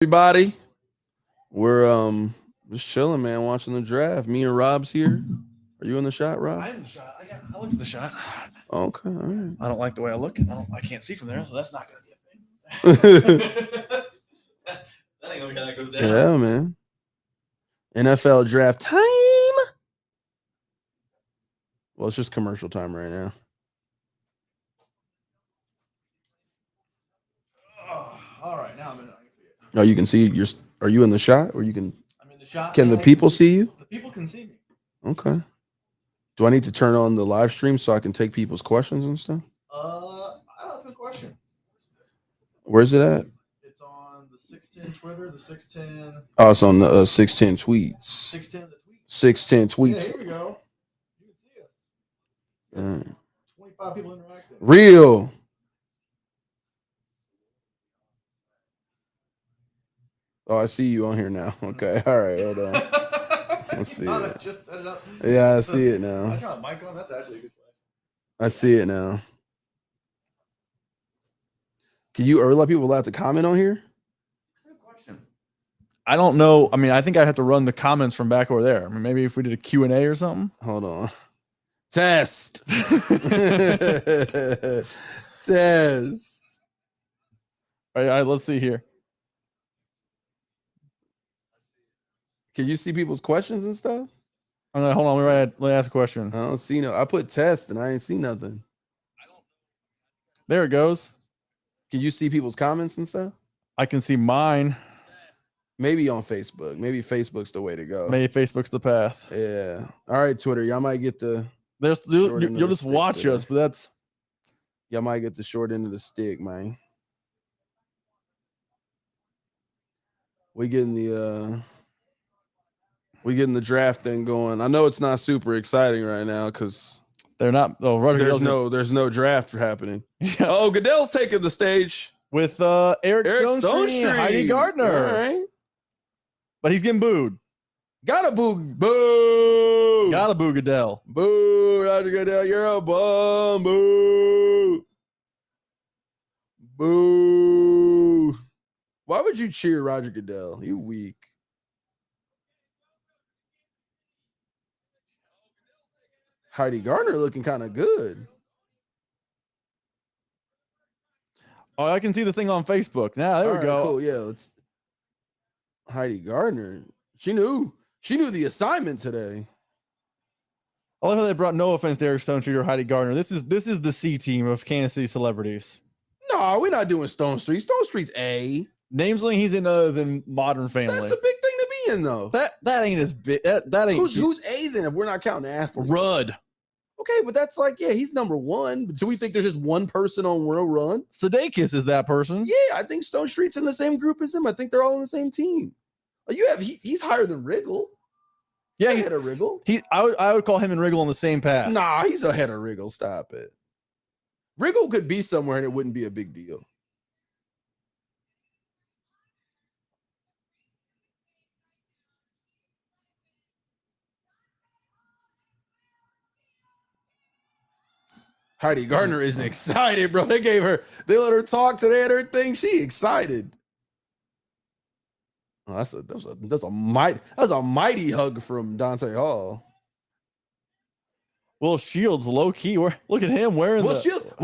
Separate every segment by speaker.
Speaker 1: Everybody, we're just chilling, man, watching the draft. Me and Rob's here. Are you in the shot, Rob?
Speaker 2: I'm in the shot. I looked at the shot.
Speaker 1: Okay, all right.
Speaker 2: I don't like the way I look. I can't see from there, so that's not gonna be a thing. That ain't gonna be how that goes down.
Speaker 1: Yeah, man. NFL draft time. Well, it's just commercial time right now.
Speaker 2: Oh, all right, now I'm in. I can see it.
Speaker 1: Oh, you can see your. Are you in the shot, or you can?
Speaker 2: I'm in the shot.
Speaker 1: Can the people see you?
Speaker 2: The people can see me.
Speaker 1: Okay. Do I need to turn on the live stream so I can take people's questions and stuff?
Speaker 2: That's a good question.
Speaker 1: Where's it at?
Speaker 2: It's on the 610 Twitter, the 610.
Speaker 1: Oh, it's on the 610 tweets.
Speaker 2: 610 the tweets.
Speaker 1: 610 tweets.
Speaker 2: Yeah, here we go. You can see us.
Speaker 1: Mm.
Speaker 2: 25 people interacting.
Speaker 1: Real. Oh, I see you on here now. Okay. All right. Hold on. Let's see it.
Speaker 2: Just set it up.
Speaker 1: Yeah, I see it now.
Speaker 2: I try to mic on. That's actually a good question.
Speaker 1: I see it now. Can you let people allowed to comment on here?
Speaker 2: Good question. I don't know. I mean, I think I'd have to run the comments from back over there. I mean, maybe if we did a Q&A or something.
Speaker 1: Hold on. Test. Test.
Speaker 2: All right, let's see here.
Speaker 1: Can you see people's questions and stuff?
Speaker 2: Hold on. Let me ask a question.
Speaker 1: I don't see no. I put test and I ain't see nothing.
Speaker 2: There it goes.
Speaker 1: Can you see people's comments and stuff?
Speaker 2: I can see mine.
Speaker 1: Maybe on Facebook. Maybe Facebook's the way to go.
Speaker 2: Maybe Facebook's the path.
Speaker 1: Yeah. All right, Twitter. Y'all might get the.
Speaker 2: You'll just watch us, but that's.
Speaker 1: Y'all might get the short end of the stick, man. We getting the draft thing going. I know it's not super exciting right now because
Speaker 2: they're not. Oh,
Speaker 1: there's no draft happening. Yeah. Oh, Goodell's taking the stage
Speaker 2: with Eric Stonestreet and Heidi Gardner.
Speaker 1: All right.
Speaker 2: But he's getting booed.
Speaker 1: Gotta boo. Boo.
Speaker 2: Gotta boo Goodell.
Speaker 1: Boo. Roger Goodell, you're a bum. Boo. Boo. Why would you cheer Roger Goodell? You weak. Heidi Gardner looking kind of good.
Speaker 2: Oh, I can see the thing on Facebook. Now, there we go.
Speaker 1: Cool. Yeah, let's. Heidi Gardner. She knew the assignment today.
Speaker 2: I love how they brought no offense to Eric Stonestreet or Heidi Gardner. This is the C team of Kansas City celebrities.
Speaker 1: No, we're not doing Stonestreet. Stonestreet's A.
Speaker 2: Name something he's in other than Modern Family.
Speaker 1: That's a big thing to be in, though.
Speaker 2: That ain't as big. That ain't.
Speaker 1: Who's A then? If we're not counting athletes,
Speaker 2: Rudd.
Speaker 1: Okay, but that's like, yeah, he's number one. Do we think there's just one person on World Run?
Speaker 2: Sudeikis is that person.
Speaker 1: Yeah, I think Stonestreet's in the same group as him. I think they're all on the same team. He's higher than Riggle.
Speaker 2: Yeah,
Speaker 1: he's ahead of Riggle.
Speaker 2: I would call him and Riggle on the same path.
Speaker 1: Nah, he's ahead of Riggle. Stop it. Riggle could be somewhere and it wouldn't be a big deal. Heidi Gardner isn't excited, bro. They let her talk today at her thing. She excited. Oh, that's a mighty hug from Dante Hall.
Speaker 2: Will Shields low key. Look at him wearing
Speaker 1: Will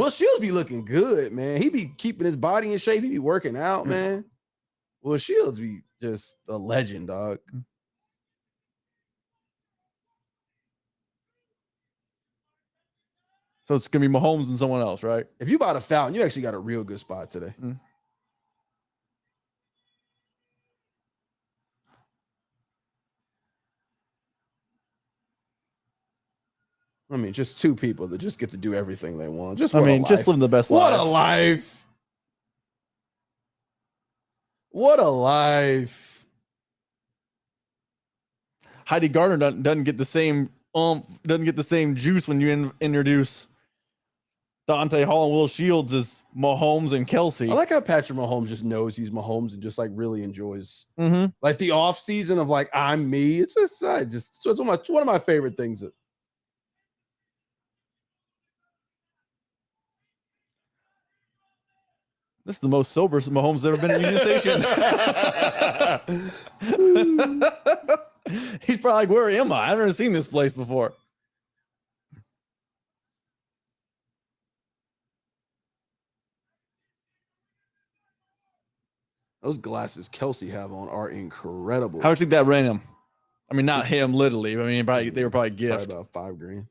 Speaker 1: Shields be looking good, man. He be keeping his body in shape. He be working out, man. Will Shields be just a legend, dog.
Speaker 2: So it's gonna be Mahomes and someone else, right?
Speaker 1: If you bought a fountain, you actually got a real good spot today. I mean, just two people that just get to do everything they want. Just living the best life. What a life. What a life.
Speaker 2: Heidi Gardner doesn't get the same juice when you introduce Dante Hall and Will Shields as Mahomes and Kelsey.
Speaker 1: I like how Patrick Mahomes just knows he's Mahomes and just like really enjoys like the off season of like I'm me. It's just it's one of my favorite things.
Speaker 2: This is the most sober Mahomes ever been at Union Station. He's probably like, where am I? I've never seen this place before.
Speaker 1: Those glasses Kelsey have on are incredible.
Speaker 2: How much do you think that ran him? I mean, not him, literally. I mean, they were probably gift.
Speaker 1: Probably about $5,000.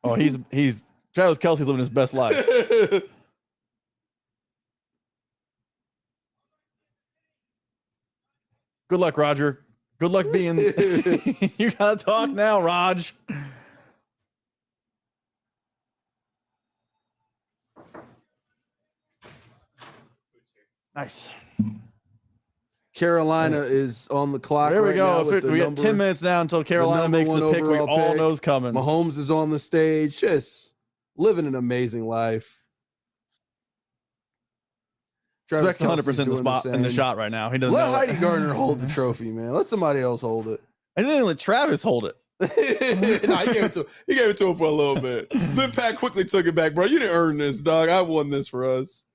Speaker 2: Oh, he's Travis Kelsey's living his best life. Good luck, Roger. Good luck being. You gotta talk now, Raj. Nice.
Speaker 1: Carolina is on the clock.
Speaker 2: There we
Speaker 1: right
Speaker 2: go.
Speaker 1: now
Speaker 2: We got 10 minutes now until Carolina makes the pick we all know is coming.
Speaker 1: Mahomes is on the stage, just living an amazing life.
Speaker 2: Specs 100% in the spot in the shot right now. He doesn't
Speaker 1: let
Speaker 2: know
Speaker 1: Heidi Gardner hold the trophy, man. Let somebody else hold it.
Speaker 2: I didn't even let Travis hold it.
Speaker 1: No, he gave it to him for a little bit. Then Pat quickly took it back, bro. You didn't earn this, dog. I won this for us.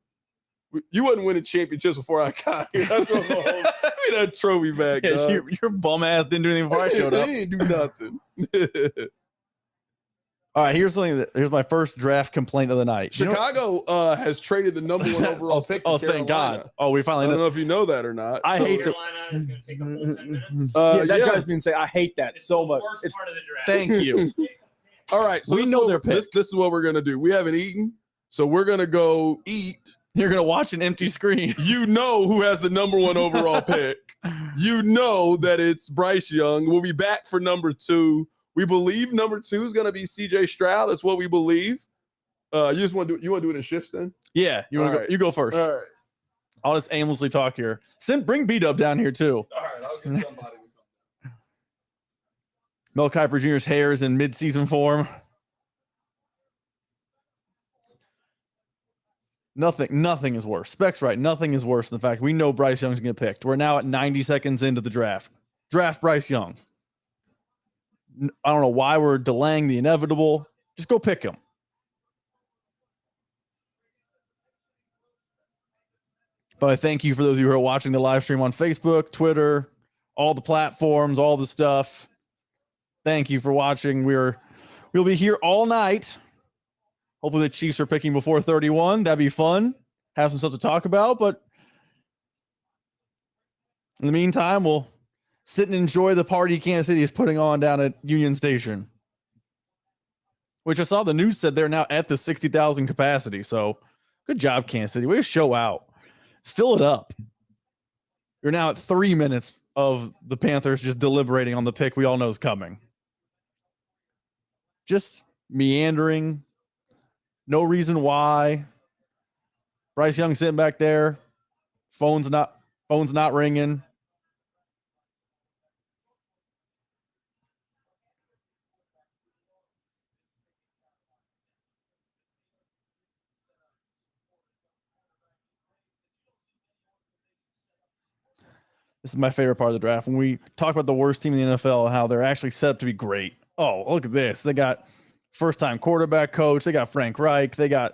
Speaker 1: You wasn't winning championships before I got here. That's what give me that trophy back.
Speaker 2: Yeah, your bum ass didn't do anything before I showed up.
Speaker 1: He didn't do nothing.
Speaker 2: All right, here's my first draft complaint of the night.
Speaker 1: Chicago has traded the number one overall pick to Carolina.
Speaker 2: Thank God. Oh, we finally.
Speaker 1: I don't know if you know that or not.
Speaker 2: I hate
Speaker 3: Carolina is going to take a full 10 minutes.
Speaker 2: That drives me insane. I hate that so much.
Speaker 3: It's part of the draft.
Speaker 2: Thank you.
Speaker 1: All right, so
Speaker 2: we know their pick.
Speaker 1: This is what we're gonna do. We haven't eaten, so we're gonna go eat.
Speaker 2: You're gonna watch an empty screen.
Speaker 1: You know who has the number one overall pick. You know that it's Bryce Young. We'll be back for number 2. We believe number 2 is gonna be CJ Stroud. That's what we believe. You just want to do it in shifts then?
Speaker 2: Yeah, you want to go? You go first.
Speaker 1: All right.
Speaker 2: I'll just aimlessly talk here. Bring B-Dub down here too.
Speaker 1: All right, I'll get somebody.
Speaker 2: Mel Kiper Jr.'s hair is in mid-season form. Nothing is worse. Specs right. Nothing is worse than the fact we know Bryce Young's going to get picked. We're now at 90 seconds into the draft. Draft Bryce Young. I don't know why we're delaying the inevitable. Just go pick him. But I thank you for those of you who are watching the live stream on Facebook, Twitter, all the platforms, all the stuff. Thank you for watching. We'll be here all night. Hopefully the Chiefs are picking before 31. That'd be fun. Have some stuff to talk about. But in the meantime, we'll sit and enjoy the party Kansas City is putting on down at Union Station. Which I saw the news said they're now at the 60,000 capacity. So good job, Kansas City. Way to show out. Fill it up. You're now at 3 minutes of the Panthers just deliberating on the pick we all know is coming. Just meandering. No reason why. Bryce Young sitting back there. Phone's not ringing. This is my favorite part of the draft. When we talk about the worst team in the NFL, how they're actually set up to be great. Oh, look at this. They got first-time quarterback coach. They got Frank Reich. They got,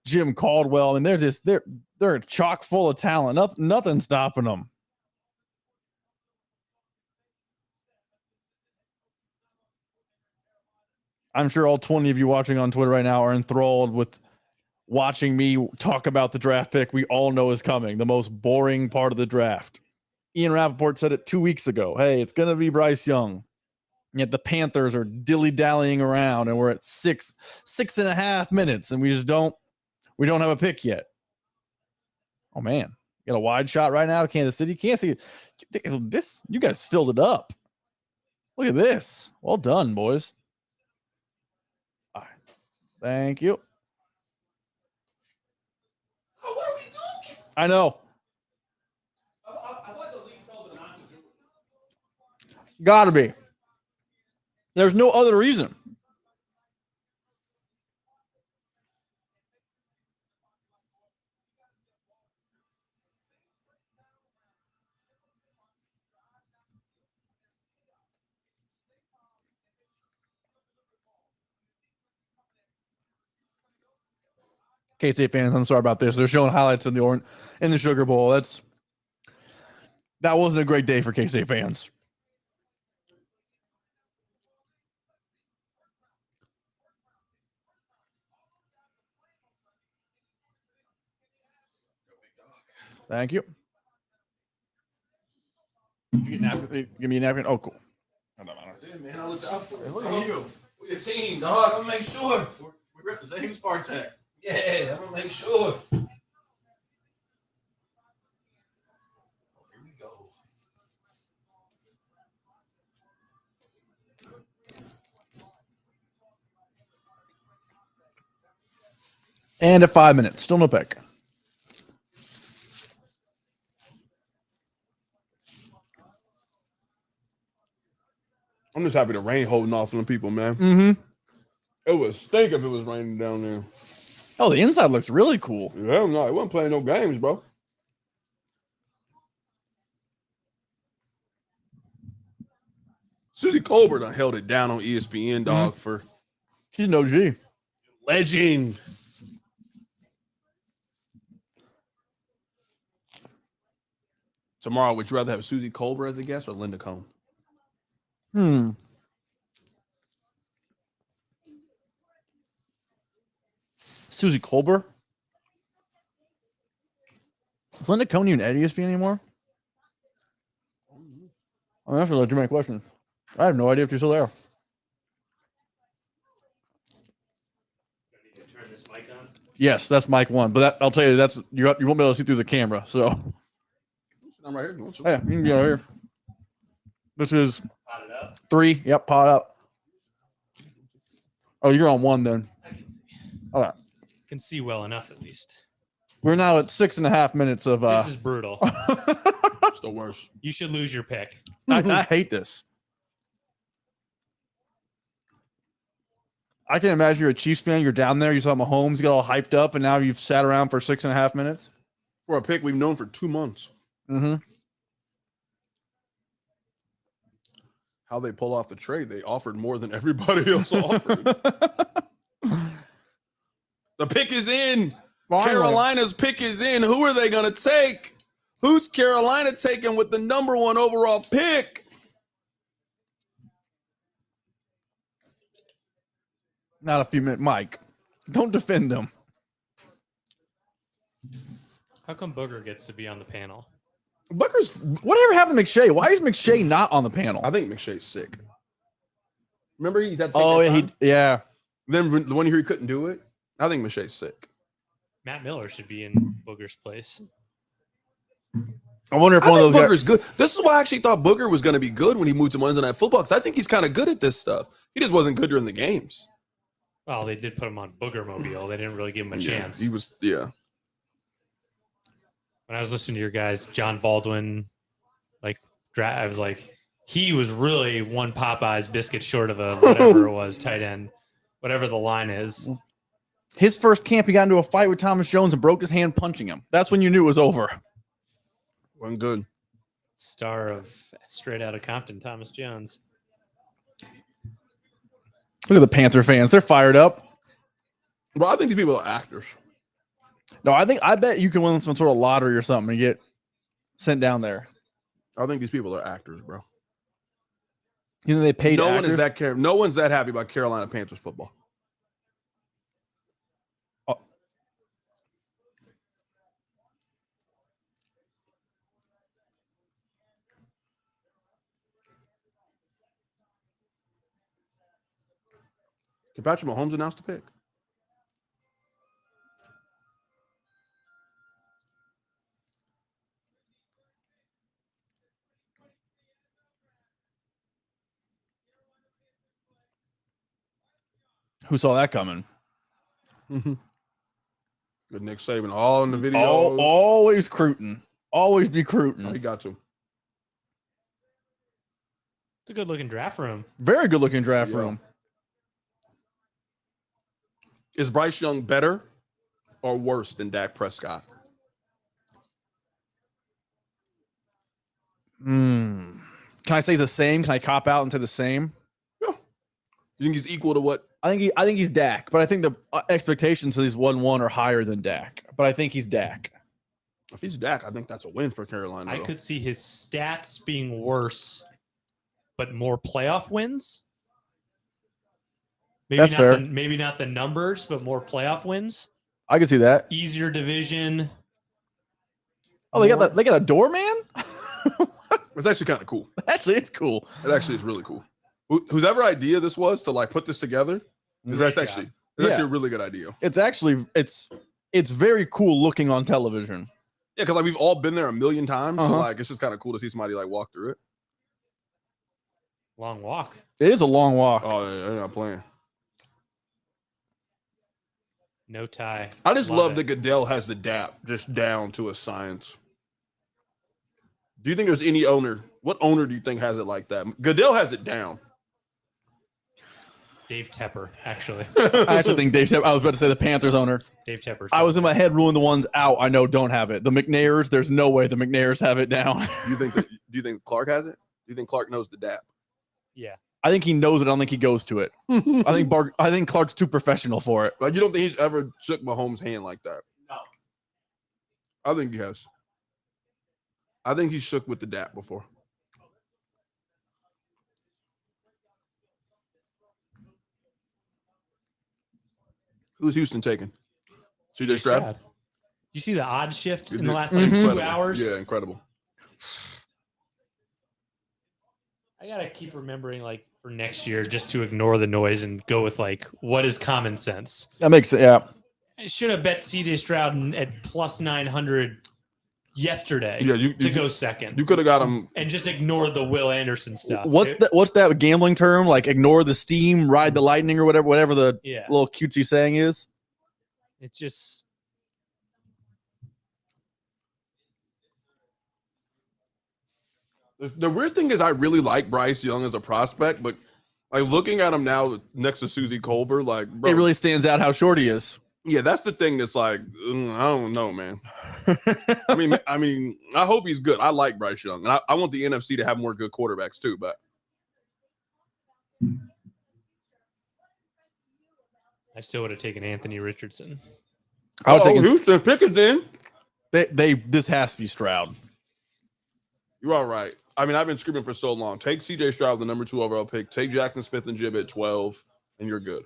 Speaker 2: Jim Caldwell. And they're chock full of talent. Nothing stopping them. I'm sure all 20 of you watching on Twitter right now are enthralled with watching me talk about the draft pick we all know is coming, the most boring part of the draft. Ian Rappaport said it 2 weeks ago. Hey, it's going to be Bryce Young. Yet the Panthers are dilly-dallying around, and we're at 6.5 minutes, and we don't have a pick yet. Oh, man. Got a wide shot right now to Kansas City. Can't see this. You guys filled it up. Look at this. Well done, boys. All right. Thank you.
Speaker 1: Oh, what are we doing?
Speaker 2: I know.
Speaker 1: I thought the league told them not to do it.
Speaker 2: Gotta be. There's no other reason. K-State fans, I'm sorry about this. They're showing highlights in the Sugar Bowl. That wasn't a great day for K-State fans. Thank you. Did you get napkin? Give me a napkin. Oh, cool.
Speaker 1: Yeah, man, I looked out for it. Look at you. We're a team, dog. I'm gonna make sure.
Speaker 2: We're at the same Spartak.
Speaker 1: Yeah, I'm gonna make sure. Here we go.
Speaker 2: And at 5 minutes, still no pick.
Speaker 1: I'm just happy the rain holding off on the people, man.
Speaker 2: Mm-hmm.
Speaker 1: It would stink if it was raining down there.
Speaker 2: Oh, the inside looks really cool.
Speaker 1: Yeah, no, it wasn't playing no games, bro. Susie Colbert done held it down on ESPN, dog, for
Speaker 2: She's an OG.
Speaker 1: legend. Tomorrow, would you rather have Susie Colbert as a guest or Linda Cohn?
Speaker 2: Susie Colbert. Is Linda Cohn even at ESPN anymore? I'm not sure. Too many questions. I have no idea if she's still there.
Speaker 3: Do I need to turn this mic on?
Speaker 2: Yes, that's mic one. But I'll tell you, you won't be able to see through the camera. So
Speaker 1: I'm right here.
Speaker 2: yeah, you can be over here. This is
Speaker 3: Pot it up.
Speaker 2: 3. Yep, pot up. Oh, you're on 1 then.
Speaker 3: I can see.
Speaker 2: All right.
Speaker 3: Can see well enough at least.
Speaker 2: We're now at 6.5 minutes of.
Speaker 3: This is brutal.
Speaker 1: It's the worst.
Speaker 3: You should lose your pick.
Speaker 2: I hate this. I can imagine you're a Chiefs fan. You're down there. You saw Mahomes. You got all hyped up, and now you've sat around for 6.5 minutes.
Speaker 1: For a pick we've known for 2 months.
Speaker 2: Mm-hmm.
Speaker 1: How they pull off the trade, they offered more than everybody else offered. The pick is in. Carolina's pick is in. Who are they going to take? Who's Carolina taking with the number 1 overall pick?
Speaker 2: Not a few minutes. Mike, don't defend them.
Speaker 3: How come Booger gets to be on the panel?
Speaker 1: Booker's.
Speaker 2: Whatever happened to McShay? Why is McShay not on the panel?
Speaker 1: I think McShay's sick. Remember he had to take
Speaker 2: Oh,
Speaker 1: that time?
Speaker 2: yeah.
Speaker 1: Then the one year he couldn't do it. I think McShay's sick.
Speaker 3: Matt Miller should be in Booger's place.
Speaker 2: I wonder if
Speaker 1: I
Speaker 2: one of
Speaker 1: think
Speaker 2: those
Speaker 1: Booger's good. This is why I actually thought Booger was going to be good when he moved to Monday Night Football, because I think he's kind of good at this stuff. He just wasn't good during the games.
Speaker 3: Well, they did put him on Booger Mobile. They didn't really give him a chance.
Speaker 1: He was, yeah.
Speaker 3: When I was listening to your guys, John Baldwin, I was like, he was really one Popeye's biscuit short of a whatever it was, tight end, whatever the line is.
Speaker 2: His first camp, he got into a fight with Thomas Jones and broke his hand punching him. That's when you knew it was over.
Speaker 1: Wasn't good.
Speaker 3: Star of Straight Outta Compton, Thomas Jones.
Speaker 2: Look at the Panther fans. They're fired up.
Speaker 1: Well, I think these people are actors.
Speaker 2: No, I bet you can win some sort of lottery or something and get sent down there.
Speaker 1: I think these people are actors, bro.
Speaker 2: You know they paid
Speaker 1: No
Speaker 2: actors?
Speaker 1: one is that no one's that happy about Carolina Panthers football. Can Patrick Mahomes announce the pick?
Speaker 2: Who saw that coming?
Speaker 1: Good Nick Saban, all in the video.
Speaker 2: Always Cruton. Always be
Speaker 1: Oh,
Speaker 2: Cruton.
Speaker 1: he got to.
Speaker 3: It's a good looking draft room.
Speaker 2: Very good looking draft
Speaker 1: Yeah.
Speaker 2: room.
Speaker 1: Is Bryce Young better or worse than Dak Prescott?
Speaker 2: Can I say the same? Can I cop out and say the same?
Speaker 1: Yeah. You think he's equal to what
Speaker 2: I think he's Dak, but I think the expectations of these 1-1 are higher than Dak. But I think he's Dak.
Speaker 1: If he's Dak, I think that's a win for Carolina.
Speaker 3: I
Speaker 1: though.
Speaker 3: could see his stats being worse, but more playoff wins. Maybe
Speaker 2: That's
Speaker 3: not
Speaker 2: fair.
Speaker 3: maybe not the numbers, but more playoff wins.
Speaker 2: I can see that.
Speaker 3: Easier division.
Speaker 2: Oh, they got a doorman?
Speaker 1: It's actually kind of cool.
Speaker 2: Actually, it's cool.
Speaker 1: It actually is really cool. Whoever idea this was to like put this together, that's actually a really good idea.
Speaker 2: It's actually it's very cool looking on television.
Speaker 1: Yeah, because like we've all been there a million times, so
Speaker 2: Uh-huh.
Speaker 1: like it's just kind of cool to see somebody like walk through it.
Speaker 3: Long walk.
Speaker 2: It is a long walk.
Speaker 1: Oh, yeah, they're not playing.
Speaker 3: No tie.
Speaker 1: I just love
Speaker 3: it.
Speaker 1: that Goodell has the DAP just down to a science. Do you think there's any owner? What owner do you think has it like that? Goodell has it down.
Speaker 3: Dave Tepper, actually.
Speaker 2: I actually think Dave Tepper, I was about to say the Panthers owner.
Speaker 3: Dave Tepper.
Speaker 2: I was in my head ruling the ones out I know don't have it. The McNairs, there's no way the McNairs have it down.
Speaker 1: Do you think Clark has it? Do you think Clark knows the DAP?
Speaker 3: Yeah.
Speaker 2: I think he knows it. I don't think he goes to it. I think Clark's too professional for it.
Speaker 1: Like you don't think he's ever shook Mahomes' hand like that?
Speaker 3: No.
Speaker 1: I think he has. I think he's shook with the DAP before. Who's Houston taking? CJ Stroud?
Speaker 3: You see the odd shift in
Speaker 1: It-
Speaker 3: the last like 2
Speaker 1: incredible.
Speaker 3: hours?
Speaker 1: Yeah, incredible.
Speaker 3: I gotta keep remembering, like, for next year, just to ignore the noise and go with like what is common sense.
Speaker 2: That makes it, yeah.
Speaker 3: I should have bet CJ Stroud at plus 900 yesterday.
Speaker 1: Yeah, you
Speaker 3: to go second.
Speaker 1: You could have got him.
Speaker 3: And just ignore the Will Anderson stuff.
Speaker 2: What's that gambling term? Like ignore the steam, ride the lightning, or whatever the
Speaker 3: Yeah.
Speaker 2: little cutesy saying is.
Speaker 3: It's just
Speaker 1: The weird thing is, I really like Bryce Young as a prospect, but like looking at him now next to Susie Colbert, like bro,
Speaker 2: It really stands out how short he is.
Speaker 1: yeah, that's the thing that's like I don't know, man. I mean, I hope he's good. I like Bryce Young, and I want the NFC to have more good quarterbacks too. But
Speaker 3: I still would have taken Anthony Richardson.
Speaker 2: I would take
Speaker 1: Houston, pick it then.
Speaker 2: This has to be Stroud.
Speaker 1: You're all right. I mean, I've been screaming for so long. Take CJ Stroud, the number 2 overall pick. Take Jackson Smith and Jib at 12, and you're good.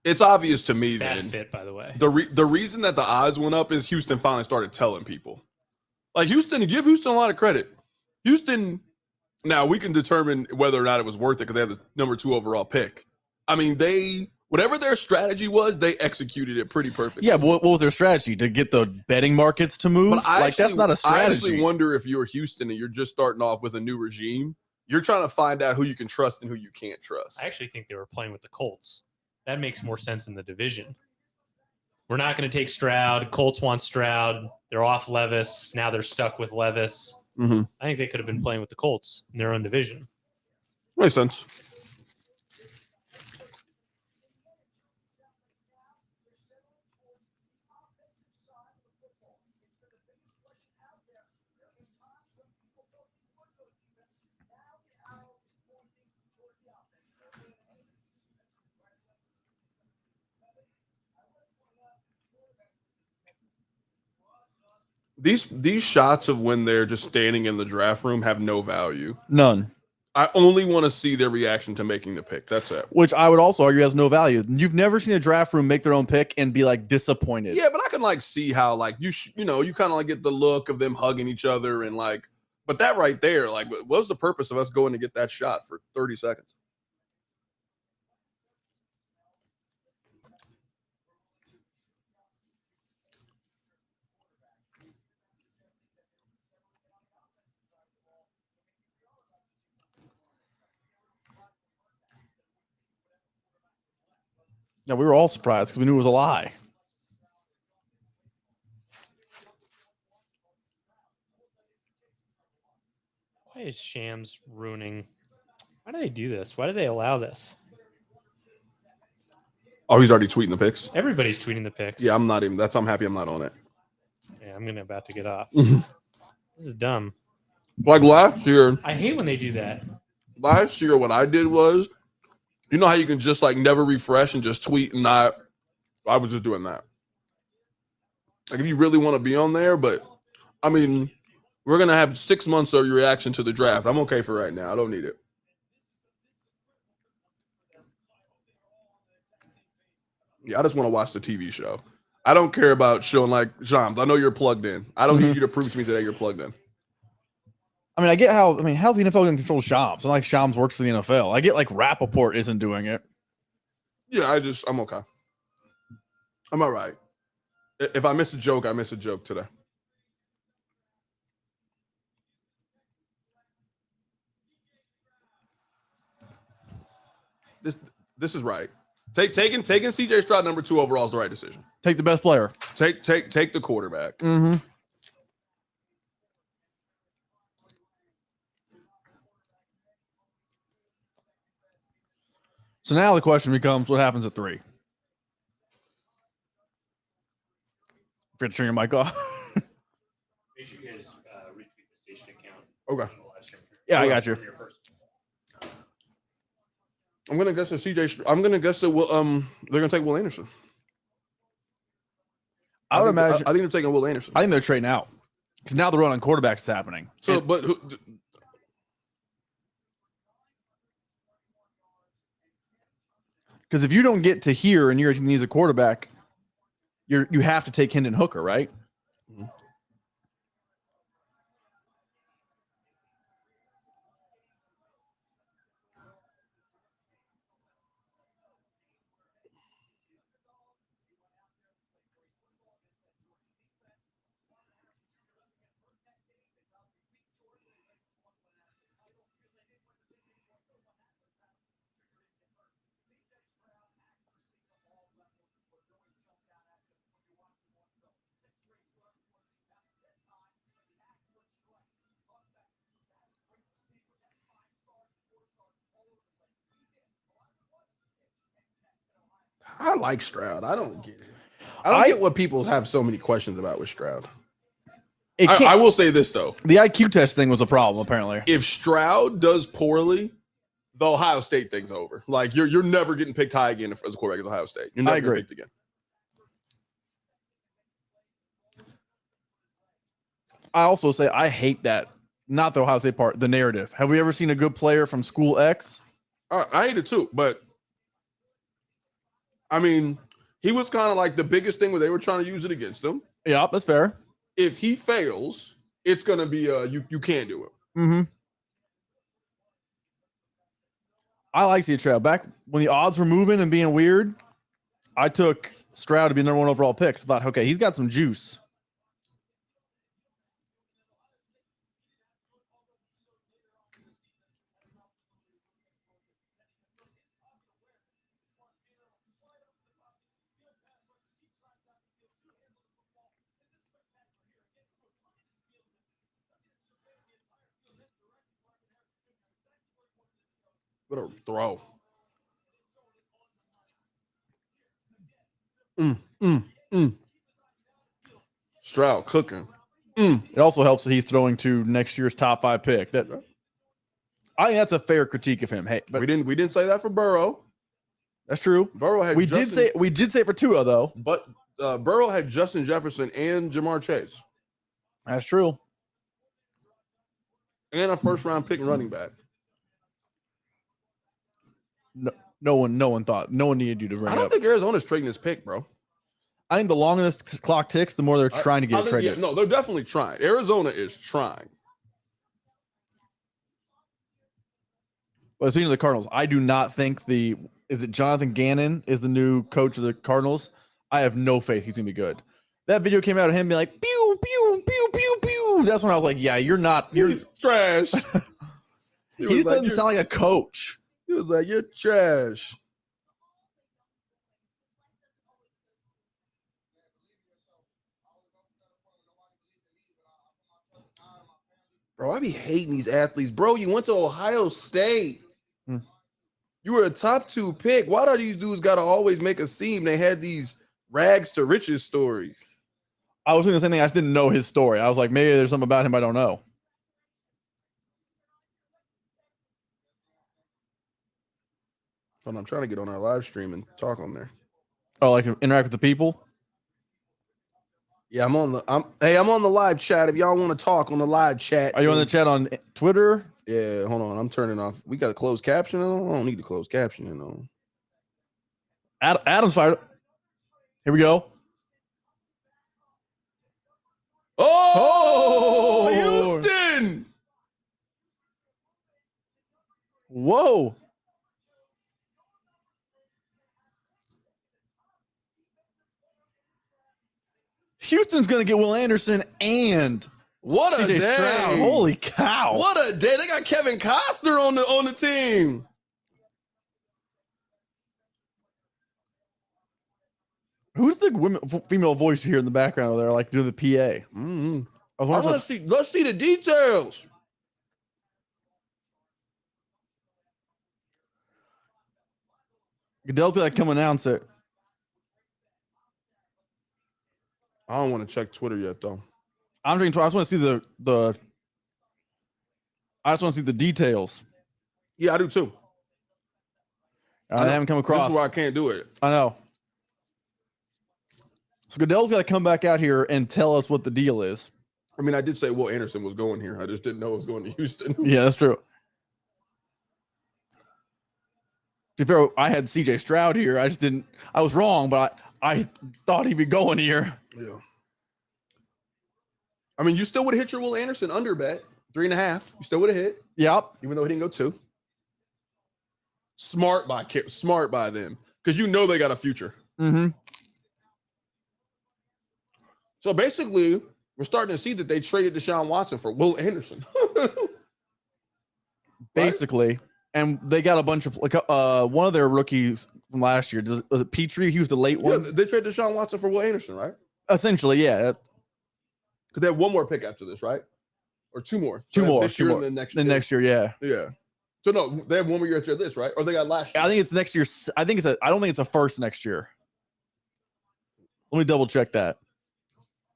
Speaker 1: It's obvious to me
Speaker 3: Bad
Speaker 1: then.
Speaker 3: fit, by the way.
Speaker 1: The reason that the odds went up is Houston finally started telling people. Like Houston, give Houston a lot of credit. Houston, now we can determine whether or not it was worth it because they have the number 2 overall pick. I mean, whatever their strategy was, they executed it pretty perfectly.
Speaker 2: Yeah, but what was their strategy? To get the betting markets to move?
Speaker 1: But
Speaker 2: That's not a strategy.
Speaker 1: I actually wonder if you're Houston and you're just starting off with a new regime. You're trying to find out who you can trust and who you can't trust.
Speaker 3: I actually think they were playing with the Colts. That makes more sense in the division. We're not going to take Stroud. Colts want Stroud. They're off Levis. Now they're stuck with Levis.
Speaker 1: Mm-hmm.
Speaker 3: I think they could have been playing with the Colts in their own division.
Speaker 1: Makes sense. These shots of when they're just standing in the draft room have no value.
Speaker 2: None.
Speaker 1: I only want to see their reaction to making the pick. That's it.
Speaker 2: Which I would also argue has no value. You've never seen a draft room make their own pick and be like disappointed.
Speaker 1: Yeah, but I can like see how like you kind of like get the look of them hugging each other and like, but that right there, like, what was the purpose of us going to get that shot for 30 seconds?
Speaker 2: Yeah, we were all surprised because we knew it was a lie.
Speaker 3: Why is Shams ruining? Why do they do this? Why do they allow this?
Speaker 1: Oh, he's already tweeting the picks.
Speaker 3: Everybody's tweeting the picks.
Speaker 1: Yeah, I'm not even. I'm happy I'm not on it.
Speaker 3: Yeah, I'm about to get off.
Speaker 1: Mhm.
Speaker 3: This is dumb.
Speaker 1: Like last year,
Speaker 3: I hate when they do that.
Speaker 1: what I did was, you know how you can just like never refresh and just tweet and not. I was just doing that. Like if you really want to be on there, but I mean, we're gonna have 6 months of your reaction to the draft. I'm okay for right now. I don't need it. Yeah, I just want to watch the TV show. I don't care about showing like Shams. I know you're plugged in. I don't need you to prove to me today you're plugged in.
Speaker 2: I mean, I get how. I mean, how the NFL can control Shams? It's not like Shams works for the NFL. I get like Rappaport isn't doing it.
Speaker 1: Yeah, I'm okay. I'm all right. If I miss a joke, I miss a joke today. This is right. Taking CJ Stroud number 2 overall is the right decision.
Speaker 2: Take the best player.
Speaker 1: Take the quarterback.
Speaker 2: Mm-hmm. So now the question becomes, what happens at 3? Forget to turn your mic off.
Speaker 3: Make sure you guys retweet the station account.
Speaker 1: Okay.
Speaker 2: Yeah, I got you.
Speaker 1: I'm gonna guess that CJ. I'm gonna guess that they're gonna take Will Anderson.
Speaker 2: I would imagine.
Speaker 1: I think they're taking Will Anderson.
Speaker 2: I think they're trading out because now the run on quarterbacks is happening.
Speaker 1: So, but
Speaker 2: because if you don't get to here and your team needs a quarterback, you have to take Hendon Hooker, right?
Speaker 1: Mm-hmm. I like Stroud. I don't get it. I don't get what people have so many questions about with Stroud. I will say this though:
Speaker 2: the IQ test thing was a problem. Apparently,
Speaker 1: if Stroud does poorly, the Ohio State thing's over. Like you're never getting picked high again as a quarterback at Ohio State. You're never
Speaker 2: I agree.
Speaker 1: Picked again.
Speaker 2: I also say I hate that. Not the Ohio State part. The narrative. Have we ever seen a good player from school X?
Speaker 1: I hate it too, but I mean, he was kind of like the biggest thing where they were trying to use it against him.
Speaker 2: Yeah, that's fair.
Speaker 1: If he fails, it's gonna be you can't do it.
Speaker 2: Mm-hmm. I like C.J. Stroud. Back when the odds were moving and being weird, I took Stroud to be number 1 overall pick. So I thought, okay, he's got some juice.
Speaker 1: What a throw. Stroud cooking.
Speaker 2: It also helps that he's throwing to next year's top 5 pick. That I think that's a fair critique of him. Hey, but
Speaker 1: we didn't say that for Burrow.
Speaker 2: That's true.
Speaker 1: Burrow had
Speaker 2: we did say it for Tua though.
Speaker 1: But Burrow had Justin Jefferson and Jamar Chase.
Speaker 2: That's true.
Speaker 1: And a first-round pick and running back.
Speaker 2: No one needed you to bring
Speaker 1: I
Speaker 2: it
Speaker 1: don't
Speaker 2: up.
Speaker 1: think Arizona's trading this pick, bro.
Speaker 2: I think the longer this clock ticks, the more they're trying to get it traded.
Speaker 1: Yeah, no, they're definitely trying. Arizona is trying.
Speaker 2: Well, speaking of the Cardinals, I do not think is it Jonathan Gannon is the new coach of the Cardinals? I have no faith he's gonna be good. That video came out of him being like, pew, pew, pew, pew, pew. That's when I was like, yeah, you're
Speaker 1: trash.
Speaker 2: He just doesn't sound like a coach.
Speaker 1: He was like, you're trash. Bro, I be hating these athletes. Bro, you went to Ohio State. You were a top 2 pick. Why do these dudes got to always make a scene? They had these rags to riches stories.
Speaker 2: I was thinking the same thing. I just didn't know his story. I was like, maybe there's something about him I don't know.
Speaker 1: Hold on, I'm trying to get on our live stream and talk on there.
Speaker 2: Oh, like interact with the people?
Speaker 1: Yeah, I'm on the live chat. If y'all want to talk on the live chat.
Speaker 2: Are you on the chat on Twitter?
Speaker 1: Yeah, hold on. I'm turning off. We got a closed caption on. I don't need the closed captioning on.
Speaker 2: Adam's fired. Here we go.
Speaker 1: Oh, Houston!
Speaker 2: Whoa. Houston's going to get Will Anderson and
Speaker 1: What a
Speaker 2: CJ
Speaker 1: day!
Speaker 2: Stroud. Holy cow!
Speaker 1: What a day! They got Kevin Costner on the team.
Speaker 2: Who's the female voice here in the background over there, like do the PA?
Speaker 1: Mm-hmm.
Speaker 2: I
Speaker 1: I want to see. Let's see the details.
Speaker 2: Goodell's got to come announce it.
Speaker 1: I don't want to check Twitter yet, though.
Speaker 2: I'm drinking. I just want to see the. I just want to see the details.
Speaker 1: Yeah, I do too.
Speaker 2: I haven't come across.
Speaker 1: This is why I can't do it.
Speaker 2: I know. So Goodell's got to come back out here and tell us what the deal is.
Speaker 1: I mean, I did say Will Anderson was going here. I just didn't know it was going to Houston.
Speaker 2: Yeah, that's true. To be fair, I had CJ Stroud here. I just didn't. I was wrong, but I thought he'd be going here.
Speaker 1: Yeah. I mean, you still would have hit your Will Anderson under bet 3.5. You still would have hit.
Speaker 2: Yep.
Speaker 1: Even though he didn't go 2. Smart by them, because you know they got a future.
Speaker 2: Mm-hmm.
Speaker 1: So basically, we're starting to see that they traded Deshaun Watson for Will Anderson.
Speaker 2: Basically, right? And they got a bunch of like one of their rookies from last year. Was it Petrie? He was the late one.
Speaker 1: Yeah, they traded Deshaun Watson for Will Anderson, right?
Speaker 2: Essentially, yeah.
Speaker 1: Because they have one more pick after this, right? Or 2 more.
Speaker 2: Two more.
Speaker 1: This year and then next year.
Speaker 2: Next year, yeah.
Speaker 1: Yeah. So no, they have 1 more year after this, right? Or they got last year.
Speaker 2: I think it's next year. I don't think it's a first next year. Let me double check that.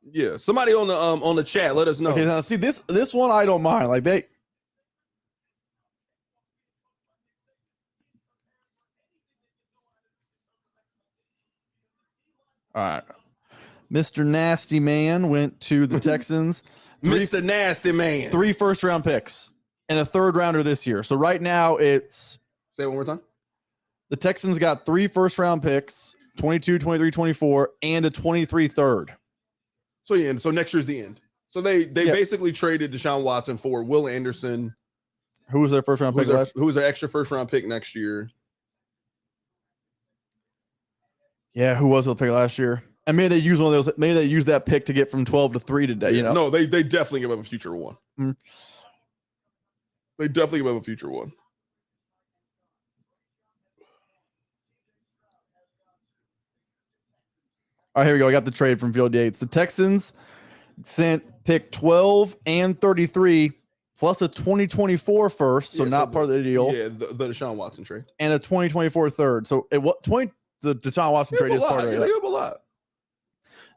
Speaker 1: Yeah. Somebody on the chat, let us know.
Speaker 2: Okay, now see this one I don't mind. Like they. All right. Mr. Nasty Man went to the Texans.
Speaker 1: Mr. Nasty Man.
Speaker 2: 3 first-round picks and a 3rd rounder this year. So right now it's...
Speaker 1: Say it one more time.
Speaker 2: The Texans got 3 first-round picks, 22, 23, 24, and a 23 third.
Speaker 1: So yeah, so next year's the end. So they basically traded Deshaun Watson for Will Anderson.
Speaker 2: Who was their first-round pick?
Speaker 1: Who was their extra first-round pick next year?
Speaker 2: Yeah, who was the pick last year? And maybe they use one of those. Maybe they use that pick to get from 12 to 3 today. You know?
Speaker 1: No, they definitely give up a future one.
Speaker 2: Mm-hmm.
Speaker 1: They definitely give up a future one.
Speaker 2: All right, here we go. I got the trade from Field Yates. The Texans sent pick 12 and 33 plus a 2024 first, so not part of the deal.
Speaker 1: Yeah, the Deshaun Watson trade.
Speaker 2: And a 2024 third. So at what point the Deshaun Watson trade is part of it?
Speaker 1: They give up a lot.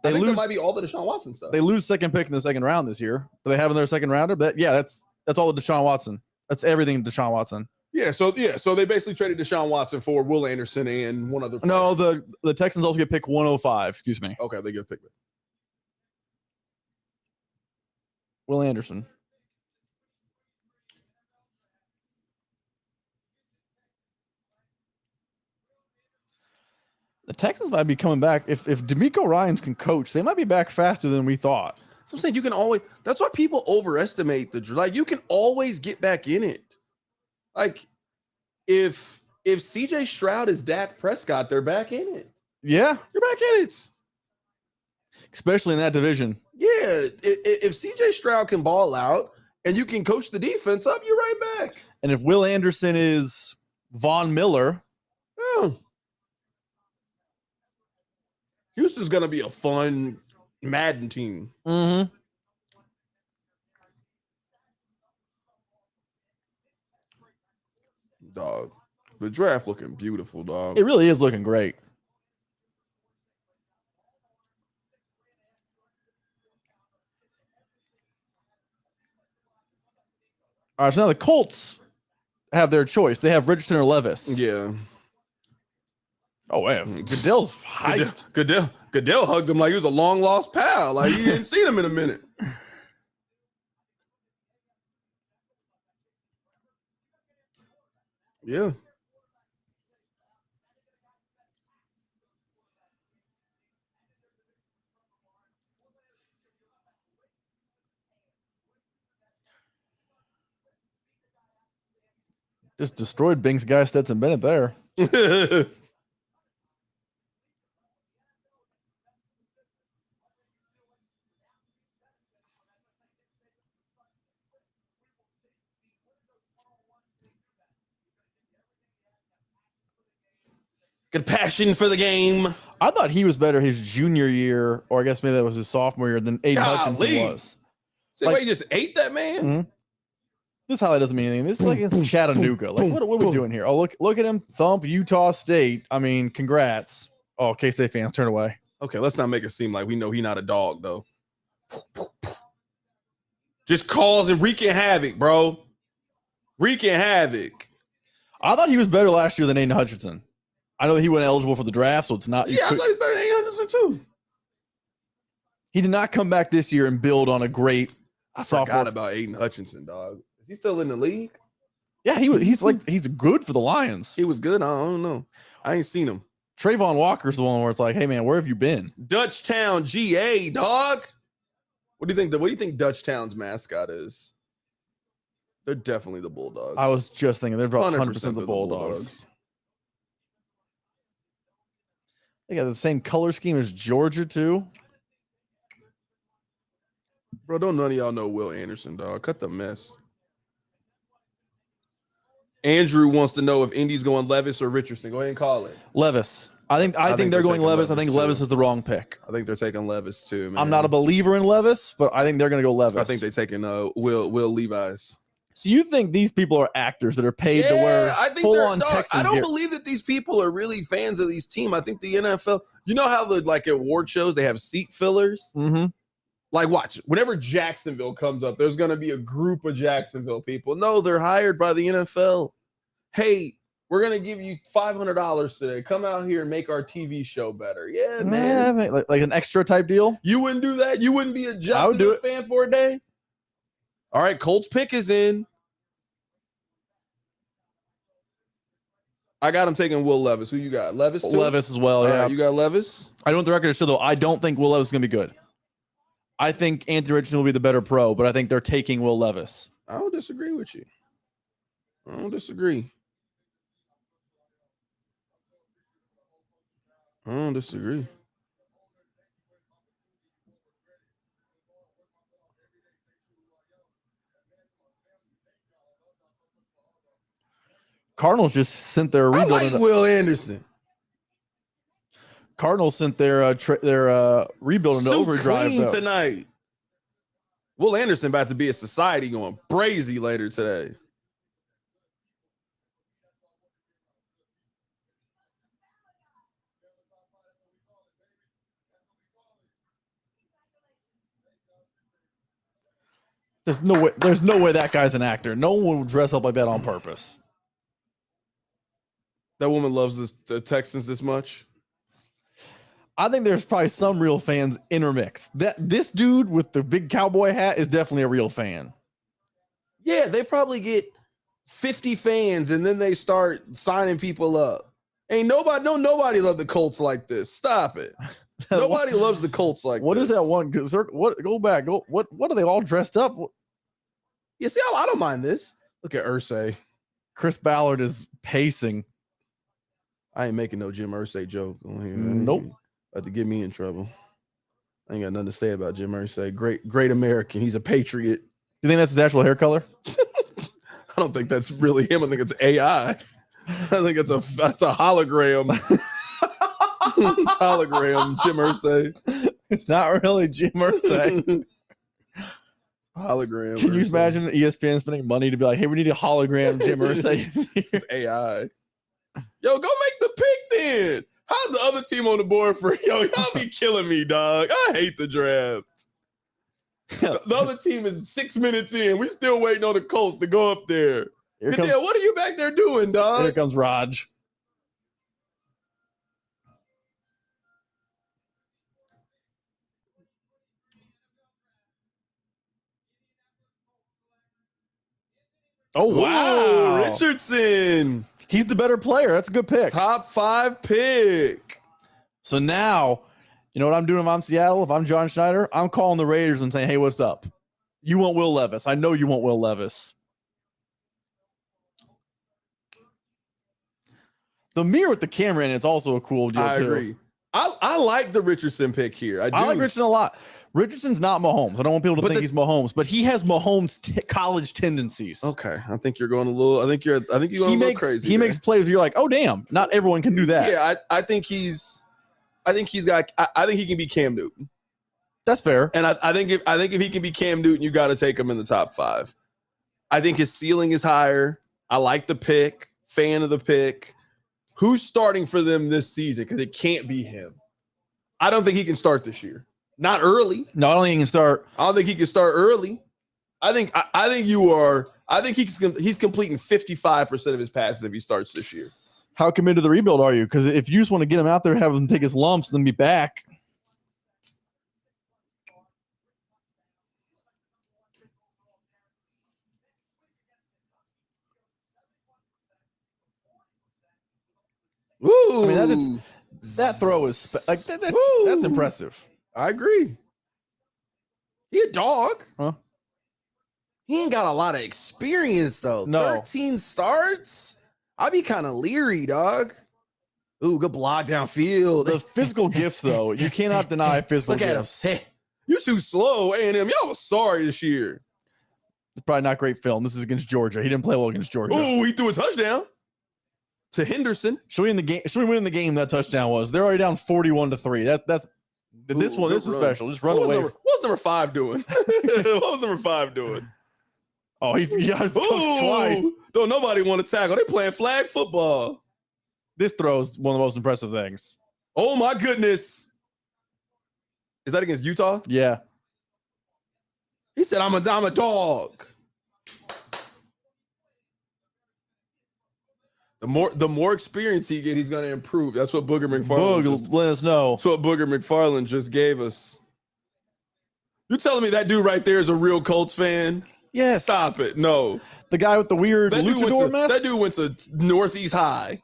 Speaker 1: I think that might be all the Deshaun Watson stuff.
Speaker 2: They lose second pick in the 2nd round this year, but they have in their 2nd rounder. But yeah, that's all the Deshaun Watson. That's everything Deshaun Watson.
Speaker 1: So they basically traded Deshaun Watson for Will Anderson and one other player.
Speaker 2: No, the Texans also get pick 105. Excuse me.
Speaker 1: Okay, they get a pick.
Speaker 2: Will Anderson. The Texans might be coming back. If DeMeco Ryans can coach, they might be back faster than we thought.
Speaker 1: So I'm saying you can always. That's why people overestimate you can always get back in it. Like if CJ Stroud is Dak Prescott, they're back in it.
Speaker 2: Yeah,
Speaker 1: you're back in it.
Speaker 2: Especially in that division.
Speaker 1: Yeah, if CJ Stroud can ball out and you can coach the defense up, you're right back.
Speaker 2: And if Will Anderson is Von Miller,
Speaker 1: Houston's gonna be a fun Madden team.
Speaker 2: Mm-hmm.
Speaker 1: Dog, the draft looking beautiful, dog.
Speaker 2: It really is looking great. All right, so now the Colts have their choice. They have Richardson or Levis.
Speaker 1: Yeah.
Speaker 2: Oh, wait. Goodell's hyped.
Speaker 1: Goodell hugged him like he was a long lost pal. Like he hadn't seen him in a minute. Yeah.
Speaker 2: Just destroyed Bing's guy Stetson Bennett there.
Speaker 1: Good passion for the game.
Speaker 2: I thought he was better his junior year, or I guess maybe that was his sophomore year, than Aiden Hutchinson
Speaker 1: Golly.
Speaker 2: was.
Speaker 1: See, like, he just ate that man.
Speaker 2: Mhm. This highlight doesn't mean anything. This is like against Chattanooga. Like, what are we doing here? Oh, look at him thump Utah State. I mean, congrats. Oh, K-State fans, turn away.
Speaker 1: Okay, let's not make it seem like we know he's not a dog, though. Just causing wreaking havoc, bro. Wreaking havoc.
Speaker 2: I thought he was better last year than Aiden Hutchinson. I know that he went eligible for the draft, so it's not.
Speaker 1: Yeah, I thought he was better than 800 too.
Speaker 2: He did not come back this year and build on a great
Speaker 1: I
Speaker 2: sophomore.
Speaker 1: forgot about Aiden Hutchinson, dog. Is he still in the league?
Speaker 2: Yeah, he's good for the Lions.
Speaker 1: He was good. I don't know. I ain't seen him.
Speaker 2: Trayvon Walker's the one where it's like, hey man, where have you been?
Speaker 1: Dutchtown, GA, dog. What do you think Dutchtown's mascot is? They're definitely the Bulldogs.
Speaker 2: I was just thinking they're about 100% the
Speaker 1: they're
Speaker 2: Bulldogs. They got the same color scheme as Georgia too.
Speaker 1: Bro, don't none of y'all know Will Anderson, dog. Cut the mess. Andrew wants to know if Indy's going Levis or Richardson. Go ahead and call it.
Speaker 2: Levis. I think they're going
Speaker 1: taking
Speaker 2: Levis. I think
Speaker 1: Levis,
Speaker 2: Levis
Speaker 1: too.
Speaker 2: is the wrong pick.
Speaker 1: I think they're taking Levis too, man.
Speaker 2: I'm not a believer in Levis, but I think they're going to go Levis.
Speaker 1: I think they're taking Will Levi's.
Speaker 2: So you think these people are actors that are paid to wear full-on Texans
Speaker 1: I don't
Speaker 2: gear?
Speaker 1: believe that these people are really fans of these teams. I think the NFL, you know how like at award shows they have seat fillers?
Speaker 2: Mm-hmm.
Speaker 1: Like, watch, whenever Jacksonville comes up, there's going to be a group of Jacksonville people. No, they're hired by the NFL. Hey, we're going to give you $500 today. Come out here and make our TV show better. Yeah, man.
Speaker 2: Like an extra type deal?
Speaker 1: You wouldn't do that? You wouldn't be a
Speaker 2: I would do
Speaker 1: Jacksonville
Speaker 2: it.
Speaker 1: fan for a day? All right, Colts pick is in. I got him taking Will Levis. Who you got? Levis too?
Speaker 2: Levis as well,
Speaker 1: All
Speaker 2: yeah.
Speaker 1: right, you got Levis?
Speaker 2: I don't want the record to show, though, I don't think Will Levis is going to be good. I think Anthony Richardson will be the better pro, but I think they're taking Will Levis.
Speaker 1: I don't disagree with you. I don't disagree. I don't disagree.
Speaker 2: Cardinals just sent their
Speaker 1: I
Speaker 2: rebuilding.
Speaker 1: like Will Anderson.
Speaker 2: Cardinals sent their rebuilding to
Speaker 1: So
Speaker 2: overdrive
Speaker 1: clean
Speaker 2: though.
Speaker 1: tonight. Will Anderson about to be a society going crazy later today.
Speaker 2: There's no way that guy's an actor. No one would dress up like that on purpose.
Speaker 1: That woman loves the Texans this much.
Speaker 2: I think there's probably some real fans intermixed. This dude with the big cowboy hat is definitely a real fan.
Speaker 1: Yeah, they probably get 50 fans and then they start signing people up. Ain't nobody love the Colts like this. Stop it. Nobody loves the Colts like
Speaker 2: What
Speaker 1: this.
Speaker 2: is that one? What? Go back. Go. What are they all dressed up?
Speaker 1: Yeah, see, I don't mind this. Look at Irsay.
Speaker 2: Chris Ballard is pacing.
Speaker 1: I ain't making no Jim Irsay joke on here.
Speaker 2: Nope.
Speaker 1: About to get me in trouble. I ain't got nothing to say about Jim Irsay. Great American. He's a patriot.
Speaker 2: You think that's his actual hair color?
Speaker 1: I don't think that's really him. I think it's AI. I think it's a hologram. Hologram, Jim Irsay.
Speaker 2: It's not really Jim Irsay.
Speaker 1: Hologram.
Speaker 2: Can you
Speaker 1: Irsay.
Speaker 2: imagine ESPN spending money to be like, hey, we need a hologram Jim Irsay?
Speaker 1: It's AI. Yo, go make the pick then. How's the other team on the board for y'all be killing me, dog? I hate the draft. The other team is 6 minutes in. We still waiting on the Colts to go up there.
Speaker 2: Here
Speaker 1: Goodell, what are you back there doing, dog?
Speaker 2: comes Raj. Oh, wow.
Speaker 1: Ooh, Richardson.
Speaker 2: He's the better player. That's a good pick.
Speaker 1: Top 5 pick.
Speaker 2: So now, you know what I'm doing if I'm Seattle? If I'm John Schneider, I'm calling the Raiders and saying, hey, what's up? You want Will Levis. I know you want Will Levis. The mirror with the camera in it's also a cool deal,
Speaker 1: I
Speaker 2: too.
Speaker 1: agree. I like the Richardson pick here. I do.
Speaker 2: I like Richardson a lot. Richardson's not Mahomes. I don't want people to think he's Mahomes, but he has Mahomes college tendencies.
Speaker 1: Okay, I think you're going a little. I think you're going a little crazy.
Speaker 2: He makes plays where you're like, oh damn, not everyone can do that.
Speaker 1: Yeah, I think he can be Cam Newton.
Speaker 2: That's fair.
Speaker 1: And I think if he can be Cam Newton, you got to take him in the top 5. I think his ceiling is higher. I like the pick. Fan of the pick. Who's starting for them this season? Because it can't be him. I don't think he can start this year. Not early.
Speaker 2: No, I don't think he can start.
Speaker 1: I don't think he can start early. I think he's completing 55% of his passes if he starts this year.
Speaker 2: How committed to the rebuild are you? Because if you just want to get him out there, have him take his lumps, then be back.
Speaker 1: Ooh,
Speaker 2: I mean, that throw is that's impressive.
Speaker 1: I agree. He a dog.
Speaker 2: Huh?
Speaker 1: He ain't got a lot of experience though.
Speaker 2: No.
Speaker 1: 13 starts. I'd be kind of leery, dog. Ooh, good block downfield.
Speaker 2: The physical gifts, though, you cannot deny physical
Speaker 1: Look at him.
Speaker 2: gifts.
Speaker 1: Hey, you're too slow, A&M. Y'all was sorry this year.
Speaker 2: It's probably not great film. This is against Georgia. He didn't play well against Georgia.
Speaker 1: Ooh, he threw a touchdown to Henderson.
Speaker 2: Should we win in the game? That touchdown was. They're already down 41-3. That's this
Speaker 1: Ooh,
Speaker 2: one. This is
Speaker 1: run.
Speaker 2: special. Just run away.
Speaker 1: What's number 5 doing? What was number 5 doing?
Speaker 2: Oh, he's cooked twice.
Speaker 1: Don't nobody want to tackle. They playing flag football.
Speaker 2: This throw is one of the most impressive things.
Speaker 1: Oh my goodness. Is that against Utah?
Speaker 2: Yeah.
Speaker 1: He said, I'm a dog. The more experience he get, he's gonna improve. That's what Booger McFarland
Speaker 2: let us know.
Speaker 1: That's what Booger McFarland just gave us. You telling me that dude right there is a real Colts fan?
Speaker 2: Yes.
Speaker 1: Stop it. No.
Speaker 2: The guy with the weird luchador mask?
Speaker 1: That dude went to Northeast High.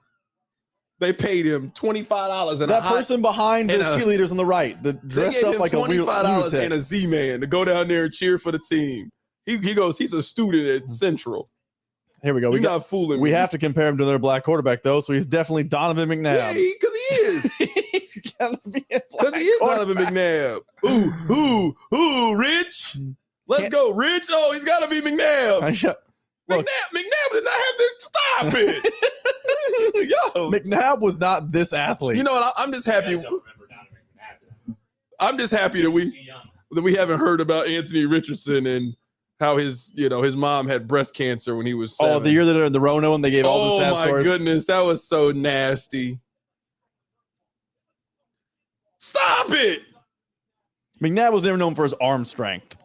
Speaker 1: They paid him $25 and
Speaker 2: that person behind those cheerleaders on the right, dressed up like a weird
Speaker 1: $25 and a Z-Man to go down there and cheer for the team. He goes, he's a student at Central.
Speaker 2: Here we go.
Speaker 1: You're not fooling me.
Speaker 2: We have to compare him to their black quarterback, though, so he's definitely Donovan McNabb.
Speaker 1: Yeah, because he is.
Speaker 2: He's gotta be a
Speaker 1: Because he is Donovan McNabb. Ooh, Rich. Let's go, Rich. Oh, he's got to be McNabb.
Speaker 2: Look,
Speaker 1: McNabb did not have this. Stop it. Yo.
Speaker 2: McNabb was not this athlete.
Speaker 1: You know what? I'm just happy. I'm just happy that we haven't heard about Anthony Richardson and how his mom had breast cancer when he was 7.
Speaker 2: Oh, the year that they're in the Rono and they gave all the sad stories. Oh my
Speaker 1: goodness, that was so nasty. Stop it.
Speaker 2: McNabb was never known for his arm strength.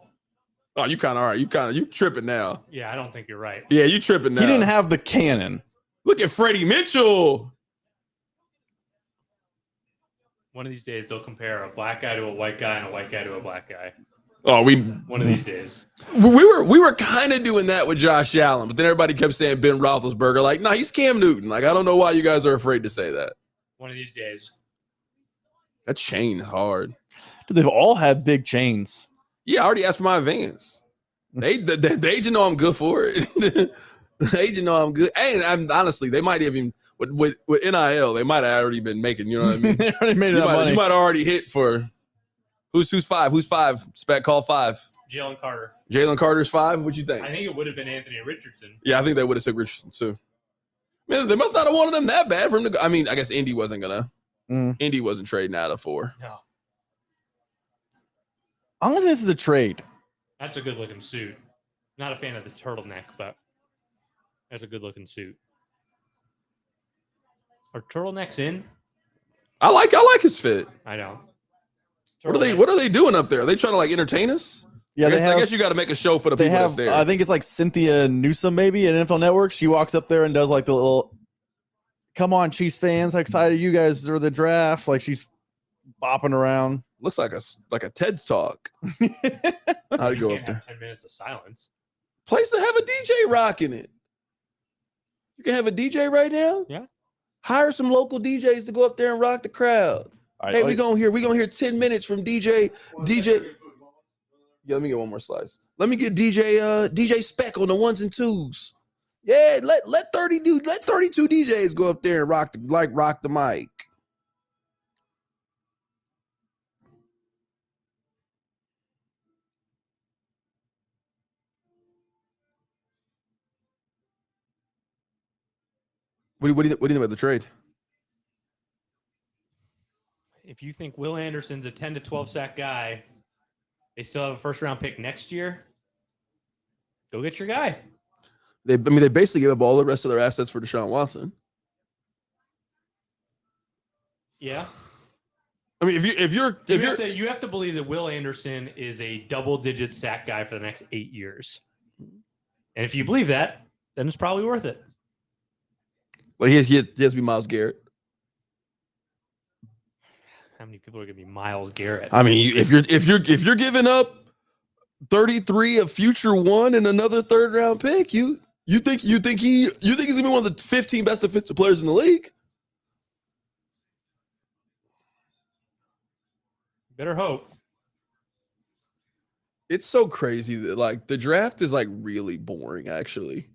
Speaker 1: Oh, you kind of are. You tripping now.
Speaker 3: Yeah, I don't think you're right.
Speaker 1: Yeah, you tripping now.
Speaker 2: He didn't have the cannon.
Speaker 1: Look at Freddie Mitchell.
Speaker 3: One of these days, they'll compare a black guy to a white guy and a white guy to a black guy.
Speaker 1: Oh,
Speaker 3: one of these days.
Speaker 1: We were kind of doing that with Josh Allen, but then everybody kept saying Ben Roethlisberger. Like, nah, he's Cam Newton. Like, I don't know why you guys are afraid to say that.
Speaker 3: One of these days.
Speaker 1: That chain is hard.
Speaker 2: They've all had big chains.
Speaker 1: Yeah, I already asked for my advance. The agent know I'm good for it. The agent know I'm good. And honestly, they might even with NIL, they might have already been making. You know what I mean?
Speaker 2: They already made money.
Speaker 1: You might have already hit for who's 5? Who's 5? Spec call 5.
Speaker 3: Jalen Carter.
Speaker 1: Jalen Carter's 5. What you think?
Speaker 3: I think it would have been Anthony Richardson.
Speaker 1: Yeah, I think they would have took Richardson too. Man, they must not have wanted him that bad for him to go. I mean, I guess Indy wasn't gonna. Indy wasn't trading out of 4.
Speaker 3: No.
Speaker 2: Unless this is a trade.
Speaker 3: That's a good looking suit. Not a fan of the turtleneck, but that's a good looking suit. Are turtlenecks in?
Speaker 1: I like his fit.
Speaker 3: I know.
Speaker 1: What are they doing up there? Are they trying to like entertain us?
Speaker 2: Yeah,
Speaker 1: I guess you got to make a show for the people that's there.
Speaker 2: I think it's like Cynthia Newsom, maybe at NFL Network. She walks up there and does like the little, "Come on, Chiefs fans! How excited you guys are the draft!" Like she's bopping around.
Speaker 1: Looks like a TED's talk. How'd you go up there?
Speaker 3: 10 minutes of silence.
Speaker 1: Place to have a DJ rocking it. You can have a DJ right now.
Speaker 3: Yeah.
Speaker 1: Hire some local DJs to go up there and rock the crowd.
Speaker 2: All right,
Speaker 1: Hey, we gonna hear 10 minutes from DJ. Yeah, let me get one more slice. Let me get DJ Spec on the ones and twos. Yeah, let 32 DJs go up there and rock the mic. What do you think about the trade?
Speaker 3: If you think Will Anderson's a 10 to 12 sack guy, they still have a first round pick next year. Go get your guy.
Speaker 1: They basically gave up all the rest of their assets for Deshaun Watson.
Speaker 3: Yeah.
Speaker 1: I mean,
Speaker 3: You have to believe that Will Anderson is a double-digit sack guy for the next 8 years. And if you believe that, then it's probably worth it.
Speaker 1: Well, he has to be Myles Garrett.
Speaker 3: How many people are going to be Myles Garrett?
Speaker 1: I mean, if you're giving up 33, a future one, and another third round pick, you think he's gonna be one of the 15 best defensive players in the league?
Speaker 3: Better hope.
Speaker 1: It's so crazy that like the draft is like really boring. Actually,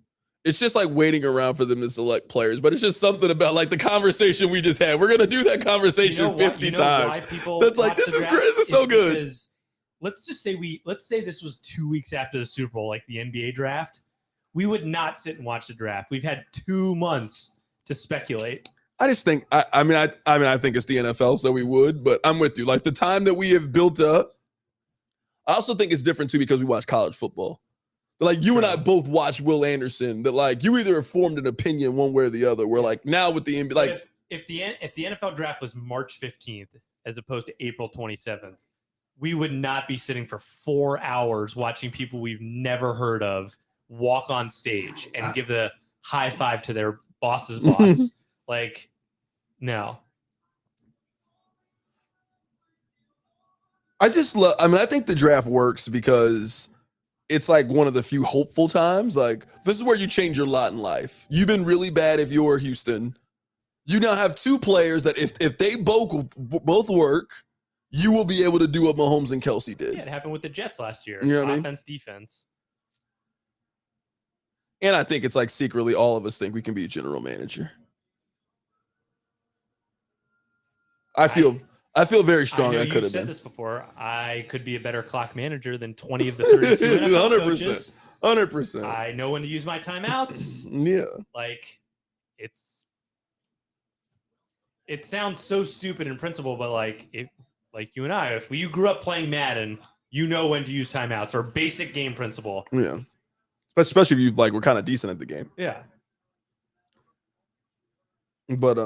Speaker 1: it's just like waiting around for them to select players. But it's just something about like the conversation we just had. We're gonna do that conversation 50 times. That's like this is so good.
Speaker 3: Let's say this was 2 weeks after the Super Bowl, like the NBA draft. We would not sit and watch the draft. We've had 2 months to speculate.
Speaker 1: I just think I think it's the NFL, so we would, but I'm with you. Like the time that we have built up, I also think it's different too because we watch college football. But like you and I both watch Will Anderson. That like you either have formed an opinion one way or the other. We're like now with the NBA, like
Speaker 3: if the NFL draft was March 15th as opposed to April 27th, we would not be sitting for 4 hours watching people we've never heard of walk on stage and give the high five to their boss's boss. Like, no.
Speaker 1: I think the draft works because it's like one of the few hopeful times. Like, this is where you change your lot in life. You've been really bad if you're Houston. You now have 2 players that if they both work, you will be able to do what Mahomes and Kelsey did.
Speaker 3: Yeah, it happened with the Jets last year.
Speaker 1: You know what I mean?
Speaker 3: Offense, defense.
Speaker 1: And I think it's like secretly all of us think we can be a general manager. I feel very strong. I could have
Speaker 3: said
Speaker 1: been.
Speaker 3: this before. I could be a better clock manager than 20 of the 32 NFL coaches.
Speaker 1: 100%.
Speaker 3: I know when to use my timeouts.
Speaker 1: Yeah.
Speaker 3: Like, it sounds so stupid in principle, but like you and I, if you grew up playing Madden, you know when to use timeouts or basic game principle.
Speaker 1: Yeah. Especially if you like were kind of decent at the game.
Speaker 3: Yeah.
Speaker 1: But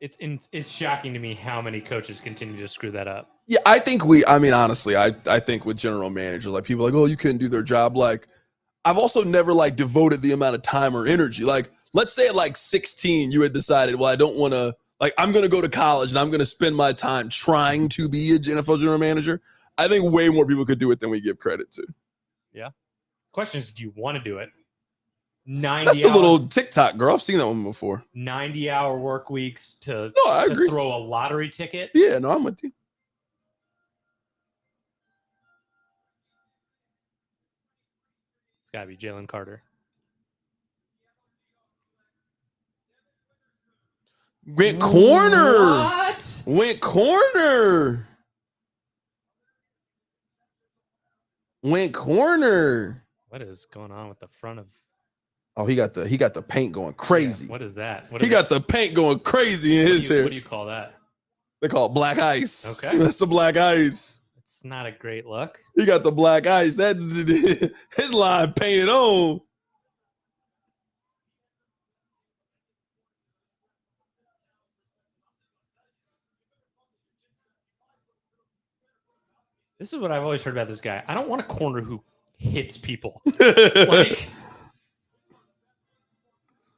Speaker 3: it's shocking to me how many coaches continue to screw that up.
Speaker 1: yeah, I think honestly, I think with general managers, like people are like, oh, you couldn't do their job. Like, I've also never like devoted the amount of time or energy. Like, let's say at like 16, you had decided, well, I don't want to, like, I'm going to go to college and I'm going to spend my time trying to be an NFL general manager. I think way more people could do it than we give credit to.
Speaker 3: Yeah. Question is, do you want to do it? 90
Speaker 1: That's the little TikTok girl. I've seen that one before.
Speaker 3: 90-hour work weeks to
Speaker 1: agree.
Speaker 3: Throw a lottery ticket.
Speaker 1: Yeah, no, I'm with you.
Speaker 3: It's got to be Jalen Carter.
Speaker 1: Went corner.
Speaker 3: What?
Speaker 1: Went corner. Went corner.
Speaker 3: What is going on with the front of?
Speaker 1: Oh, he got the paint going crazy.
Speaker 3: Yeah, what is that?
Speaker 1: He got the paint going crazy in his hair.
Speaker 3: What do you call that?
Speaker 1: They call it black ice.
Speaker 3: Okay.
Speaker 1: That's the black ice.
Speaker 3: It's not a great look.
Speaker 1: He got the black ice. That his line painted on.
Speaker 3: This is what I've always heard about this guy. I don't want a corner who hits people. Like,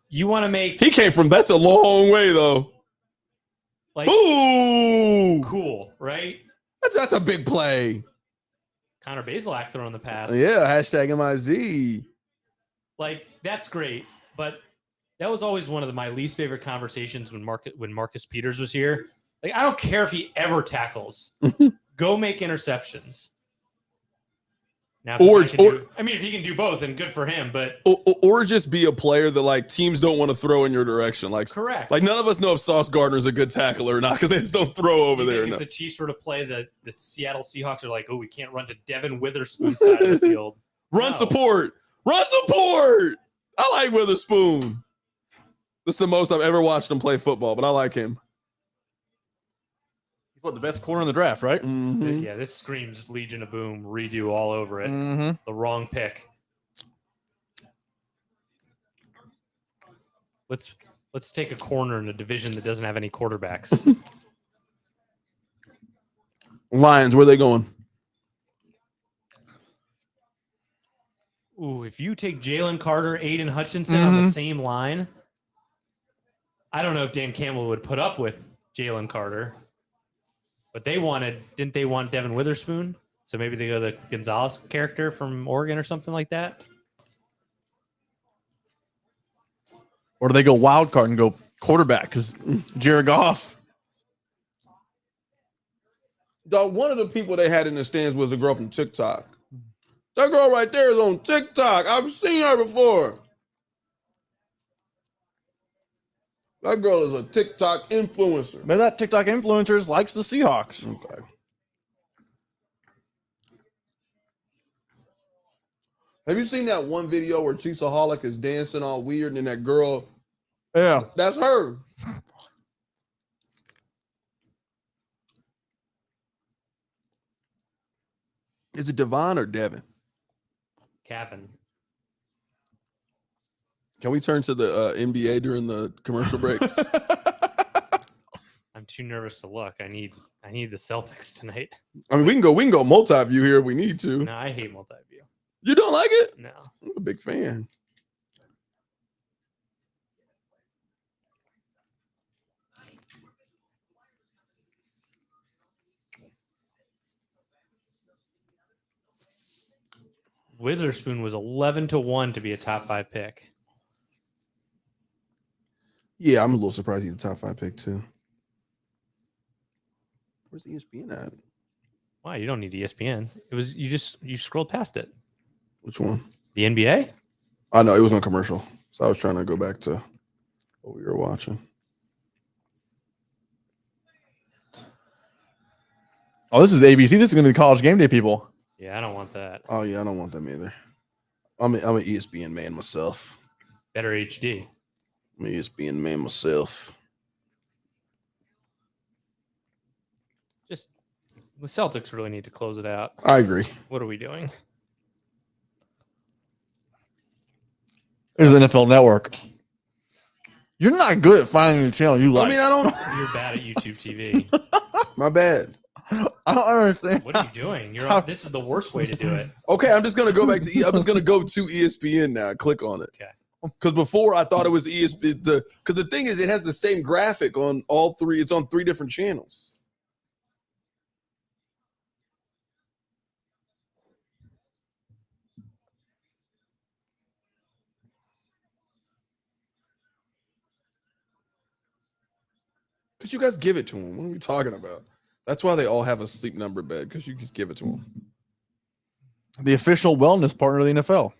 Speaker 3: you want to make...
Speaker 1: He came from... That's a long way, though.
Speaker 3: Like,
Speaker 1: ooh!
Speaker 3: Cool, right?
Speaker 1: That's a big play.
Speaker 3: Connor Bazelak throwing the pass.
Speaker 1: Yeah, hashtag MIZ.
Speaker 3: Like, that's great. But That was always one of my least favorite conversations when Marcus Peters was here. Like, I don't care if he ever tackles. Go make interceptions. Now, if he can do both, and good for him. But
Speaker 1: or just be a player that like teams don't want to throw in your direction. Like
Speaker 3: correct.
Speaker 1: Like none of us know if Sauce Gardner's a good tackler or not because they just don't throw over there.
Speaker 3: If the Chiefs were to play the Seattle Seahawks, are like, oh, we can't run to Devin Witherspoon's side of the field.
Speaker 1: Run support. I like Witherspoon. This is the most I've ever watched him play football, but I like him.
Speaker 2: He's what, the best corner in the draft, right?
Speaker 1: Mm-hmm.
Speaker 3: Yeah, this screams Legion of Boom redo all over it.
Speaker 2: Mm-hmm.
Speaker 3: The wrong pick. Let's take a corner in a division that doesn't have any quarterbacks.
Speaker 1: Lions, where are they going?
Speaker 3: Ooh, if you take Jalen Carter, Aiden Hutchinson on the same line, I don't know if Dan Campbell would put up with Jalen Carter. But didn't they want Devin Witherspoon? So maybe they go the Gonzalez character from Oregon or something like that.
Speaker 2: Or do they go wild card and go quarterback? Because Jared Goff.
Speaker 1: Dog, one of the people they had in the stands was a girl from TikTok. That girl right there is on TikTok. I've seen her before. That girl is a TikTok influencer.
Speaker 2: Maybe that TikTok influencer likes the Seahawks.
Speaker 1: Okay. Have you seen that one video where Cheesaholic is dancing all weird and then that girl?
Speaker 2: Yeah.
Speaker 1: That's her. Is it Devon or Devin?
Speaker 3: Kevin.
Speaker 1: Can we turn to the NBA during the commercial breaks?
Speaker 3: I'm too nervous to look. I need the Celtics tonight.
Speaker 1: I mean, we can go multi-view here if we need to.
Speaker 3: No, I hate multi-view.
Speaker 1: You don't like it?
Speaker 3: No.
Speaker 1: I'm a big fan.
Speaker 3: Witherspoon was 11-1 to be a top 5 pick.
Speaker 1: Yeah, I'm a little surprised he's a top 5 pick too. Where's ESPN at?
Speaker 3: Wow, you don't need ESPN. It was you scrolled past it.
Speaker 1: Which one?
Speaker 3: The NBA?
Speaker 1: I know it was on commercial, so I was trying to go back to what we were watching.
Speaker 2: Oh, this is the ABC. This is going to be college game day, people.
Speaker 3: Yeah, I don't want that.
Speaker 1: Oh yeah, I don't want them either. I'm an ESPN man myself.
Speaker 3: Better HD.
Speaker 1: I'm an ESPN man myself.
Speaker 3: Just the Celtics really need to close it out.
Speaker 1: I agree.
Speaker 3: What are we doing?
Speaker 2: There's the NFL Network. You're not good at finding the channel you like.
Speaker 1: I mean, I don't.
Speaker 3: You're bad at YouTube TV.
Speaker 1: My bad.
Speaker 2: I don't understand.
Speaker 3: What are you doing? This is the worst way to do it.
Speaker 1: Okay, I'm just gonna go back to. I'm just gonna go to ESPN now. Click on it.
Speaker 3: Okay.
Speaker 1: Because before I thought it was ESPN. Because the thing is, it has the same graphic on all three. It's on 3 different channels. Because you guys give it to them. What are we talking about? That's why they all have a sleep number bed, because you just give it to them.
Speaker 2: The official wellness partner of the NFL.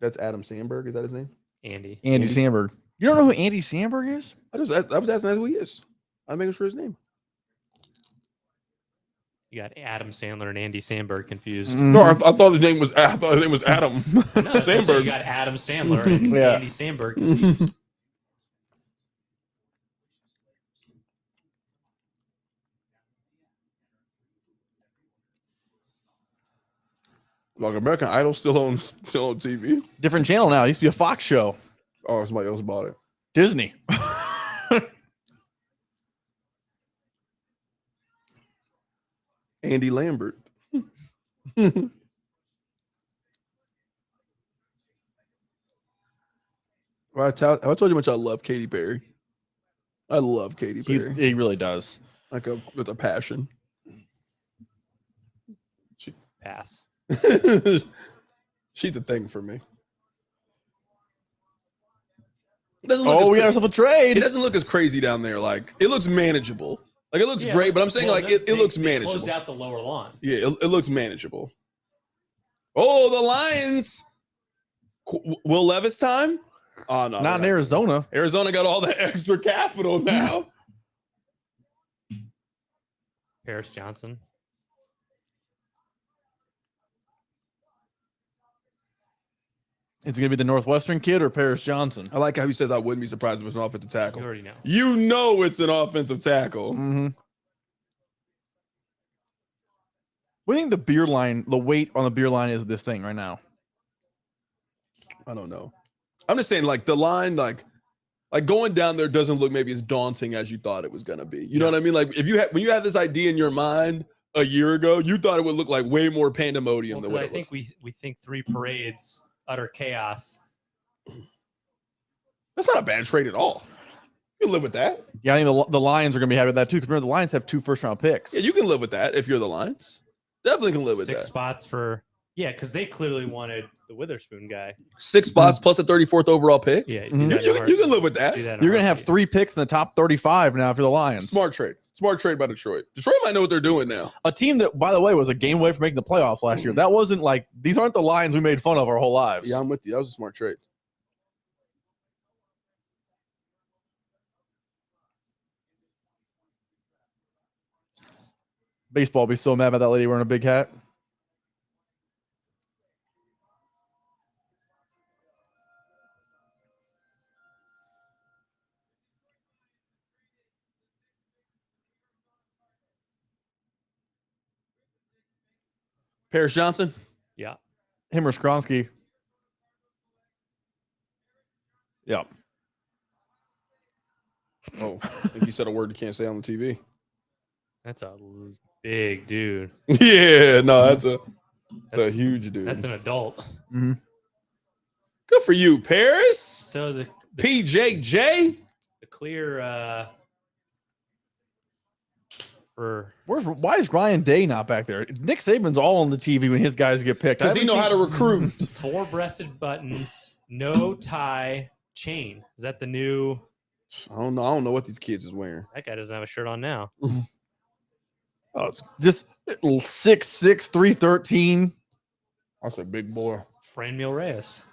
Speaker 1: That's Adam Sandberg. Is that his name?
Speaker 3: Andy
Speaker 2: Sandberg. You don't know who Andy Sandberg is?
Speaker 1: I was asking who he is. I'm making sure his name.
Speaker 3: You got Adam Sandler and Andy Sandberg confused.
Speaker 1: No, I thought his name was. I thought his name was Adam
Speaker 3: No, that's what I'm saying.
Speaker 1: Sandberg.
Speaker 3: You got Adam Sandler and
Speaker 2: Yeah.
Speaker 3: Andy Sandberg confused.
Speaker 1: Like American Idol still on TV.
Speaker 2: Different channel now. It used to be a Fox show.
Speaker 1: Oh, somebody else bought it.
Speaker 2: Disney.
Speaker 1: Andy Lambert. I told you how much I love Katy Perry. I love Katy Perry.
Speaker 2: He really does.
Speaker 1: Like with a passion.
Speaker 3: Pass.
Speaker 1: She's the thing for me. It doesn't look
Speaker 2: Oh,
Speaker 1: as
Speaker 2: we got
Speaker 1: cra-
Speaker 2: ourselves a
Speaker 1: it
Speaker 2: trade.
Speaker 1: doesn't look as crazy down there. Like it looks manageable. Like it looks
Speaker 3: Yeah,
Speaker 1: great, but I'm saying
Speaker 3: well,
Speaker 1: like
Speaker 3: they-
Speaker 1: it looks
Speaker 3: they
Speaker 1: manageable.
Speaker 3: Closed out the lower lawn.
Speaker 1: Yeah, it looks manageable. Oh, the Lions. Will Levis time? Oh no,
Speaker 2: Not in Arizona.
Speaker 1: Arizona got all the extra capital now.
Speaker 3: Paris Johnson.
Speaker 2: It's gonna be the Northwestern kid or Paris Johnson.
Speaker 1: I like how he says I wouldn't be surprised if it's an offensive
Speaker 3: You
Speaker 1: tackle.
Speaker 3: already know.
Speaker 1: You know it's an offensive tackle.
Speaker 2: Mm-hmm. What do you think the beer line, the weight on the beer line is this thing right now?
Speaker 1: I don't know. I'm just saying, like the line, like going down there doesn't look maybe as daunting as you thought it was gonna be. You know what I mean? Like if you when you had this idea in your mind a year ago, you thought it would look like way more pandemonium than
Speaker 3: Well,
Speaker 1: what
Speaker 3: I
Speaker 1: it
Speaker 3: think
Speaker 1: looks.
Speaker 3: we think 3 parades, utter chaos.
Speaker 1: That's not a bad trade at all. You can live with that.
Speaker 2: Yeah, I think the Lions are gonna be happy with that too. Because remember, the Lions have 2 first-round picks.
Speaker 1: Yeah, you can live with that if you're the Lions. Definitely can live with
Speaker 3: 6
Speaker 1: that.
Speaker 3: spots for because they clearly wanted the Witherspoon guy.
Speaker 1: 6 spots plus the 34th overall pick.
Speaker 3: Yeah,
Speaker 2: Mhm.
Speaker 1: You can live with that.
Speaker 2: You're gonna have 3 picks in the top 35 now for the Lions.
Speaker 1: Smart trade. Smart trade by Detroit. Detroit might know what they're doing now.
Speaker 2: A team that, by the way, was a game away from making the playoffs last year. That wasn't like these aren't the Lions we made fun of our whole lives.
Speaker 1: Yeah, I'm with you. That was a smart trade.
Speaker 2: Baseball be so mad about that lady wearing a big hat.
Speaker 1: Paris Johnson.
Speaker 3: Yeah.
Speaker 2: Him or Skronsky. Yeah.
Speaker 1: Oh, I think you said a word you can't say on the TV.
Speaker 3: That's a big dude.
Speaker 1: Yeah, no, that's a
Speaker 3: That's-
Speaker 1: huge dude.
Speaker 3: That's an adult.
Speaker 2: Mm-hmm.
Speaker 1: Good for you, Paris.
Speaker 3: So the
Speaker 1: PJJ.
Speaker 3: clear for
Speaker 2: Why is Ryan Day not back there? Nick Saban's all on the TV when his guys get picked.
Speaker 1: Because he know how to recruit.
Speaker 3: 4-breasted buttons, no tie, chain. Is that the new?
Speaker 1: I don't know what these kids is wearing.
Speaker 3: That guy doesn't have a shirt on now.
Speaker 2: Oh, it's just 6'6", 313.
Speaker 1: That's a big boy.
Speaker 3: Fran Mil Reyes.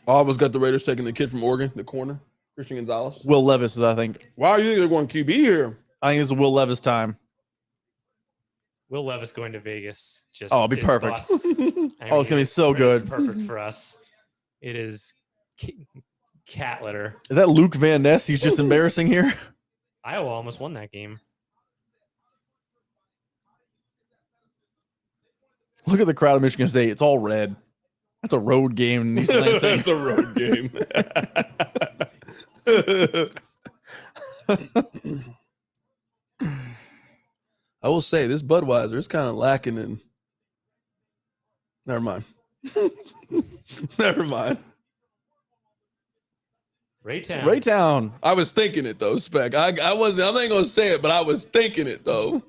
Speaker 1: Alva's got the Raiders taking the kid from Oregon, the corner, Christian Gonzalez.
Speaker 2: Will Levis is, I think.
Speaker 1: Wow, you think they're going QB here?
Speaker 2: I think this is Will Levis time.
Speaker 3: Will Levis going to Vegas just
Speaker 2: Oh, it'll be
Speaker 3: is
Speaker 2: perfect.
Speaker 3: bust.
Speaker 2: Oh, it's gonna be so good.
Speaker 3: It's perfect for us. It is cat litter.
Speaker 2: Is that Luke Van Ness? He's just embarrassing here.
Speaker 3: Iowa almost won that game.
Speaker 2: Look at the crowd of Michigan State. It's all red. That's a road game in East Lansing.
Speaker 1: That's a road game. I will say this Budweiser is kind of lacking in. Never mind. Never mind.
Speaker 3: Raytown.
Speaker 2: Raytown.
Speaker 1: I was thinking it though, Spec. I wasn't. I'm not gonna say it, but I was thinking it though.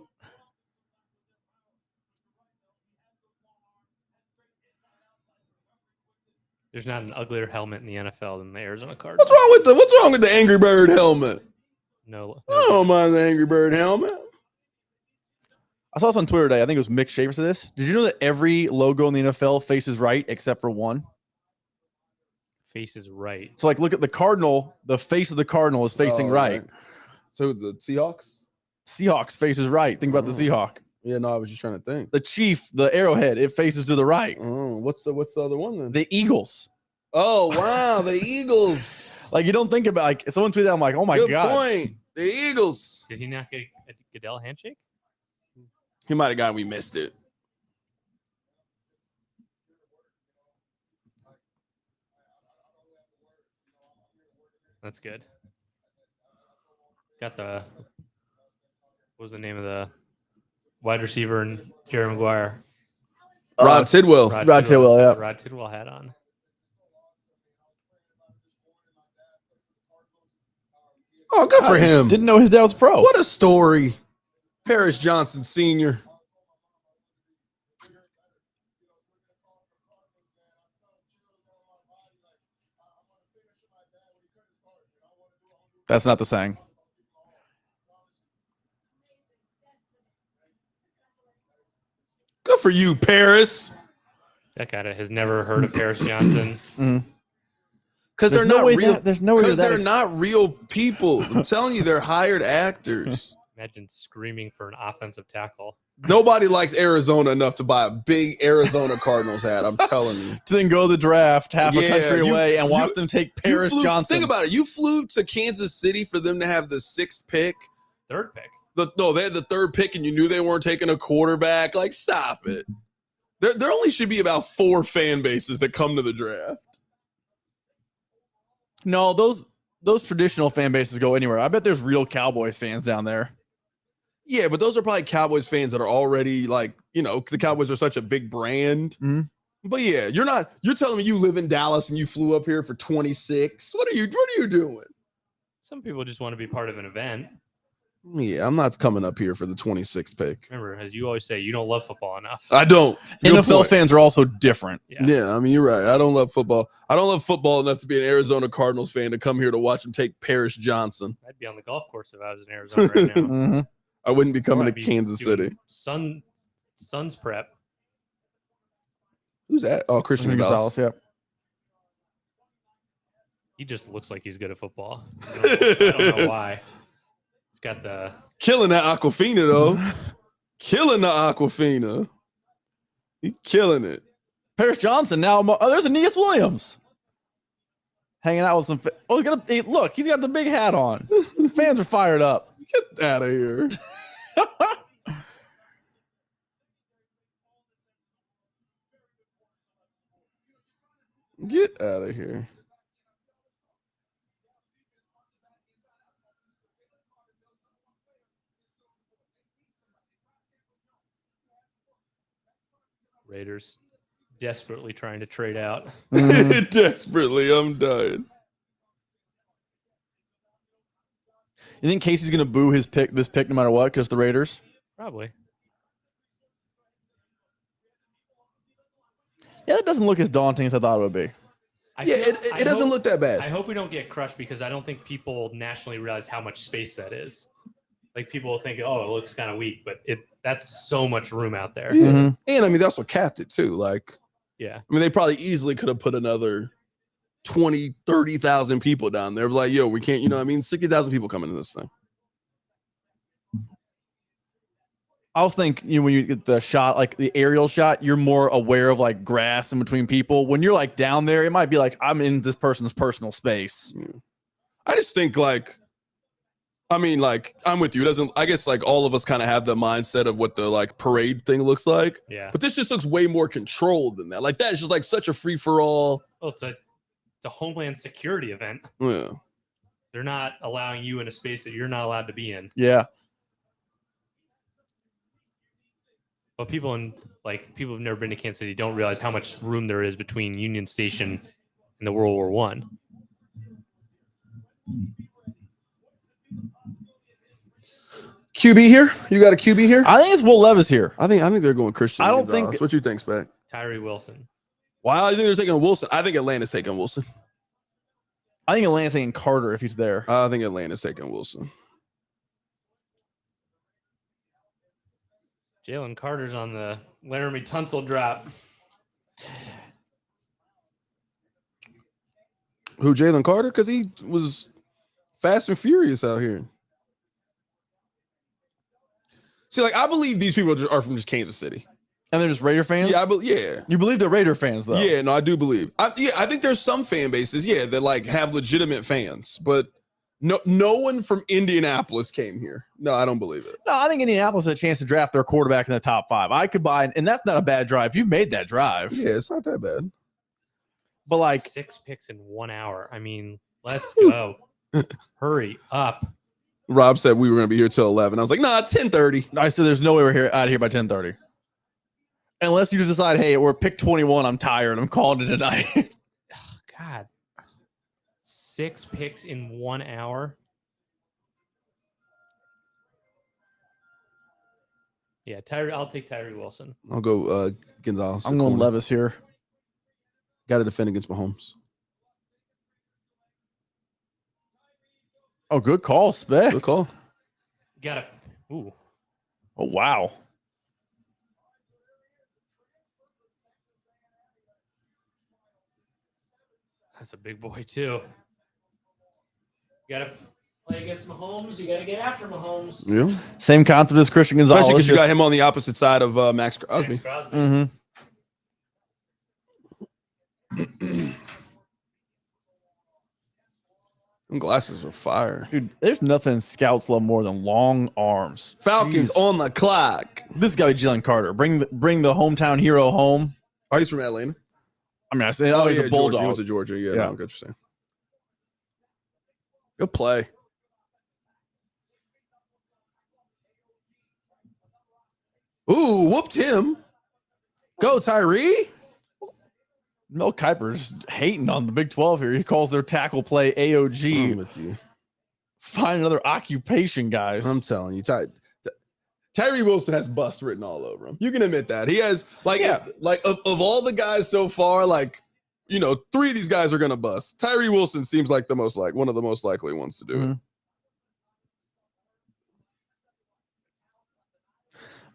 Speaker 3: There's not an uglier helmet in the NFL than the Arizona Cardinals.
Speaker 1: What's wrong with the Angry Bird helmet?
Speaker 3: No.
Speaker 1: I don't mind the Angry Bird helmet.
Speaker 2: I saw this on Twitter today. I think it was Mick Schaefer said this. Did you know that every logo in the NFL faces right except for one?
Speaker 3: Face is right.
Speaker 2: So, like, look at the Cardinal. The face of the Cardinal is facing
Speaker 1: Oh,
Speaker 2: right.
Speaker 1: So the Seahawks?
Speaker 2: Seahawks faces right. Think about the Seahawk.
Speaker 1: Yeah, no, I was just trying to think.
Speaker 2: The Chief, the Arrowhead, it faces to the right.
Speaker 1: Oh, what's the other one then?
Speaker 2: The Eagles.
Speaker 1: Oh wow, the Eagles.
Speaker 2: Like, you don't think about, like, someone tweeted that, I'm like, oh my
Speaker 1: Good
Speaker 2: God.
Speaker 1: point. The Eagles.
Speaker 3: Did he not get a Goodell handshake?
Speaker 1: He might have gotten. We missed it.
Speaker 3: That's good. Got the what was the name of the wide receiver and Jerry Maguire?
Speaker 1: Rod Tidwell.
Speaker 2: Rod Tidwell, yeah.
Speaker 3: Rod Tidwell hat on.
Speaker 1: Oh, good for him.
Speaker 2: Didn't know his dad was pro.
Speaker 1: What a story. Paris Johnson Sr.
Speaker 2: That's not the saying.
Speaker 1: Good for you, Paris.
Speaker 3: That guy has never heard of Paris Johnson.
Speaker 1: Because they're
Speaker 2: There's no
Speaker 1: not
Speaker 2: way
Speaker 1: real.
Speaker 2: that- there's no way
Speaker 1: Because
Speaker 2: that
Speaker 1: they're
Speaker 2: ex-
Speaker 1: not real people. I'm telling you, they're hired actors.
Speaker 3: Imagine screaming for an offensive tackle.
Speaker 1: Nobody likes Arizona enough to buy a big Arizona Cardinals hat. I'm telling you.
Speaker 2: To then go to the draft half a
Speaker 1: Yeah,
Speaker 2: country
Speaker 1: you-
Speaker 2: away and watch
Speaker 1: you-
Speaker 2: them take
Speaker 1: You
Speaker 2: Paris
Speaker 1: flew-
Speaker 2: Johnson.
Speaker 1: Think about it. You flew to Kansas City for them to have the 6th pick.
Speaker 3: Third pick.
Speaker 1: No, they had the 3rd pick, and you knew they weren't taking a quarterback. Like, stop it. There only should be about 4 fan bases that come to the draft.
Speaker 2: No, those traditional fan bases go anywhere. I bet there's real Cowboys fans down there.
Speaker 1: Yeah, but those are probably Cowboys fans that are already like, the Cowboys are such a big brand.
Speaker 2: Mhm.
Speaker 1: But yeah, you're telling me you live in Dallas and you flew up here for 26. What are you doing?
Speaker 3: Some people just want to be part of an event.
Speaker 1: Yeah, I'm not coming up here for the 26th pick.
Speaker 3: Remember, as you always say, you don't love football enough.
Speaker 1: I don't. Good
Speaker 2: NFL
Speaker 1: point.
Speaker 2: fans are also different.
Speaker 1: Yeah, I mean, you're right. I don't love football. I don't love football enough to be an Arizona Cardinals fan to come here to watch them take Paris Johnson.
Speaker 3: I'd be on the golf course if I was in Arizona right now.
Speaker 2: Mhm.
Speaker 1: I wouldn't be coming
Speaker 3: Or
Speaker 1: to
Speaker 3: I'd be
Speaker 1: Kansas
Speaker 3: doing
Speaker 1: City.
Speaker 3: Suns prep.
Speaker 1: Who's that? Oh, Christian Gonzalez.
Speaker 2: Yeah.
Speaker 3: He just looks like he's good at football. I don't know why. He's got the
Speaker 1: Killing that Aquafina, though. Killing the Aquafina. He killing it.
Speaker 2: Paris Johnson now. Oh, there's Aeneas Williams hanging out with some. Look, he's got the big hat on. Fans are fired up.
Speaker 1: Get out of here. Get out of here.
Speaker 3: Raiders desperately trying to trade out.
Speaker 1: Desperately, I'm dying.
Speaker 2: You think Casey's gonna boo this pick no matter what because the Raiders?
Speaker 3: Probably.
Speaker 2: Yeah, that doesn't look as daunting as I thought it would be.
Speaker 1: It doesn't look that bad.
Speaker 3: I hope we don't get crushed because I don't think people nationally realize how much space that is. Like people will think, oh, it looks kind of weak, but that's so much room out there.
Speaker 1: Yeah.
Speaker 2: Mhm.
Speaker 1: And I mean, that's what capped it too. Like,
Speaker 3: Yeah.
Speaker 1: I mean, they probably easily could have put another 20, 30,000 people down there. Like, yo, we can't, 60,000 people coming to this thing.
Speaker 2: I also think when you get the shot, like the aerial shot, you're more aware of like grass in between people. When you're like down there, it might be like I'm in this person's personal space.
Speaker 1: I just think I'm with you. It doesn't, I guess like all of us kind of have the mindset of what the like parade thing looks like.
Speaker 3: Yeah.
Speaker 1: But this just looks way more controlled than that. Like that is just like such a free for all.
Speaker 3: Well, it's a Homeland Security event.
Speaker 1: Yeah.
Speaker 3: They're not allowing you in a space that you're not allowed to be in.
Speaker 2: Yeah.
Speaker 3: But people who've never been to Kansas City don't realize how much room there is between Union Station and the World War I.
Speaker 1: QB here? You got a QB here?
Speaker 2: I think it's Will Levis here.
Speaker 1: I think they're going Christian.
Speaker 2: I don't
Speaker 1: Gonzalez.
Speaker 2: think-
Speaker 1: What you think, Spec?
Speaker 3: Tyree Wilson.
Speaker 1: Why I think they're taking Wilson? I think Atlanta's taking Wilson.
Speaker 2: I think Atlanta's taking Carter if he's there.
Speaker 1: I think Atlanta's taking Wilson.
Speaker 3: Jalen Carter's on the Laramie Tunsil drop.
Speaker 1: Who, Jalen Carter? Because he was fast and furious out here. See, like I believe these people are from just Kansas City.
Speaker 2: And they're just Raider fans?
Speaker 1: Yeah.
Speaker 2: You believe they're Raider fans, though?
Speaker 1: Yeah, no, I do believe. I think there's some fan bases, that like have legitimate fans, but no one from Indianapolis came here. No, I don't believe it.
Speaker 2: No, I think Indianapolis had a chance to draft their quarterback in the top 5. I could buy, and that's not a bad drive. You've made that drive.
Speaker 1: Yeah, it's not that bad.
Speaker 2: But like
Speaker 3: 6 picks in 1 hour. I mean, let's go. Hurry up.
Speaker 1: Rob said we were going to be here till 11. I was like, nah, 10:30.
Speaker 2: I said, there's no way we're out of here by 10:30. Unless you just decide, hey, we're pick 21. I'm tired. I'm calling it a night.
Speaker 3: God. 6 picks in 1 hour. Yeah, I'll take Tyree Wilson.
Speaker 1: I'll go Gonzalez.
Speaker 2: I'm going Levis here.
Speaker 1: Got to defend against Mahomes.
Speaker 2: Oh, good call, Spec.
Speaker 1: Good call.
Speaker 3: Got it. Ooh.
Speaker 2: Oh, wow.
Speaker 3: That's a big boy, too. You got to play against Mahomes. You got to get after Mahomes.
Speaker 1: Yeah.
Speaker 2: Same concept as Christian Gonzalez.
Speaker 1: Especially because you got
Speaker 2: just-
Speaker 1: him on the opposite side of Max Crosby.
Speaker 3: Max Crosby.
Speaker 2: Mhm.
Speaker 1: Them glasses are fire.
Speaker 2: Dude, there's nothing scouts love more than long arms.
Speaker 1: Falcons
Speaker 2: Jeez.
Speaker 1: on the clock.
Speaker 2: This guy, Jalen Carter. Bring the hometown hero home.
Speaker 1: Oh, he's from Atlanta.
Speaker 2: I mean, I say,
Speaker 1: Oh,
Speaker 2: he's
Speaker 1: yeah,
Speaker 2: a
Speaker 1: Georgia.
Speaker 2: bulldog.
Speaker 1: He went to Georgia. Yeah,
Speaker 2: Yeah.
Speaker 1: no, I get what you're saying. Good play. Ooh, whooped him. Go, Tyree.
Speaker 2: Mel Kiper's hating on the Big 12 here. He calls their tackle play AOG.
Speaker 1: I'm with you.
Speaker 2: Find another occupation, guys.
Speaker 1: I'm telling you, Tyree Wilson has bust written all over him. You can admit that. He has, like, of all the guys so far, like, you know, 3 of these guys are gonna bust. Tyree Wilson seems like one of the most likely ones to do it.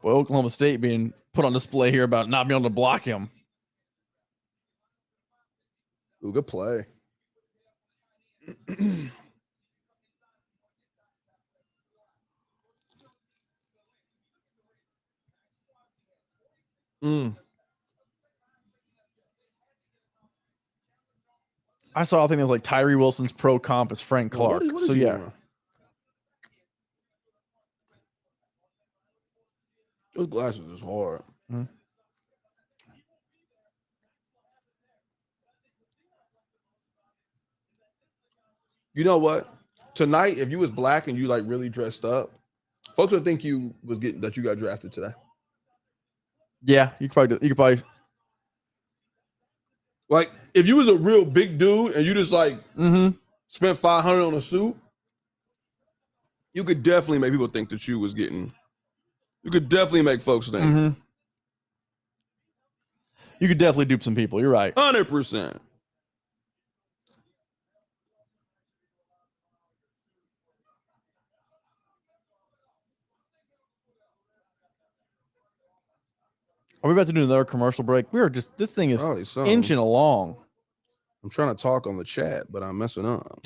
Speaker 2: Well, Oklahoma State being put on display here about not being able to block him.
Speaker 1: Ooh, good play.
Speaker 2: I saw a thing that was like Tyree Wilson's pro comp is Frank Clark.
Speaker 1: What
Speaker 2: So
Speaker 1: is he
Speaker 2: yeah,
Speaker 1: doing? Those glasses is hard.
Speaker 2: Mhm.
Speaker 1: You know what? Tonight, if you was black and you like really dressed up, folks would think you got drafted today.
Speaker 2: yeah, you could probably
Speaker 1: Like if you was a real big dude and you just like spent $500 on a suit, you could definitely make people think that you was getting. You could definitely make folks think.
Speaker 2: You could definitely dupe some people. You're right.
Speaker 1: 100%.
Speaker 2: Are we about to do another commercial break? We are just this thing is
Speaker 1: Probably some.
Speaker 2: inching along.
Speaker 1: I'm trying to talk on the chat, but I'm messing up.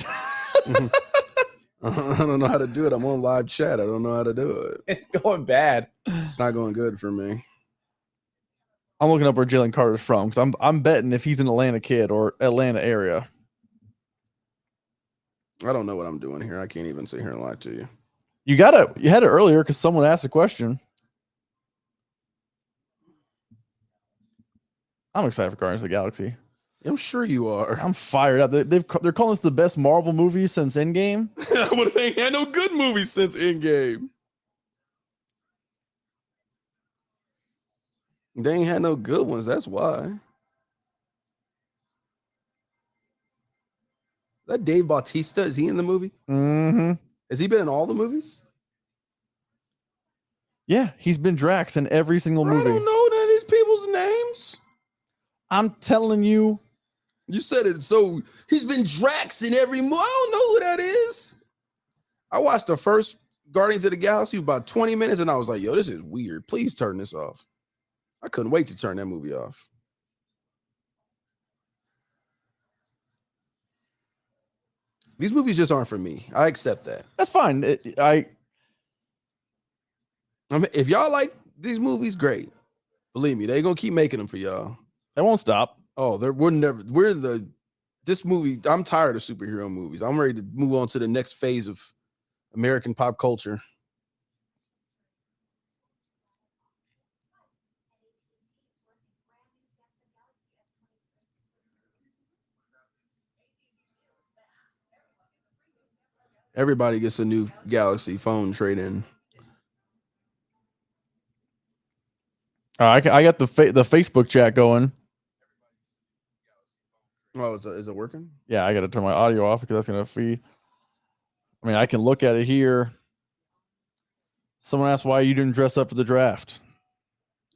Speaker 1: I don't know how to do it. I'm on live chat. I don't know how to do it.
Speaker 2: It's going bad.
Speaker 1: It's not going good for me.
Speaker 2: I'm looking up where Jalen Carter's from because I'm betting if he's an Atlanta kid or Atlanta area.
Speaker 1: I don't know what I'm doing here. I can't even sit here and lie to you.
Speaker 2: You had it earlier because someone asked a question. I'm excited for Guardians of the Galaxy.
Speaker 1: I'm sure you are.
Speaker 2: I'm fired up. They're calling this the best Marvel movie since Endgame.
Speaker 1: But they ain't had no good movies since Endgame. They ain't had no good ones. That's why. Is that Dave Bautista? Is he in the movie?
Speaker 2: Mm-hmm.
Speaker 1: Has he been in all the movies?
Speaker 2: Yeah, he's been Drax in every single movie.
Speaker 1: I don't know none of these people's names.
Speaker 2: I'm telling you.
Speaker 1: You said it. So he's been Drax in every movie. I don't know who that is. I watched the first Guardians of the Galaxy for about 20 minutes and I was like, yo, this is weird. Please turn this off. I couldn't wait to turn that movie off. These movies just aren't for me. I accept that.
Speaker 2: That's fine.
Speaker 1: I mean, if y'all like these movies, great. Believe me, they're gonna keep making them for y'all.
Speaker 2: They won't stop.
Speaker 1: Oh, this movie. I'm tired of superhero movies. I'm ready to move on to the next phase of American pop culture. Everybody gets a new Galaxy phone trade-in.
Speaker 2: I got the Facebook chat going.
Speaker 1: Oh, is it working?
Speaker 2: Yeah, I got to turn my audio off because that's going to feed. I mean, I can look at it here. Someone asked why you didn't dress up for the draft.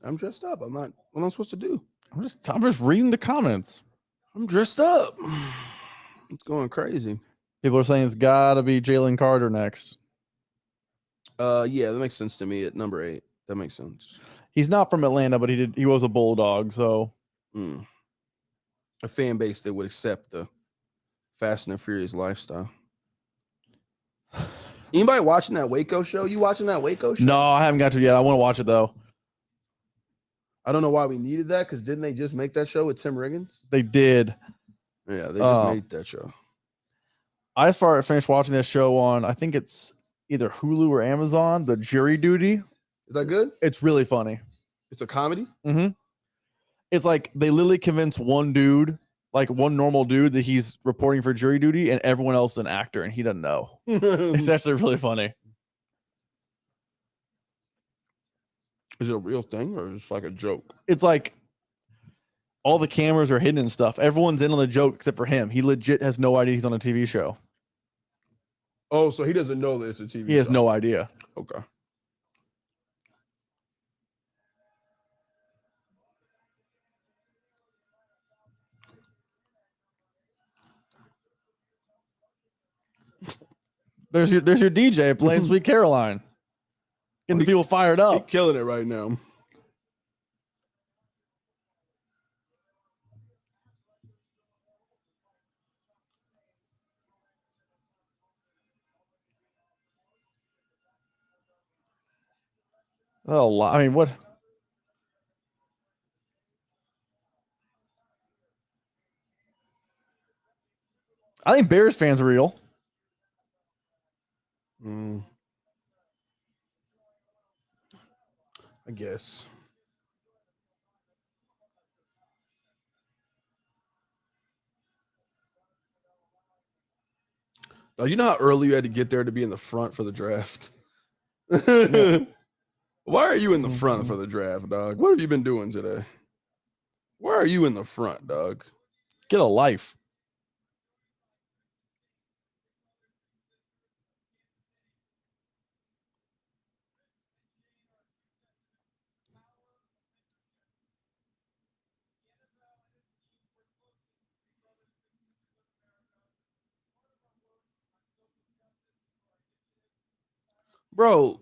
Speaker 1: I'm dressed up. I'm not. What am I supposed to do?
Speaker 2: I'm just reading the comments.
Speaker 1: I'm dressed up. It's going crazy.
Speaker 2: People are saying it's got to be Jalen Carter next.
Speaker 1: Yeah, that makes sense to me at number 8. That makes sense.
Speaker 2: He's not from Atlanta, but he was a Bulldog, so
Speaker 1: a fan base that would accept the Fast and Furious lifestyle. Anybody watching that Waco show? You watching that Waco show?
Speaker 2: No, I haven't got to yet. I want to watch it though.
Speaker 1: I don't know why we needed that, because didn't they just make that show with Tim Riggins?
Speaker 2: They did.
Speaker 1: Yeah, they just made that show.
Speaker 2: I finished watching that show on, I think it's either Hulu or Amazon, The Jury Duty.
Speaker 1: Is that good?
Speaker 2: It's really funny.
Speaker 1: It's a comedy?
Speaker 2: Mm-hmm. It's like they literally convince one dude, like one normal dude, that he's reporting for jury duty, and everyone else is an actor, and he doesn't know. It's actually really funny.
Speaker 1: Is it a real thing, or is it like a joke?
Speaker 2: It's like all the cameras are hidden and stuff. Everyone's in on the joke except for him. He legit has no idea he's on a TV show.
Speaker 1: Oh, so he doesn't know that it's a TV show.
Speaker 2: He has no idea.
Speaker 1: Okay.
Speaker 2: There's your DJ playing Sweet Caroline. Getting the people fired
Speaker 1: He's
Speaker 2: up.
Speaker 1: killing it right now.
Speaker 2: Oh, I mean, what? I think Bears fans are real.
Speaker 1: I guess. Oh, you know how early you had to get there to be in the front for the draft? Why are you in the front for the draft, dog? What have you been doing today? Why are you in the front, dog?
Speaker 2: Get a life.
Speaker 1: Bro,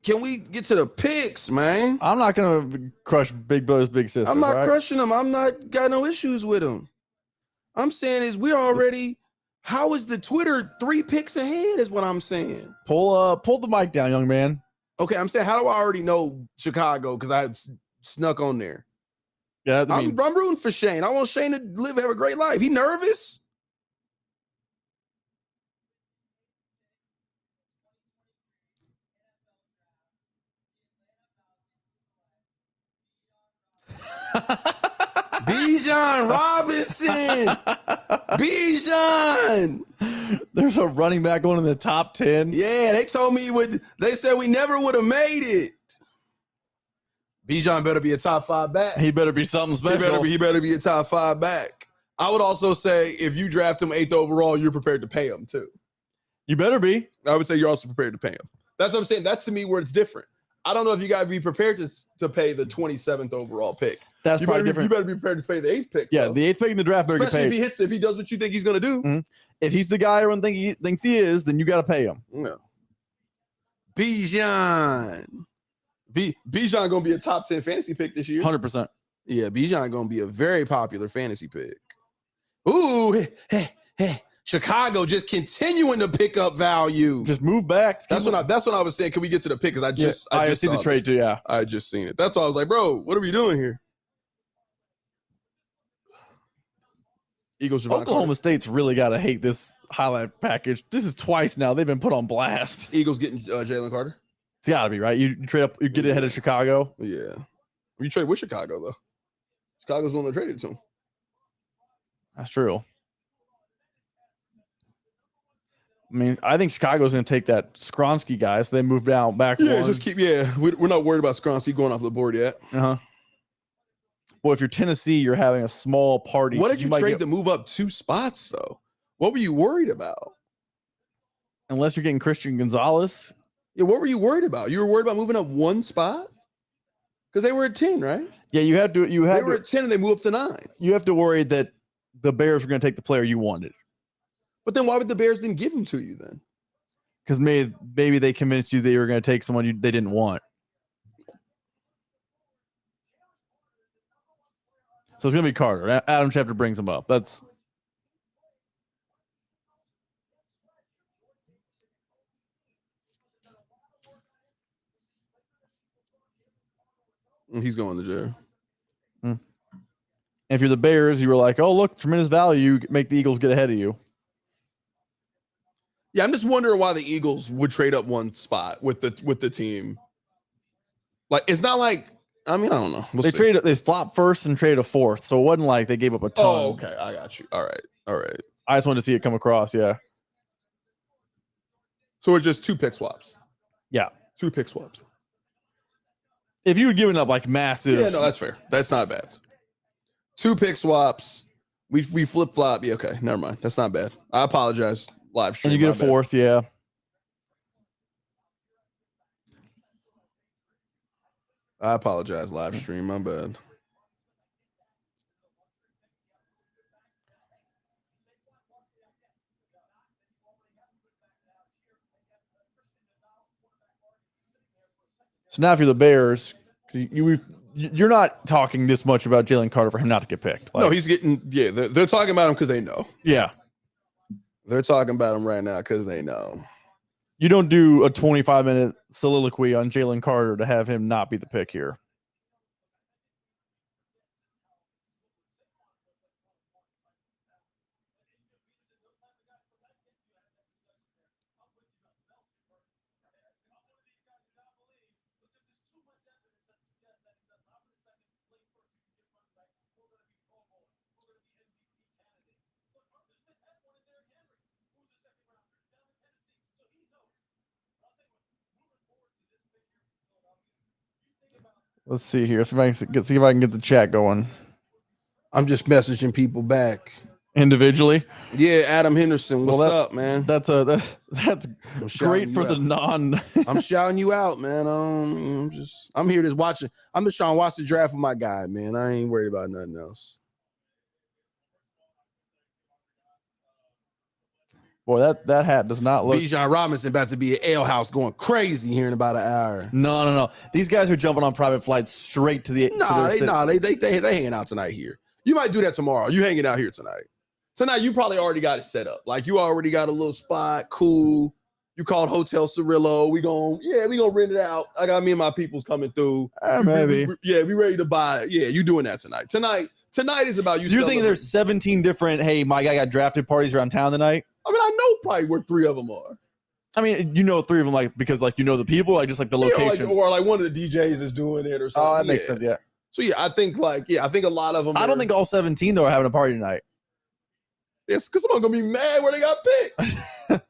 Speaker 1: can we get to the picks, man?
Speaker 2: I'm not gonna crush Big Brothers Big Sisters.
Speaker 1: I'm not
Speaker 2: right?
Speaker 1: crushing them. I'm not got no issues with them. I'm saying is we're already. How is the Twitter 3 picks ahead? Is what I'm saying.
Speaker 2: Pull the mic down, young man.
Speaker 1: Okay, I'm saying how do I already know Chicago because I snuck on there?
Speaker 2: Yeah, I mean,
Speaker 1: I'm rooting for Shane. I want Shane to have a great life. He nervous? Bijan Robinson. Bijan.
Speaker 2: There's a running back going in the top 10.
Speaker 1: Yeah, they told me they said we never would have made it. Bijan better be a top 5 back.
Speaker 2: He better be something special.
Speaker 1: He better be a top 5 back. I would also say if you draft him 8th overall, you're prepared to pay him too.
Speaker 2: You better be.
Speaker 1: I would say you're also prepared to pay him. That's what I'm saying. That's to me where it's different. I don't know if you got to be prepared to pay the 27th overall pick.
Speaker 2: That's
Speaker 1: you
Speaker 2: probably
Speaker 1: better,
Speaker 2: different.
Speaker 1: You better be prepared to pay the 8th pick.
Speaker 2: Yeah,
Speaker 1: though.
Speaker 2: the 8th pick in the draft better get
Speaker 1: Especially
Speaker 2: paid.
Speaker 1: if he does what you think he's going to do.
Speaker 2: Mm-hmm. If he's the guy everyone thinks he is, then you got to pay him.
Speaker 1: No. Bijan. Bijan going to be a top 10 fantasy pick this year.
Speaker 2: 100%.
Speaker 1: Yeah, Bijan going to be a very popular fantasy pick. Ooh, Chicago just continuing to pick up value.
Speaker 2: Just move back.
Speaker 1: That's what I was saying. Can we get to the pick? Because I just
Speaker 2: see the trade too. Yeah,
Speaker 1: I just seen it. That's why I was like, bro, what are we doing here? Eagles.
Speaker 2: Oklahoma State's really got to hate this highlight package. This is twice now they've been put on blast.
Speaker 1: Eagles getting Jalen Carter.
Speaker 2: It's got to be right. You trade up, you get ahead of Chicago.
Speaker 1: Yeah, you trade with Chicago though. Chicago's the one that traded to him.
Speaker 2: That's true. I mean, I think Chicago's going to take that Skronsky guy, so they move down back.
Speaker 1: Yeah,
Speaker 2: one.
Speaker 1: just keep. Yeah, we're not worried about Skronsky going off the board yet.
Speaker 2: Well, if you're Tennessee, you're having a small party.
Speaker 1: What did you trade to move up 2 spots though? What were you worried about?
Speaker 2: Unless you're getting Christian Gonzalez.
Speaker 1: Yeah, what were you worried about? You were worried about moving up 1 spot because they were at 10, right?
Speaker 2: Yeah, you had to.
Speaker 1: They were at 10 and they moved up to 9.
Speaker 2: You have to worry that the Bears were going to take the player you wanted.
Speaker 1: But then why would the Bears didn't give him to you then?
Speaker 2: Because maybe they convinced you they were going to take someone they didn't want. So it's going to be Carter. Adam Schefter brings him up.
Speaker 1: He's going to jail.
Speaker 2: If you're the Bears, you were like, oh, look, tremendous value. Make the Eagles get ahead of you.
Speaker 1: Yeah, I'm just wondering why the Eagles would trade up one spot with the team. Like, it's not like, I mean, I don't know.
Speaker 2: They flopped first and traded a fourth, so it wasn't like they gave up a ton.
Speaker 1: Oh, okay. I got you. All right.
Speaker 2: I just wanted to see it come across, yeah.
Speaker 1: So it's just 2 pick swaps.
Speaker 2: Yeah.
Speaker 1: 2 pick swaps.
Speaker 2: If you had given up like massive.
Speaker 1: Yeah, no, that's fair. That's not bad. 2 pick swaps. We flip flop. Yeah, okay. Never mind. That's not bad. I apologize. Live stream.
Speaker 2: And you get a fourth, yeah.
Speaker 1: I apologize. Live stream. My bad.
Speaker 2: So now if you're the Bears, you're not talking this much about Jalen Carter for him not to get picked.
Speaker 1: No, he's getting, yeah, they're talking about him because they know.
Speaker 2: Yeah.
Speaker 1: They're talking about him right now because they know.
Speaker 2: You don't do a 25-minute soliloquy on Jalen Carter to have him not be the pick here. Let's see here. See if I can get the chat going
Speaker 1: I'm just messaging people back.
Speaker 2: individually.
Speaker 1: Yeah, Adam Henderson, what's up, man?
Speaker 2: That's great for the non.
Speaker 1: I'm shouting you out, man. I'm here just watching. I'm just trying to watch the draft with my guy, man. I ain't worried about nothing else.
Speaker 2: Boy, that hat does not look.
Speaker 1: Bijan Robinson about to be at Ale House going crazy here in about an hour.
Speaker 2: No. These guys are jumping on private flights straight to the.
Speaker 1: They hanging out tonight here. You might do that tomorrow. You hanging out here tonight. Tonight, you probably already got it set up. Like, you already got a little spot. Cool. You called Hotel Cirillo. We gonna rent it out. I got me and my people's coming through.
Speaker 2: Maybe.
Speaker 1: We ready to buy it. Yeah, you doing that tonight. Tonight is about you.
Speaker 2: So you're thinking there's 17 different, hey, my guy got drafted parties around town tonight?
Speaker 1: I mean, I know probably where 3 of them are.
Speaker 2: I mean, 3 of them, like, because, like, the people, like, just, like, the location.
Speaker 1: Or like one of the DJs is doing it or something.
Speaker 2: Oh, that makes sense, yeah.
Speaker 1: So, yeah, I think a lot of them.
Speaker 2: I don't think all 17, though, are having a party tonight.
Speaker 1: It's because someone's going to be mad where they got picked.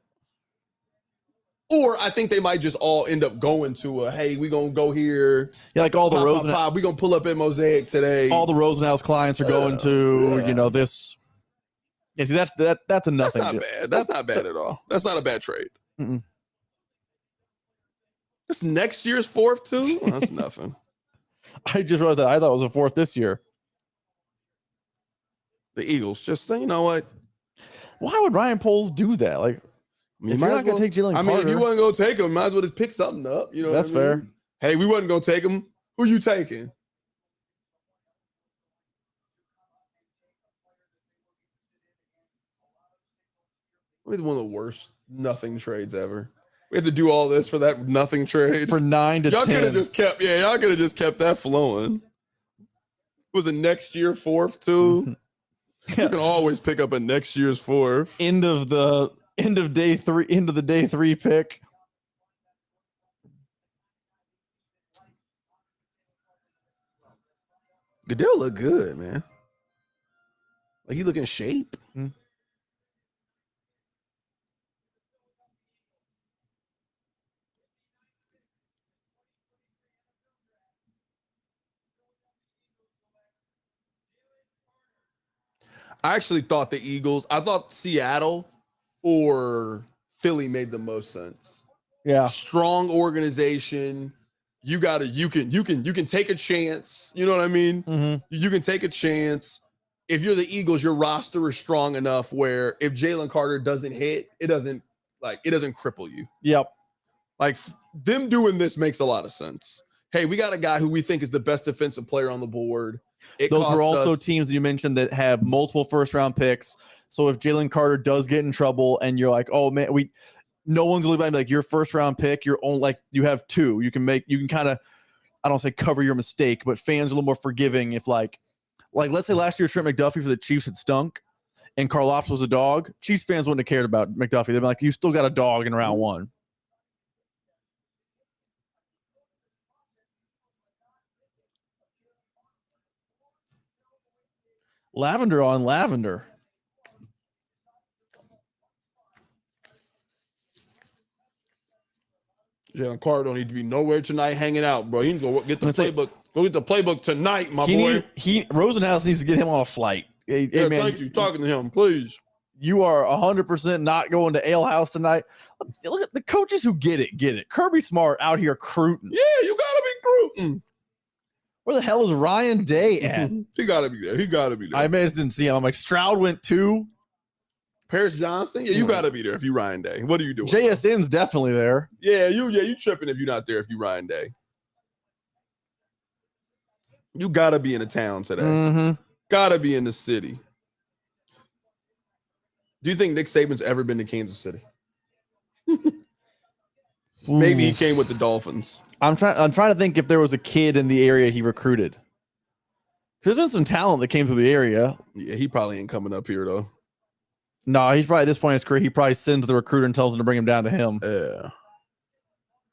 Speaker 1: Or I think they might just all end up going to hey, we going to go here.
Speaker 2: Yeah, like all the
Speaker 1: Rosenhouse. We going to pull up at Mosaic today.
Speaker 2: All the Rosenhouse clients are going to, this. Yeah, see, that's a nothing.
Speaker 1: That's not bad. That's not bad at all. That's not a bad trade.
Speaker 2: Mm-mm.
Speaker 1: That's next year's 4th, too? Well, that's nothing.
Speaker 2: I just wrote that. I thought it was a 4th this year.
Speaker 1: The Eagles, just, you know what?
Speaker 2: Why would Ryan Poles do that? Like, if you're not going to take Jalen Carter.
Speaker 1: I mean, if you wasn't going to take him, might as well just pick something up. You know
Speaker 2: that's fair.
Speaker 1: Hey, we wasn't going to take him. Who you taking? It's one of the worst nothing trades ever. We had to do all this for that nothing trade.
Speaker 2: For 9 to
Speaker 1: y'all
Speaker 2: 10.
Speaker 1: Y'all could have just kept that flowing. Was it next year 4th too? You can always pick up a next year's 4th.
Speaker 2: End of the day 3 pick.
Speaker 1: Goodell look good, man. Like, he look in shape.
Speaker 2: Mm-hmm.
Speaker 1: I actually thought I thought Seattle or Philly made the most sense.
Speaker 2: Yeah.
Speaker 1: Strong organization. You can take a chance. You know what I mean?
Speaker 2: Mm-hmm.
Speaker 1: You can take a chance. if you're the Eagles, your roster is strong enough where if Jalen Carter doesn't hit, it doesn't cripple you.
Speaker 2: Yep.
Speaker 1: Like them doing this makes a lot of sense. Hey, we got a guy who we think is the best defensive player on the board.
Speaker 2: Those were also teams you mentioned that have multiple first-round picks. So if Jalen Carter does get in trouble and you're like, oh man, no one's really like your first-round pick, you're only like you have two. You can kind of, I don't say cover your mistake, but fans are a little more forgiving if like let's say last year Trent McDuffie for the Chiefs had stunk and Karlaftis was a dog. Chiefs fans wouldn't have cared about McDuffie. They'd be like, you still got a dog in round one. Lavender on lavender.
Speaker 1: Jalen Carter don't need to be nowhere tonight hanging out, bro. You can go get the playbook. Go get the playbook tonight, my boy.
Speaker 2: Rosenhaus needs to get him on a flight. Hey,
Speaker 1: yeah,
Speaker 2: man,
Speaker 1: thank you. Talking to him, please.
Speaker 2: You are 100% not going to Ale House tonight. Look at the coaches who get it. Kirby Smart out here recruiting.
Speaker 1: Yeah, you gotta be recruiting.
Speaker 2: Where the hell is Ryan Day at?
Speaker 1: He gotta be there.
Speaker 2: I just didn't see him. I'm like, Stroud went too.
Speaker 1: Paris Johnson? Yeah, you gotta be there if you Ryan Day. What are you doing?
Speaker 2: JSN's definitely there.
Speaker 1: Yeah, you tripping if you're not there if you Ryan Day. You gotta be in the town today.
Speaker 2: Mm-hmm.
Speaker 1: Gotta be in the city. Do you think Nick Saban's ever been to Kansas City? Maybe he came with the Dolphins.
Speaker 2: I'm trying to think if there was a kid in the area he recruited. There's been some talent that came through the area.
Speaker 1: Yeah, he probably ain't coming up here though.
Speaker 2: No, he's probably at this point in his career, he probably sends the recruiter and tells him to bring him down to him.
Speaker 1: Yeah.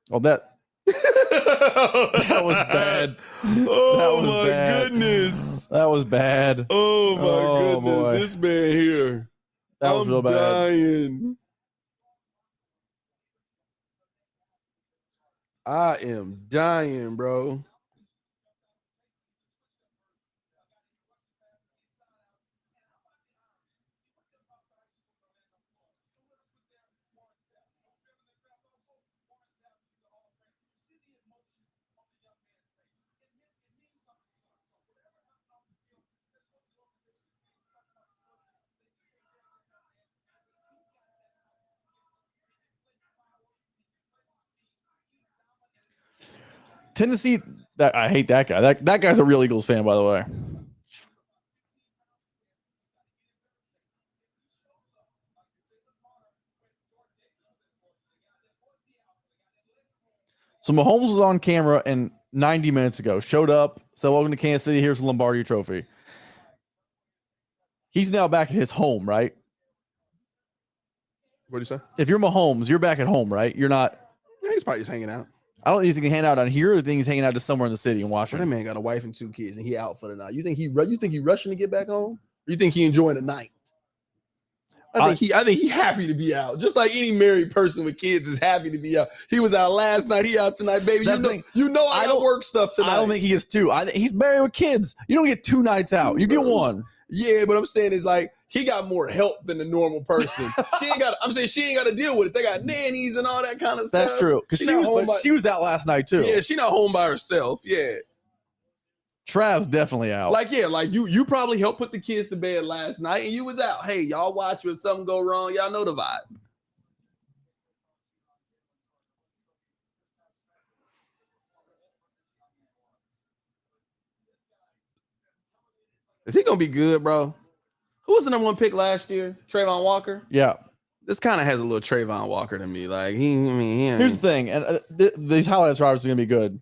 Speaker 2: Well, that was bad.
Speaker 1: Oh my goodness.
Speaker 2: That was bad.
Speaker 1: Oh my goodness.
Speaker 2: Boy.
Speaker 1: This man here.
Speaker 2: That was real bad.
Speaker 1: Dying. I am dying, bro.
Speaker 2: Tennessee, I hate that guy. That guy's a real Eagles fan, by the way. So Mahomes was on camera and 90 minutes ago, showed up, said, welcome to Kansas City, here's the Lombardi trophy. He's now back at his home, right?
Speaker 1: What do you say?
Speaker 2: If you're Mahomes, you're back at home, right? You're not.
Speaker 1: Yeah, he's probably just hanging out.
Speaker 2: I don't think he's going to hang out on here, or think he's hanging out just somewhere in the city and watching.
Speaker 1: That man got a wife and 2 kids, and he out for the night. You think he rushing to get back home? Or you think he enjoying the night? I think he happy to be out. Just like any married person with kids is happy to be out. He was out last night. He out tonight, baby. You know I don't work stuff tonight.
Speaker 2: I don't think he gets 2. He's married with kids. You don't get 2 nights out. You get 1.
Speaker 1: Yeah, but I'm saying is like he got more help than the normal person. She ain't got to deal with it. They got nannies and all that kind of stuff.
Speaker 2: That's true. Because she was out last night too.
Speaker 1: Yeah, she not home by herself. Yeah.
Speaker 2: Trav's definitely out.
Speaker 1: Like you probably helped put the kids to bed last night and you was out. Hey, y'all watch when something go wrong. Y'all know the vibe. Is he gonna be good, bro? Who was the number 1 pick last year? Trayvon Walker.
Speaker 2: Yeah.
Speaker 1: This kind of has a little Trayvon Walker to me. Like here's
Speaker 2: the thing, and these highlights are going to be good.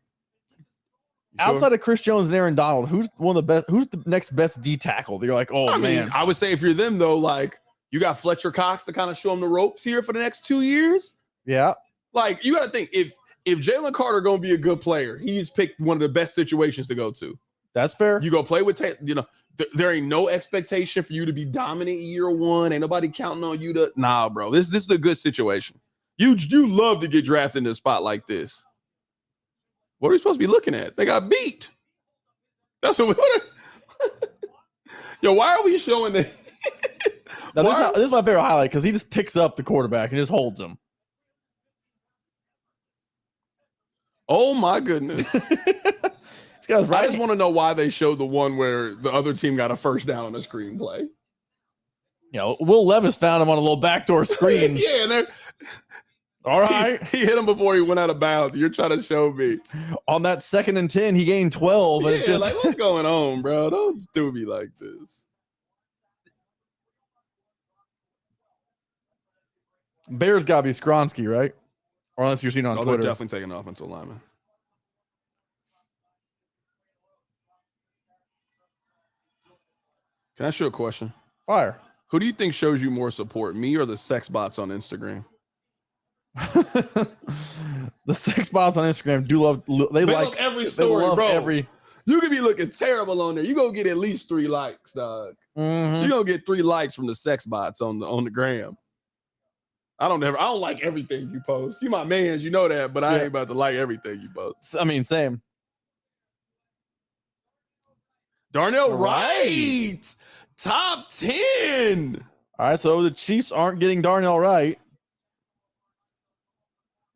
Speaker 2: Sure? Outside of Chris Jones and Aaron Donald, who's one of the best? Who's the next best D tackle? You're like, oh man.
Speaker 1: I would say if you're them though, like you got Fletcher Cox to kind of show him the ropes here for the next 2 years.
Speaker 2: Yeah.
Speaker 1: Like you got to think if Jalen Carter gonna be a good player, he's picked one of the best situations to go to.
Speaker 2: That's fair.
Speaker 1: You go play with, there ain't no expectation for you to be dominant year 1. Ain't nobody counting on you to. Nah, bro. This is a good situation. You love to get drafted in a spot like this. What are we supposed to be looking at? They got beat. That's what. Yo, why are we showing that?
Speaker 2: Now, this is my favorite highlight because he just picks up the quarterback and just holds him.
Speaker 1: Oh my goodness.
Speaker 2: It's guy's
Speaker 1: I
Speaker 2: right.
Speaker 1: just want to know why they showed the one where the other team got a first down on the screenplay.
Speaker 2: You know, Will Levis found him on a little backdoor screen.
Speaker 1: Yeah, and
Speaker 2: All right.
Speaker 1: he hit him before he went out of bounds. You're trying to show me.
Speaker 2: On that 2nd and 10, he gained 12. And
Speaker 1: Yeah,
Speaker 2: it's just
Speaker 1: like, what's going on, bro? Don't do me like this.
Speaker 2: Bears got to be Skronsky, right? Or unless you're seeing it on
Speaker 1: They're
Speaker 2: Twitter.
Speaker 1: definitely taking an offensive lineman. Can I ask you a question?
Speaker 2: Fire.
Speaker 1: Who do you think shows you more support, me or the sex bots on Instagram?
Speaker 2: The sex bots on Instagram do love. They like
Speaker 1: love every
Speaker 2: they
Speaker 1: story,
Speaker 2: love
Speaker 1: bro.
Speaker 2: every.
Speaker 1: You could be looking terrible on there. You gonna get at least 3 likes, dog.
Speaker 2: Mhm.
Speaker 1: You gonna get 3 likes from the sex bots on the gram. I don't like everything you post. You my mans, you know that, but I ain't about to like everything you post.
Speaker 2: I mean, same.
Speaker 1: Darnell
Speaker 2: All right.
Speaker 1: Wright, top 10.
Speaker 2: All right, so the Chiefs aren't getting Darnell Wright.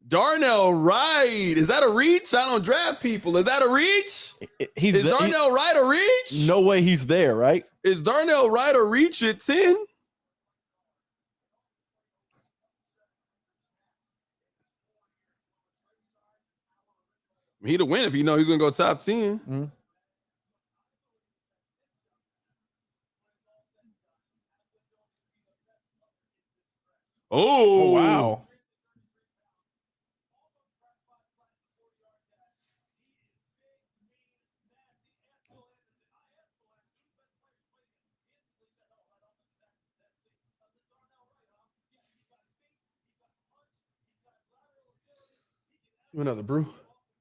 Speaker 1: Darnell Wright, is that a reach? I don't draft people. Is that a reach? Is Darnell Wright a reach?
Speaker 2: No way he's there, right?
Speaker 1: Is Darnell Wright a reach at 10? He'd a win if you know he's gonna go top 10.
Speaker 2: Mm-hmm.
Speaker 1: Oh
Speaker 2: wow.
Speaker 1: Another brew.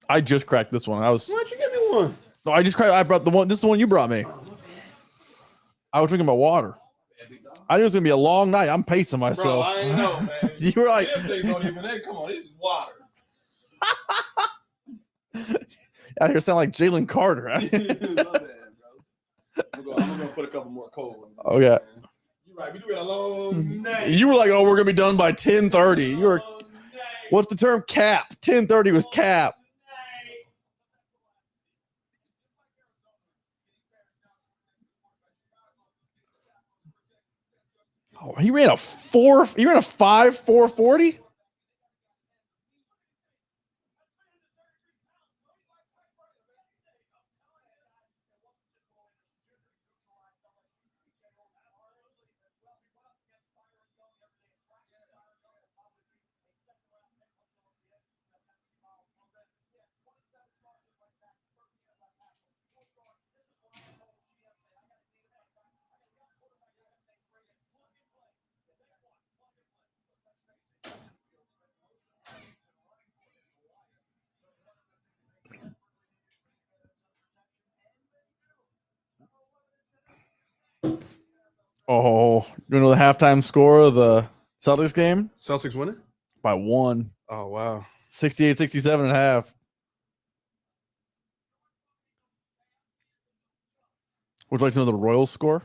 Speaker 2: I just cracked this one.
Speaker 1: Why don't you give me one?
Speaker 2: No, I just cracked. I brought the one. This is the one you brought me. I was drinking my water. I knew it was gonna be a long night. I'm pacing myself.
Speaker 1: Bro, I ain't know, man.
Speaker 2: You were like,
Speaker 1: them things don't even. Come on, this is water.
Speaker 2: out here sound like Jalen Carter.
Speaker 1: My bad, bro. I'm gonna put a couple more cold ones.
Speaker 2: Okay.
Speaker 1: You're right. We do got a long night.
Speaker 2: You were like, oh, we're gonna be done by 10:30. You were. What's the term? Cap. 10:30 was cap. Oh, he ran a 5.440. Oh, you know the halftime score of the Celtics game?
Speaker 1: Celtics winning
Speaker 2: By 1.
Speaker 1: Oh wow.
Speaker 2: 68-67 and a half. Would you like to know the Royals score?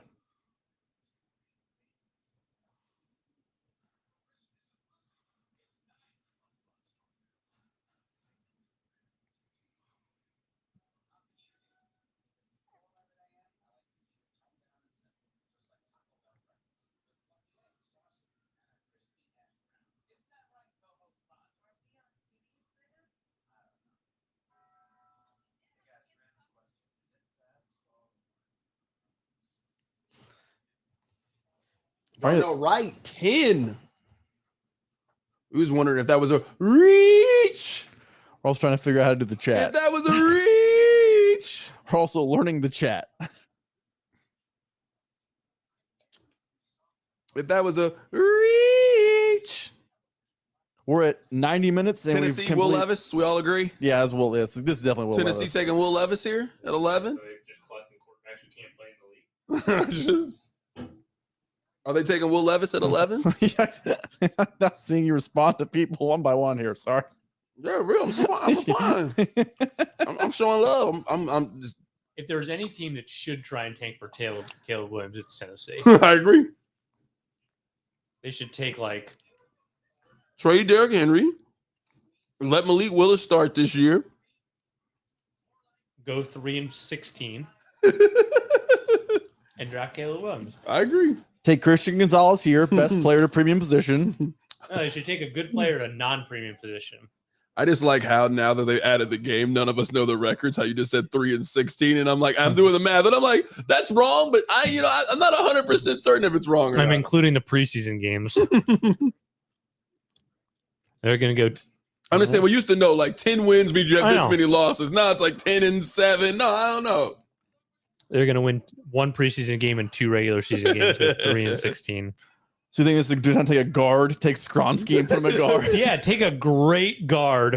Speaker 1: Darnell Wright 10. We was wondering if that was a reach.
Speaker 2: We're also trying to figure out how to do the
Speaker 1: If
Speaker 2: chat.
Speaker 1: that was a reach.
Speaker 2: We're also learning the chat.
Speaker 1: If that was a reach.
Speaker 2: We're at 90 minutes. And
Speaker 1: Tennessee, Will Levis. We all agree.
Speaker 2: Yeah, as Will. This is definitely Will
Speaker 1: Tennessee
Speaker 2: Levis.
Speaker 1: taking Will Levis here at 11.
Speaker 3: Just collecting quarterbacks who can't play in the league.
Speaker 1: Are they taking Will Levis at 11?
Speaker 2: I'm not seeing you respond to people one by one here. Sorry.
Speaker 1: Yeah, real. I'm fine. I'm showing love. I'm just.
Speaker 3: If there's any team that should try and tank for Caleb Williams, it's Tennessee.
Speaker 1: I agree.
Speaker 3: They should take like
Speaker 1: Trade Derrick Henry. Let Malik Willis start this year.
Speaker 3: Go 3-16 and draft Caleb Williams.
Speaker 1: I agree.
Speaker 2: Take Christian Gonzalez here, best player to premium position.
Speaker 3: No, they should take a good player to non-premium position.
Speaker 1: I just like how now that they added the game, none of us know the records. How you just said 3-16, and I'm like, I'm doing the math, and I'm like, that's wrong. But I'm not 100% certain if it's wrong. Or
Speaker 3: I'm
Speaker 1: not.
Speaker 3: including the preseason games. They're gonna go.
Speaker 1: I understand. We used to know like 10 wins means you have
Speaker 3: I
Speaker 1: this
Speaker 3: know.
Speaker 1: many losses. Now it's like 10-7. No, I don't know.
Speaker 3: They're gonna win 1 preseason game and 2 regular season games with 3-16.
Speaker 2: So you think this is going to take a guard, take Skronsky and put him a guard?
Speaker 3: Yeah, take a great guard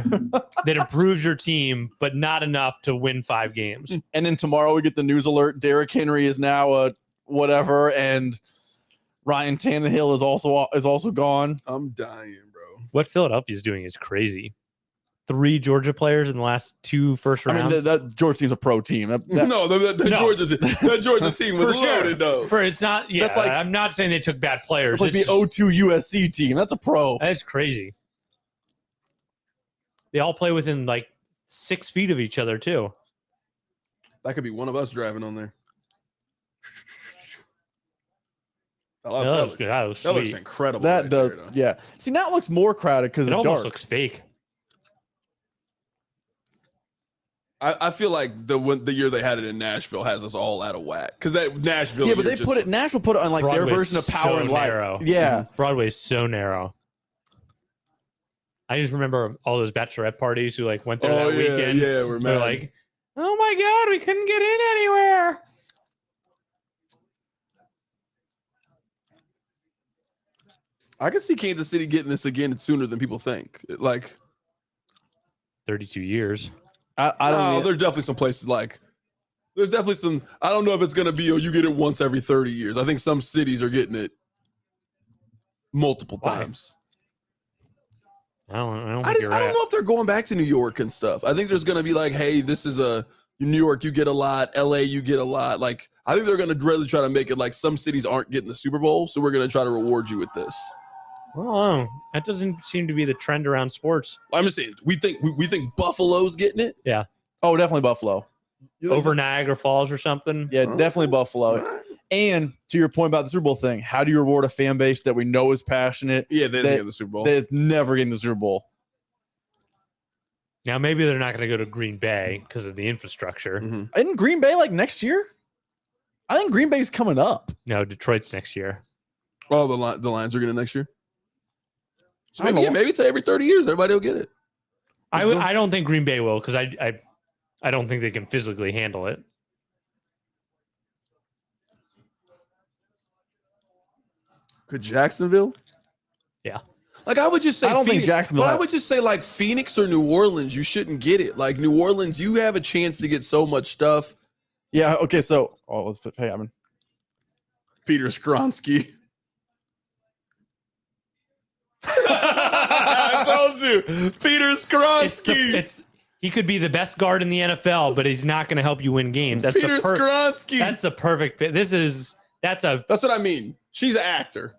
Speaker 3: that improves your team, but not enough to win 5 games.
Speaker 2: And then tomorrow we get the news alert. Derrick Henry is now a whatever, and Ryan Tannehill is also gone.
Speaker 1: I'm dying, bro.
Speaker 3: What Philadelphia is doing is crazy. 3 Georgia players in the last 2 first
Speaker 2: I
Speaker 3: rounds.
Speaker 2: mean, that Georgia team's a pro team.
Speaker 1: No,
Speaker 3: No.
Speaker 1: that Georgia team was
Speaker 3: For sure.
Speaker 1: loaded though.
Speaker 3: For it's not. Yeah,
Speaker 2: That's like-
Speaker 3: I'm not saying they took bad players.
Speaker 2: It's like the
Speaker 3: It's-
Speaker 2: 02 USC team. That's a pro.
Speaker 3: That's crazy. They all play within like 6 feet of each other too.
Speaker 1: That could be one of us driving on there. I
Speaker 3: That
Speaker 1: love
Speaker 3: looks
Speaker 1: that.
Speaker 3: good. That was
Speaker 1: That looks
Speaker 3: sweet.
Speaker 1: incredible.
Speaker 2: That
Speaker 1: right
Speaker 2: does,
Speaker 1: there, though.
Speaker 2: yeah. See, now it looks more crowded because
Speaker 3: It
Speaker 2: it's
Speaker 3: almost
Speaker 2: dark.
Speaker 3: looks fake.
Speaker 1: I feel like the year they had it in Nashville has us all out of whack because that Nashville.
Speaker 2: Yeah, but
Speaker 1: year
Speaker 2: they
Speaker 1: just-
Speaker 2: put it. Nashville put it on like their
Speaker 3: Broadway's
Speaker 2: version of Power
Speaker 3: so
Speaker 2: and Light.
Speaker 3: narrow.
Speaker 2: Yeah,
Speaker 3: Broadway is so narrow. I just remember all those bachelorette parties who like went there
Speaker 1: Oh
Speaker 3: that
Speaker 1: yeah,
Speaker 3: weekend.
Speaker 1: yeah, we're
Speaker 3: They're
Speaker 1: mad.
Speaker 3: like, "Oh my god, we couldn't get in anywhere."
Speaker 1: I can see Kansas City getting this again sooner than people think. Like,
Speaker 3: 32 years.
Speaker 2: I don't.
Speaker 1: there's definitely some places like. There's definitely some. I don't know if it's gonna be. Oh, you get it once every 30 years. I think some cities are getting it multiple
Speaker 3: Why?
Speaker 1: times.
Speaker 3: I don't
Speaker 1: I
Speaker 3: think
Speaker 1: don't
Speaker 3: you're
Speaker 1: know
Speaker 3: right.
Speaker 1: if they're going back to New York and stuff. I think there's going to be like, hey, this is a New York, you get a lot. LA, you get a lot. Like, I think they're going to really try to make it like some cities aren't getting the Super Bowl, so we're going to try to reward you with this.
Speaker 3: Well, that doesn't seem to be the trend around sports.
Speaker 1: I'm just saying, we think Buffalo's getting it.
Speaker 2: Oh, definitely Buffalo.
Speaker 1: You think-
Speaker 3: Over Niagara Falls or something.
Speaker 2: Yeah,
Speaker 1: Huh?
Speaker 2: definitely Buffalo. And to your point about the Super Bowl thing, how do you reward a fan base that we know is passionate
Speaker 1: Yeah, they
Speaker 2: That-
Speaker 1: didn't get the Super Bowl.
Speaker 2: that is never getting the Super Bowl?
Speaker 3: Now maybe they're not going to go to Green Bay because of the infrastructure.
Speaker 1: Mhm.
Speaker 2: Isn't Green Bay like next year? I think Green Bay's coming up.
Speaker 3: No, Detroit's next year.
Speaker 1: Oh, the Lions are getting it next year. So
Speaker 2: I don't
Speaker 1: maybe,
Speaker 2: know.
Speaker 1: maybe it's every 30 years, everybody will get it.
Speaker 3: I don't think Green Bay will because I don't think they can physically handle it.
Speaker 1: Could Jacksonville?
Speaker 3: Yeah.
Speaker 1: Like I would just say,
Speaker 2: I don't think
Speaker 1: Phoenix,
Speaker 2: Jacksonville
Speaker 1: But I
Speaker 2: ha-
Speaker 1: would just say like Phoenix or New Orleans, you shouldn't get it. Like New Orleans, you have a chance to get so much stuff.
Speaker 2: Yeah. Okay. So, let's put. Hey, I mean,
Speaker 1: Peter Skronsky. I told you, Peter Skronsky.
Speaker 3: It's he could be the best guard in the NFL, but he's not going to help you win games. That's
Speaker 1: Peter Skronsky.
Speaker 3: That's the perfect. That's
Speaker 1: That's what I mean. She's an actor.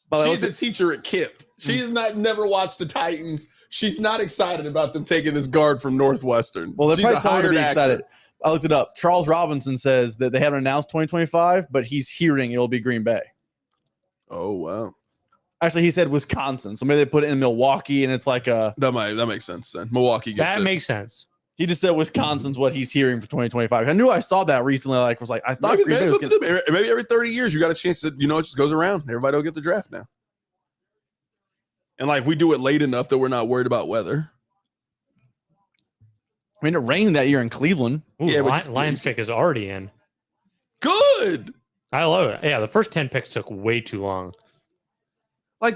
Speaker 2: but
Speaker 1: She's a teacher at KIPP. She's never watched the Titans. She's not excited about them taking this guard from Northwestern.
Speaker 2: well, they're
Speaker 1: She's
Speaker 2: probably
Speaker 1: a
Speaker 2: telling her to
Speaker 1: hired
Speaker 2: be
Speaker 1: actor.
Speaker 2: excited. I looked it up. Charles Robinson says that they haven't announced 2025, but he's hearing it'll be Green Bay.
Speaker 1: Oh wow,
Speaker 2: Actually, he said Wisconsin, so maybe they put it in Milwaukee, and it's like a.
Speaker 1: that makes sense then. Milwaukee gets
Speaker 3: that
Speaker 1: it.
Speaker 3: makes sense.
Speaker 2: He just said Wisconsin's what he's hearing for 2025. I knew I saw that recently. Like, was like, I thought
Speaker 1: Maybe,
Speaker 2: Green Bay was
Speaker 1: maybe,
Speaker 2: getting.
Speaker 1: maybe every 30 years you got a chance that it just goes around. Everybody will get the draft now. And like we do it late enough that we're not worried about weather.
Speaker 2: I mean, it rained that year in Cleveland.
Speaker 3: Ooh,
Speaker 1: Yeah, but-
Speaker 3: Lions pick is already in.
Speaker 1: Good.
Speaker 3: I love it. Yeah, the first 10 picks took way too long.
Speaker 1: Like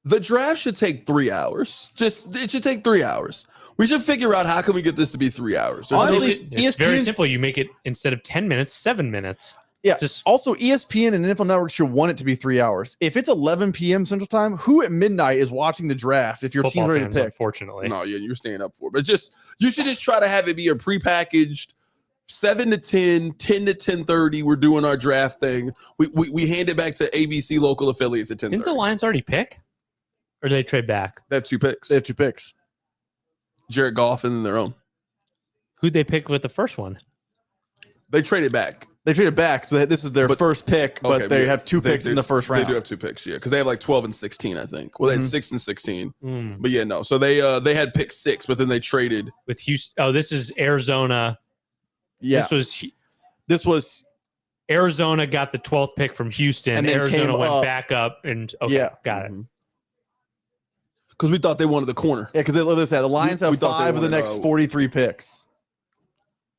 Speaker 1: the draft should take 3 hours. It should take 3 hours. We should figure out how can we get this to be 3 hours. There's
Speaker 2: Honestly,
Speaker 3: It's very
Speaker 2: ESPN's
Speaker 3: simple. You make it instead of 10 minutes, 7 minutes.
Speaker 2: Yeah.
Speaker 3: Just
Speaker 2: Also, ESPN and NFL Network should want it to be 3 hours. If it's 11 p.m. Central Time, who at midnight is watching the draft if your
Speaker 3: football
Speaker 2: team's ready
Speaker 3: fans,
Speaker 2: to pick?
Speaker 3: unfortunately.
Speaker 1: no, yeah, you're staying up for it. But you should just try to have it be a prepackaged 7 to 10, 10 to 10:30. We're doing our draft thing. We hand it back to ABC local affiliates at 10:30.
Speaker 3: Didn't the Lions already pick? Or did they trade back?
Speaker 1: They have 2 picks.
Speaker 2: They have 2 picks.
Speaker 1: Jared Goff and then their own.
Speaker 3: Who'd they pick with the first one?
Speaker 1: They traded back.
Speaker 2: They traded back, so this is their first pick, but they have 2 picks in the first round.
Speaker 1: They do have 2 picks, yeah, because they have like 12 and 16, I think. Well, they had 6 and 16,
Speaker 3: Mm.
Speaker 1: but yeah, no. So they had pick 6, but then they traded
Speaker 3: With Houston. Oh, this is Arizona.
Speaker 2: Yeah,
Speaker 3: This was Arizona got the 12th pick from Houston,
Speaker 2: And then
Speaker 3: Arizona
Speaker 2: came
Speaker 3: went
Speaker 2: up.
Speaker 3: back up, and okay,
Speaker 2: Yeah.
Speaker 3: got it.
Speaker 1: because we thought they wanted the corner.
Speaker 2: yeah, because the Lions
Speaker 1: We
Speaker 2: have
Speaker 1: thought they
Speaker 2: 5 of the
Speaker 1: wanted,
Speaker 2: next 43 picks.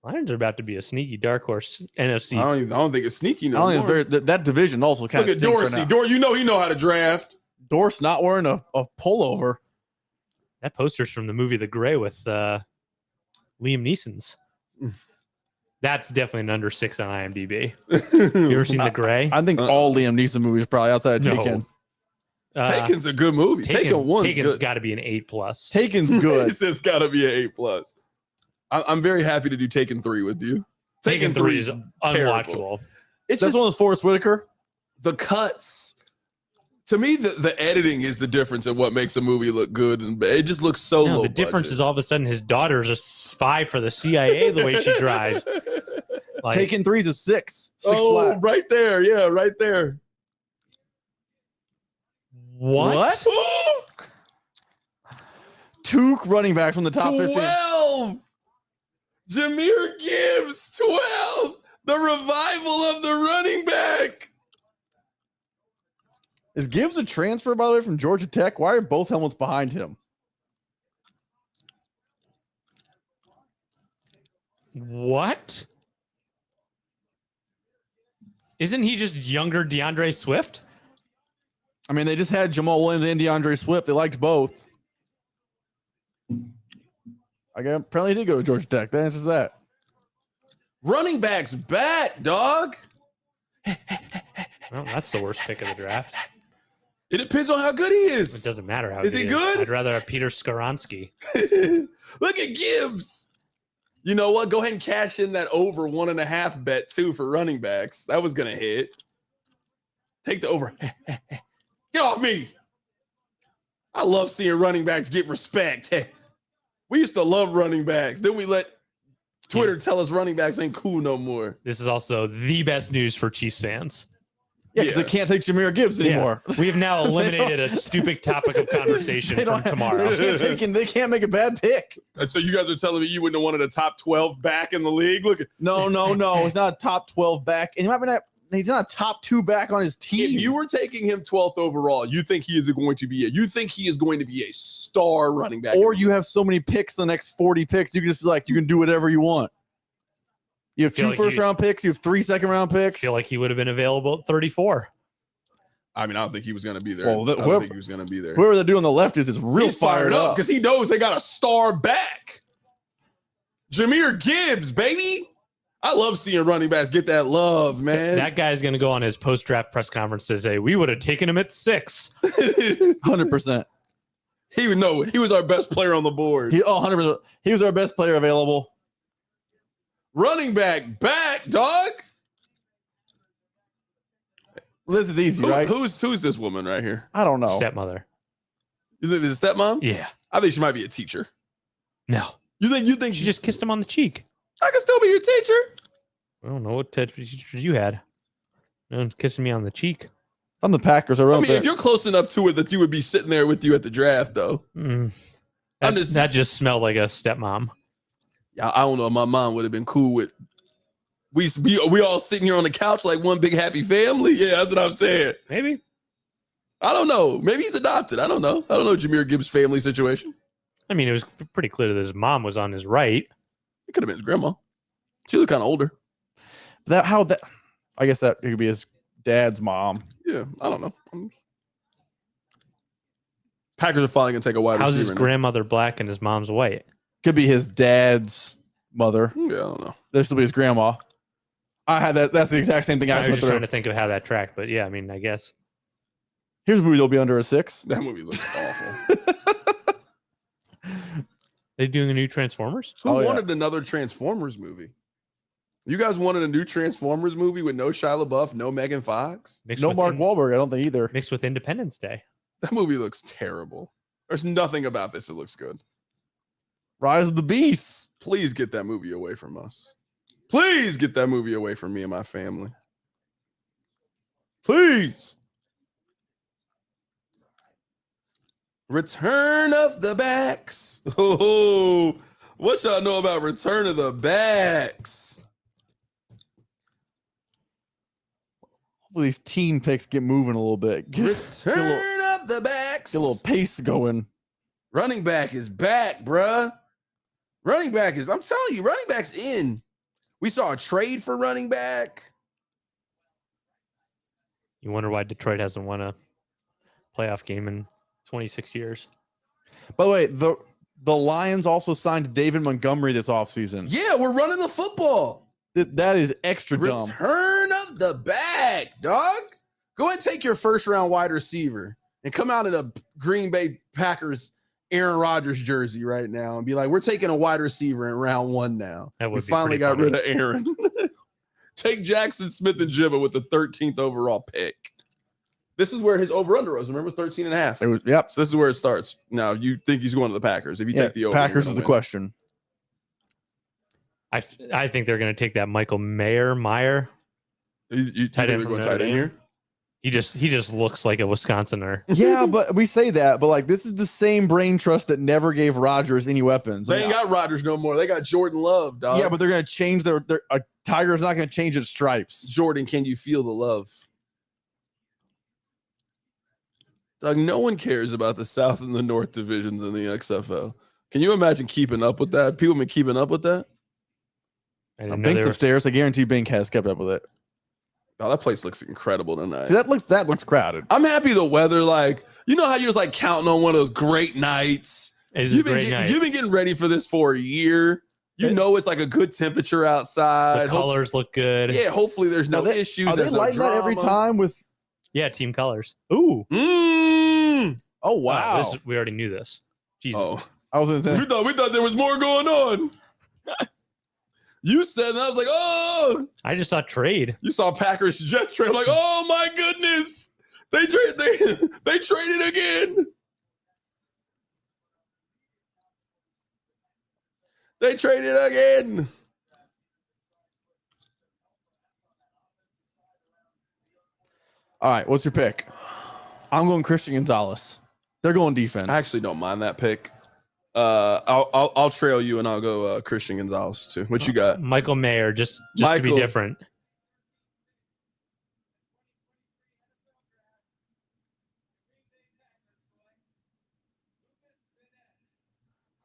Speaker 3: Lions are about to be a sneaky dark horse NFC.
Speaker 1: I don't think it's sneaky
Speaker 2: I
Speaker 1: no
Speaker 2: don't
Speaker 1: more.
Speaker 2: even that division also kind
Speaker 1: Look
Speaker 2: of
Speaker 1: at
Speaker 2: stinks
Speaker 1: Dorsey.
Speaker 2: right now.
Speaker 1: You know he know how to draft.
Speaker 2: Dorse not wearing a pullover.
Speaker 3: That poster's from the movie The Gray with Liam Neeson's. That's definitely an under 6 on IMDb. You ever seen The Gray?
Speaker 2: I think all Liam Neeson movies probably outside of
Speaker 3: No.
Speaker 2: Taken.
Speaker 1: Taken's a good movie. Taken 1's
Speaker 3: Taken's
Speaker 1: good.
Speaker 3: got to be an 8+.
Speaker 2: Taken's
Speaker 1: He
Speaker 2: good.
Speaker 1: said it's got to be an 8+. I'm very happy to do Taken 3 with you.
Speaker 3: Taken 3 is
Speaker 1: terrible.
Speaker 3: unwatchable.
Speaker 1: It's
Speaker 2: That's
Speaker 1: just
Speaker 2: one with Forrest Whitaker.
Speaker 1: the cuts. To me, the editing is the difference in what makes a movie look good and bad. It just looks so
Speaker 3: No,
Speaker 1: low
Speaker 3: the difference
Speaker 1: budget.
Speaker 3: is all of a sudden his daughter's a spy for the CIA the way she drives. Like,
Speaker 2: Taken 3's a 6. 6
Speaker 1: oh,
Speaker 2: flat.
Speaker 1: right there. Yeah, right there.
Speaker 3: what?
Speaker 2: 2 running backs from the top 15.
Speaker 1: 12. Jahmyr Gibbs, 12. The revival of the running back.
Speaker 2: Is Gibbs a transfer, by the way, from Georgia Tech? Why are both helmets behind him?
Speaker 3: What? Isn't he just younger DeAndre Swift?
Speaker 2: I mean, they just had Jamal Williams and DeAndre Swift. They liked both. I guess apparently he did go to Georgia Tech. That answers that.
Speaker 1: Running back's back, dog.
Speaker 3: Well, that's the worst pick of the draft.
Speaker 1: It depends on how good he
Speaker 3: It
Speaker 1: is.
Speaker 3: doesn't matter how
Speaker 1: Is he
Speaker 3: he
Speaker 1: good?
Speaker 3: I'd rather have Peter Skoronsky.
Speaker 1: Look at Gibbs. You know what? Go ahead and cash in that over 1.5 bet too for running backs. That was gonna hit. Take the over. Get off me. I love seeing running backs get respect. We used to love running backs. Then we let Twitter tell us running backs ain't cool no more.
Speaker 3: This is also the best news for Chiefs fans.
Speaker 2: Yeah, because they can't take Jahmyr Gibbs anymore.
Speaker 3: Yeah. We have now eliminated a stupid topic of conversation from tomorrow.
Speaker 2: They can't make a bad pick.
Speaker 1: And so you guys are telling me you wouldn't have wanted a top 12 back in the league? Look at
Speaker 2: No. He's not a top 12 back. And he's not a top 2 back on his team.
Speaker 1: if you were taking him 12th overall, you think he is going to be a star running back.
Speaker 2: Or you have so many picks, the next 40 picks, you can just you can do whatever you want. You have
Speaker 3: Feel
Speaker 2: 2
Speaker 3: like
Speaker 2: first-round picks. You have 3 second-round
Speaker 3: I
Speaker 2: picks.
Speaker 3: feel like he would have been available at 34.
Speaker 1: I mean, I don't think he was going to be there.
Speaker 2: Well,
Speaker 1: I don't think he was going to be there.
Speaker 2: Whoever the dude on the left is real
Speaker 1: He's
Speaker 2: fired up.
Speaker 1: because he knows they got a star back. Jahmyr Gibbs, baby. I love seeing running backs get that love, man.
Speaker 3: That guy's going to go on his post-draft press conference and say, we would have taken him at 6.
Speaker 2: 100%.
Speaker 1: He would know. He was our best player on the board.
Speaker 2: 100%. He was our best player available.
Speaker 1: Running back, dog.
Speaker 2: This is easy, right?
Speaker 1: Who's this woman right here?
Speaker 2: I don't know.
Speaker 3: Stepmother.
Speaker 1: Is it stepmom?
Speaker 3: Yeah.
Speaker 1: I think she might be a teacher.
Speaker 3: No.
Speaker 1: You think
Speaker 3: She just kissed him on the cheek.
Speaker 1: I can still be your teacher?
Speaker 3: I don't know what teachers you had. No one's kissing me on the cheek.
Speaker 2: I'm the Packers.
Speaker 1: I mean, if you're close enough to it that you would be sitting there with you at the draft, though.
Speaker 3: That just smelled like a stepmom.
Speaker 1: Yeah, I don't know. My mom would have been cool with. We all sitting here on the couch like one big happy family. Yeah, that's what I'm saying.
Speaker 3: Maybe.
Speaker 1: I don't know. Maybe he's adopted. I don't know. I don't know Jahmyr Gibbs' family situation.
Speaker 3: I mean, it was pretty clear that his mom was on his right.
Speaker 1: It could have been his grandma. She was kind of older.
Speaker 2: I guess that could be his dad's mom.
Speaker 1: Yeah, I don't know. Packers are finally gonna take a wide
Speaker 3: How's
Speaker 1: receiver.
Speaker 3: his
Speaker 1: now.
Speaker 3: grandmother black and his mom's white?
Speaker 2: Could be his dad's mother.
Speaker 1: Yeah, I don't know.
Speaker 2: This will be his grandma. I had that. That's the exact same thing I
Speaker 3: I was
Speaker 2: went
Speaker 3: just trying
Speaker 2: through.
Speaker 3: to think of how that tracked, but yeah, I mean, I guess.
Speaker 2: Here's a movie that'll be under a 6.
Speaker 1: That movie looks awful.
Speaker 3: They doing a new Transformers?
Speaker 1: Who
Speaker 2: Oh, yeah.
Speaker 1: wanted another Transformers movie? You guys wanted a new Transformers movie with no Shia LaBeouf, no Megan Fox?
Speaker 3: Mixed
Speaker 2: No
Speaker 3: with
Speaker 2: Mark Wahlberg. I don't think either.
Speaker 3: Mixed with Independence Day.
Speaker 1: That movie looks terrible. There's nothing about this that looks good.
Speaker 2: Rise of the Beasts.
Speaker 1: Please get that movie away from us. Please get that movie away from me and my family. Please. Return of the Backs. Oh, what y'all know about Return of the Backs?
Speaker 2: Hopefully these team picks get moving a little bit.
Speaker 1: Return of the Backs.
Speaker 2: Get a little pace going.
Speaker 1: Running back is back, bruh. Running back is, I'm telling you, running back's in. We saw a trade for running back.
Speaker 3: You wonder why Detroit hasn't won a playoff game in 26 years.
Speaker 2: By the way, the Lions also signed David Montgomery this offseason.
Speaker 1: Yeah, we're running the football.
Speaker 2: That is extra dumb.
Speaker 1: Return of the back, dog. Go ahead and take your first round wide receiver and come out in a Green Bay Packers Aaron Rodgers jersey right now and be like, we're taking a wide receiver in round 1 now. We finally got rid of Aaron. Take Jackson Smith and Jibba with the 13th overall pick. This is where his over-under was. Remember, 13 and a half.
Speaker 2: It was, yep.
Speaker 1: So this is where it starts. Now, you think he's going to the Packers. If you take the over,
Speaker 2: Packers is the question.
Speaker 3: I think they're going to take that Michael Meyer.
Speaker 1: You think they're going tight end here?
Speaker 3: He just looks like a Wisconsinner.
Speaker 2: Yeah, but we say that, but like this is the same brain trust that never gave Rodgers any weapons.
Speaker 1: They ain't got Rodgers no more. They got Jordan Love, dog.
Speaker 2: Yeah, but they're going to change their Tiger's not going to change its stripes.
Speaker 1: Jordan, can you feel the love? Dog, no one cares about the South and the North divisions in the XFL. Can you imagine keeping up with that? People been keeping up with that?
Speaker 2: Bink's upstairs. I guarantee Bink has kept up with it.
Speaker 1: Oh, that place looks incredible tonight.
Speaker 2: See, that looks crowded.
Speaker 1: I'm happy the weather, like, you know how you're just like counting on one of those great nights? You've been getting ready for this for a year. You know it's like a good temperature outside.
Speaker 3: The colors look good.
Speaker 1: Yeah, hopefully there's no issues.
Speaker 2: Are they lighting that every time with?
Speaker 3: Yeah, team colors. Ooh.
Speaker 2: Oh wow.
Speaker 3: We already knew this. Jesus.
Speaker 1: Oh,
Speaker 2: I was gonna say
Speaker 1: we thought there was more going on. You said, and I was like, oh.
Speaker 3: I just saw trade.
Speaker 1: You saw Packers Jets trade. I'm like, oh my goodness. They traded again. They traded again.
Speaker 2: All right, what's your pick? I'm going Christian Gonzalez. They're going defense.
Speaker 1: I actually don't mind that pick. I'll trail you and I'll go Christian Gonzalez too. What you got?
Speaker 3: Michael Mayer, just to be different.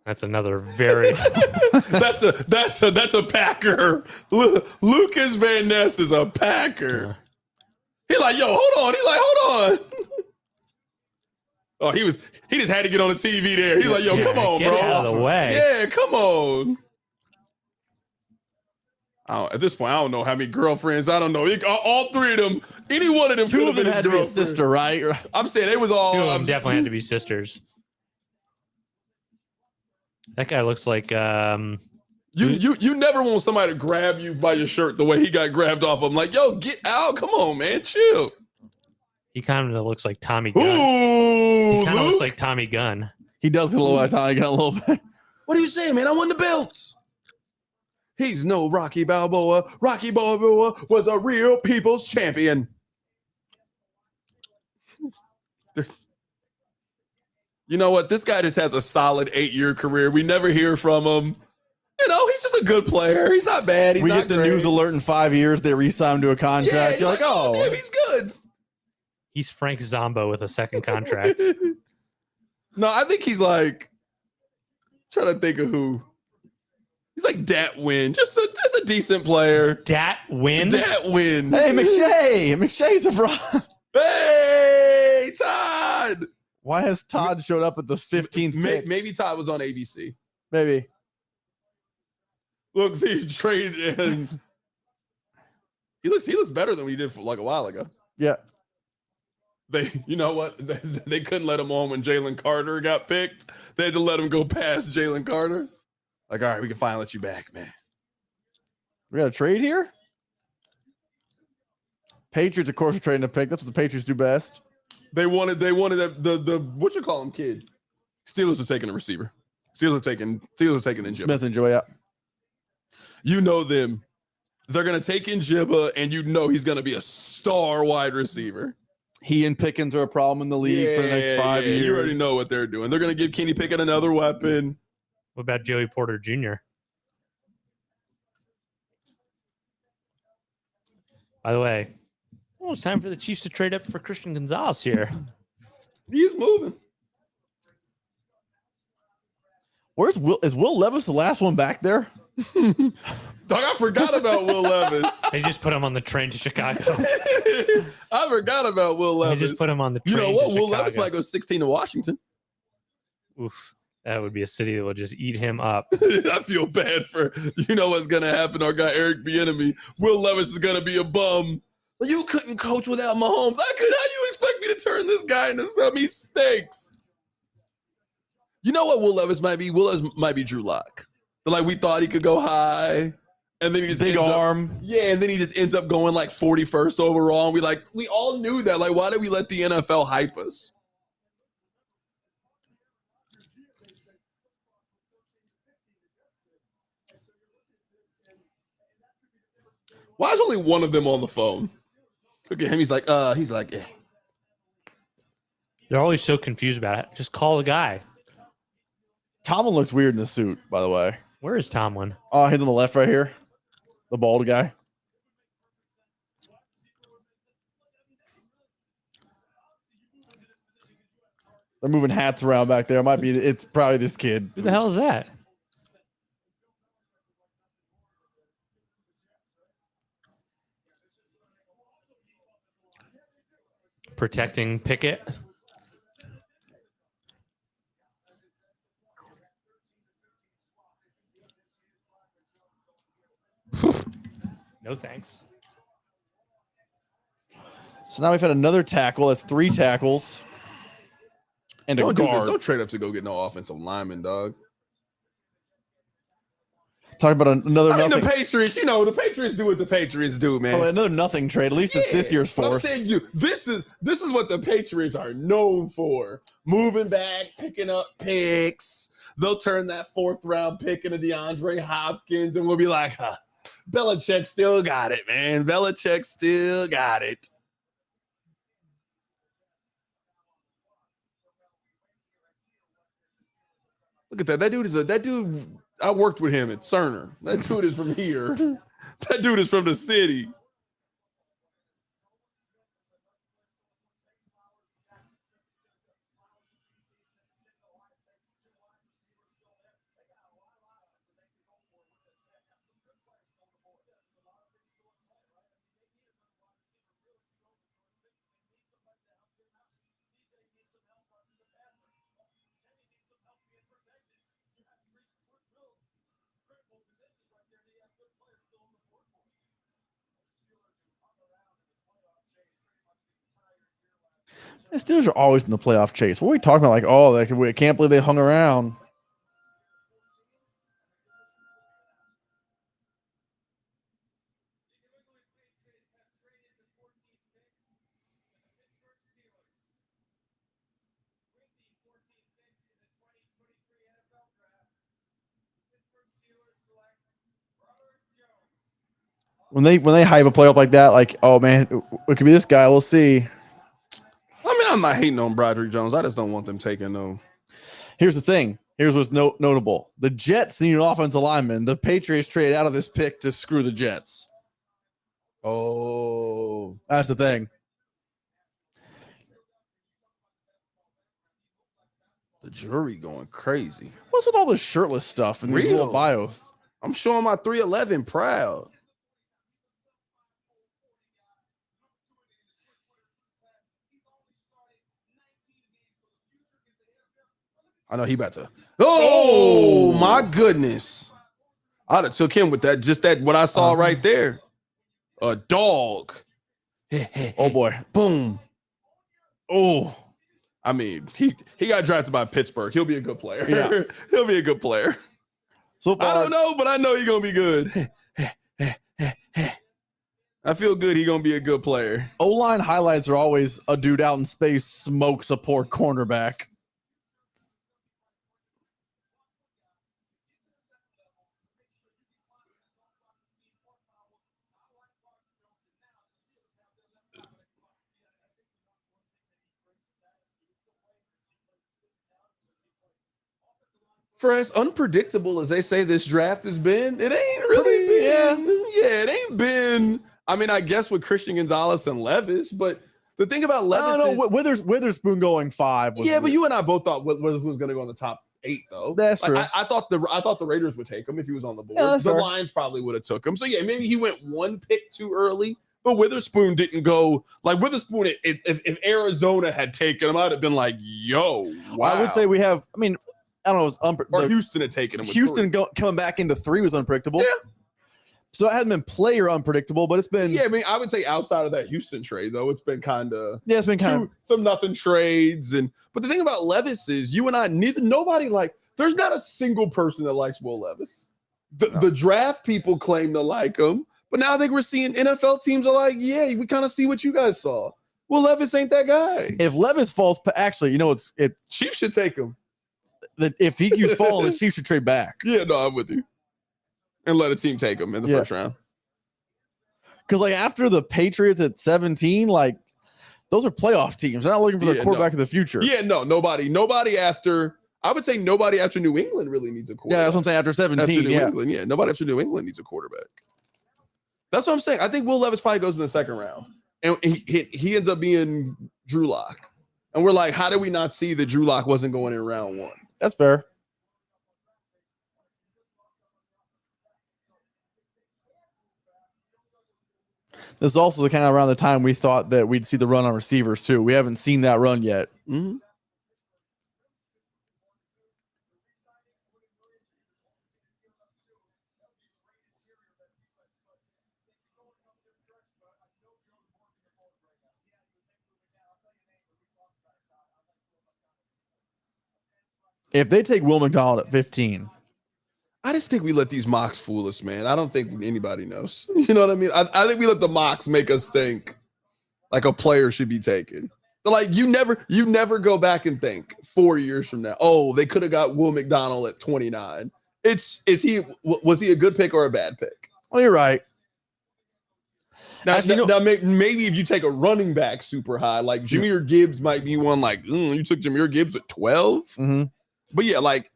Speaker 3: That's another very
Speaker 1: that's a Packer. Lucas Van Ness is a Packer. He like, yo, hold on. He like, hold on. Oh, he just had to get on the TV there. He's like, yo, come on,
Speaker 3: get
Speaker 1: bro.
Speaker 3: Out of the way.
Speaker 1: Yeah, come on. At this point, I don't know how many girlfriends. I don't know. All three of them, any one of them.
Speaker 2: Two of them had to be a sister, right?
Speaker 1: I'm saying it was all.
Speaker 3: Two of them definitely had to be sisters. That guy looks like
Speaker 1: you never want somebody to grab you by your shirt the way he got grabbed off. I'm like, yo, get out. Come on, man. Chill.
Speaker 3: He kind of looks like Tommy Gunn.
Speaker 1: Ooh,
Speaker 3: he kind of looks like Tommy Gunn.
Speaker 2: He does look like Tommy Gunn a little bit.
Speaker 1: What are you saying, man? I won the belts. He's no Rocky Balboa. Rocky Balboa was a real people's champion. You know what? This guy just has a solid 8-year career. We never hear from him. You know, he's just a good player. He's not bad. He's
Speaker 2: we
Speaker 1: not
Speaker 2: get the
Speaker 1: great.
Speaker 2: news alert in 5 years. They re-sign him to a contract.
Speaker 1: Yeah,
Speaker 2: you're like, oh,
Speaker 1: damn, he's good.
Speaker 3: He's Frank Zombo with a second contract.
Speaker 1: No, I think he's like, trying to think of who. He's like Dat Win, just a decent player.
Speaker 3: Dat Win.
Speaker 1: Dat Win.
Speaker 2: Hey, McShay's a fraud.
Speaker 1: Hey, Todd.
Speaker 2: Why has Todd showed up at the 15th pick?
Speaker 1: Maybe Todd was on ABC.
Speaker 2: Maybe.
Speaker 1: Look, he traded and he looks better than what he did for like a while ago.
Speaker 2: Yeah.
Speaker 1: You know what? They couldn't let him on when Jalen Carter got picked. They had to let him go past Jalen Carter. Like, all right, we can finally let you back, man.
Speaker 2: We got a trade here? Patriots, of course, are trading a pick. That's what the Patriots do best.
Speaker 1: They wanted the what you call him kid. Steelers are taking a receiver. Steelers are taking Njibba.
Speaker 2: Smith and Joy out.
Speaker 1: You know them. They're gonna take Njibba, and you know he's gonna be a star wide receiver.
Speaker 2: He and Pickens are a problem in the league for the next 5 years.
Speaker 1: You already know what they're doing. They're gonna give Kenny Pickett another weapon.
Speaker 3: What about Joey Porter Jr.? By the way, it's time for the Chiefs to trade up for Christian Gonzalez here.
Speaker 1: He's moving.
Speaker 2: Where's Will? Is Will Levis the last one back there?
Speaker 1: Dog, I forgot about Will Levis.
Speaker 3: They just put him on the train to Chicago.
Speaker 1: I forgot about Will Levis.
Speaker 3: They just put him on the train.
Speaker 1: You know what?
Speaker 3: To
Speaker 1: Will
Speaker 3: Chicago.
Speaker 1: Levis might go 16 to Washington.
Speaker 3: Oof. That would be a city that will just eat him up.
Speaker 1: I feel bad for, you know what's going to happen. Our guy, Eric Bieniemy. Will Levis is going to be a bum. You couldn't coach without Mahomes. I could. How you expect me to turn this guy into some mistakes? You know what Will Levis might be? Will Levis might be Drew Lock. Like, we thought he could go high. And then he just
Speaker 2: Big
Speaker 1: ends
Speaker 2: arm.
Speaker 1: and then he just ends up going like 41st overall. And we all knew that. Like, why did we let the NFL hype us? Why is only one of them on the phone? Look at him. He's like, eh.
Speaker 3: They're always so confused about it. Just call the guy.
Speaker 2: Tomlin looks weird in the suit, by the way.
Speaker 3: Where is Tomlin?
Speaker 2: Oh, he's on the left right here. The bald guy. They're moving hats around back there. It's probably this kid.
Speaker 3: Who the hell is that? Protecting Pickett. No thanks.
Speaker 2: So now we've had another tackle. That's 3 tackles. And a
Speaker 1: Don't do this.
Speaker 2: guard.
Speaker 1: Don't trade up to go get no offensive lineman, dog.
Speaker 2: Talking about another
Speaker 1: I mean,
Speaker 2: nothing.
Speaker 1: the Patriots, the Patriots do what the Patriots do, man.
Speaker 2: Oh, another nothing trade. At least it's this year's
Speaker 1: but I'm
Speaker 2: fourth.
Speaker 1: saying this is what the Patriots are known for. Moving back, picking up picks. They'll turn that 4th round pick into DeAndre Hopkins, and we'll be like, Belichick still got it, man. Belichick still got it. Look at that. That dude. I worked with him at Cerner. That dude is from here. That dude is from the city.
Speaker 2: The Steelers are always in the playoff chase. What are we talking about? Like, I can't believe they hung around. When they hype a playoff like that, like, oh man, it could be this guy. We'll see.
Speaker 1: I mean, I'm not hating on Broderick Jones. I just don't want them taking no.
Speaker 2: Here's the thing. Here's what's notable. The Jets need an offensive lineman. The Patriots traded out of this pick to screw the Jets.
Speaker 1: Oh,
Speaker 2: That's the thing.
Speaker 1: the jury going crazy.
Speaker 2: What's with all the shirtless stuff and these
Speaker 1: Real.
Speaker 2: little bios?
Speaker 1: I'm showing my 311 proud. I know he about to. Oh, my goodness. I'd have took him with that. Just that what I saw right there. A dog.
Speaker 2: Oh boy.
Speaker 1: Boom. Oh. I mean, he got drafted by Pittsburgh. He'll be a good player.
Speaker 2: Yeah.
Speaker 1: He'll be a good player.
Speaker 2: So
Speaker 1: I don't know, but I know he's gonna be good. I feel good he's gonna be a good player.
Speaker 2: O-line highlights are always a dude out in space smokes a poor cornerback.
Speaker 1: for as unpredictable as they say this draft has been, it ain't really been. Yeah, it ain't been. I mean, I guess with Christian Gonzalez and Levis, but the thing about Levis is
Speaker 2: Witherspoon going 5. Was
Speaker 1: but you and I both thought Witherspoon was going to go in the top 8, though.
Speaker 2: That's true.
Speaker 1: I thought the Raiders would take him if he was on the board.
Speaker 2: Yeah,
Speaker 1: the Lions probably would have took him. So yeah, maybe he went 1 pick too early. But Witherspoon didn't go like Witherspoon. If Arizona had taken him, I'd have been like, "Yo, wow."
Speaker 2: I would say we have. I mean, I don't know.
Speaker 1: Or Houston had taken him.
Speaker 2: Houston coming back into 3 was unpredictable.
Speaker 1: Yeah.
Speaker 2: So it hasn't been player unpredictable, but it's been.
Speaker 1: Yeah, I mean, I would say outside of that Houston trade, though, it's been kind of.
Speaker 2: Yeah, it's been kind of
Speaker 1: some nothing trades, but the thing about Levis is you and I nobody like. There's not a single person that likes Will Levis. The draft people claim to like him. But now I think we're seeing NFL teams are like, yeah, we kind of see what you guys saw. Well, Levis ain't that guy.
Speaker 2: If Levis falls, actually,
Speaker 1: Chiefs should take him.
Speaker 2: If he keeps falling, the Chiefs should trade back.
Speaker 1: Yeah, no, I'm with you. And let a team take him in the first round.
Speaker 2: Because like after the Patriots at 17, like those are playoff teams. They're not looking for the quarterback of the future.
Speaker 1: Yeah, no, nobody after. I would say nobody after New England really needs a quarterback.
Speaker 2: Yeah, that's what I'm saying. After 17,
Speaker 1: after New England, nobody after New England needs a quarterback. That's what I'm saying. I think Will Levis probably goes in the second round. And he ends up being Drew Lock. And we're like, how did we not see that Drew Lock wasn't going in round 1?
Speaker 2: That's fair. This is also the kind of around the time we thought that we'd see the run on receivers too. We haven't seen that run yet.
Speaker 1: Mm-hmm.
Speaker 2: If they take Will McDonald at 15,
Speaker 1: I just think we let these mocks fool us, man. I don't think anybody knows. You know what I mean? I think we let the mocks make us think like a player should be taken. But like you never go back and think 4 years from now, oh, they could have got Will McDonald at 29. Was he a good pick or a bad pick?
Speaker 2: Oh, you're right.
Speaker 1: Now,
Speaker 2: Actually,
Speaker 1: maybe if you take a running back super high, like Jahmyr Gibbs might be one like, you took Jahmyr Gibbs at 12.
Speaker 2: Mm-hmm.
Speaker 1: But yeah, like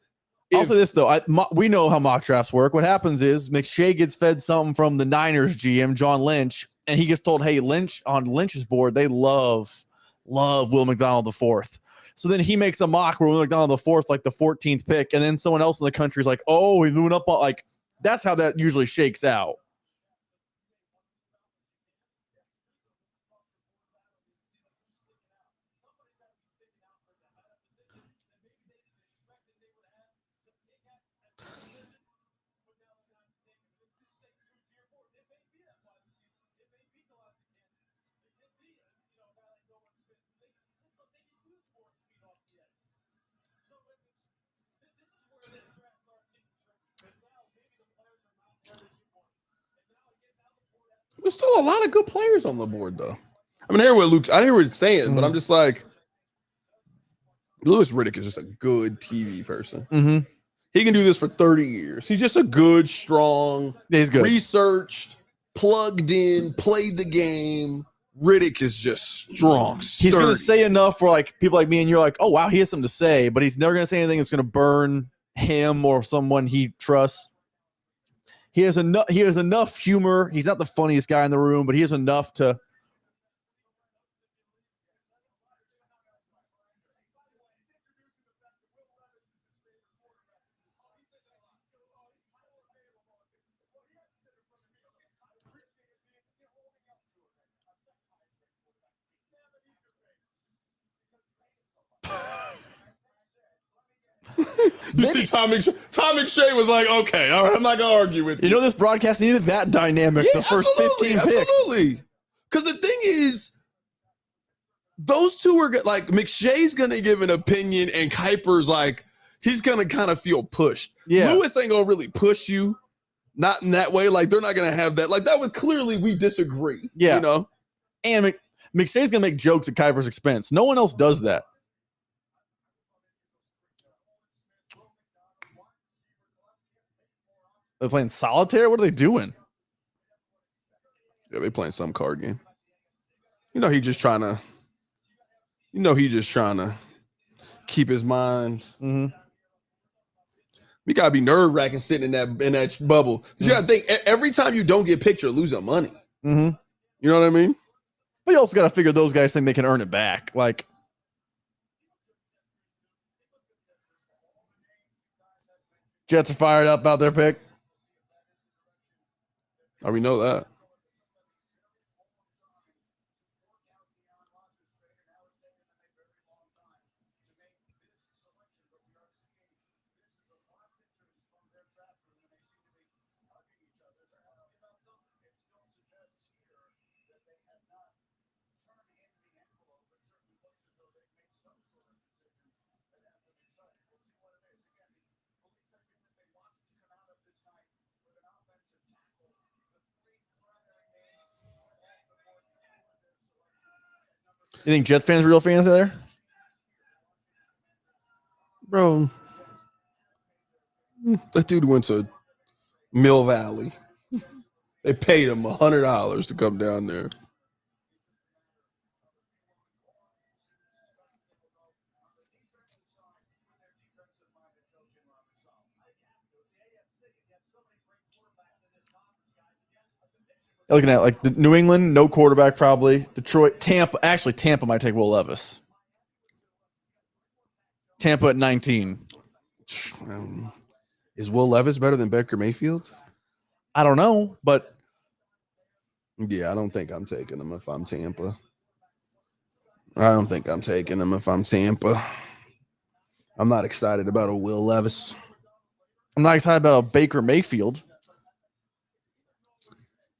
Speaker 2: I'll say this though, we know how mock drafts work. What happens is McShay gets fed something from the Niners GM, John Lynch, and he gets told, hey, Lynch on Lynch's board, they love Will McDonald the 4th. So then he makes a mock where Will McDonald the 4th, like the 14th pick, and then someone else in the country is like, oh, he's moving up on, like that's how that usually shakes out.
Speaker 1: There's still a lot of good players on the board, though. I hear what it's saying, but I'm just like, Louis Riddick is just a good TV person.
Speaker 2: Mm-hmm.
Speaker 1: He can do this for 30 years. He's just a good, strong, researched, plugged in, played the game. Riddick is just strong.
Speaker 2: He's going to say enough for like people like me and you're like, oh, wow, he has something to say, but he's never going to say anything that's going to burn him or someone he trusts. He has enough humor. He's not the funniest guy in the room, but he has enough to.
Speaker 1: See, Tom McShay was like, okay, all right, I'm not gonna argue with you.
Speaker 2: You know, this broadcast needed that dynamic. The first 15 picks.
Speaker 1: Absolutely. Because the thing is, those two are like McShay's gonna give an opinion, and Kuiper's like he's gonna kind of feel pushed.
Speaker 2: Yeah,
Speaker 1: Lewis ain't gonna really push you, not in that way. Like they're not gonna have that. Like that was clearly we disagree.
Speaker 2: Yeah,
Speaker 1: you know.
Speaker 2: And McShay's gonna make jokes at Kuiper's expense. No one else does that. They're playing solitaire? What are they doing?
Speaker 1: Yeah, they playing some card game. He's just trying to keep his mind.
Speaker 2: Mm-hmm.
Speaker 1: You gotta be nerve wracking sitting in that bubble. You gotta think every time you don't get picked, you're losing money.
Speaker 2: Mm-hmm.
Speaker 1: You know what I mean?
Speaker 2: But you also got to figure those guys think they can earn it back. Like, Jets are fired up about their pick.
Speaker 1: Oh, we know that.
Speaker 2: You think Jets fans are real fans out there?
Speaker 1: Bro, that dude went to Mill Valley. They paid him $100 to come down there.
Speaker 2: Looking at like the New England, no quarterback probably. Detroit, Tampa. Actually, Tampa might take Will Levis. Tampa at 19.
Speaker 1: Is Will Levis better than Baker Mayfield?
Speaker 2: I don't know, but
Speaker 1: Yeah, I don't think I'm taking him if I'm Tampa. I don't think I'm taking him if I'm Tampa. I'm not excited about a Will Levis.
Speaker 2: I'm not excited about a Baker Mayfield.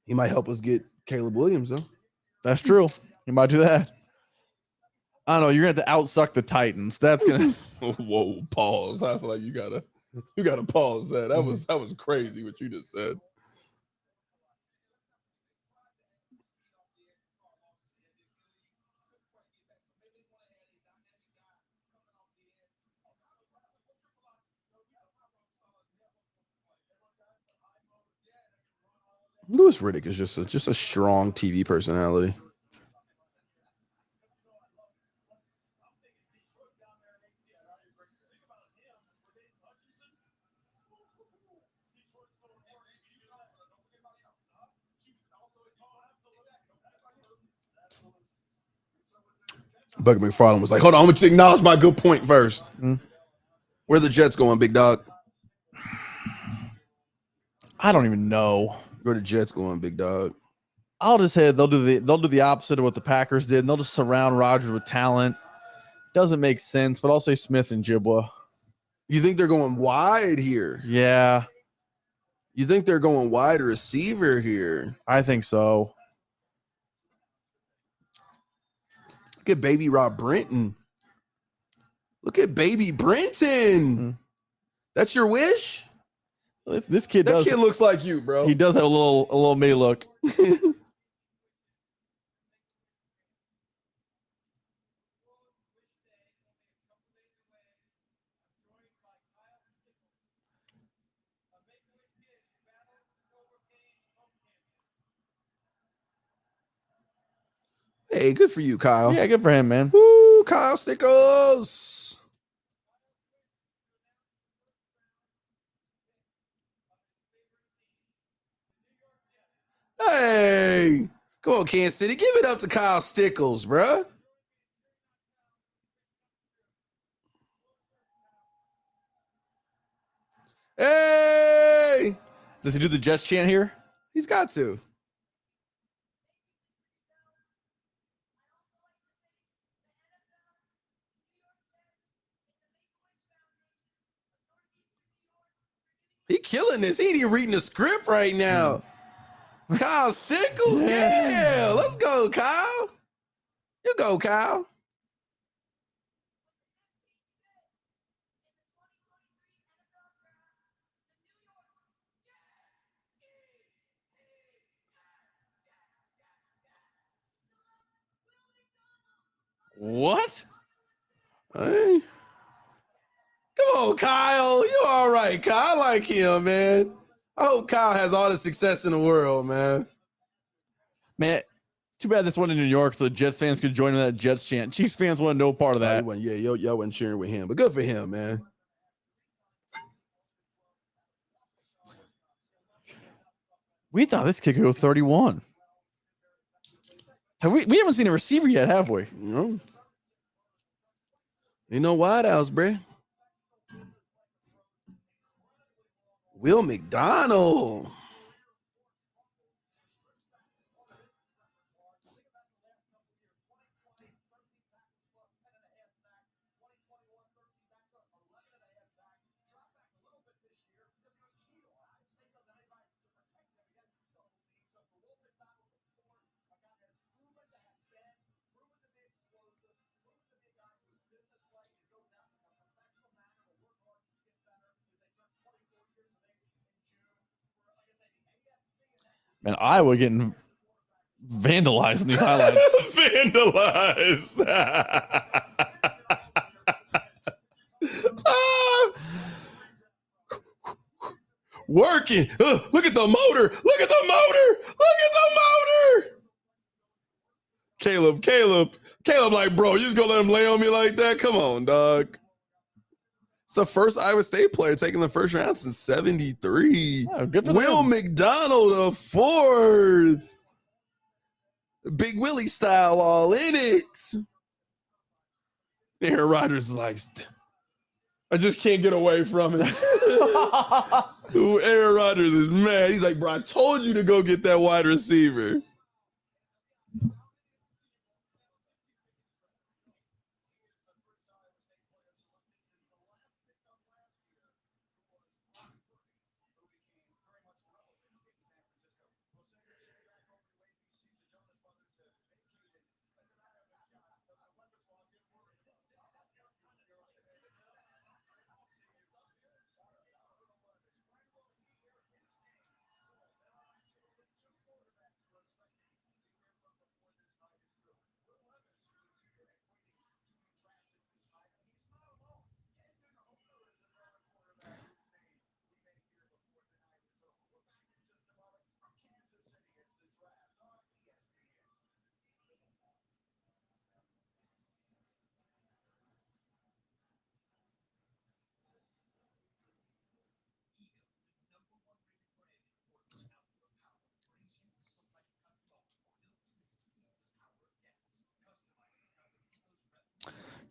Speaker 1: He might help us get Caleb Williams, though.
Speaker 2: That's true. You might do that. I don't know. You're gonna have to outsuck the Titans. That's gonna.
Speaker 1: Whoa, pause. I feel like you gotta pause that. That was crazy what you just said. Louis Riddick is just a strong TV personality. Buck McFarland was like, "Hold on, I'm gonna acknowledge my good point first. Where the Jets going, big dog?
Speaker 2: I don't even know.
Speaker 1: Where the Jets going, big dog?
Speaker 2: I'll just say they'll do the opposite of what the Packers did, and they'll just surround Rodgers with talent. Doesn't make sense, but I'll say Smith and Jibwa.
Speaker 1: You think they're going wide here?
Speaker 2: Yeah,
Speaker 1: You think they're going wide receiver here?
Speaker 2: I think so.
Speaker 1: Look at baby Rob Brenton. Look at baby Brenton. That's your wish?
Speaker 2: This kid
Speaker 1: That kid looks like you, bro.
Speaker 2: He does have a little me look.
Speaker 1: Hey, good for you, Kyle.
Speaker 2: Yeah, good for him, man.
Speaker 1: Woo, Kyle Stickles. Hey, come on, Kansas City. Give it up to Kyle Stickles, bruh. Hey,
Speaker 2: Does he do the Jets chant here?
Speaker 1: he's got to. He killing this. He ain't even reading the script right now. Kyle Stickles, yeah. Let's go, Kyle. You go, Kyle.
Speaker 2: What?
Speaker 1: Hey. Come on, Kyle. You all right, Kyle. I like him, man. I hope Kyle has all the success in the world, man.
Speaker 2: Man, it's too bad this one in New York so Jets fans could join in that Jets chant. Chiefs fans want no part of that.
Speaker 1: Y'all wasn't cheering with him, but good for him, man.
Speaker 2: We thought this kid could go 31. We haven't seen a receiver yet, have we?
Speaker 1: No. Ain't no wideouts, bruh. Will McDonald.
Speaker 2: Man, Iowa getting vandalized in these highlights.
Speaker 1: Vandalized. Working. Look at the motor. Look at the motor. Look at the motor. Caleb, like, bro, you just gonna let him lay on me like that? Come on, dog. It's the first Iowa State player taking the first round since 73.
Speaker 2: Oh, good for
Speaker 1: Will
Speaker 2: them.
Speaker 1: McDonald, a fourth. Big Willie style, all in it. Aaron Rodgers is like, I just can't get away from it. Aaron Rodgers is mad. He's like, bro, I told you to go get that wide receiver.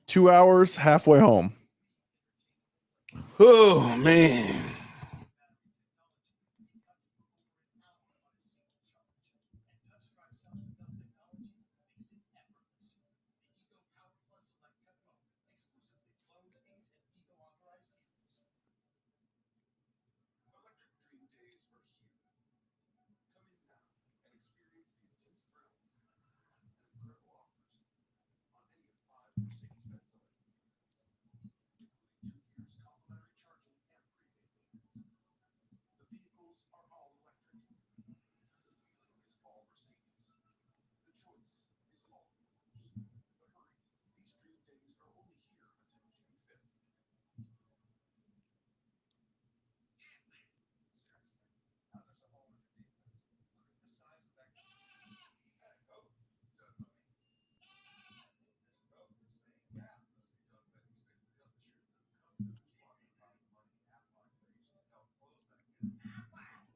Speaker 2: Two hours, halfway home.
Speaker 1: Oh, man.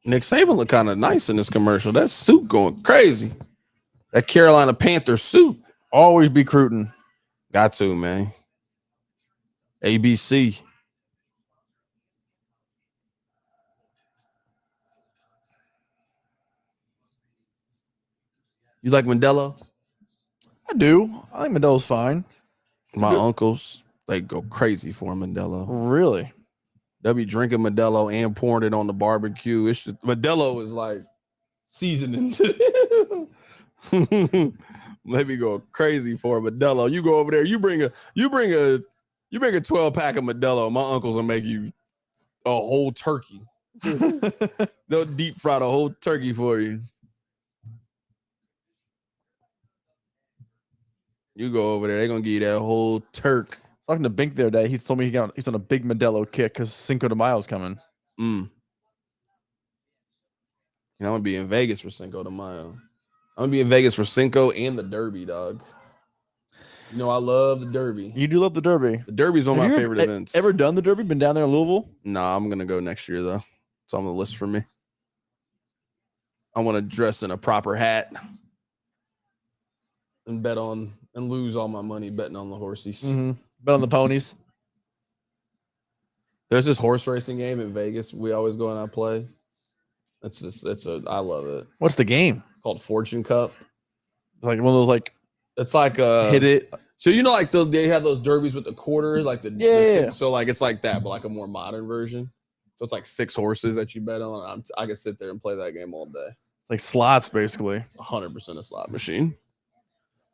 Speaker 1: Nick Saban look kind of nice in this commercial. That suit going crazy. That Carolina Panthers suit.
Speaker 2: Always be recruiting.
Speaker 1: Got to, man. ABC. You like Modelo?
Speaker 2: I do. I think Medel's fine.
Speaker 1: My uncles, they go crazy for Modelo.
Speaker 2: Really?
Speaker 1: They'll be drinking Modelo and pouring it on the barbecue. It's just, Modelo is like seasoning. Let me go crazy for Modelo. You go over there. You bring a 12-pack of Modelo. My uncles will make you a whole turkey. They'll deep fry the whole turkey for you. You go over there, they're gonna give you that whole turk.
Speaker 2: Talking to Bink the other day, he told me he's on a big Modelo kick because Cinco de Mayo's coming.
Speaker 1: I'm gonna be in Vegas for Cinco de Mayo. I'm gonna be in Vegas for Cinco and the Derby, dog. You know I love the Derby.
Speaker 2: You do love the Derby.
Speaker 1: The Derby's one of my favorite events.
Speaker 2: Ever done the Derby? Been down there in Louisville?
Speaker 1: Nah, I'm gonna go next year though. It's on the list for me. I want to dress in a proper hat and bet on and lose all my money betting on the horses.
Speaker 2: Bet on the ponies.
Speaker 1: There's this horse racing game in Vegas. We always go and I play. I love it.
Speaker 2: What's the game?
Speaker 1: Called Fortune Cup.
Speaker 2: It's like one of those like
Speaker 1: It's like
Speaker 2: hit it.
Speaker 1: So you know, like they have those derbies with the quarters, like
Speaker 2: Yeah.
Speaker 1: So like it's like that, but like a more modern version. So it's like 6 horses that you bet on. I can sit there and play that game all day.
Speaker 2: It's like slots, basically.
Speaker 1: 100% a slot machine.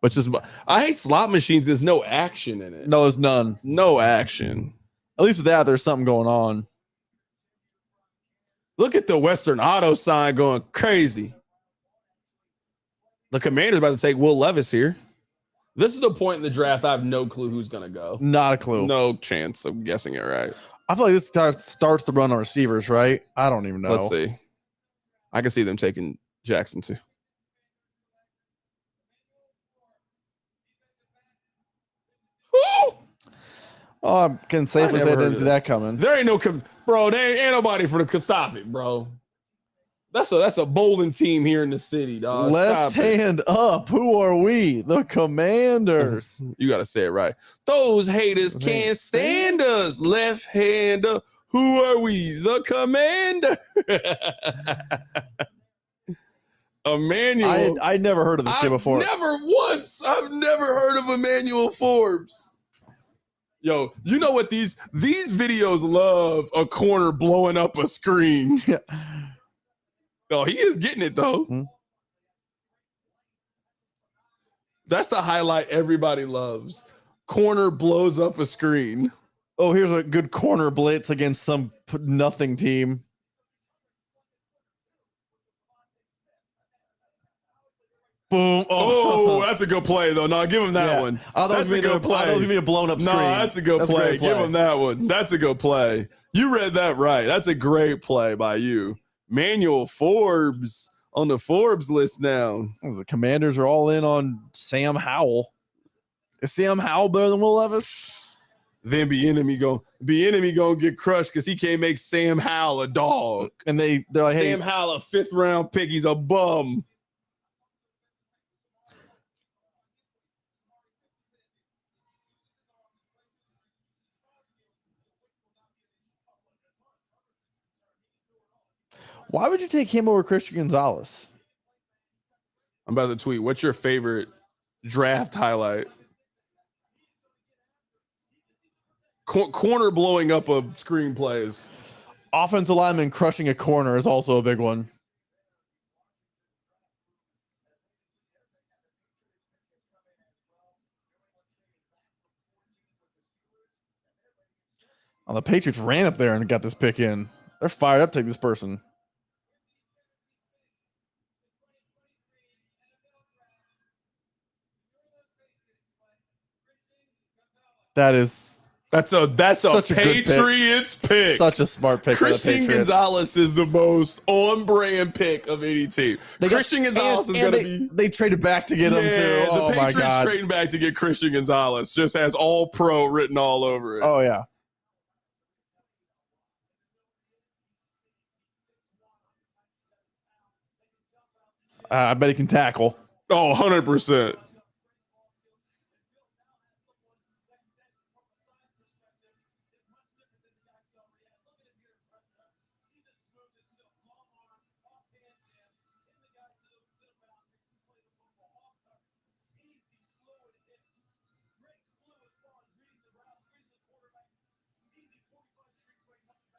Speaker 1: But just I hate slot machines. There's no action in it.
Speaker 2: No, there's none.
Speaker 1: No action.
Speaker 2: At least with that, there's something going on.
Speaker 1: Look at the Western Auto sign going crazy. The Commander's about to take Will Levis here. This is the point in the draft. I have no clue who's going to go.
Speaker 2: Not a clue.
Speaker 1: No chance of guessing it right.
Speaker 2: I feel like this starts to run on receivers, right? I don't even know.
Speaker 1: Let's see. I can see them taking Jackson too. Woo!
Speaker 2: Oh, I can safely say I
Speaker 1: never heard
Speaker 2: didn't
Speaker 1: of
Speaker 2: see that coming.
Speaker 1: There ain't no bro. There ain't nobody for the could stop it, bro. That's a bowling team here in the city, dog.
Speaker 2: Left
Speaker 1: Stop it.
Speaker 2: hand up. Who are we? The Commanders.
Speaker 1: You gotta say it right. Those haters can't stand us. Left hand up. Who are we? The Commander. Emmanuel.
Speaker 2: I'd never heard of this kid before.
Speaker 1: I've never heard of Emmanuel Forbes. Yo, you know what these videos love a corner blowing up a screen. Oh, he is getting it though.
Speaker 2: Hmm.
Speaker 1: That's the highlight everybody loves. Corner blows up a screen.
Speaker 2: Oh, here's a good corner blitz against some nothing team. Boom.
Speaker 1: Oh, that's a good play though. No, give him that one.
Speaker 2: That's a good play. That was gonna be a blown up screen.
Speaker 1: No, that's a good play. Give him that one. That's a good play. You read that right. That's a great play by you. Manuel Forbes on the Forbes list now.
Speaker 2: The Commanders are all in on Sam Howell. Is Sam Howell better than Will Levis?
Speaker 1: Then Bieniemy gonna get crushed because he can't make Sam Howell a dog.
Speaker 2: And they're like, hey,
Speaker 1: Sam Howell a 5th round pick. He's a bum.
Speaker 2: why would you take him over Christian Gonzalez?
Speaker 1: I'm about to tweet. What's your favorite draft highlight? Corner blowing up a screenplays.
Speaker 2: Offensive lineman crushing a corner is also a big one. Oh, the Patriots ran up there and got this pick in. They're fired up to take this person. That's
Speaker 1: a
Speaker 2: such a good
Speaker 1: Patriots pick.
Speaker 2: such a smart pick.
Speaker 1: Christian Gonzalez is the most on-brand pick of any team. Christian Gonzalez is going to be.
Speaker 2: They traded back to get him too. Oh
Speaker 1: the
Speaker 2: my
Speaker 1: Patriots
Speaker 2: god!
Speaker 1: trading back to get Christian Gonzalez just has all pro written all over it.
Speaker 2: Oh yeah. I bet he can tackle.
Speaker 1: Oh, 100%.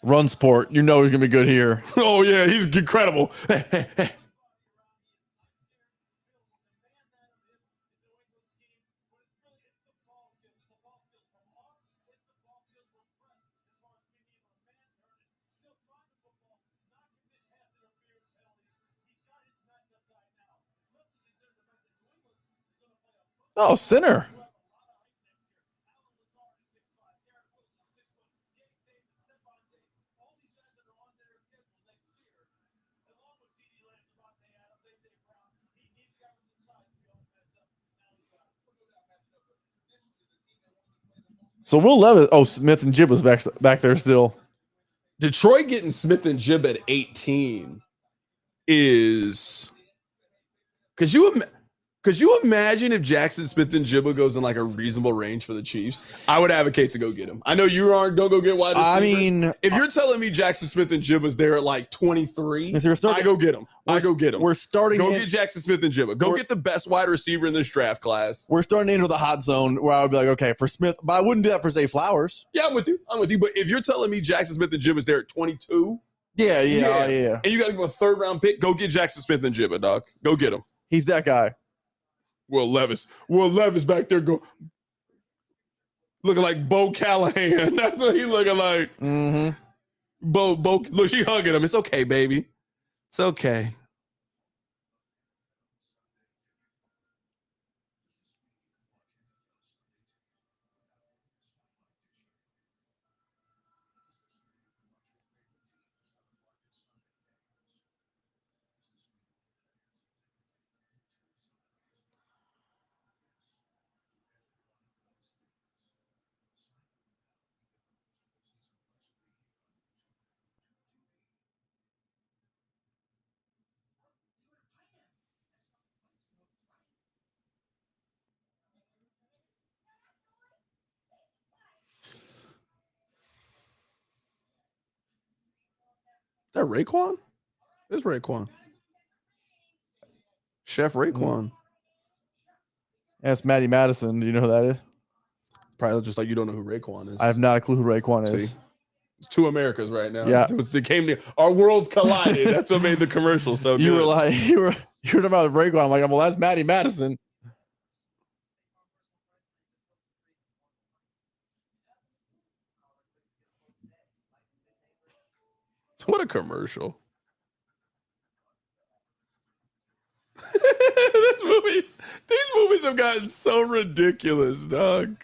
Speaker 2: Run sport. You know he's gonna be good here.
Speaker 1: Oh yeah, he's incredible.
Speaker 2: Oh, center. So Will Levis. Oh, Smith and Jib was back there still.
Speaker 1: Detroit getting Smith and Jib at 18. is could you imagine if Jackson Smith and Jibba goes in like a reasonable range for the Chiefs? I would advocate to go get him. I know you aren't. Don't go get wide receiver.
Speaker 2: I mean,
Speaker 1: if you're telling me Jackson Smith and Jibba's there at like 23, I go get him. I go get him.
Speaker 2: We're starting.
Speaker 1: Go get Jackson Smith and Jibba. Go get the best wide receiver in this draft class.
Speaker 2: We're starting into the hot zone where I would be like, okay, for Smith, but I wouldn't do that for Zay Flowers.
Speaker 1: Yeah, I'm with you. But if you're telling me Jackson Smith and Jibba's there at 22,
Speaker 2: yeah,
Speaker 1: and you got to give a 3rd round pick, go get Jackson Smith and Jibba, dog. Go get him.
Speaker 2: He's that guy.
Speaker 1: Will Levis back there looking like Bo Callahan. That's what he looking like.
Speaker 2: Mm-hmm.
Speaker 1: Bo, look, she hugging him. It's okay, baby. It's okay. That Raekwon? It's Raekwon. Chef Raekwon.
Speaker 2: Yeah, it's Matty Madison. Do you know who that is?
Speaker 1: Probably just like you don't know who Raekwon is.
Speaker 2: I have not a clue who Raekwon is.
Speaker 1: See? It's 2 Americas right now.
Speaker 2: Yeah.
Speaker 1: Our worlds collided. That's what made the commercial so good.
Speaker 2: You were like, you were talking about Raekwon. I'm like, well, that's Matty Madison.
Speaker 1: What a commercial. These movies have gotten so ridiculous, dog.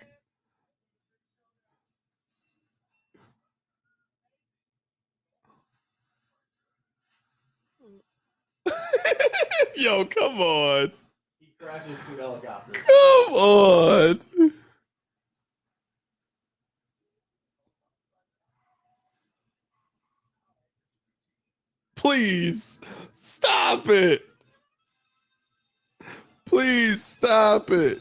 Speaker 1: Yo, come on.
Speaker 2: He crashes 2 helicopters.
Speaker 1: Come on. Please stop it. Please stop it.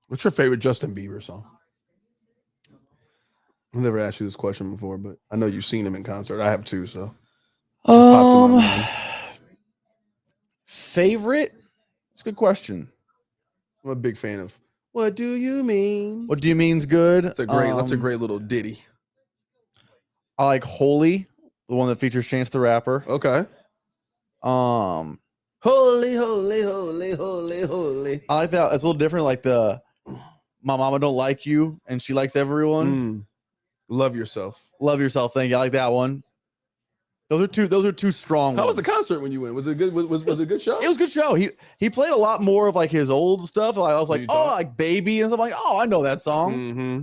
Speaker 1: What's your favorite Justin Bieber song? I've never asked you this question before, but I know you've seen him in concert. I have too, so.
Speaker 2: Favorite? It's a good question.
Speaker 1: I'm a big fan of What Do You Mean?
Speaker 2: What Do You Mean's good.
Speaker 1: That's a great little ditty.
Speaker 2: I like Holy, the one that features Chance the Rapper.
Speaker 1: Okay.
Speaker 2: Holy,
Speaker 1: holy, holy, holy, holy.
Speaker 2: I like that. It's a little different, like the My Mama Don't Like You and She Likes Everyone.
Speaker 1: Love Yourself.
Speaker 2: Love Yourself. Thank you. I like that one. Those are two strong
Speaker 1: How
Speaker 2: ones.
Speaker 1: was the concert when you went? Was it good? Was it a good show?
Speaker 2: It was a good show. He played a lot more of like his old stuff. Like I was like, oh, like Baby and stuff. Like, oh, I know that song.
Speaker 1: Mm-hmm.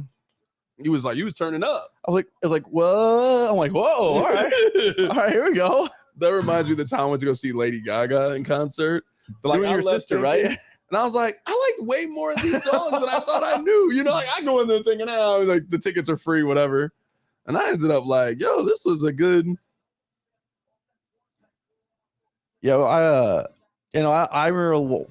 Speaker 1: You was turning up.
Speaker 2: I was like, what? I'm like, whoa, all right. All right, here we go.
Speaker 1: That reminds me of the time I went to go see Lady Gaga in concert. But
Speaker 2: like, you and your sister, right?
Speaker 1: And I was like, I liked way more of these songs than I thought I knew. You know, like I go in there thinking, I was like, the tickets are free, whatever. And I ended up like, yo, this was a good.
Speaker 2: Yo, I remember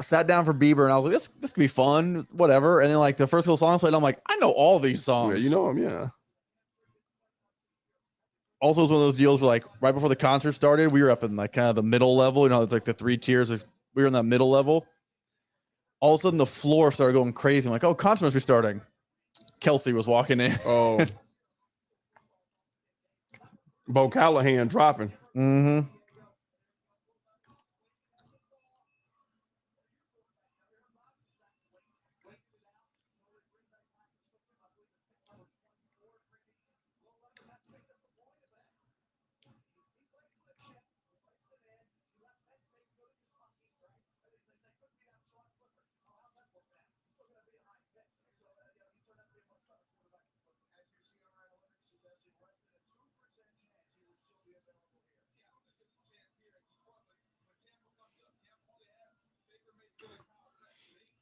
Speaker 2: sat down for Bieber, and I was like, this could be fun, whatever. And then like the first couple songs played, I'm like, I know all these songs.
Speaker 1: Yeah, you know them, yeah.
Speaker 2: Also, it was one of those deals where, like, right before the concert started, we were up in like kind of the middle level. You know, it's like the 3 tiers. We were in that middle level. All of a sudden, the floor started going crazy. I'm like, oh, concert must be starting. Kelsey was walking in.
Speaker 1: Oh. Bo Callahan dropping.
Speaker 2: Mm-hmm.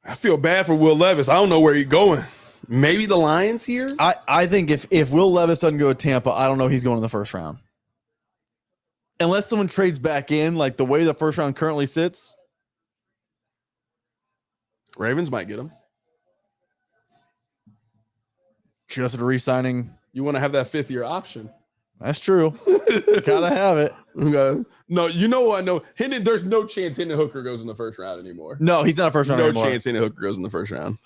Speaker 1: I feel bad for Will Levis. I don't know where he's going. Maybe the Lions here?
Speaker 2: I think if Will Levis doesn't go to Tampa, I don't know he's going in the first round. Unless someone trades back in, like the way the first round currently sits.
Speaker 1: Ravens might get him.
Speaker 2: Just re-signing.
Speaker 1: You want to have that 5th-year option.
Speaker 2: That's true. Gotta have it.
Speaker 1: Okay. No, you know what I know? There's no chance Hendon Hooker goes in the first round anymore.
Speaker 2: No, he's not a first round
Speaker 1: No
Speaker 2: anymore.
Speaker 1: chance Hendon Hooker goes in the first round.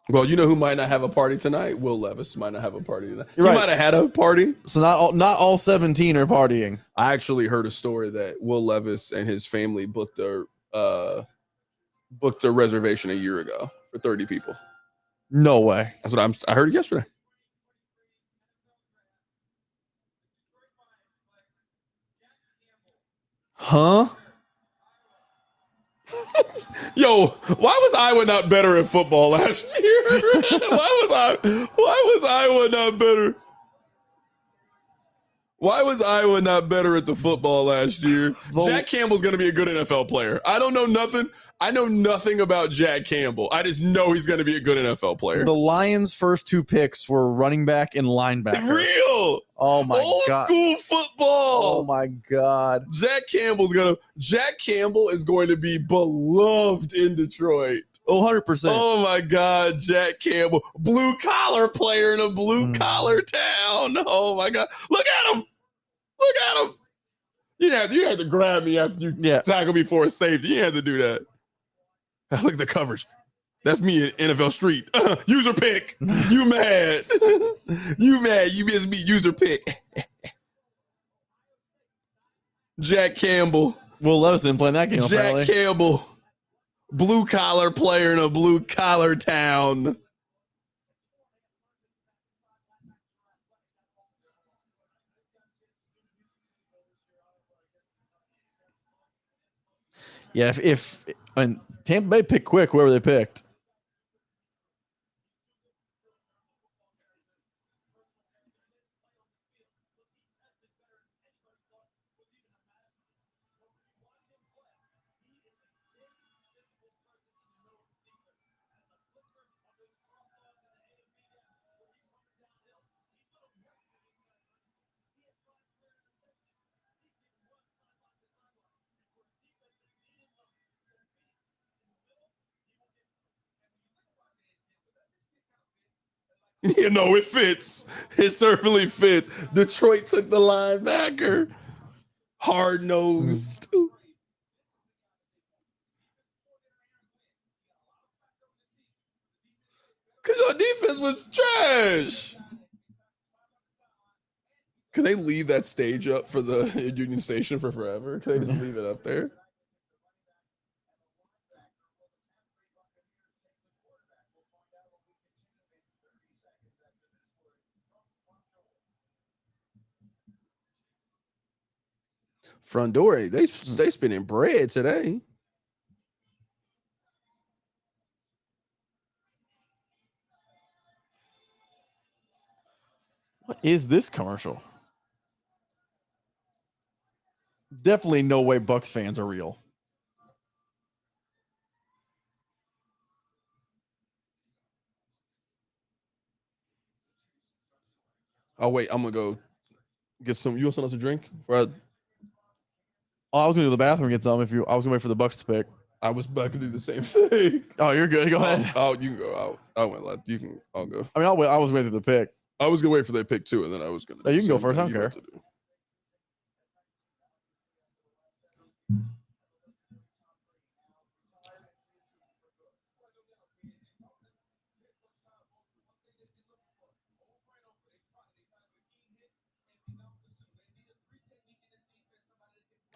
Speaker 1: Well, you know who might not have a party tonight? Will Levis might not have a party tonight. He might have had a party.
Speaker 2: So not all 17 are partying.
Speaker 1: I actually heard a story that Will Levis and his family booked a reservation a year ago for 30 people.
Speaker 2: No way.
Speaker 1: That's what I heard yesterday.
Speaker 2: Huh?
Speaker 1: Yo, why was Iowa not better at football last year? Why was Iowa not better? Why was Iowa not better at the football last year? Jack Campbell's going to be a good NFL player. I don't know nothing. I know nothing about Jack Campbell. I just know he's going to be a good NFL player.
Speaker 2: The Lions' first 2 picks were running back and linebacker.
Speaker 1: Real.
Speaker 2: Oh my god.
Speaker 1: Old school football.
Speaker 2: Oh my god.
Speaker 1: Jack Campbell is going to be beloved in Detroit.
Speaker 2: Oh, 100%.
Speaker 1: Oh my God, Jack Campbell, blue collar player in a blue collar town. Oh my God, look at him! Look at him! You had to grab me after you tackle me for a safety. You had to do that. Look at the coverage. That's me in NFL Street. User pick. You mad? You mad? You missed me. User pick. Jack Campbell.
Speaker 2: Will Levis didn't play in that game.
Speaker 1: Jack
Speaker 2: apparently.
Speaker 1: Campbell. Blue collar player in a blue collar town.
Speaker 2: Yeah, if and Tampa Bay picked quick, whoever they picked.
Speaker 1: You know, it fits. It certainly fits. Detroit took the linebacker. Hard nosed. Because our defense was trash. Can they leave that stage up for the Union Station for forever? Can they just leave it up there? Frondore, they spinning bread today.
Speaker 2: What is this commercial? Definitely no way Bucks fans are real.
Speaker 1: Oh wait, I'm gonna go get some. You want something else to drink?
Speaker 2: Oh, I was gonna go to the bathroom and get some. I was gonna wait for the Bucks to pick.
Speaker 1: I was about to do the same thing.
Speaker 2: Oh, you're good. Go ahead.
Speaker 1: Oh, you can go out. I went left. You can. I'll go.
Speaker 2: I mean, I was waiting for the pick.
Speaker 1: I was gonna wait for their pick too, and then I was gonna.
Speaker 2: No, you can go first. I don't care.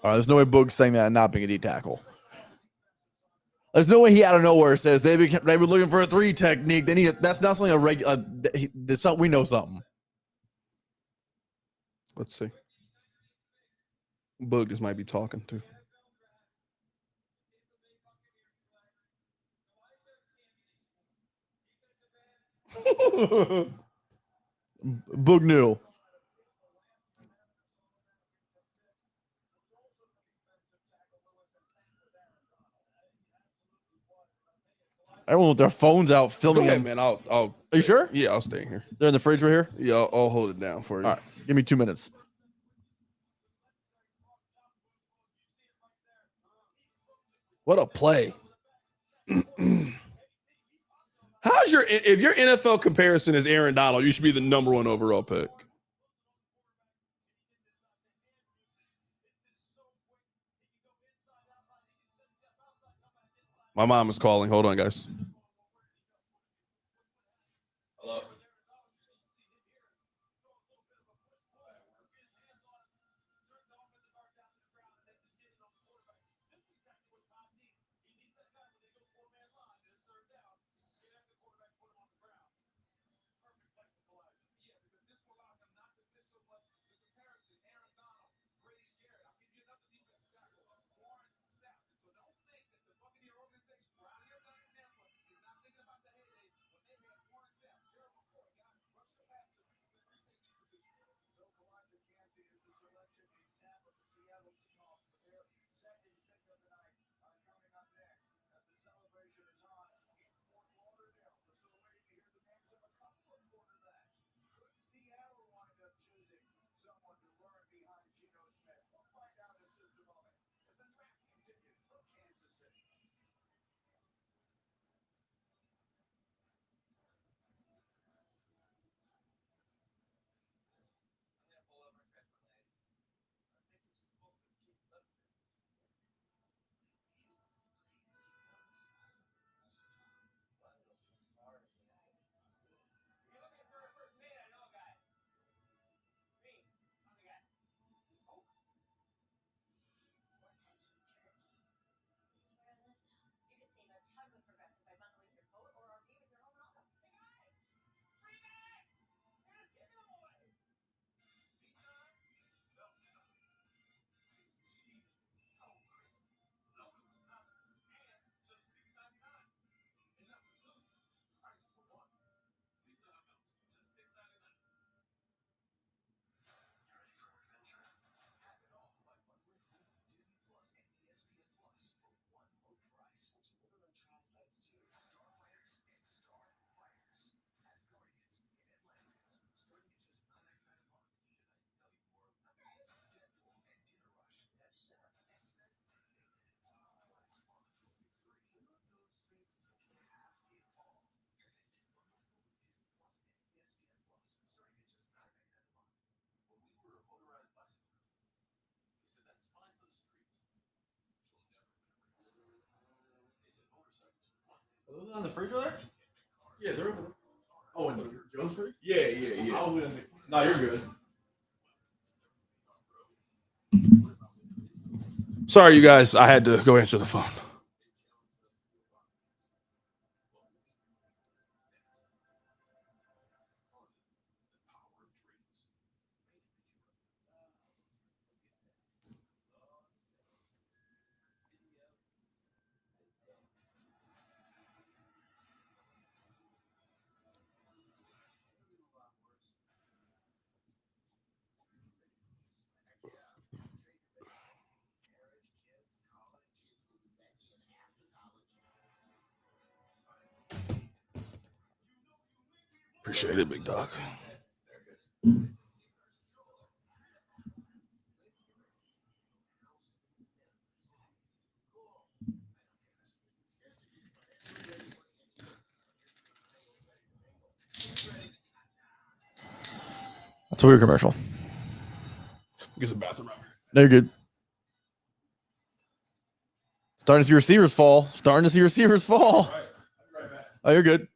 Speaker 2: All right, there's no way Boog's saying that and not being a D tackle. There's no way he out of nowhere says they were looking for a 3 technique. They need that's not something a regular. We know something.
Speaker 1: Let's see. Boog just might be talking too.
Speaker 2: Boog knew. Everyone with their phones out filming
Speaker 1: Go ahead,
Speaker 2: him.
Speaker 1: man. I'll.
Speaker 2: Are you sure?
Speaker 1: Yeah, I'll stay here.
Speaker 2: They're in the fridge right here?
Speaker 1: Yeah, I'll hold it down for you.
Speaker 2: All right, give me 2 minutes.
Speaker 1: What a play. How's if your NFL comparison is Aaron Donald, you should be the #1 overall pick. My mom is calling. Hold on, guys. Hello.
Speaker 2: Are those on the fridge there?
Speaker 1: Yeah, they're over.
Speaker 2: Oh, and Joe's fridge?
Speaker 1: Yeah.
Speaker 2: No, you're good.
Speaker 1: Sorry, you guys. I had to go answer the phone. Appreciate it, big dog.
Speaker 2: That's a weird commercial.
Speaker 1: Get some bathroom out.
Speaker 2: They're good. Starting to see receivers fall. Oh, you're good.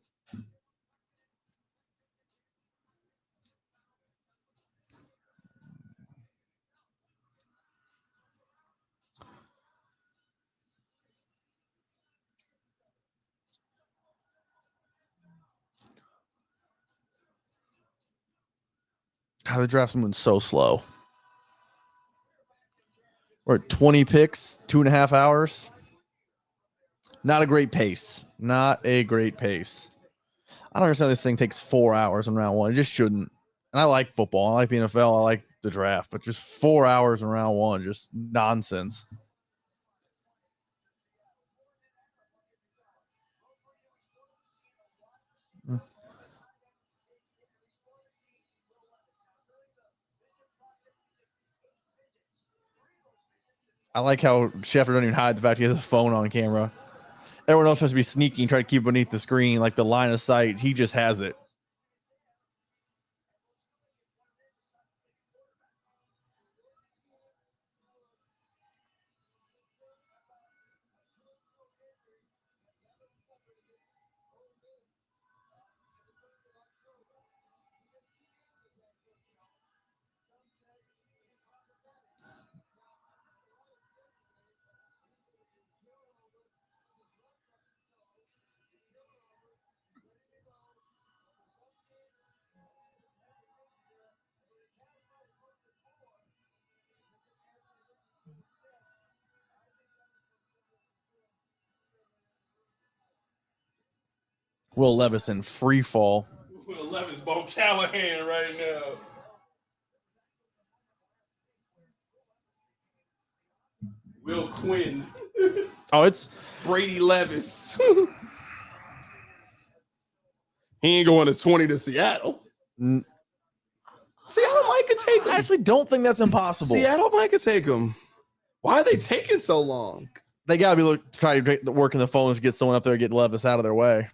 Speaker 2: How the draft's moving so slow. We're at 20 picks, 2.5 hours. Not a great pace. I don't understand this thing takes 4 hours in round one. It just shouldn't. And I like football. I like the NFL. I like the draft. But just 4 hours in round one, just nonsense. I like how Schefter doesn't even hide the fact he has his phone on camera. Everyone else has to be sneaky and try to keep it beneath the screen, like the line of sight. He just has it. Will Levis in free fall.
Speaker 1: Will Levis, Bo Callahan right now. Will Quinn.
Speaker 2: Oh, it's
Speaker 1: Brady Levis. He ain't going to 20 to Seattle. Seattle might could take him.
Speaker 2: I actually don't think that's impossible.
Speaker 1: Seattle might could take him. Why are they taking so long?
Speaker 2: They got to be trying to work in the phones to get someone up there to get Levis out of their way.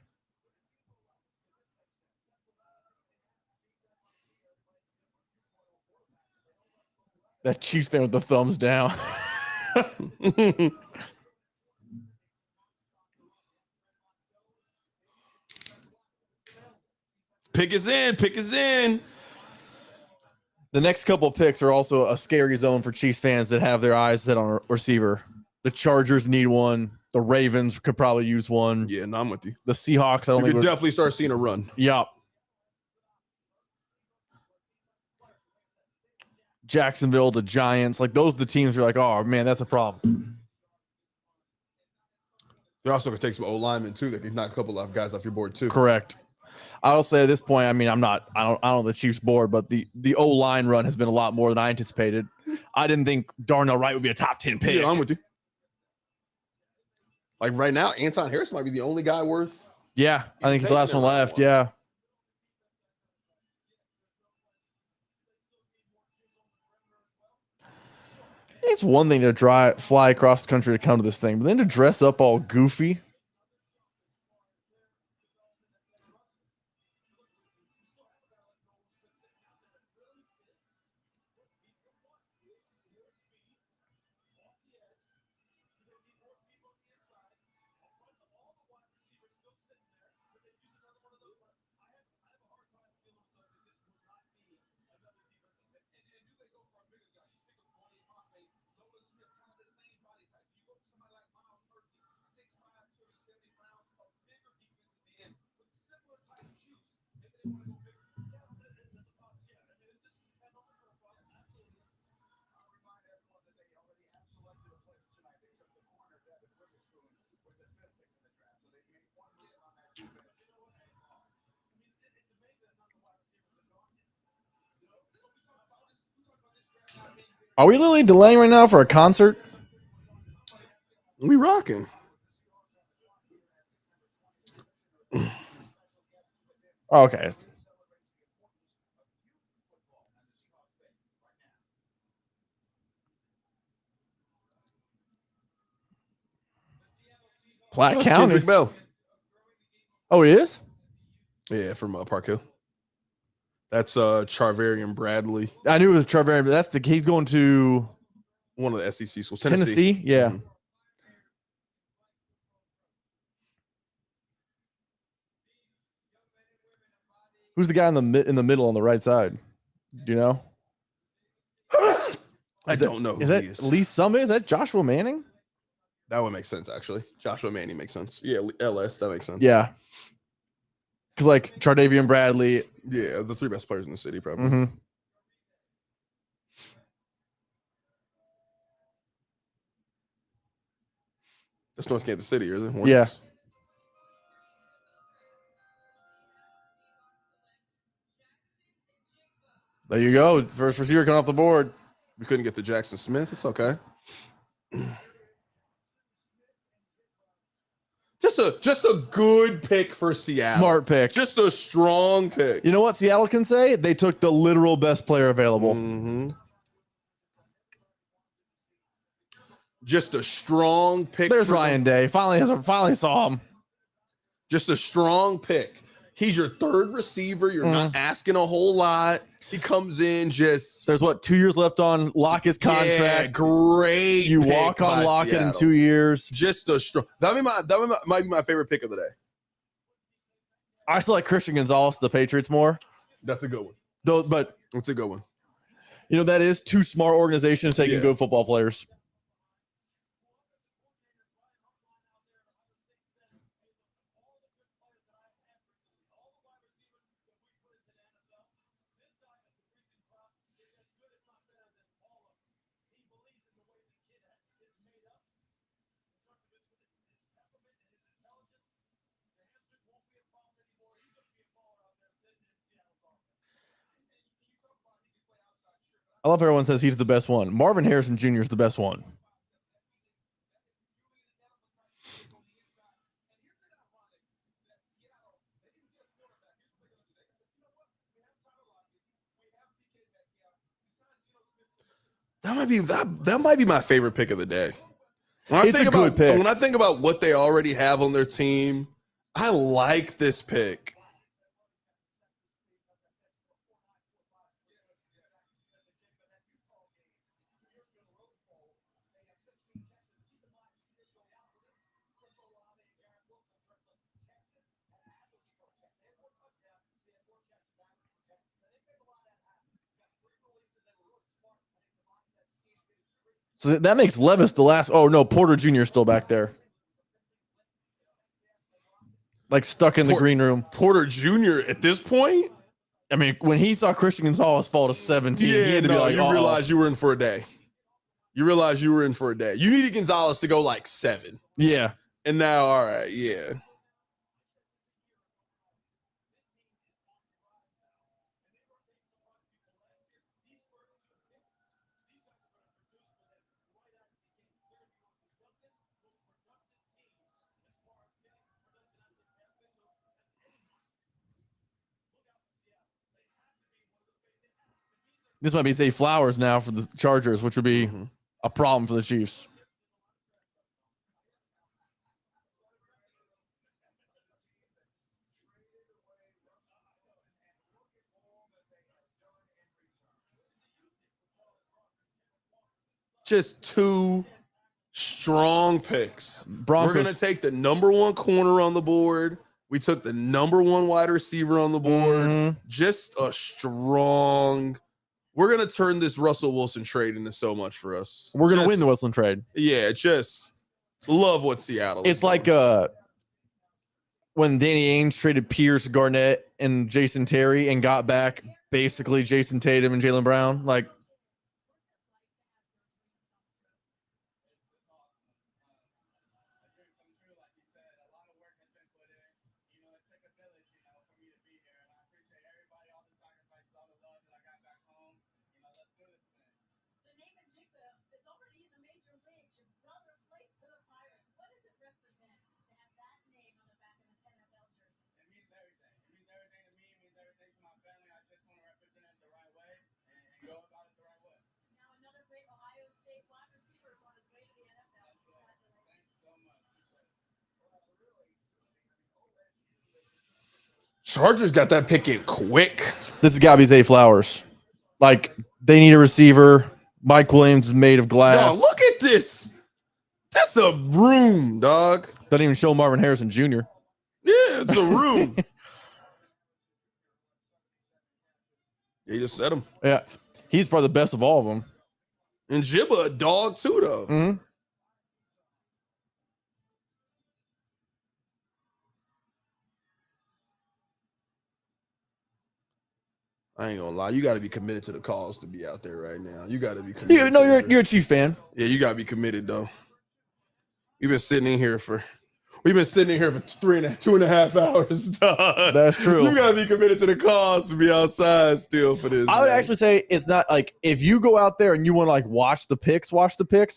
Speaker 2: That Chiefs fan with the thumbs down.
Speaker 1: Pick is in.
Speaker 2: The next couple of picks are also a scary zone for Chiefs fans that have their eyes set on a receiver. The Chargers need one. The Ravens could probably use one.
Speaker 1: Yeah, no, I'm with you.
Speaker 2: The Seahawks, I don't
Speaker 1: You
Speaker 2: think
Speaker 1: could definitely start seeing a run.
Speaker 2: Yeah. Jacksonville, the Giants, like those are the teams you're like, oh man, that's a problem.
Speaker 1: They're also gonna take some O linemen too. That could knock a couple of guys off your board too.
Speaker 2: Correct. I'll say at this point, I mean, I don't know the Chiefs board, but the O line run has been a lot more than I anticipated. I didn't think Darnell Wright would be a top 10 pick.
Speaker 1: Yeah, I'm with you. Like right now, Anton Harris might be the only guy worth.
Speaker 2: Yeah, I think he's the last one left. Yeah. It's one thing to fly across the country to come to this thing, but then to dress up all goofy. Are we literally delaying right now for a concert?
Speaker 1: We rocking.
Speaker 2: Okay. Platte
Speaker 1: That's
Speaker 2: County.
Speaker 1: Kendrick Bell.
Speaker 2: Oh, he is?
Speaker 1: Yeah, from Park Hill. That's Charvarian Bradley,
Speaker 2: I knew it was Charvarian, but he's going to
Speaker 1: one of the SEC schools.
Speaker 2: Tennessee. Yeah.
Speaker 1: Mhm.
Speaker 2: Who's the guy in the middle on the right side? Do you know?
Speaker 1: I don't know who
Speaker 2: Is that
Speaker 1: he is.
Speaker 2: Lee Summit? Is that Joshua Manning?
Speaker 1: That would make sense, actually. Joshua Manning makes sense. Yeah, LS, that makes sense.
Speaker 2: Yeah. Because like Chardavian Bradley.
Speaker 1: Yeah, the 3 best players in the city, probably.
Speaker 2: Mm-hmm.
Speaker 1: That's North Kansas City, is it?
Speaker 2: Yeah.
Speaker 1: Hornets?
Speaker 2: There you go. First receiver coming off the board.
Speaker 1: We couldn't get to Jackson Smith. It's okay. Just a good pick for Seattle.
Speaker 2: Smart pick.
Speaker 1: Just a strong pick.
Speaker 2: You know what Seattle can say? They took the literal best player available.
Speaker 1: Mm-hmm. Just a strong pick.
Speaker 2: There's Ryan Day. Finally saw him.
Speaker 1: Just a strong pick. He's your 3rd receiver. You're not asking a whole lot. He comes in just.
Speaker 2: There's 2 years left on Lockett's contract.
Speaker 1: Yeah, great.
Speaker 2: You
Speaker 1: pick
Speaker 2: walk on
Speaker 1: by
Speaker 2: Lockett in
Speaker 1: Seattle.
Speaker 2: 2 years.
Speaker 1: Just a strong. That might be my favorite pick of the day.
Speaker 2: I still like Christian Gonzalez, the Patriots, more.
Speaker 1: That's a good one.
Speaker 2: Though, but
Speaker 1: That's a good one.
Speaker 2: you know that is 2 smart organizations taking
Speaker 1: Yeah.
Speaker 2: good football players. I love how everyone says he's the best one. Marvin Harrison Jr. is the best one.
Speaker 1: That might be my favorite pick of the day.
Speaker 2: It's a good pick.
Speaker 1: When I think about what they already have on their team, I like this pick.
Speaker 2: So that makes Levis the last. Oh no, Porter Jr. is still back there, like stuck in the green room.
Speaker 1: Porter Jr. at this point,
Speaker 2: I mean, when he saw Christian Gonzalez fall to 17, he had to be like,
Speaker 1: you realize you were in for a day. You realize you were in for a day. You needed Gonzalez to go like 7.
Speaker 2: yeah.
Speaker 1: And now, all right, yeah.
Speaker 2: This might be Zay Flowers now for the Chargers, which would be
Speaker 1: Mhm.
Speaker 2: a problem for the Chiefs.
Speaker 1: Just 2 strong picks.
Speaker 2: Broncos.
Speaker 1: We're going to take the number 1 corner on the board. We took the number 1 wide receiver on the board.
Speaker 2: Mhm.
Speaker 1: Just a strong. We're going to turn this Russell Wilson trade into so much for us.
Speaker 2: We're going to
Speaker 1: Just-
Speaker 2: win the Wilson trade.
Speaker 1: Yeah, just love what Seattle
Speaker 2: It's
Speaker 1: is
Speaker 2: like
Speaker 1: doing.
Speaker 2: when Danny Ainge traded Pierce, Garnett, and Jason Terry and got back basically Jason Tatum and Jaylen Brown. Like,
Speaker 1: Chargers got that pick in quick.
Speaker 2: This has got to be Zay Flowers. Like, they need a receiver. Mike Williams is made of glass.
Speaker 1: Dog, look at this. That's a room, dog.
Speaker 2: Doesn't even show Marvin Harrison Jr.
Speaker 1: Yeah, it's a room. He just said him.
Speaker 2: Yeah. He's probably the best of all of them.
Speaker 1: And Jibba a dog too, though.
Speaker 2: Mm-hmm.
Speaker 1: I ain't gonna lie. You got to be committed to the cause to be out there right now. You got to be committed.
Speaker 2: You're a Chiefs fan.
Speaker 1: Yeah, you got to be committed, though. We've been sitting in here for 2.5 hours, dog.
Speaker 2: That's true.
Speaker 1: You got to be committed to the cause to be outside still for this.
Speaker 2: I would
Speaker 1: man.
Speaker 2: actually say it's not like if you go out there and you want to like watch the picks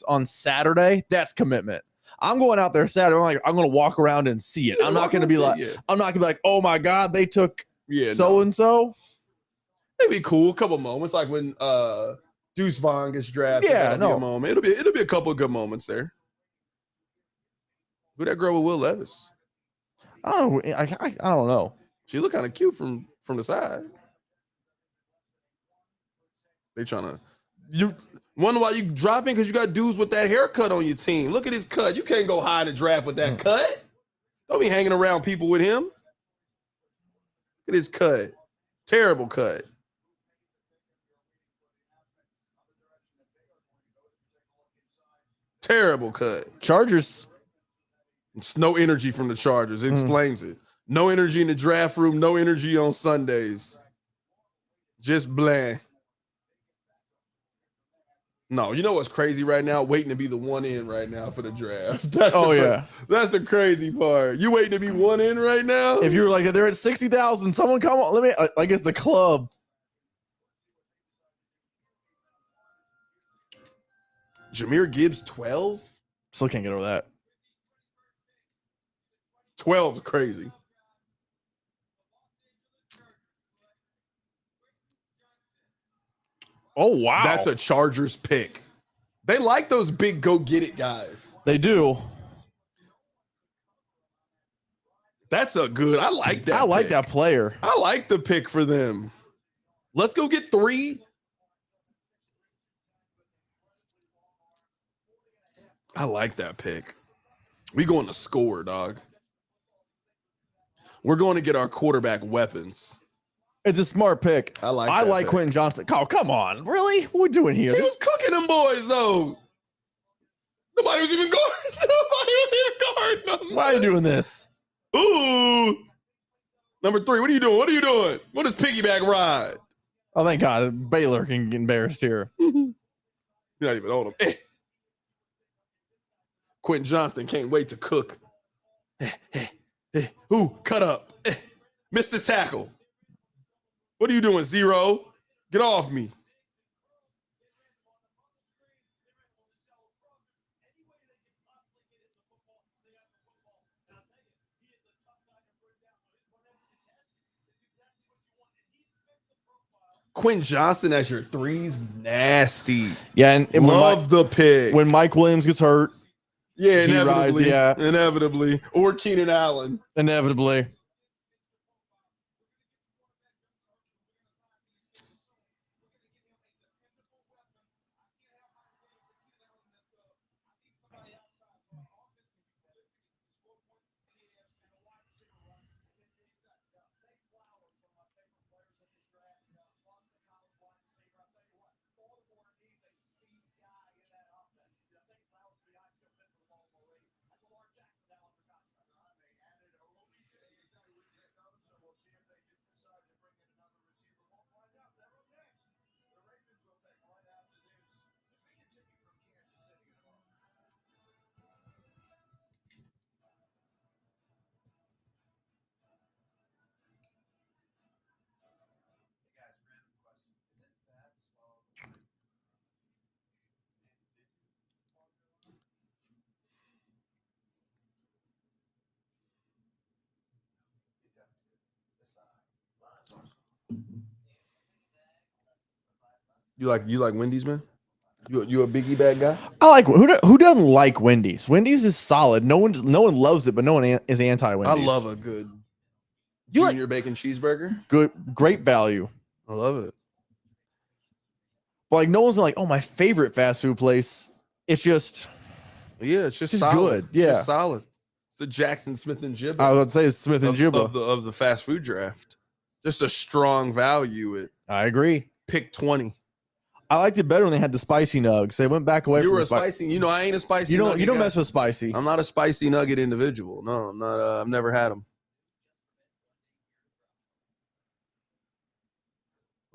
Speaker 2: on Saturday, that's commitment. I'm going out there Saturday. I'm going to walk around and see it.
Speaker 1: Yeah,
Speaker 2: I'm not going to be like, oh my God, they took so and so.
Speaker 1: It'd be cool. A couple moments, like when Deuce Vaughn gets drafted.
Speaker 2: Yeah,
Speaker 1: Be a moment. It'll be a couple of good moments there. Who that girl with Will Levis?
Speaker 2: I don't know. I don't know.
Speaker 1: She look kind of cute from the side. They trying to you wonder why you dropping because you got dudes with that haircut on your team. Look at his cut. You can't go high in the draft with that cut. Don't be hanging around people with him. Look at his cut. Terrible cut. Terrible cut.
Speaker 2: Chargers.
Speaker 1: It's no energy from the Chargers. It explains it. No energy in the draft room. No energy on Sundays. Just bland. No, you know what's crazy right now? Waiting to be the one in right now for the draft. That's the crazy part. You waiting to be one in right now?
Speaker 2: If you're like, they're at 60,000, someone come on. Let me, like, it's the club.
Speaker 1: Jahmyr Gibbs, 12?
Speaker 2: Still can't get over that.
Speaker 1: 12 is crazy.
Speaker 2: Oh, wow.
Speaker 1: That's a Chargers pick. They like those big go-get-it guys.
Speaker 2: They do.
Speaker 1: That's a good. I like that.
Speaker 2: I like that player.
Speaker 1: I like the pick for them. Let's go get 3. I like that pick. We going to score, dog. We're going to get our quarterback weapons.
Speaker 2: It's a smart pick.
Speaker 1: I like pick.
Speaker 2: Quentin Johnston. Oh, come on. Really? What are we doing here?
Speaker 1: He was cooking them boys, though. Nobody was even guarding them.
Speaker 2: Why are you doing this?
Speaker 1: Ooh. Number 3, what are you doing? What are you doing? What is piggyback ride?
Speaker 2: Oh, thank God. Baylor can get embarrassed here.
Speaker 1: You're not even on him. Quentin Johnston can't wait to cook. Ooh, cut up. Missed his tackle. What are you doing, Zero? Get off me. Quentin Johnston as your 3's nasty.
Speaker 2: Yeah, and
Speaker 1: love the pick.
Speaker 2: When Mike Williams gets hurt.
Speaker 1: Yeah, inevitably.
Speaker 2: Rises,
Speaker 1: inevitably. Or Keenan Allen.
Speaker 2: Inevitably.
Speaker 1: You like Wendy's, man? You a Biggie bag guy?
Speaker 2: I like who doesn't like Wendy's? Wendy's is solid. No one loves it, but no one is anti Wendy's.
Speaker 1: I love a good junior bacon cheeseburger.
Speaker 2: Great value.
Speaker 1: I love it.
Speaker 2: But like no one's been like, oh, my favorite fast food place. It's just
Speaker 1: Yeah, it's just
Speaker 2: Just
Speaker 1: solid.
Speaker 2: good,
Speaker 1: It's
Speaker 2: yeah.
Speaker 1: just solid. It's the Jackson Smith and Jibba
Speaker 2: I would say it's Smith and Jibba.
Speaker 1: of the fast food draft. Just a strong value at
Speaker 2: I agree.
Speaker 1: pick 20.
Speaker 2: I liked it better when they had the spicy nugs. They went back away
Speaker 1: You
Speaker 2: from
Speaker 1: were
Speaker 2: the
Speaker 1: a spicy. You know, I ain't a spicy.
Speaker 2: You don't
Speaker 1: nugget guy.
Speaker 2: mess with spicy.
Speaker 1: I'm not a spicy nugget individual. No, I'm not. I've never had them.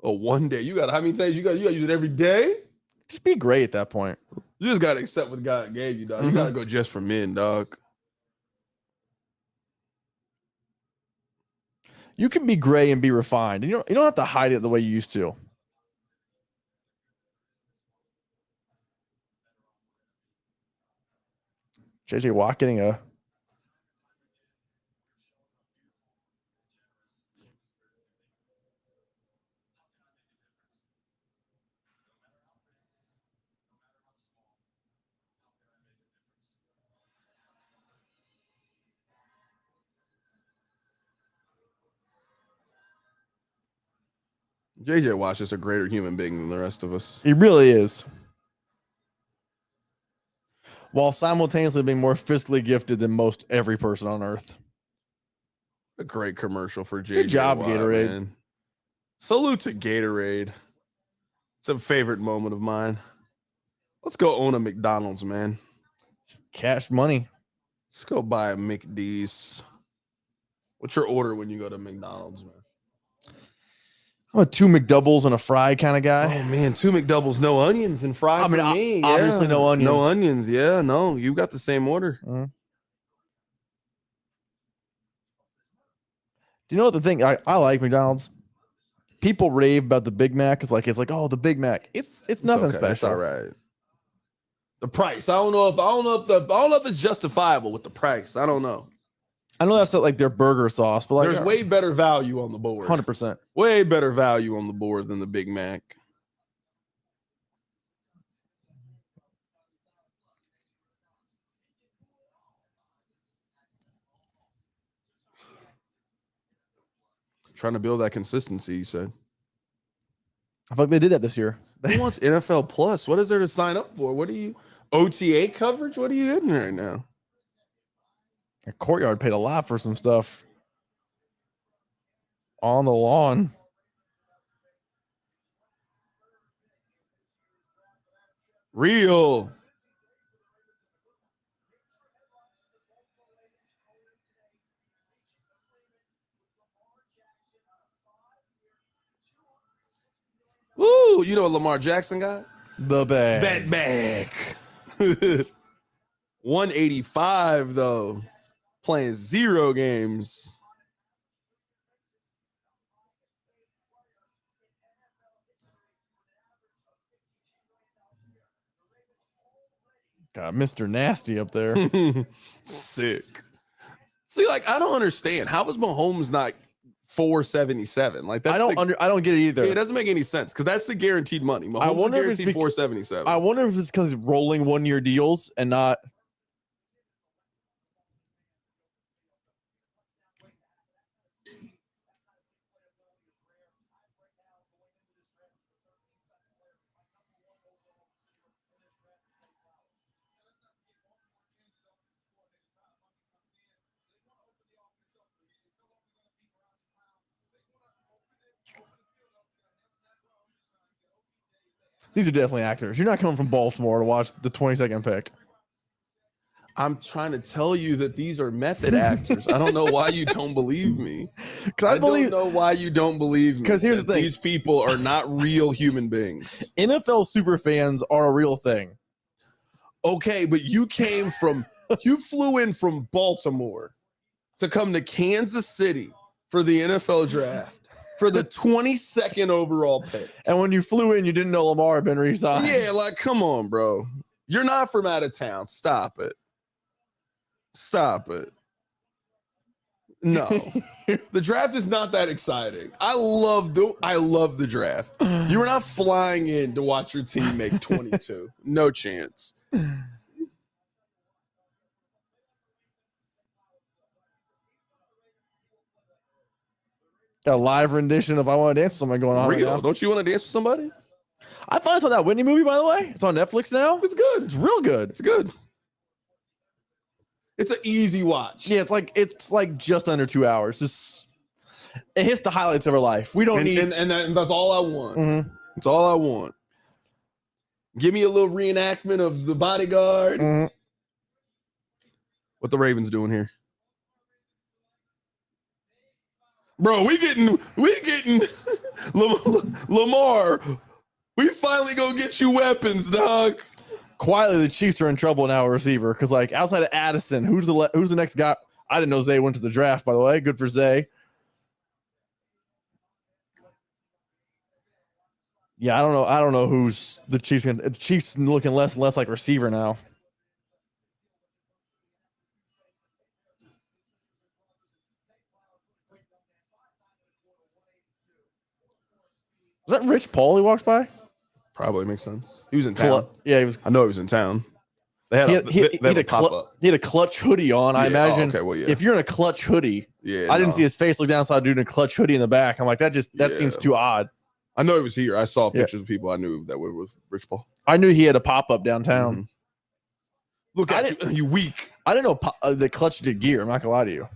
Speaker 1: Oh, one day you got. How many times you got? You got to use it every day.
Speaker 2: Just be great at that point.
Speaker 1: You just got to accept what God gave you, dog. You
Speaker 2: Mhm.
Speaker 1: got to go just for men, dog.
Speaker 2: You can be gray and be refined. You don't have to hide it the way you used to. JJ Watt getting a
Speaker 1: JJ Watt's just a greater human being than the rest of us.
Speaker 2: he really is. While simultaneously being more physically gifted than most every person on earth.
Speaker 1: A great commercial for JJ.
Speaker 2: Good job,
Speaker 1: Watt,
Speaker 2: Gatorade.
Speaker 1: Man. Salute to Gatorade. It's a favorite moment of mine. Let's go own a McDonald's, man.
Speaker 2: Cash money.
Speaker 1: Let's go buy a McD's. What's your order when you go to McDonald's, man?
Speaker 2: I'm a 2 McDoubles and a fry kind of guy.
Speaker 1: Oh man, 2 McDoubles, no onions and fries.
Speaker 2: I mean,
Speaker 1: for me.
Speaker 2: obviously
Speaker 1: yeah.
Speaker 2: no onion.
Speaker 1: No onions. Yeah, no, you got the same order.
Speaker 2: Do you know what the thing? I like McDonald's. People rave about the Big Mac. It's like oh, the Big Mac. It's nothing
Speaker 1: okay.
Speaker 2: special.
Speaker 1: It's all right. The price. I don't know if it's justifiable with the price. I don't know.
Speaker 2: I know that's not like their burger sauce, but like
Speaker 1: There's way better value on the board.
Speaker 2: 100%.
Speaker 1: Way better value on the board than the Big Mac. Trying to build that consistency, you said.
Speaker 2: I feel like they did that this year.
Speaker 1: Who wants NFL Plus? What is there to sign up for? What are you OTA coverage? What are you getting right now?
Speaker 2: Courtyard paid a lot for some stuff on the lawn.
Speaker 1: Real. Woo, you know what Lamar Jackson got?
Speaker 2: The bag.
Speaker 1: That bag. 185 though. Playing 0 games.
Speaker 2: Got Mr. Nasty up there.
Speaker 1: Sick. See, like, I don't understand. How is Mahomes not 477? Like, that's
Speaker 2: I don't get it either.
Speaker 1: it doesn't make any sense because that's the guaranteed money. Mahomes
Speaker 2: I wonder if
Speaker 1: is
Speaker 2: it's
Speaker 1: guaranteed 477.
Speaker 2: I wonder if it's because he's rolling 1-year deals and not. These are definitely actors. You're not coming from Baltimore to watch the 22nd pick.
Speaker 1: I'm trying to tell you that these are method actors. I don't know why you don't believe me.
Speaker 2: Because I
Speaker 1: don't know why you don't believe me.
Speaker 2: 'Cause here's
Speaker 1: that
Speaker 2: the thing.
Speaker 1: These people are not real human beings.
Speaker 2: NFL super fans are a real thing.
Speaker 1: Okay, but you flew in from Baltimore to come to Kansas City for the NFL draft for the 22nd overall pick.
Speaker 2: And when you flew in, you didn't know Lamar had been re-signed.
Speaker 1: Yeah, like, come on, bro. You're not from out of town. Stop it. Stop it. No. The draft is not that exciting. I love the draft. You were not flying in to watch your team make 22. No chance.
Speaker 2: Got a live rendition of "I Want to Dance with Somebody" going on right
Speaker 1: Real?
Speaker 2: now.
Speaker 1: Don't you want to dance with somebody?
Speaker 2: I finally saw that Whitney movie, by the way. It's on Netflix now.
Speaker 1: It's good.
Speaker 2: It's real good.
Speaker 1: It's good. It's an easy watch.
Speaker 2: Yeah, it's like just under 2 hours. It hits the highlights of her life. We don't need,
Speaker 1: and that's all I want.
Speaker 2: Mhm.
Speaker 1: That's all I want. Give me a little reenactment of The Bodyguard.
Speaker 2: Mhm.
Speaker 1: What the Ravens doing here? Bro, we getting Lamar. We finally gonna get you weapons, dog.
Speaker 2: Quietly, the Chiefs are in trouble now, receiver, because like outside of Addison, who's the next guy? I didn't know Zay went to the draft, by the way. Good for Zay. Yeah, I don't know who's the Chiefs. Chiefs looking less and less like receiver now. Was that Rich Paul he walked by?
Speaker 1: Probably makes sense. He was in town.
Speaker 2: Yeah, he was.
Speaker 1: I know he was in town. They had
Speaker 2: He had
Speaker 1: a pop up.
Speaker 2: He had a clutch hoodie on. I imagine.
Speaker 1: Okay, well, yeah.
Speaker 2: If you're in a clutch hoodie,
Speaker 1: Yeah,
Speaker 2: I didn't see his face look down, so I dude in a clutch hoodie in the back. I'm like, that seems too odd.
Speaker 1: I know he was here. I saw pictures of people I knew that were with Rich Paul.
Speaker 2: I knew he had a pop up downtown.
Speaker 1: Mhm. Look at you, you weak.
Speaker 2: I didn't know the clutch did gear. I'm not gonna lie to you.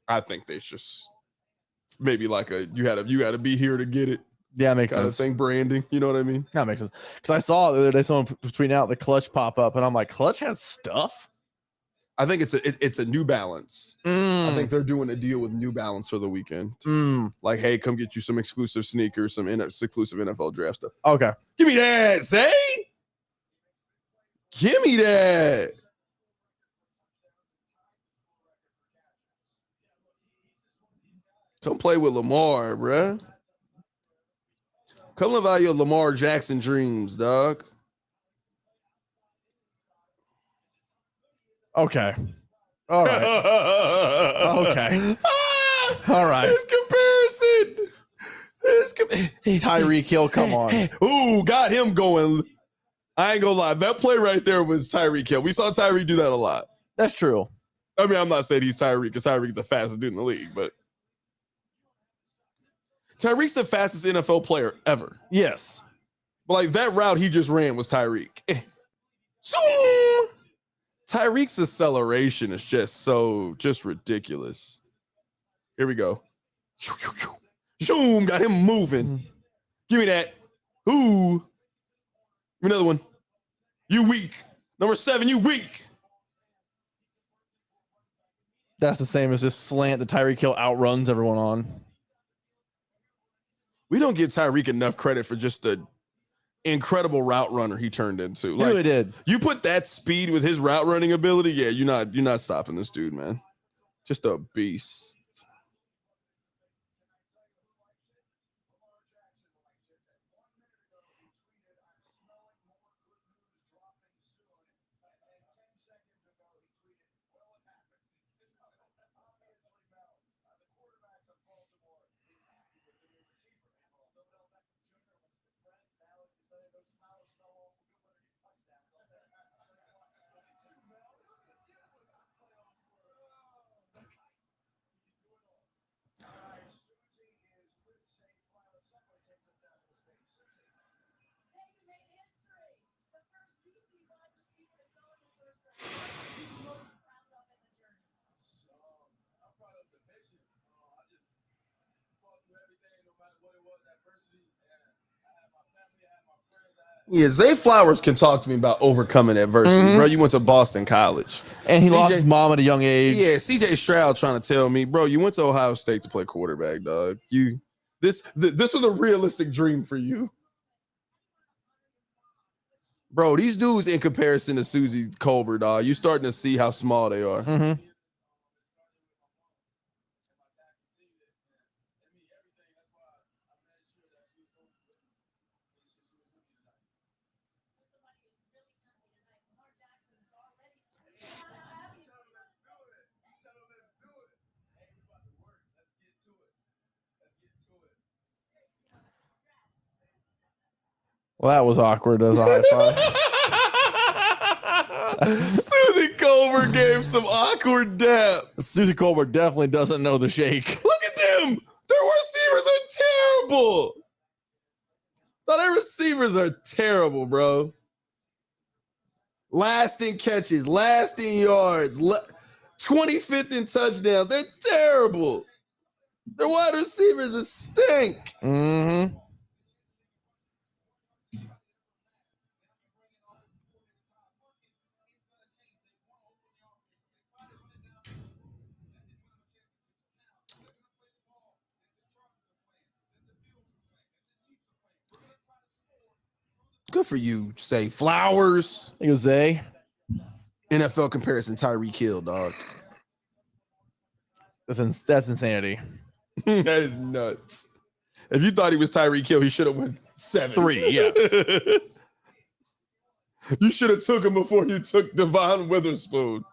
Speaker 1: I think they just maybe like you had to be here to get it.
Speaker 2: Yeah, that makes
Speaker 1: Kind of
Speaker 2: sense.
Speaker 1: thing, branding. You know what I mean?
Speaker 2: That makes sense. Because I saw the other day someone tweeting out the clutch pop up, and I'm like, clutch has stuff.
Speaker 1: I think it's a New Balance. I think they're doing a deal with New Balance for the weekend. Like, hey, come get you some exclusive sneakers, some exclusive NFL draft stuff.
Speaker 2: Okay.
Speaker 1: Give me that, Zay. Give me that. Come play with Lamar, bruh. Come live out your Lamar Jackson dreams, dog.
Speaker 2: Okay. All right. Okay. All right.
Speaker 1: His comparison.
Speaker 2: Tyreek Hill, come on.
Speaker 1: Ooh, got him going. I ain't gonna lie. That play right there was Tyreek Hill. We saw Tyreek do that a lot.
Speaker 2: That's true.
Speaker 1: I mean, I'm not saying he's Tyreek because Tyreek's the fastest dude in the league, but Tyreek's the fastest NFL player ever.
Speaker 2: Yes.
Speaker 1: But like that route he just ran was Tyreek. Tyreek's acceleration is just ridiculous. Here we go. Zoom, got him moving. Give me that. Ooh. Give me another one. You weak. Number 7, you weak.
Speaker 2: That's the same as just slant that Tyreek Hill outruns everyone on.
Speaker 1: We don't give Tyreek enough credit for just the incredible route runner he turned into.
Speaker 2: He really did.
Speaker 1: You put that speed with his route running ability, yeah, you're not stopping this dude, man. Just a beast. Yeah, Zay Flowers can talk to me about overcoming adversity, bro. You went to Boston College.
Speaker 2: And he lost his mom at a young age.
Speaker 1: Yeah, CJ Stroud trying to tell me, bro, you went to Ohio State to play quarterback, dog. This was a realistic dream for you. Bro, these dudes in comparison to Susie Colbert, dog, you starting to see how small they are.
Speaker 2: Mm-hmm. Well, that was awkward as a high five.
Speaker 1: Susie Colbert gave some awkward dap.
Speaker 2: Susie Colbert definitely doesn't know the shake.
Speaker 1: Look at them. There were terrible. No, their receivers are terrible, bro. Lasting catches, lasting yards, 25th in touchdowns. They're terrible. Their wide receivers are stink.
Speaker 2: Mm-hmm.
Speaker 1: Good for you, say Flowers.
Speaker 2: I think it was Zay.
Speaker 1: NFL comparison, Tyreek Hill, dog.
Speaker 2: That's insanity.
Speaker 1: That is nuts. If you thought he was Tyreek Hill, he should have went 7.
Speaker 2: 3, yeah.
Speaker 1: You should have took him before you took Devon Witherspoon.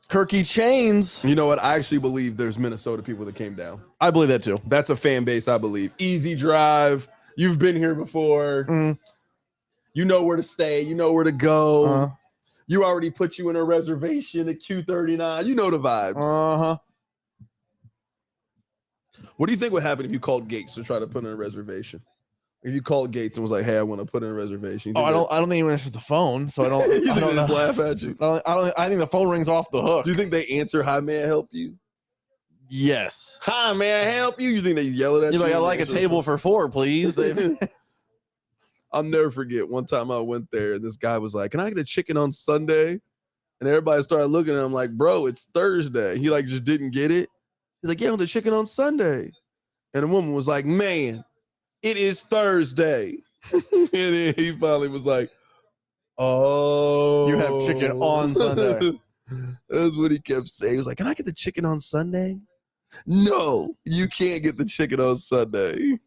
Speaker 2: Kirky Chains.
Speaker 1: You know what? I actually believe there's Minnesota people that came down.
Speaker 2: I believe that too.
Speaker 1: That's a fan base, I believe. Easy drive. You've been here before.
Speaker 2: Mm.
Speaker 1: You know where to stay. You know where to go.
Speaker 2: Uh-huh.
Speaker 1: You already put you in a reservation at Q39. You know the vibes.
Speaker 2: Uh-huh.
Speaker 1: What do you think would happen if you called Gates to try to put in a reservation? If you called Gates and was like, "Hey, I want to put in a reservation."
Speaker 2: I don't think anyone answers the phone, so I don't.
Speaker 1: You
Speaker 2: I
Speaker 1: think
Speaker 2: don't
Speaker 1: they just
Speaker 2: know.
Speaker 1: laugh at you?
Speaker 2: I think the phone rings off the hook.
Speaker 1: Do you think they answer, "Hi, may I help you?"
Speaker 2: Yes.
Speaker 1: Hi, may I help you? You think they yell at you?
Speaker 2: You're like, I like a table for 4, please.
Speaker 1: I'll never forget one time I went there and this guy was like, "Can I get a chicken on Sunday?" And everybody started looking at him like, "Bro, it's Thursday." He like just didn't get it. He's like, "Yeah, I want the chicken on Sunday." And the woman was like, "Man, it is Thursday." And then he finally was like, "Oh,
Speaker 2: You have chicken on Sunday."
Speaker 1: That's what he kept saying. He was like, "Can I get the chicken on Sunday?" No, you can't get the chicken on Sunday.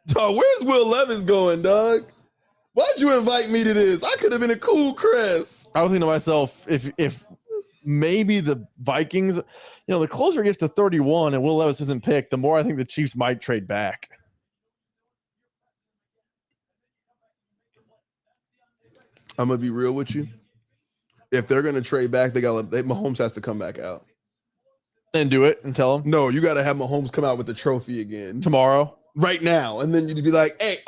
Speaker 1: Dog, where's Will Levis going, dog? Why'd you invite me to this? I could have been a cool Chris.
Speaker 2: I was thinking to myself, if maybe the Vikings, the closer it gets to 31 and Will Levis isn't picked, the more I think the Chiefs might trade back.
Speaker 1: I'm gonna be real with you. If they're gonna trade back, Mahomes has to come back out.
Speaker 2: And do it and tell them
Speaker 1: No, you got to have Mahomes come out with the trophy again
Speaker 2: tomorrow.
Speaker 1: right now, and then you'd be like, "Hey,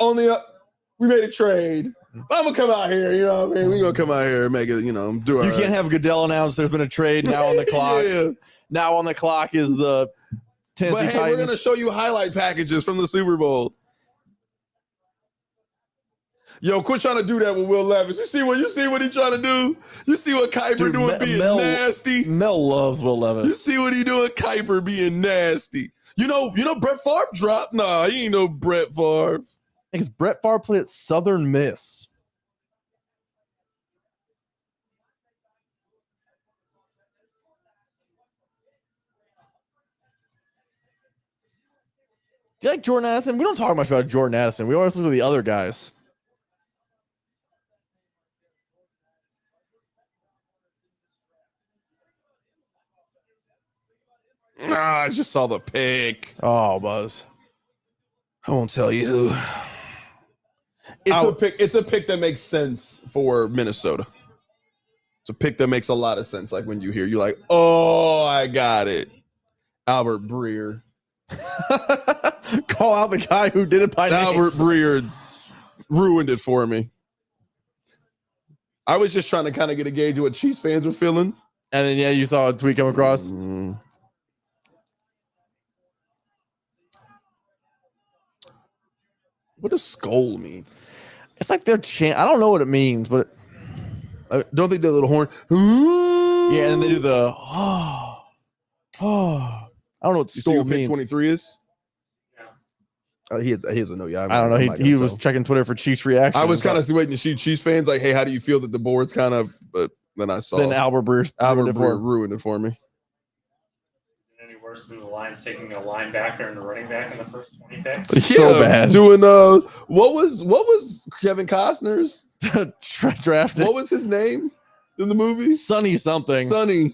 Speaker 1: we made a trade. I'm gonna come out here. You know what I mean? We gonna come out here and make it. Do it.
Speaker 2: You can't have Goodell announce there's been a trade now on the clock.
Speaker 1: Yeah.
Speaker 2: Now on the clock is the Tennessee
Speaker 1: But hey,
Speaker 2: Titans.
Speaker 1: we're gonna show you highlight packages from the Super Bowl. Yo, quit trying to do that with Will Levis. You see what he's trying to do? You see what Kuiper doing being nasty?
Speaker 2: Mel loves Will Levis.
Speaker 1: You see what he doing? Kuiper being nasty. You know Brett Favre dropped? Nah, he ain't no Brett Favre.
Speaker 2: Because Brett Favre played at Southern Miss. Do you like Jordan Addison? We don't talk much about Jordan Addison. We always look at the other guys.
Speaker 1: I just saw the pick.
Speaker 2: Oh, Buzz.
Speaker 1: I won't tell you who. It's a pick that makes sense for Minnesota. It's a pick that makes a lot of sense. Like when you hear, you're like, "Oh, I got it." Albert Breer.
Speaker 2: Call out the guy who did it by name.
Speaker 1: Albert Breer ruined it for me. I was just trying to kind of get a gauge of what Chiefs fans were feeling.
Speaker 2: And then, you saw a tweet come across.
Speaker 1: What does skull mean?
Speaker 2: It's like their chant. I don't know what it means, but
Speaker 1: I don't think that little horn.
Speaker 2: yeah, and then they do the I don't know what
Speaker 1: You see
Speaker 2: skull
Speaker 1: what pick
Speaker 2: means.
Speaker 1: 23 is? He has a no. Yeah,
Speaker 2: I don't know. He was checking Twitter for Chiefs reaction.
Speaker 1: I was kind of waiting to see Chiefs fans like, "Hey, how do you feel that the board's kind of?" But then I saw
Speaker 2: Albert
Speaker 1: Breer ruined it for me.
Speaker 3: Any worse than the Lions taking a linebacker and a running back in the first 20 picks?
Speaker 2: So bad.
Speaker 1: Doing what was Kevin Costner's
Speaker 2: drafted.
Speaker 1: What was his name in the movie?
Speaker 2: Sonny something.
Speaker 1: Sonny.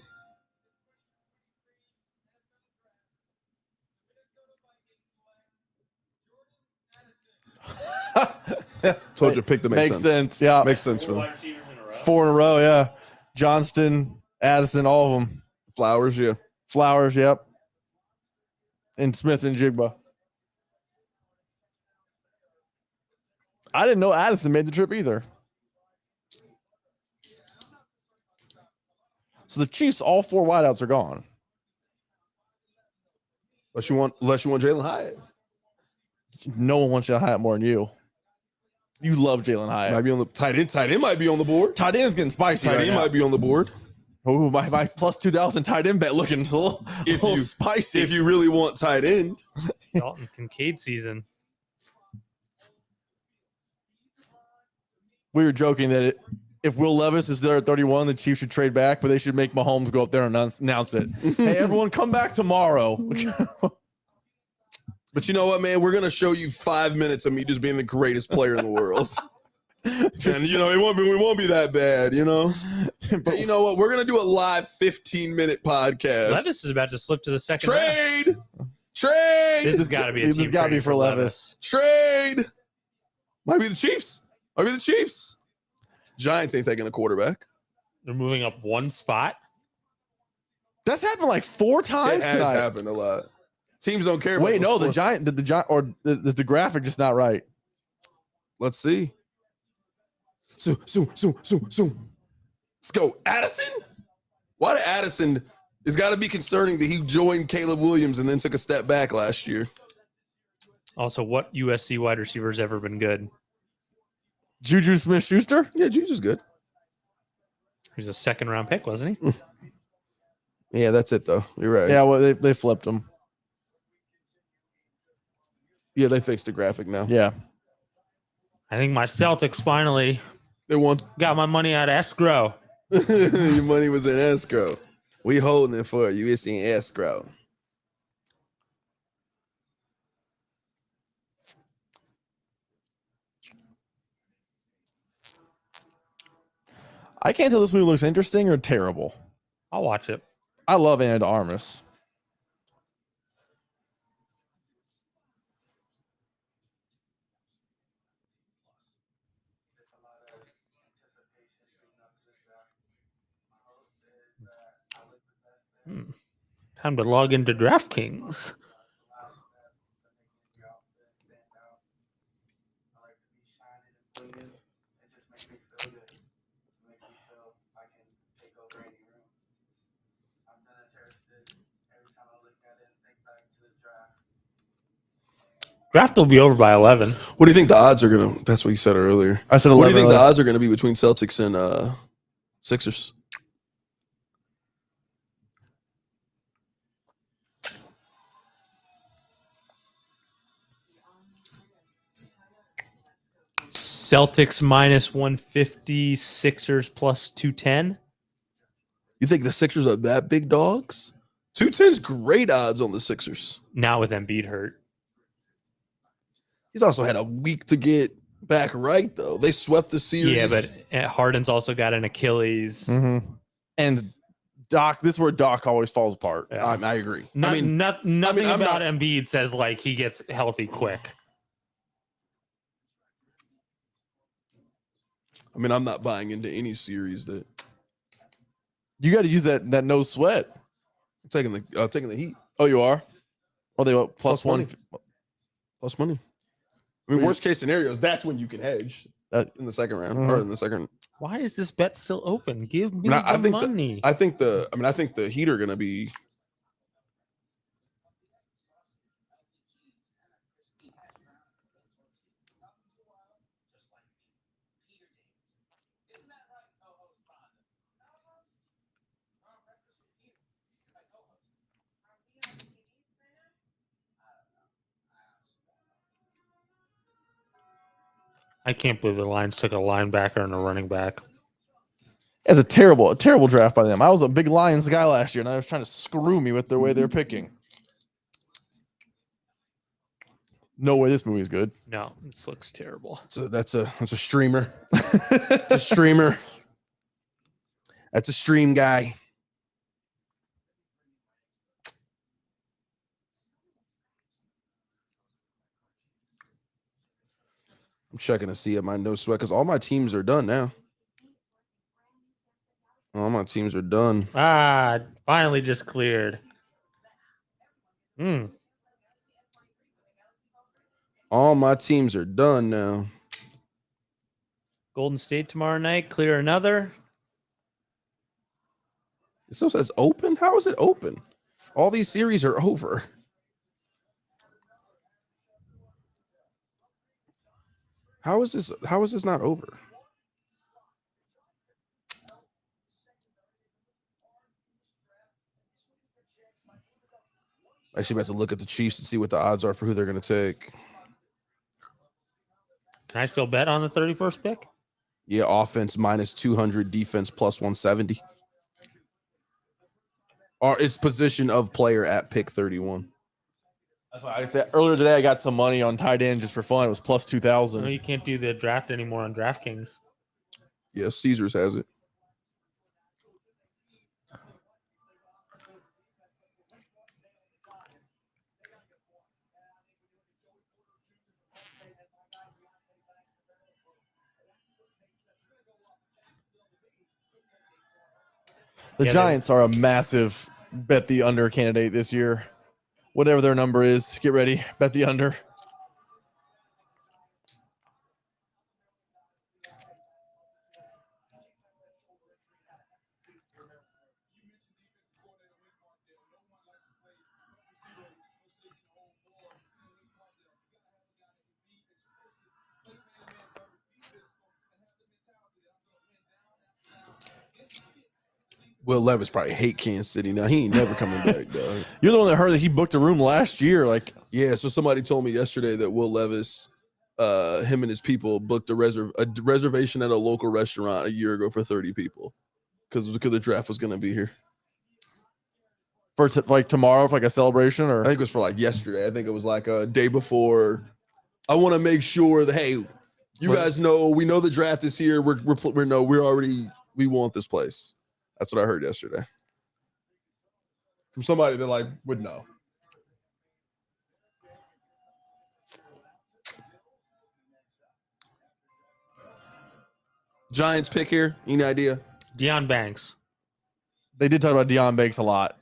Speaker 1: Told you, pick the
Speaker 2: makes sense. Yeah,
Speaker 1: Makes sense for them.
Speaker 3: Wide receivers in a row.
Speaker 2: 4 in a row. Yeah, Johnston, Addison, all of them.
Speaker 1: Flowers, yeah.
Speaker 2: Flowers, yep. And Smith and Jigba. I didn't know Addison made the trip either. So the Chiefs, all 4 wideouts are gone.
Speaker 1: Unless you want Jalen Hyatt.
Speaker 2: No one wants Jalen Hyatt more than you. You love Jalen Hyatt.
Speaker 1: Might be on the tight end. Tight end might be on the board.
Speaker 2: Tight end's getting spicy.
Speaker 1: Tight
Speaker 2: right
Speaker 1: end
Speaker 2: now.
Speaker 1: might be on the board.
Speaker 2: Oh, my plus 2,000 tight end bet looking a little spicy.
Speaker 1: If you really want tight end,
Speaker 3: Dalton Kincaid season.
Speaker 2: We were joking that if Will Levis is there at 31, the Chiefs should trade back, but they should make Mahomes go up there and announce it. Hey, everyone, come back tomorrow.
Speaker 1: but you know what, man? We're gonna show you 5 minutes of me just being the greatest player in the world. And we won't be that bad, you know. But you know what? We're gonna do a live 15-minute podcast.
Speaker 3: Levis is about to slip to the second round.
Speaker 1: Trade.
Speaker 3: This has got to be a
Speaker 2: This
Speaker 3: team
Speaker 2: has got to be
Speaker 3: trade
Speaker 2: for Levis.
Speaker 1: Trade. Might be the Chiefs. Giants ain't taking a quarterback.
Speaker 3: They're moving up 1 spot.
Speaker 2: That's happened like 4 times
Speaker 1: It has
Speaker 2: tonight.
Speaker 1: happened a lot. Teams don't care.
Speaker 2: Wait, no,
Speaker 1: about
Speaker 2: the Giant, the graphic just not right.
Speaker 1: Let's see. Let's go. Addison? Why did Addison? It's got to be concerning that he joined Caleb Williams and then took a step back last year.
Speaker 3: Also, what USC wide receiver's ever been good?
Speaker 2: Juju Smith-Schuster?
Speaker 1: Yeah, Juju's good.
Speaker 3: He was a 2nd round pick, wasn't he?
Speaker 1: Yeah, that's it though. You're right.
Speaker 2: Yeah, well, they flipped him.
Speaker 1: Yeah, they fixed the graphic now.
Speaker 2: Yeah.
Speaker 3: I think my Celtics finally
Speaker 1: They won.
Speaker 3: got my money out of escrow.
Speaker 1: Your money was in escrow. We holding it for you. It's in escrow.
Speaker 2: I can't tell this movie looks interesting or terrible.
Speaker 3: I'll watch it.
Speaker 2: I love Anna de Armas.
Speaker 3: Time to log into DraftKings. Draft will be over by 11.
Speaker 1: What do you think the odds are gonna? That's what you said earlier.
Speaker 2: I said 11.
Speaker 1: What do you think the odds are gonna be between Celtics and Sixers?
Speaker 3: Celtics minus 150, Sixers plus 210.
Speaker 1: You think the Sixers are that big dogs? 210's great odds on the Sixers.
Speaker 3: Now with Embiid hurt.
Speaker 1: He's also had a week to get back right, though. They swept the series.
Speaker 3: Yeah, but Harden's also got an Achilles.
Speaker 2: Mm-hmm. And Doc, this is where Doc always falls apart.
Speaker 3: Yeah.
Speaker 1: I agree.
Speaker 3: Nothing
Speaker 1: I'm
Speaker 3: about
Speaker 1: not-
Speaker 3: Embiid says like he gets healthy quick.
Speaker 1: I'm not buying into any series that
Speaker 2: You got to use that no sweat.
Speaker 1: I'm taking the Heat
Speaker 2: Oh, you are? Oh, they what, plus
Speaker 1: Plus money.
Speaker 2: one.
Speaker 1: plus money. Worst case scenarios, that's when you can hedge in the second round or in the second.
Speaker 3: Why is this bet still open? Give me
Speaker 1: I
Speaker 3: the
Speaker 1: think
Speaker 3: money.
Speaker 1: I think the Heat are going to be.
Speaker 3: I can't believe the Lions took a linebacker and a running back.
Speaker 2: It's a terrible draft by them. I was a big Lions guy last year, and I was trying to screw me with the way they're picking. No way this movie's good.
Speaker 3: No, this looks terrible.
Speaker 1: That's a streamer. It's a streamer. That's a stream guy. I'm checking to see at my no sweat because all my teams are done now. All my teams are done.
Speaker 4: Ah, finally just cleared.
Speaker 1: All my teams are done now.
Speaker 4: Golden State tomorrow night. Clear another.
Speaker 1: It still says open. How is it open? All these series are over. How is this? How is this not over? Actually, about to look at the Chiefs and see what the odds are for who they're going to take.
Speaker 4: Can I still bet on the 31st pick?
Speaker 1: Yeah, offense minus 200, defense plus 170. Or it's position of player at pick 31.
Speaker 2: That's why I said earlier today I got some money on tight end just for fun. It was plus 2,000.
Speaker 4: No, you can't do the draft anymore on DraftKings.
Speaker 1: Yeah, Caesars has it.
Speaker 2: The
Speaker 4: Yeah,
Speaker 2: Giants are a massive bet the under candidate this year. Whatever their number is, get ready. Bet the under.
Speaker 1: Will Levis probably hate Kansas City now. He ain't never coming back, dog.
Speaker 2: You're the one that heard that he booked a room last year. Like,
Speaker 1: Yeah, so somebody told me yesterday that Will Levis, him and his people booked a reservation at a local restaurant a year ago for 30 people because the draft was going to be here.
Speaker 2: for like tomorrow, for like a celebration, or
Speaker 1: I think it was for like yesterday. I think it was like a day before. I want to make sure that, hey, you guys know, we know the draft is here. We want this place. That's what I heard yesterday from somebody that like would know. Giants pick here. Any idea?
Speaker 4: Deion Banks.
Speaker 2: they did talk about Deion Banks a lot.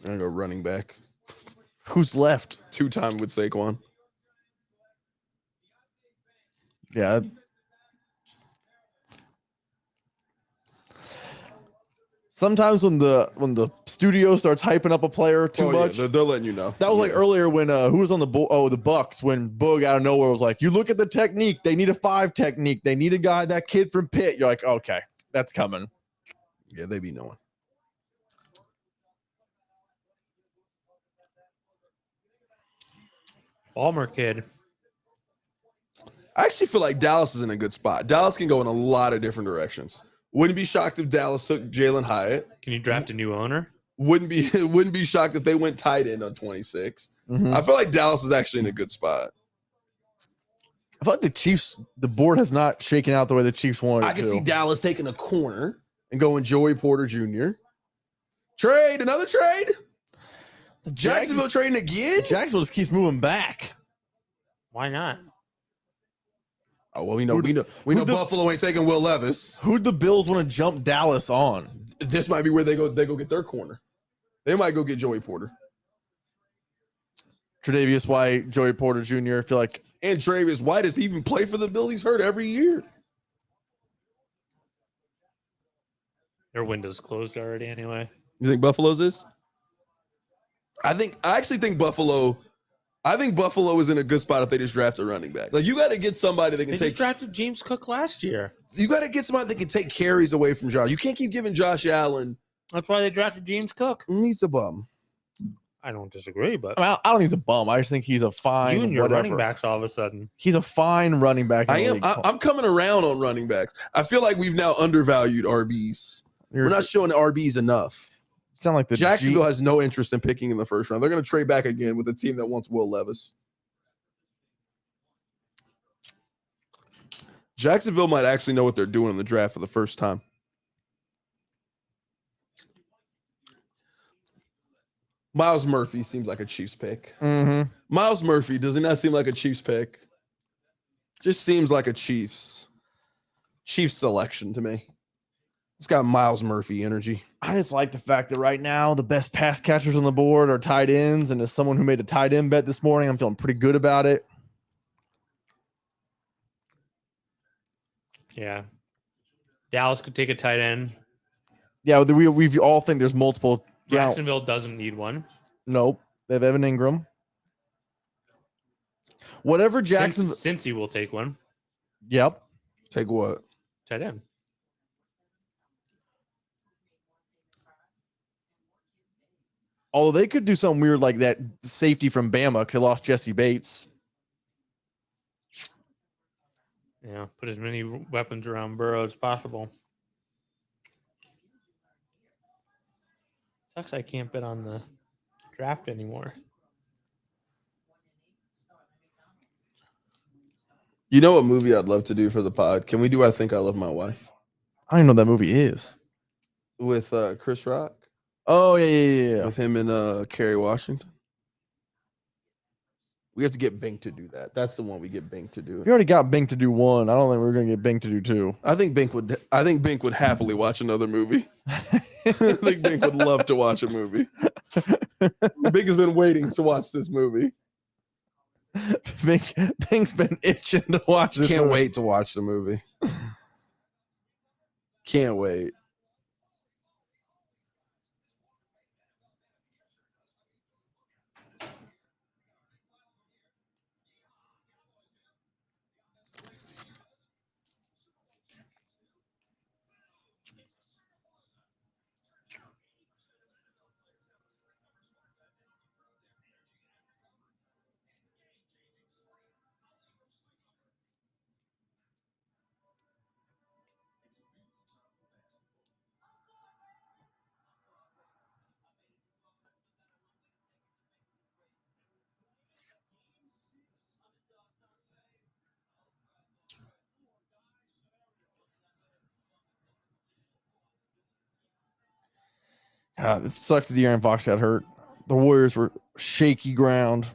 Speaker 1: I'm gonna go running back.
Speaker 2: Who's left?
Speaker 1: 2-time with Saquon.
Speaker 2: Yeah. Sometimes when the studio starts hyping up a player too much,
Speaker 1: yeah, they're letting you know.
Speaker 2: that was like earlier when who was on the Bucks when Boog out of nowhere was like, you look at the technique, they need a 5 technique, they need a guy, that kid from Pitt. You're like, okay, that's coming.
Speaker 1: Yeah, they be knowing.
Speaker 4: Balmer kid.
Speaker 1: I actually feel like Dallas is in a good spot. Dallas can go in a lot of different directions. Wouldn't be shocked if Dallas took Jalen Hyatt.
Speaker 4: Can you draft a new owner?
Speaker 1: Wouldn't be shocked if they went tight end on 26.
Speaker 2: Mm-hmm.
Speaker 1: I feel like Dallas is actually in a good spot.
Speaker 2: I feel like the Chiefs, the board has not shaken out the way the Chiefs wanted it
Speaker 1: I can
Speaker 2: to.
Speaker 1: see Dallas taking a corner and going Joey Porter Jr. Trade, another trade. Jacksonville trading again.
Speaker 2: Jacksonville just keeps moving back.
Speaker 4: Why not?
Speaker 1: Oh well, we know Buffalo ain't taking Will Levis.
Speaker 2: Who'd the Bills want to jump Dallas on?
Speaker 1: This might be where they go get their corner. They might go get Joey Porter.
Speaker 2: Tre'Davious White, Joey Porter Jr. I feel like,
Speaker 1: And Travis White, does he even play for the Bills? He's hurt every year.
Speaker 4: Their window's closed already anyway.
Speaker 1: You think Buffalo's is? I actually think Buffalo is in a good spot if they just draft a running back. Like, you got to get somebody that can
Speaker 4: They
Speaker 1: take.
Speaker 4: just drafted James Cook last year.
Speaker 1: You got to get somebody that can take carries away from Josh. You can't keep giving Josh Allen.
Speaker 4: That's why they drafted James Cook.
Speaker 1: He's a bum.
Speaker 4: I don't disagree, but
Speaker 2: I don't think he's a bum. I just think he's a fine.
Speaker 4: you and your
Speaker 2: whatever.
Speaker 4: running backs all of a sudden.
Speaker 2: He's a fine running back. in
Speaker 1: I
Speaker 2: the
Speaker 1: am.
Speaker 2: league.
Speaker 1: I'm coming around on running backs. I feel like we've now undervalued RBs. We're not showing the RBs enough.
Speaker 2: Sound like the
Speaker 1: Jacksonville has no interest in picking in the first round. They're going to trade back again with a team that wants Will Levis. Jacksonville might actually know what they're doing in the draft for the first time. Miles Murphy seems like a Chiefs pick.
Speaker 2: Mm-hmm.
Speaker 1: Miles Murphy, does he not seem like a Chiefs pick? Just seems like a Chiefs selection to me. It's got Miles Murphy energy.
Speaker 2: I just like the fact that right now the best pass catchers on the board are tight ends, and as someone who made a tight end bet this morning, I'm feeling pretty good about it.
Speaker 4: Yeah. Dallas could take a tight end.
Speaker 2: Yeah, we all think there's multiple.
Speaker 4: Jacksonville doesn't need one.
Speaker 2: Nope, they have Evan Ingram. Whatever Jackson.
Speaker 4: Cincy will take one.
Speaker 2: Yep.
Speaker 1: Take what?
Speaker 4: Tight end.
Speaker 2: Although they could do something weird like that safety from Bama because they lost Jesse Bates.
Speaker 4: Yeah, put as many weapons around Burrow as possible. Sucks I can't bet on the draft anymore.
Speaker 1: You know what movie I'd love to do for the pod? Can we do I Think I Love My Wife?
Speaker 2: I don't even know what that movie is.
Speaker 1: With Chris Rock?
Speaker 2: Oh, yeah.
Speaker 1: With him and Kerry Washington? We have to get Bink to do that. That's the one we get Bink to do.
Speaker 2: We already got Bink to do one. I don't think we're going to get Bink to do two.
Speaker 1: I think Bink would happily watch another movie. I think Bink would love to watch a movie. Bink has been waiting to watch this movie.
Speaker 2: Bink's been itching to watch this
Speaker 1: Can't
Speaker 2: movie.
Speaker 1: wait to watch the movie. Can't wait.
Speaker 2: It sucks that De'Aaron Fox got hurt. The Warriors were shaky ground.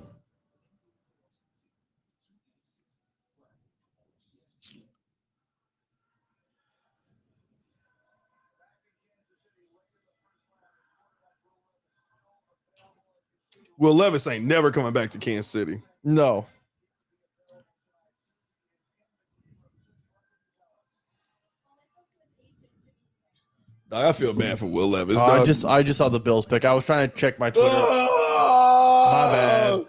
Speaker 1: Will Levis ain't never coming back to Kansas City.
Speaker 2: No.
Speaker 1: Dog, I feel bad for Will Levis.
Speaker 2: I
Speaker 1: dog.
Speaker 2: just saw the Bills pick. I was trying to check my Twitter.
Speaker 1: Oh!
Speaker 2: My bad.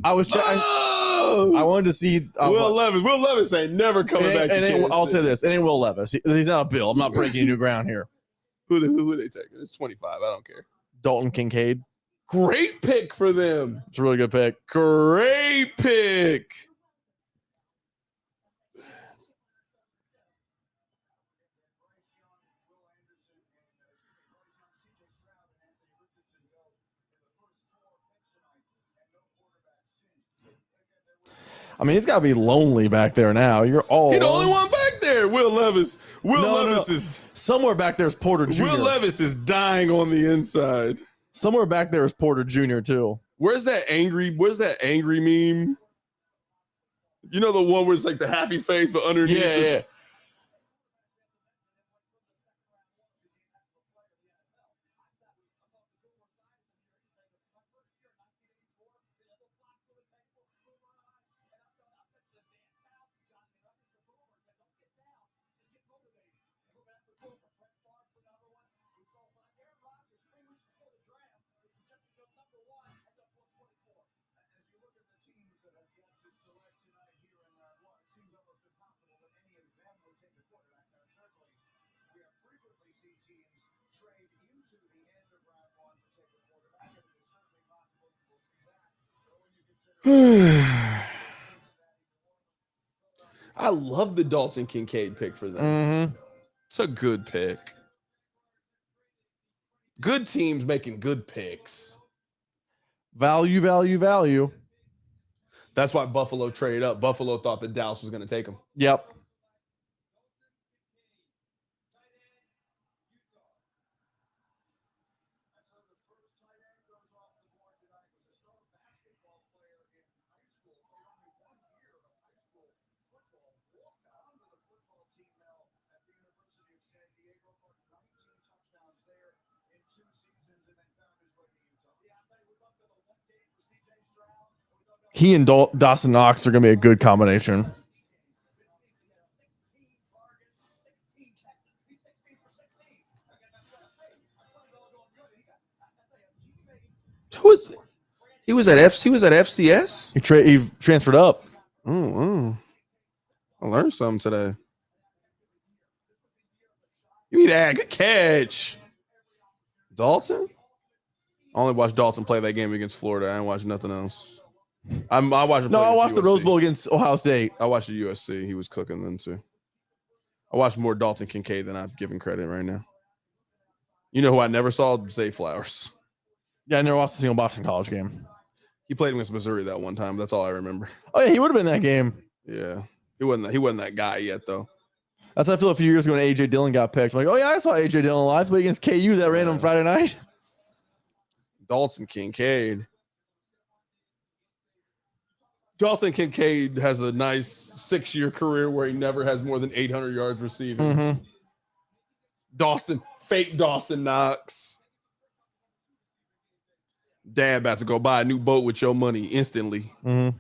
Speaker 2: I was checking.
Speaker 1: Oh!
Speaker 2: I wanted to see
Speaker 1: Will Levis. Will Levis ain't never coming back to Kansas
Speaker 2: I'll
Speaker 1: City.
Speaker 2: tell you this. It ain't Will Levis. He's not a Bill. I'm not breaking new ground here.
Speaker 1: Who they taking? It's 25. I don't care.
Speaker 2: Dalton Kincaid.
Speaker 1: Great pick for them.
Speaker 2: It's a really good pick.
Speaker 1: Great pick.
Speaker 2: I mean, he's got to be lonely back there now. You're all
Speaker 1: He the only one back there. Will Levis. Will Levis is
Speaker 2: somewhere back there is Porter Jr.
Speaker 1: Will Levis is dying on the inside.
Speaker 2: Somewhere back there is Porter Jr. too.
Speaker 1: Where's that angry meme? You know the one where it's like the happy face, but underneath it's I love the Dalton Kincaid pick for them.
Speaker 2: Mm-hmm.
Speaker 1: It's a good pick. Good teams making good picks.
Speaker 2: Value.
Speaker 1: That's why Buffalo traded up. Buffalo thought that Dallas was going to take him.
Speaker 2: Yep. He and Dawson Knox are going to be a good combination.
Speaker 1: He was at FCS.
Speaker 2: He transferred up.
Speaker 1: Oh, I learned something today. You need to add a catch. Dalton? I only watched Dalton play that game against Florida. I didn't watch nothing else. I watched him.
Speaker 2: No,
Speaker 1: play
Speaker 2: I
Speaker 1: against
Speaker 2: watched the Rose
Speaker 1: USC.
Speaker 2: Bowl against Ohio State.
Speaker 1: I watched the USC. He was cooking then too. I watched more Dalton Kincaid than I'm giving credit right now. You know who I never saw? Zay Flowers.
Speaker 2: Yeah, I never watched a single Boston College game.
Speaker 1: He played against Missouri that one time. That's all I remember.
Speaker 2: Oh yeah, he would have been in that game.
Speaker 1: Yeah, he wasn't that guy yet though.
Speaker 2: That's how I feel a few years ago when AJ Dillon got picked. I'm like, oh yeah, I saw AJ Dillon live play against KU that random Friday night.
Speaker 1: Dalton Kincaid. Dalton Kincaid has a nice 6-year career where he never has more than 800 yards receiving.
Speaker 2: Mm-hmm.
Speaker 1: Fake Dawson Knox. Dad about to go buy a new boat with your money instantly.
Speaker 2: Mm-hmm.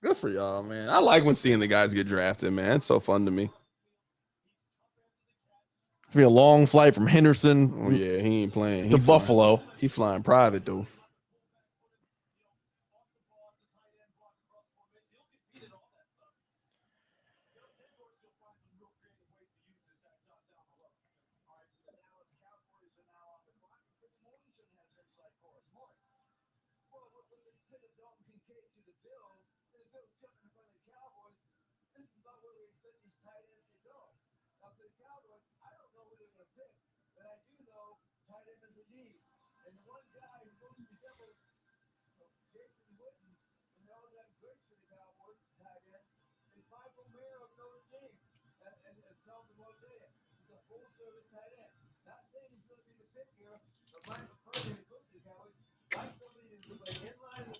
Speaker 1: Good for y'all, man. I like when seeing the guys get drafted, man. It's so fun to me.
Speaker 2: It's gonna be a long flight from Henderson
Speaker 1: Oh yeah, he ain't playing.
Speaker 2: to Buffalo.
Speaker 1: He flying private though.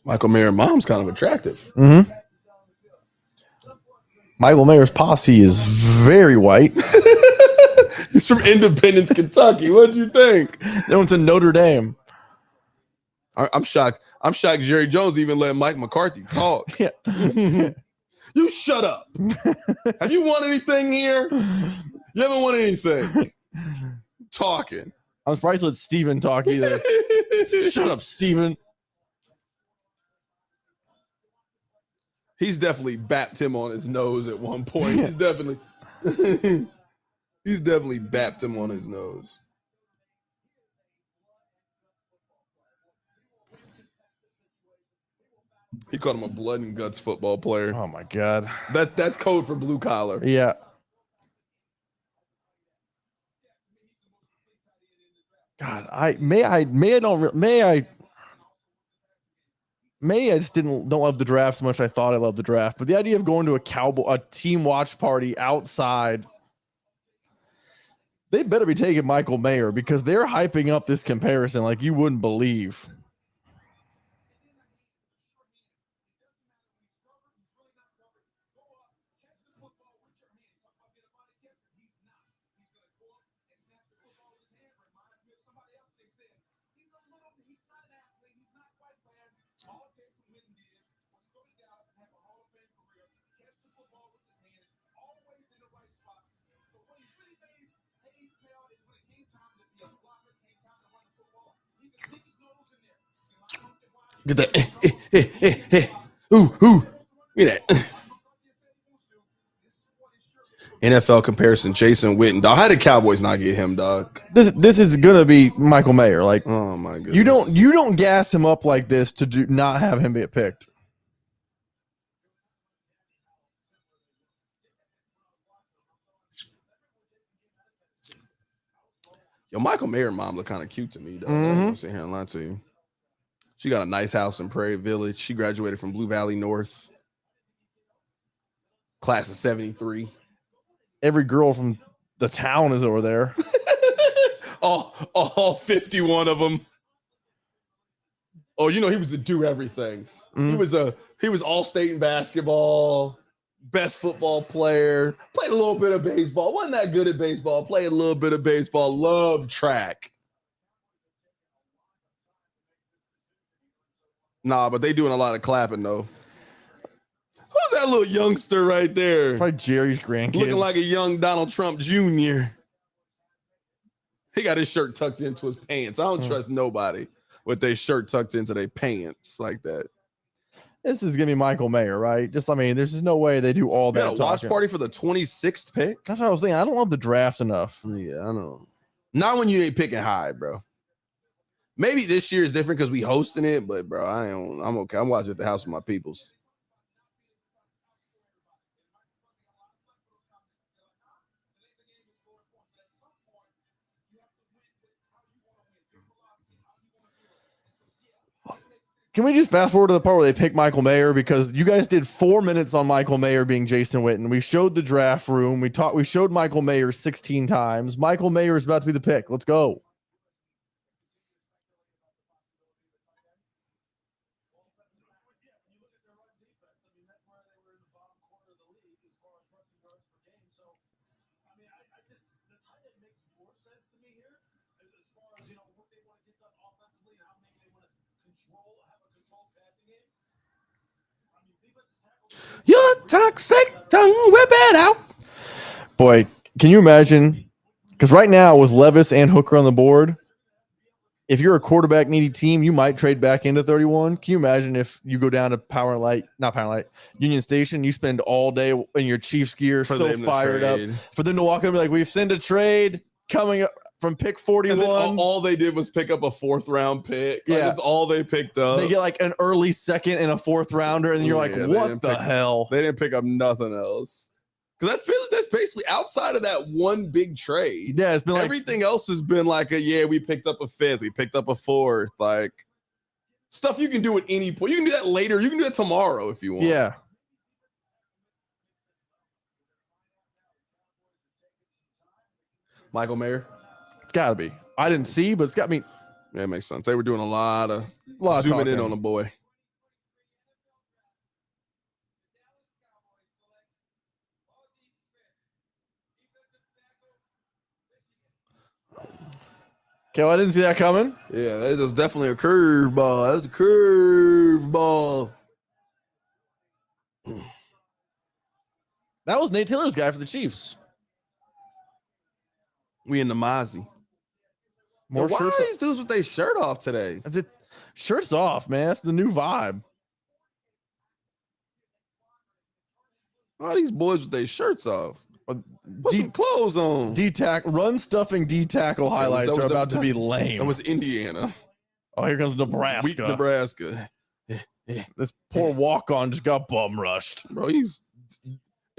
Speaker 1: Michael Mayer mom's kind of attractive.
Speaker 2: Mm-hmm. Michael Mayer's posse is very white.
Speaker 1: He's from Independence, Kentucky. What'd you think?
Speaker 2: They went to Notre Dame.
Speaker 1: I'm shocked. I'm shocked Jerry Jones even let Mike McCarthy talk.
Speaker 2: Yeah.
Speaker 1: You shut up. Have you won anything here? You haven't won anything. Talking.
Speaker 2: I'm surprised he let Steven talk either. Shut up, Steven.
Speaker 1: He's definitely bapped him on his nose at one point. He's definitely bapped him on his nose. He called him a blood and guts football player.
Speaker 2: Oh my god.
Speaker 1: That's code for blue collar.
Speaker 2: Yeah. God, I just don't love the draft so much I thought I loved the draft. But the idea of going to a team watch party outside, they better be taking Michael Mayer because they're hyping up this comparison like you wouldn't believe.
Speaker 1: Get that. Ooh. Get that. NFL comparison, Jason Witten. Dog, how did Cowboys not get him, dog?
Speaker 2: This is gonna be Michael Mayer. Like,
Speaker 1: oh my goodness.
Speaker 2: You don't gas him up like this to not have him get picked.
Speaker 1: Yo, Michael Mayer mom look kind of cute to me, though. I'm gonna sit here and lie to you. She got a nice house in Prairie Village. She graduated from Blue Valley North. Class of 73.
Speaker 2: Every girl from the town is over there.
Speaker 1: all 51 of them. Oh, you know, he was a do everything. He was all state in basketball. best football player. Played a little bit of baseball. Wasn't that good at baseball. Played a little bit of baseball. Loved track. Nah, but they doing a lot of clapping though. Who's that little youngster right there?
Speaker 2: Probably Jerry's grandkids.
Speaker 1: Looking like a young Donald Trump Jr. He got his shirt tucked into his pants. I don't trust nobody with their shirt tucked into their pants like that.
Speaker 2: This is gonna be Michael Mayer, right? Just, I mean, there's no way they do all
Speaker 1: You
Speaker 2: that.
Speaker 1: had a watch
Speaker 2: talking.
Speaker 1: party for the 26th pick?
Speaker 2: That's what I was thinking. I don't love the draft enough.
Speaker 1: Yeah, I know. Not when you ain't picking high, bro. Maybe this year is different because we hosting it, but bro, I'm okay. I'm watching at the house with my peoples.
Speaker 2: Can we just fast forward to the part where they pick Michael Mayer? Because you guys did 4 minutes on Michael Mayer being Jason Witten. We showed the draft room. We showed Michael Mayer 16 times. Michael Mayer is about to be the pick. Let's go.
Speaker 1: Your toxic tongue, whip it out.
Speaker 2: Boy, can you imagine? Because right now, with Levis and Hooker on the board, if you're a quarterback needy team, you might trade back into 31. Can you imagine if you go down to Union Station, you spend all day in your Chiefs gear,
Speaker 1: For
Speaker 2: so
Speaker 1: them to
Speaker 2: fired up,
Speaker 1: trade.
Speaker 2: for them to walk up and be like, we've sent a trade coming up from pick
Speaker 1: And
Speaker 2: 41.
Speaker 1: then all they did was pick up a 4th round pick. Like,
Speaker 2: Yeah.
Speaker 1: that's all they picked up.
Speaker 2: They get like an early second and a 4th rounder, and then you're like,
Speaker 1: Yeah, they
Speaker 2: what
Speaker 1: didn't
Speaker 2: the
Speaker 1: pick-
Speaker 2: hell?
Speaker 1: They didn't pick up nothing else. Because that's basically outside of that one big trade.
Speaker 2: Yeah, it's been like,
Speaker 1: Everything else has been like we picked up a 5th, we picked up a 4th, like stuff you can do at any point. You can do that later. You can do it tomorrow if you want.
Speaker 2: yeah.
Speaker 1: Michael Mayer.
Speaker 2: It's got to be. I didn't see, but it's got me.
Speaker 1: Yeah, it makes sense. They were doing a lot of
Speaker 2: Lot of
Speaker 1: zooming in
Speaker 2: talking.
Speaker 1: on the boy.
Speaker 2: Okay, well, I didn't see that coming.
Speaker 1: Yeah, that was definitely a curveball. That was a curveball.
Speaker 2: That was Nate Taylor's guy for the Chiefs.
Speaker 1: We in the Mozzie.
Speaker 2: More
Speaker 1: Why
Speaker 2: shirts.
Speaker 1: are these dudes with their shirt off today?
Speaker 2: That's it. Shirts off, man. That's the new vibe.
Speaker 1: Why are these boys with their shirts off? Put
Speaker 2: D-
Speaker 1: some clothes on.
Speaker 2: Run stuffing D tackle highlights
Speaker 1: that
Speaker 2: are
Speaker 1: was
Speaker 2: about to be lame.
Speaker 1: That was Indiana.
Speaker 2: Oh, here comes Nebraska.
Speaker 1: Weak Nebraska.
Speaker 2: This poor walk on just got bum rushed.
Speaker 1: Bro, he's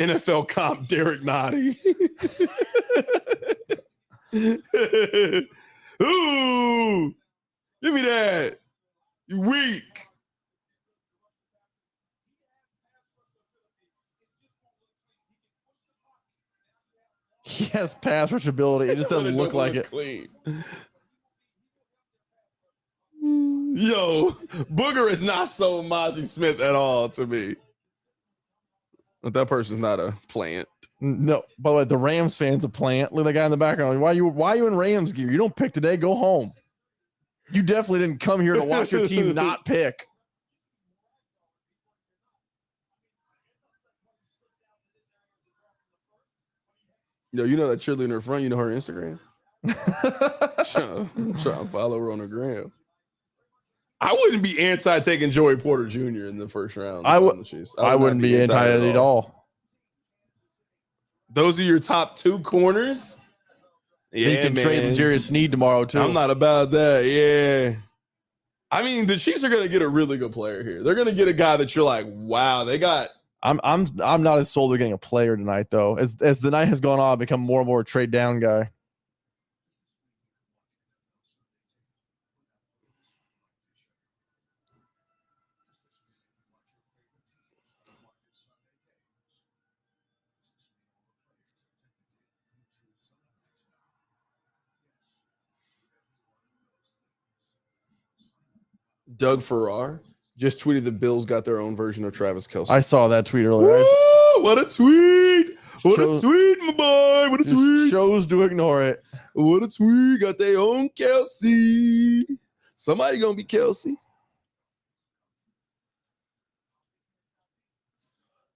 Speaker 1: NFL comp Derek Nottie. Ooh, give me that. You weak.
Speaker 2: He has pass rush ability. It just doesn't look like it.
Speaker 1: Clean. Yo, Booger is not so Mozzie Smith at all to me. But that person's not a plant.
Speaker 2: No, by the way, the Rams fans a plant. Look at the guy in the background. Why are you in Rams gear? You don't pick today. Go home. You definitely didn't come here to watch your team not pick.
Speaker 1: Yo, you know that cheerleader in her front? You know her Instagram? I'm trying to follow her on her gram. I wouldn't be anti taking Joey Porter Jr. in the first round.
Speaker 2: I
Speaker 1: not
Speaker 2: wouldn't be anti it at all.
Speaker 1: Those are your top 2 corners.
Speaker 2: You can trade the Jerry Sneed tomorrow too.
Speaker 1: I'm not about that. Yeah. I mean, the Chiefs are going to get a really good player here. They're going to get a guy that you're like, wow, they got.
Speaker 2: I'm not as sold they're getting a player tonight though. As the night has gone on, I've become more and more a trade down guy.
Speaker 1: Doug Farrar just tweeted the Bills got their own version of Travis Kelce.
Speaker 2: I saw that tweet earlier.
Speaker 1: Woo! What a tweet! What
Speaker 2: Shows-
Speaker 1: a tweet, my boy! What a
Speaker 2: Just
Speaker 1: tweet!
Speaker 2: chose to ignore it.
Speaker 1: What a tweet! Got their own Kelsey. Somebody gonna be Kelsey.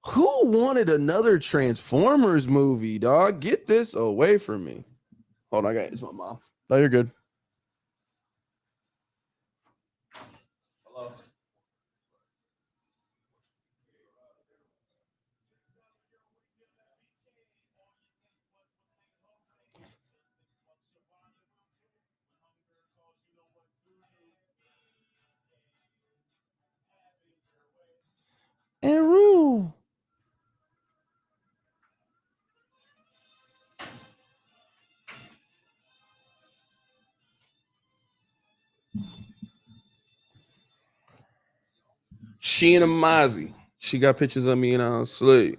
Speaker 1: Who wanted another Transformers movie, dog? Get this away from me. Hold on, I gotta use my mouth.
Speaker 2: No, you're good.
Speaker 1: Hello.
Speaker 2: And rule.
Speaker 1: Sheena Mozzie. She got pictures of me and I was asleep.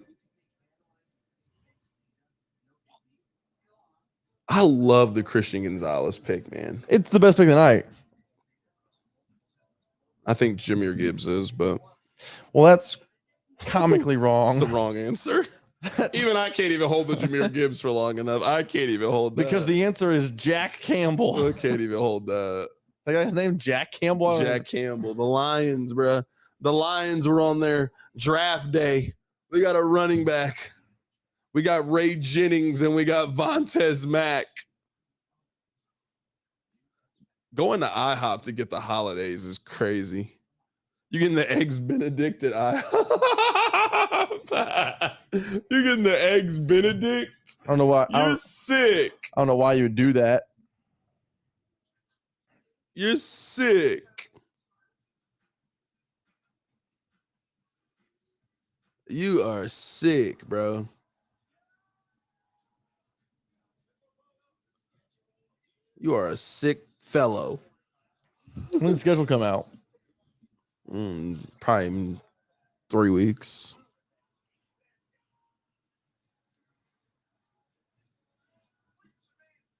Speaker 1: I love the Christian Gonzalez pick, man.
Speaker 2: It's the best pick of the night.
Speaker 1: I think Jameer Gibbs is, but
Speaker 2: Well, that's comically
Speaker 1: it's
Speaker 2: wrong.
Speaker 1: the wrong answer. Even I can't even hold the Jameer Gibbs for long enough. I can't even hold that.
Speaker 2: Because the answer is Jack Campbell.
Speaker 1: I can't even hold that.
Speaker 2: That guy's name Jack Campbell.
Speaker 1: Jack Campbell, the Lions, bruh. The Lions were on their draft day. We got a running back. We got Ray Jennings and we got Vontez Mack. Going to IHOP to get the holidays is crazy. You getting the eggs Benedict at IHOP? You getting the eggs Benedict?
Speaker 2: I don't know why.
Speaker 1: You're sick.
Speaker 2: I don't know why you would do that.
Speaker 1: You're sick. You are sick, bro. You are a sick fellow.
Speaker 2: When did the schedule come out?
Speaker 1: Probably in 3 weeks.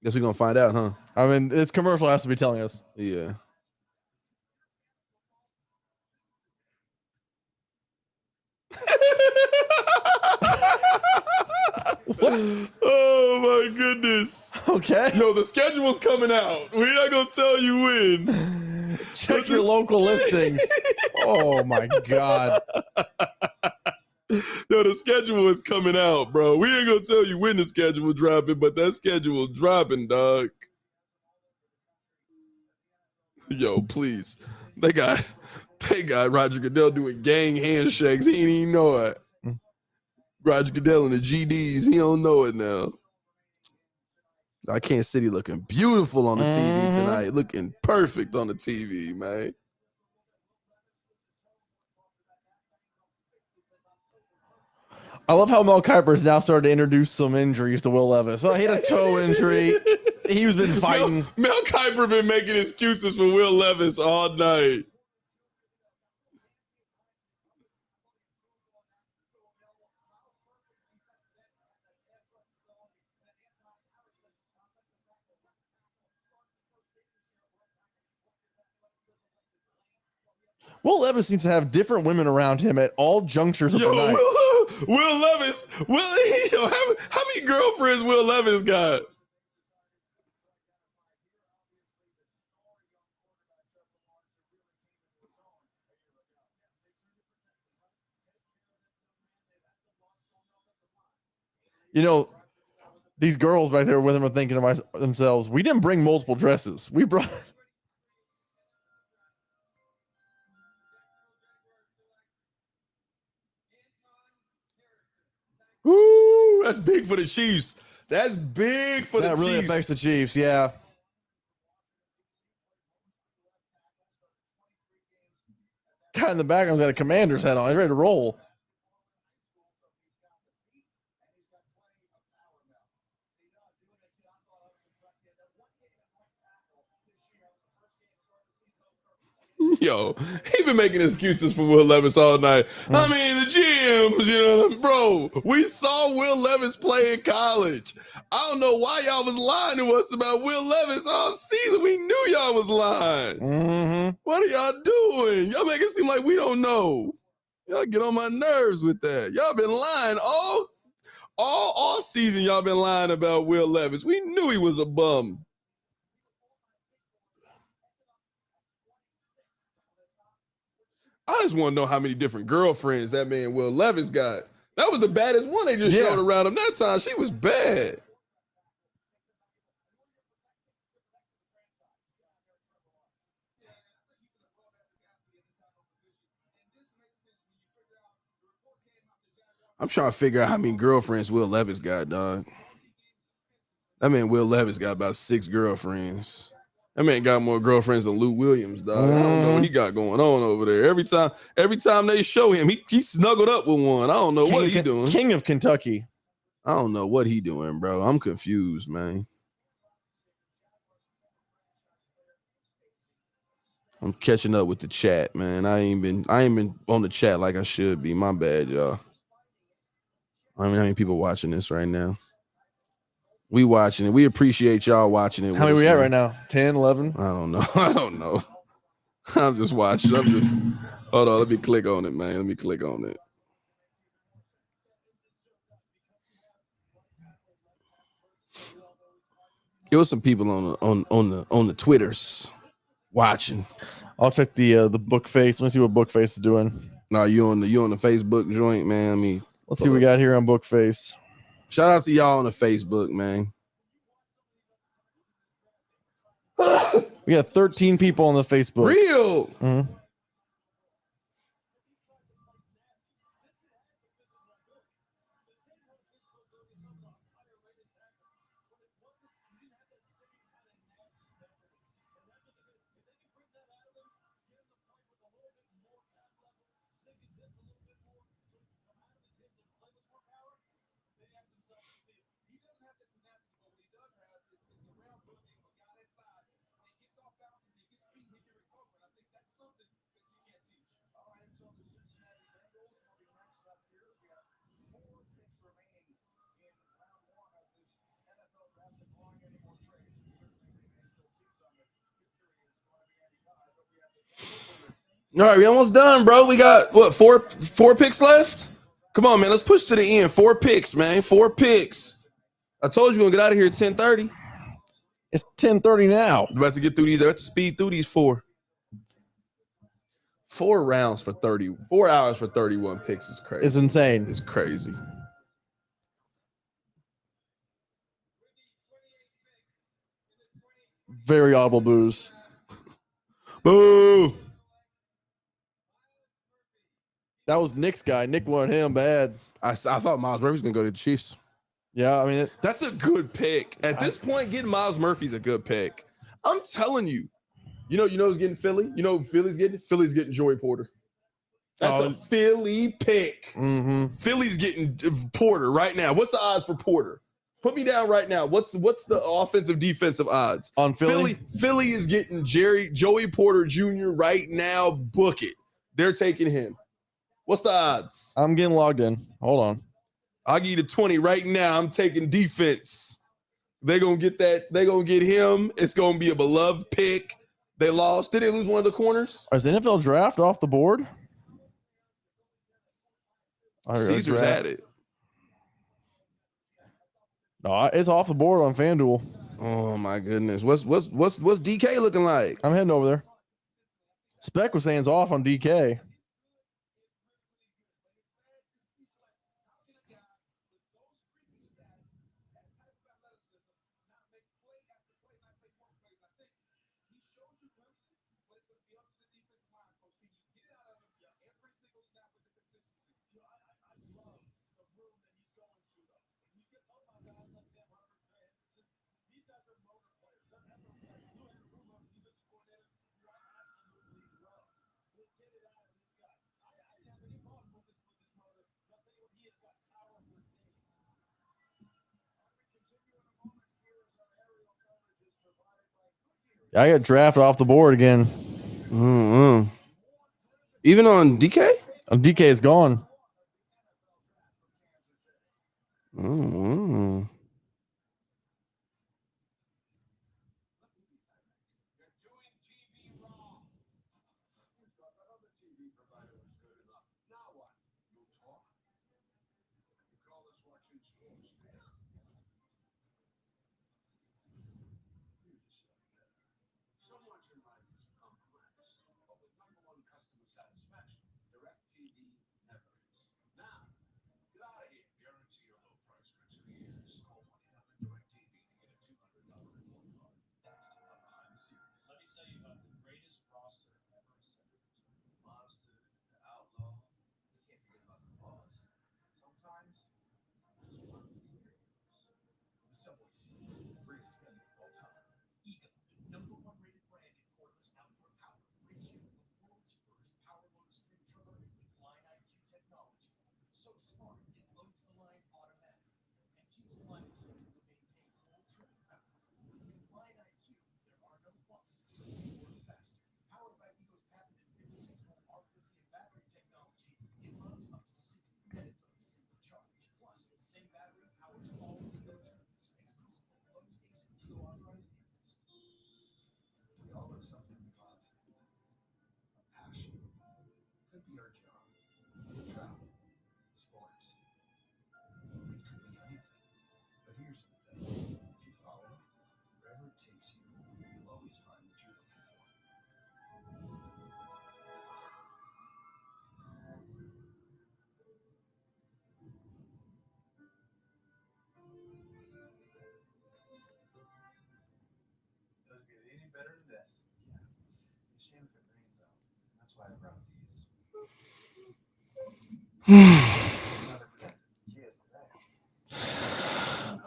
Speaker 1: Guess we're gonna find out, huh?
Speaker 2: I mean, this commercial has to be telling us.
Speaker 1: Yeah.
Speaker 2: What?
Speaker 1: Oh my goodness.
Speaker 2: Okay.
Speaker 1: Yo, the schedule's coming out. We're not gonna tell you when.
Speaker 2: Check your local listings. Oh my God.
Speaker 1: Yo, the schedule is coming out, bro. We ain't gonna tell you when the schedule dropping, but that schedule dropping, dog. Yo, please. They got Roger Goodell doing gang handshakes. He ain't even know it. Roger Goodell and the GDs, he don't know it now. Kansas City looking beautiful on the TV tonight. Looking perfect on the TV, man.
Speaker 2: I love how Mel Kiper's now started to introduce some injuries to Will Levis. Well, he had a toe injury. He's been fighting.
Speaker 1: Mel Kiper been making excuses for Will Levis all night.
Speaker 2: Will Levis seems to have different women around him at all junctures of
Speaker 1: Yo,
Speaker 2: the night.
Speaker 1: Will Levis. Yo, how many girlfriends Will Levis got?
Speaker 2: You know, these girls back there with him are thinking to themselves, we didn't bring multiple dresses. We brought.
Speaker 1: Woo, that's big for the Chiefs. That's big for the
Speaker 2: That really
Speaker 1: Chiefs.
Speaker 2: affects the Chiefs, yeah. Guy in the background's got a Commander's hat on. He's ready to roll.
Speaker 1: Yo, he been making excuses for Will Levis all night. I mean, the GMs, you know, bro, we saw Will Levis play in college. I don't know why y'all was lying to us about Will Levis all season. We knew y'all was lying.
Speaker 2: Mm-hmm.
Speaker 1: What are y'all doing? Y'all make it seem like we don't know. Y'all get on my nerves with that. Y'all been lying all season. Y'all been lying about Will Levis. We knew he was a bum. I just want to know how many different girlfriends that man Will Levis got. That was the baddest one they just showed around him that time. She was bad. I'm trying to figure out how many girlfriends Will Levis got, dog. That man Will Levis got about 6 girlfriends. That man got more girlfriends than Lou Williams, dog. I don't know what he got going on over there. Every time they show him, he snuggled up with one. I don't know what he doing.
Speaker 2: King of Kentucky.
Speaker 1: I don't know what he doing, bro. I'm confused, man. I'm catching up with the chat, man. I ain't been on the chat like I should be. My bad, y'all. I mean, how many people watching this right now? We watching it. We appreciate y'all watching it.
Speaker 2: How many we at right now? 10, 11?
Speaker 1: I don't know. I don't know. I'm just watching. Hold on. Let me click on it, man. Let me click on it. There was some people on the Twitters watching.
Speaker 2: I'll check the book face. Let me see what book face is doing.
Speaker 1: No, you on the Facebook joint, man.
Speaker 2: Let's see what we got here on book face.
Speaker 1: Shout out to y'all on the Facebook, man.
Speaker 2: We got 13 people on the Facebook.
Speaker 1: Real.
Speaker 2: Mm-hmm.
Speaker 1: All right, we almost done, bro. We got what, four picks left? Come on, man. Let's push to the end. 4 picks, man. 4 picks. I told you we're gonna get out of here at 10:30.
Speaker 2: It's 10:30 now.
Speaker 1: I'm about to get through these. I have to speed through these 4. 4 rounds for 30. 4 hours for 31 picks is crazy.
Speaker 2: It's insane.
Speaker 1: It's crazy.
Speaker 2: Very audible boos.
Speaker 1: Boo.
Speaker 2: That was Nick's guy. Nick wanted him bad.
Speaker 1: I thought Miles Murphy was gonna go to the Chiefs.
Speaker 2: Yeah, I mean
Speaker 1: That's a good pick. At this point, getting Miles Murphy's a good pick. I'm telling you. You know who's getting Philly? You know who Philly's getting? Philly's getting Joey Porter. That's a Philly pick.
Speaker 2: Mm-hmm.
Speaker 1: Philly's getting Porter right now. What's the odds for Porter? Put me down right now. What's the offensive defensive odds
Speaker 2: on Philly?
Speaker 1: Philly is getting Joey Porter Jr. right now. Book it. They're taking him. What's the odds?
Speaker 2: I'm getting logged in. Hold on.
Speaker 1: I'll give you the 20 right now. I'm taking defense. They're gonna get that. They're gonna get him. It's gonna be a beloved pick. They lost. Did they lose one of the corners?
Speaker 2: Is the NFL draft off the board?
Speaker 1: Caesar's at it.
Speaker 2: No, it's off the board on FanDuel.
Speaker 1: Oh my goodness. What's DK looking like?
Speaker 2: I'm heading over there. Spec was saying it's off on DK. I got drafted off the board again.
Speaker 1: Mm-hmm. Even on DK?
Speaker 2: On DK is gone.
Speaker 1: Mm-hmm.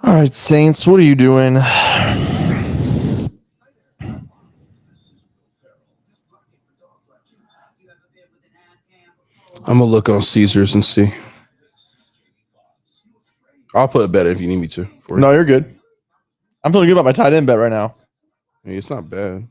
Speaker 2: All right, Saints, what are you doing?
Speaker 1: I'm gonna look on Caesars and see. I'll put a bet if you need me to. For
Speaker 2: No, you're good. I'm feeling good about my tight end bet right now.
Speaker 1: Hey, it's not bad.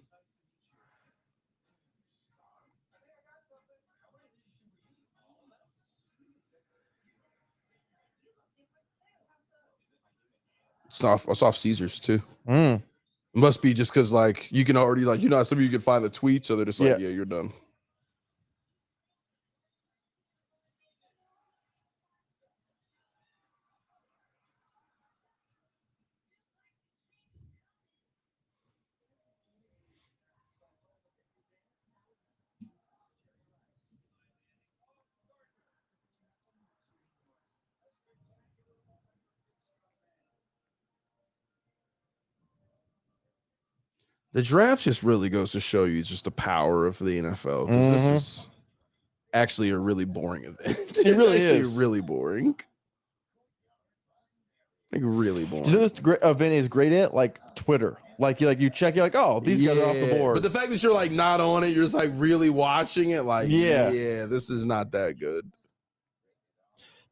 Speaker 1: It's off Caesars too.
Speaker 2: Mm.
Speaker 1: It must be just because like you can already like some of you can find the tweets, so they're just like, yeah, you're done. The draft just really goes to show you just the power of the NFL because this is actually a really boring event.
Speaker 2: It really
Speaker 1: is
Speaker 2: is.
Speaker 1: really boring. Like really boring.
Speaker 2: You know this event is great at like Twitter. Like you check, you're like, oh, these guys are off the board.
Speaker 1: But the fact that you're like not on it, you're just like really watching it. Like,
Speaker 2: Yeah.
Speaker 1: this is not that good.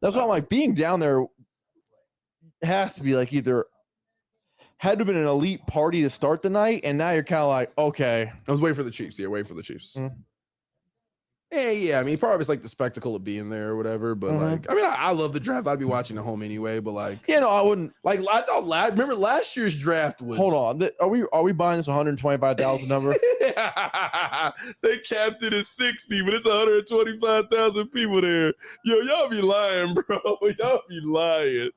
Speaker 2: That's why I'm like being down there has to be like either had to have been an elite party to start the night, and now you're kind of like, okay.
Speaker 1: I was waiting for the Chiefs. Yeah, waiting for the Chiefs. Yeah. I mean, part of it's like the spectacle of being there or whatever. But like, I mean, I love the draft. I'd be watching at home anyway. But like,
Speaker 2: I wouldn't.
Speaker 1: Like, I thought remember last year's draft was.
Speaker 2: Hold on, are we buying this 125,000 number?
Speaker 1: They capped it at 60, but it's 125,000 people there. Yo, y'all be lying, bro. Y'all be lying.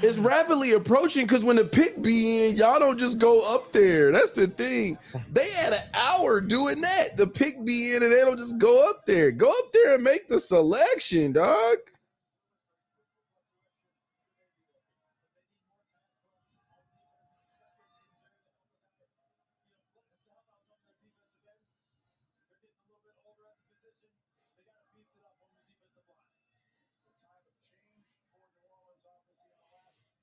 Speaker 1: It's rapidly approaching because when the pick be in, y'all don't just go up there. That's the thing. They had an hour doing that. The pick be in and they don't just go up there. Go up there and make the selection, dog.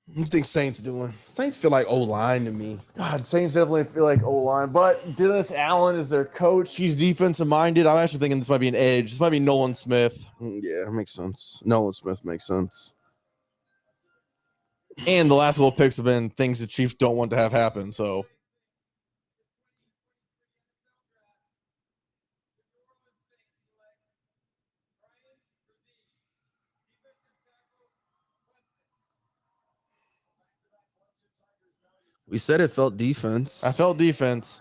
Speaker 1: What do you think Saints doing? Saints feel like O-line to me.
Speaker 2: God, Saints definitely feel like O-line, but Dennis Allen is their coach. He's defensive minded. I'm actually thinking this might be an edge. This might be Nolan Smith.
Speaker 1: Yeah, that makes sense. Nolan Smith makes sense.
Speaker 2: And the last couple of picks have been things the Chiefs don't want to have happen. So
Speaker 1: we said it felt defense.
Speaker 2: I felt defense.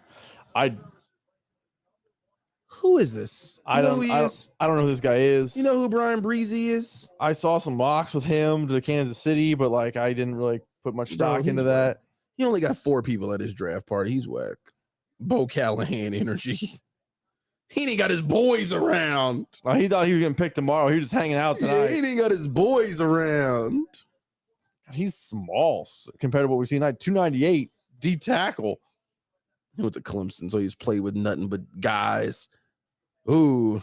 Speaker 1: Who is this?
Speaker 2: I don't know who this guy is.
Speaker 1: You know who Brian Breezy is?
Speaker 2: I saw some mocks with him to Kansas City, but like I didn't really put much stock into that.
Speaker 1: He only got 4 people at his draft party. He's whack. Bo Callahan energy. He ain't got his boys around.
Speaker 2: He thought he was gonna pick tomorrow. He was just hanging out tonight.
Speaker 1: Yeah, he ain't got his boys around.
Speaker 2: He's small compared to what we've seen tonight. 298 D tackle.
Speaker 1: He went to Clemson, so he's played with nothing but guys. Ooh.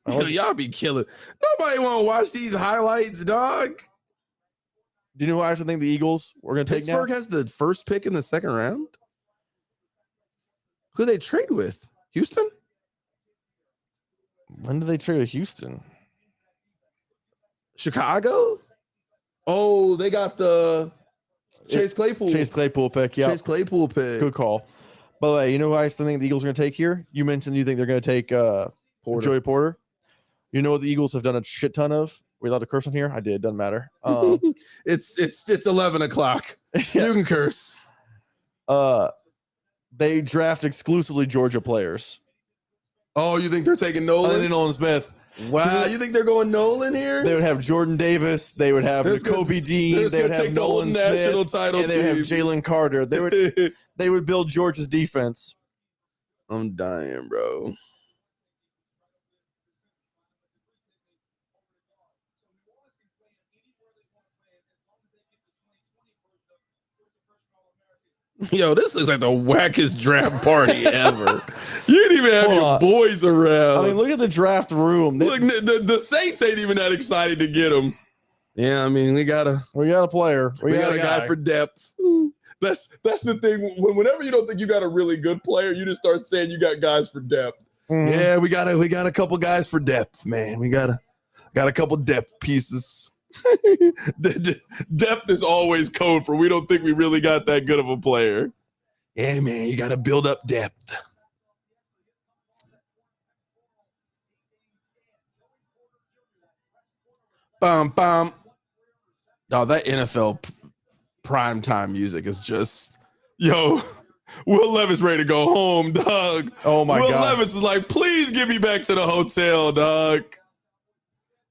Speaker 1: Yo, y'all be killing. Nobody want to watch these highlights, dog.
Speaker 2: Do you know who I actually think the Eagles were going to take now?
Speaker 1: Pittsburgh has the first pick in the second round. Who they trade with? Houston?
Speaker 2: When did they trade with Houston?
Speaker 1: Chicago? Oh, they got the Chase Claypool.
Speaker 2: Chase Claypool pick, yeah.
Speaker 1: Chase Claypool pick.
Speaker 2: Good call. By the way, you know who I still think the Eagles are going to take here? You mentioned you think they're going to take Joey Porter. You know what the Eagles have done a shit ton of? We allowed to curse on here? I did. Doesn't matter.
Speaker 1: It's 11 o'clock.
Speaker 2: Yeah.
Speaker 1: You can curse.
Speaker 2: They draft exclusively Georgia players.
Speaker 1: Oh, you think they're taking
Speaker 2: Other
Speaker 1: Nolan?
Speaker 2: than Nolan Smith.
Speaker 1: Wow, you think they're going Nolan here?
Speaker 2: They would have Jordan Davis. They would have Kobe Dean. They would have Nolan
Speaker 1: national
Speaker 2: Smith.
Speaker 1: title
Speaker 2: And they would have
Speaker 1: team.
Speaker 2: Jalen Carter. They would build Georgia's defense.
Speaker 1: I'm dying, bro. Yo, this looks like the wackest draft party ever. You didn't even have
Speaker 2: Hold
Speaker 1: your
Speaker 2: on.
Speaker 1: boys around.
Speaker 2: I mean, look at the draft room.
Speaker 1: Look, the Saints ain't even that excited to get him. Yeah, I mean, we got a
Speaker 2: player.
Speaker 1: we got a guy for depth. That's the thing. Whenever you don't think you got a really good player, you just start saying you got guys for depth.
Speaker 2: Mhm.
Speaker 1: Yeah, we got a couple guys for depth, man. We got a couple depth pieces. Depth is always code for we don't think we really got that good of a player. Yeah, man, you got to build up depth. Bum bum. Oh, that NFL primetime music is just yo. Will Levis ready to go home, dog.
Speaker 2: Oh my
Speaker 1: Will
Speaker 2: God.
Speaker 1: Levis is like, please get me back to the hotel, dog.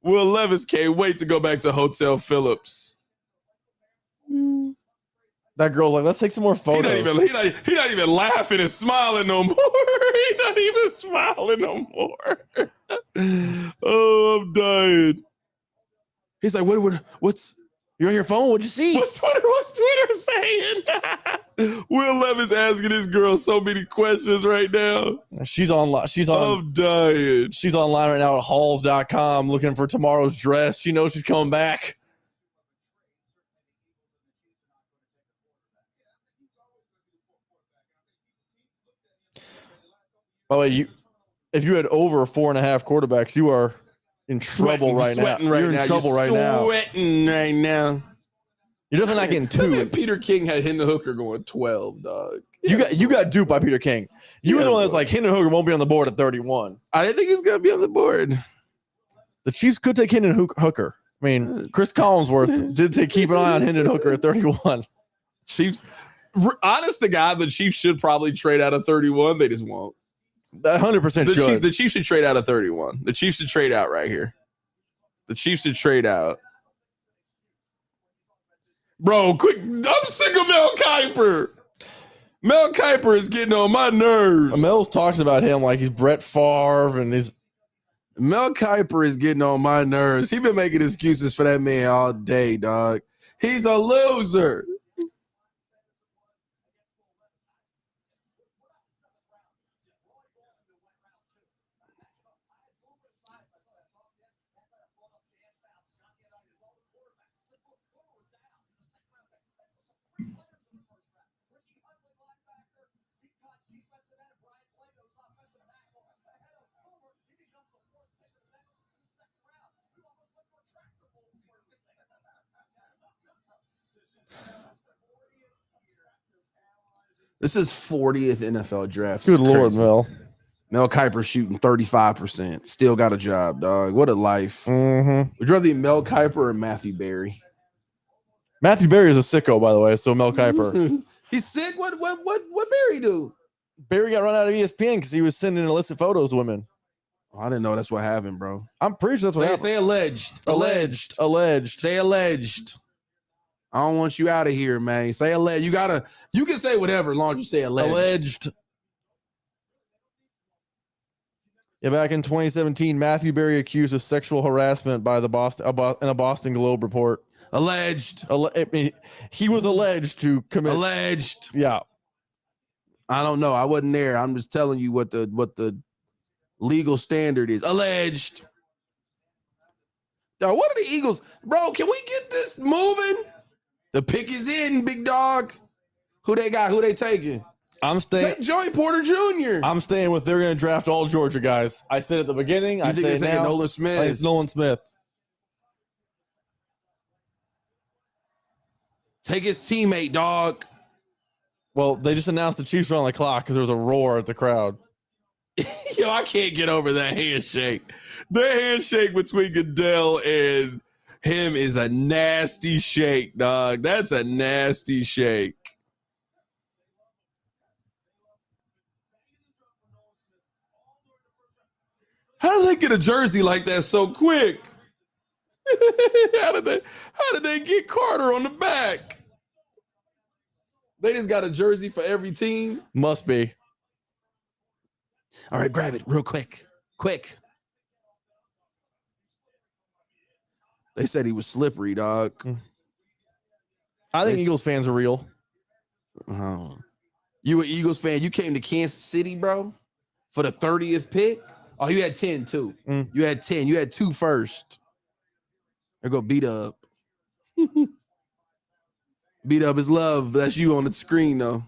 Speaker 1: Will Levis can't wait to go back to Hotel Phillips.
Speaker 2: That girl's like, let's take some more
Speaker 1: He
Speaker 2: photos.
Speaker 1: not even laughing and smiling no more. He not even smiling no more. Oh, I'm dying. He's like, what's
Speaker 2: You're on your phone? What'd you see?
Speaker 1: What's Twitter saying? Will Levis asking this girl so many questions right now.
Speaker 2: She's online.
Speaker 1: I'm dying.
Speaker 2: She's online right now at halls.com looking for tomorrow's dress. She knows she's coming back. By the way, if you had over 4.5 quarterbacks, you are in trouble right now. You're in trouble right now.
Speaker 1: Sweating right now.
Speaker 2: You're definitely not getting two.
Speaker 1: Peter King had Hendon Hooker going 12, dog.
Speaker 2: You got duped by Peter King. You were the one that's like, Hendon Hooker won't be on the board at 31.
Speaker 1: I didn't think he's gonna be on the board.
Speaker 2: The Chiefs could take Hendon Hooker. I mean, Chris Collinsworth did say keep an eye on Hendon Hooker at 31.
Speaker 1: Chiefs, honest to God, the Chiefs should probably trade out of 31. They just won't.
Speaker 2: 100% should.
Speaker 1: The Chiefs should trade out of 31. The Chiefs should trade out right here. The Chiefs should trade out. Bro, quick. I'm sick of Mel Kiper. Mel Kiper is getting on my nerves.
Speaker 2: Mel's talking about him like he's Brett Favre and he's.
Speaker 1: Mel Kiper is getting on my nerves. He's been making excuses for that man all day, dog. He's a loser. This is 40th NFL draft.
Speaker 2: Good
Speaker 1: It's
Speaker 2: Lord,
Speaker 1: crazy.
Speaker 2: Mel.
Speaker 1: Mel Kiper shooting 35%. Still got a job, dog. What a life.
Speaker 2: Mm-hmm.
Speaker 1: Would you rather be Mel Kiper or Matthew Berry?
Speaker 2: Matthew Berry is a sicko, by the way. So Mel Kiper.
Speaker 1: He's sick. What Berry do?
Speaker 2: Barry got run out of ESPN because he was sending illicit photos to women.
Speaker 1: Oh, I didn't know that's what happened, bro.
Speaker 2: I'm pretty sure that's what happened.
Speaker 1: Say alleged.
Speaker 2: Alleged.
Speaker 1: Say alleged. I don't want you out of here, man. Say alleged. You can say whatever as long as you say alleged.
Speaker 2: Yeah, back in 2017, Matthew Berry accused of sexual harassment by the in a Boston Globe report.
Speaker 1: Alleged.
Speaker 2: I mean, he was alleged to commit.
Speaker 1: Alleged.
Speaker 2: Yeah.
Speaker 1: I don't know. I wasn't there. I'm just telling you what the legal standard is. Alleged. Dog, what are the Eagles? Bro, can we get this moving? The pick is in, big dog. Who they got? Who they taking?
Speaker 2: I'm staying.
Speaker 1: Take Joey Porter Jr.
Speaker 2: I'm staying with they're going to draft all Georgia guys. I said at the beginning.
Speaker 1: You
Speaker 2: I
Speaker 1: think
Speaker 2: say
Speaker 1: they're taking
Speaker 2: now.
Speaker 1: Nolan
Speaker 2: I
Speaker 1: Smith?
Speaker 2: think it's Nolan Smith.
Speaker 1: Take his teammate, dog.
Speaker 2: Well, they just announced the Chiefs were on the clock because there was a roar at the crowd.
Speaker 1: Yo, I can't get over that handshake. The handshake between Goodell and him is a nasty shake, dog. That's a nasty shake. How did they get a jersey like that so quick? how did they get Carter on the back? They just got a jersey for every team.
Speaker 2: Must be.
Speaker 1: All right, grab it real quick. Quick. They said he was slippery, dog.
Speaker 2: I think
Speaker 1: They-
Speaker 2: Eagles fans are real.
Speaker 1: Oh. You an Eagles fan? You came to Kansas City, bro, for the 30th pick? Oh, you had 10 too. You had 10. You had 2 first. There go beat up. Beat up is love. That's you on the screen, though.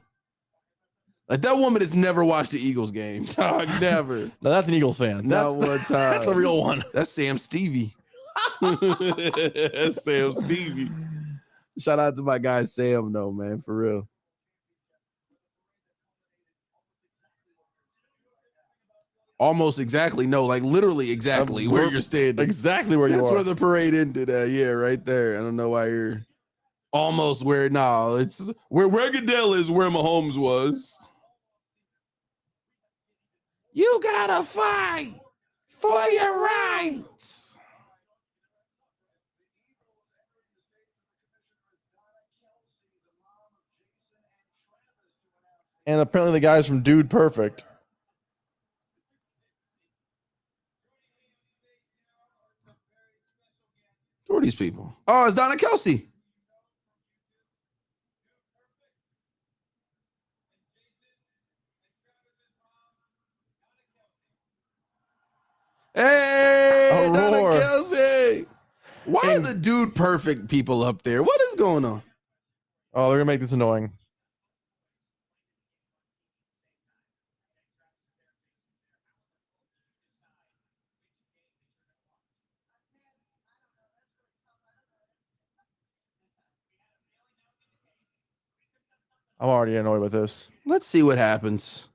Speaker 1: Like that woman has never watched the Eagles game. Dog, never.
Speaker 2: No, that's an Eagles fan.
Speaker 1: Not one
Speaker 2: That's
Speaker 1: time.
Speaker 2: a real one.
Speaker 1: That's Sam Stevie. That's Sam Stevie. Shout out to my guy Sam, though, man, for real. Almost exactly. No, like literally exactly where you're standing.
Speaker 2: Exactly where you
Speaker 1: That's
Speaker 2: are.
Speaker 1: where the parade ended at. Yeah, right there. I don't know why you're almost where. No, it's where Goodell is where Mahomes was. You gotta fight for your rights.
Speaker 2: And apparently the guys from Dude Perfect.
Speaker 1: Who are these people? Oh, it's Donna Kelsey. Hey, Donna
Speaker 2: Aurora.
Speaker 1: Kelsey. Why are
Speaker 2: And-
Speaker 1: the Dude Perfect people up there? What is going on?
Speaker 2: Oh, they're gonna make this annoying. I'm already annoyed with this.
Speaker 1: Let's see what happens.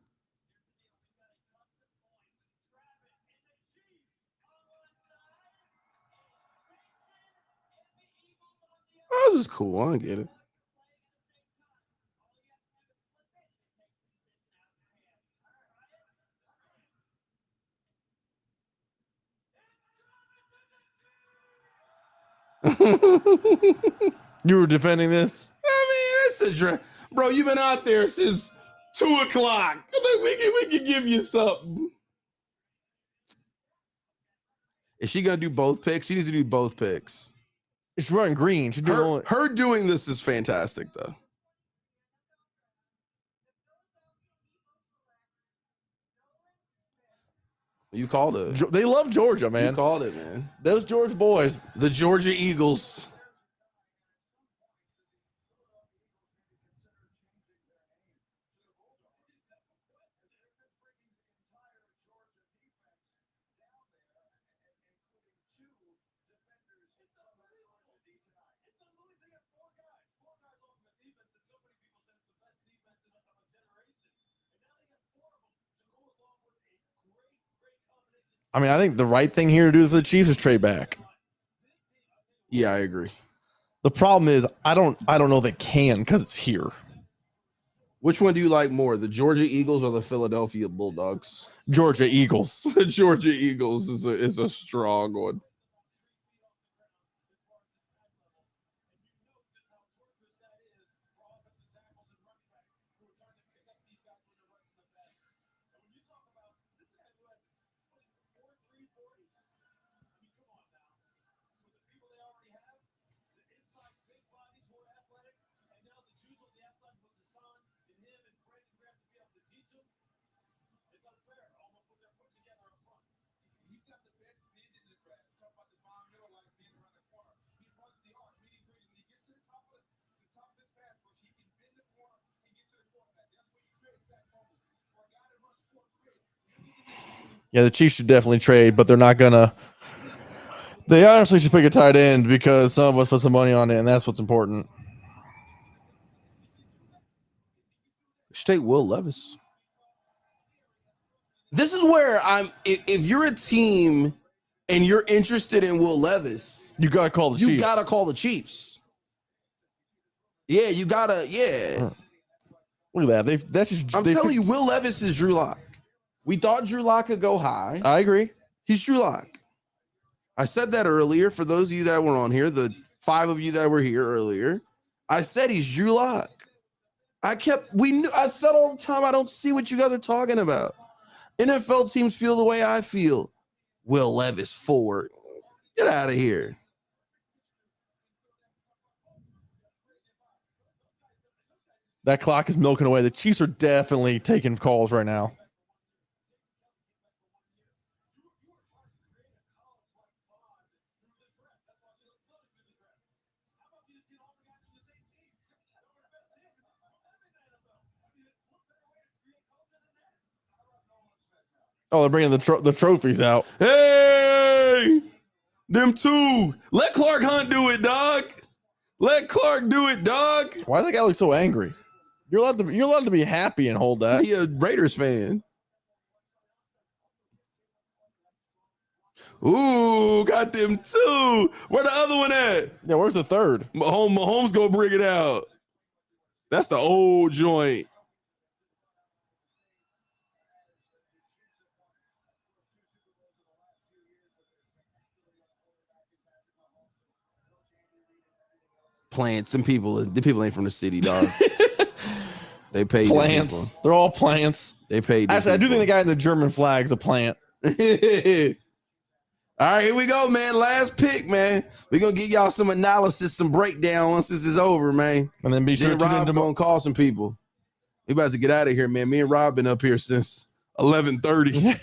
Speaker 1: Oh, this is cool. I get it.
Speaker 2: You were defending this?
Speaker 1: I mean, it's the draft. Bro, you've been out there since 2 o'clock. We can give you something. Is she gonna do both picks? She needs to do both picks.
Speaker 2: She's running green. She's doing only.
Speaker 1: Her doing this is fantastic, though. You called it.
Speaker 2: They love Georgia,
Speaker 1: You
Speaker 2: man.
Speaker 1: called it, man.
Speaker 2: Those Georgia boys.
Speaker 1: The Georgia Eagles.
Speaker 2: I mean, I think the right thing here to do for the Chiefs is trade back.
Speaker 1: Yeah, I agree.
Speaker 2: The problem is I don't know they can because it's here.
Speaker 1: Which one do you like more, the Georgia Eagles or the Philadelphia Bulldogs?
Speaker 2: Georgia Eagles.
Speaker 1: The Georgia Eagles is a strong one.
Speaker 2: Yeah, the Chiefs should definitely trade, but they're not gonna. They honestly should pick a tight end because some of us put some money on it, and that's what's important.
Speaker 1: Should take Will Levis. This is where I'm. If you're a team and you're interested in Will Levis,
Speaker 2: You gotta call the Chiefs.
Speaker 1: you gotta call the Chiefs. Yeah, you gotta. Yeah,
Speaker 2: Look at that. That's just.
Speaker 1: I'm telling you, Will Levis is Drew Lock. We thought Drew Lock could go high.
Speaker 2: I agree.
Speaker 1: He's Drew Lock. I said that earlier. For those of you that were on here, the 5 of you that were here earlier, I said he's Drew Lock. I said all the time, I don't see what you guys are talking about. NFL teams feel the way I feel. Will Levis forward. Get out of here.
Speaker 2: That clock is milking away. The Chiefs are definitely taking calls right now. Oh, they're bringing the trophies out.
Speaker 1: Hey, them 2. Let Clark Hunt do it, dog. Let Clark do it, dog.
Speaker 2: Why does that guy look so angry? You're allowed to be happy and hold that.
Speaker 1: He a Raiders fan. Ooh, got them 2. Where the other one at?
Speaker 2: Yeah, where's the third?
Speaker 1: Mahomes go bring it out. That's the old joint. Plants. The people ain't from the city, dog. They paid
Speaker 2: Plants. They're all plants.
Speaker 1: They paid.
Speaker 2: Actually, I do think the guy in the German flag's a plant.
Speaker 1: All right, here we go, man. Last pick, man. We're gonna give y'all some analysis, some breakdown once this is over, man.
Speaker 2: And then be sure
Speaker 1: Then
Speaker 2: to tune
Speaker 1: Rob
Speaker 2: into
Speaker 1: gonna call some people. We about to get out of here, man. Me and Rob been up here since 11:30.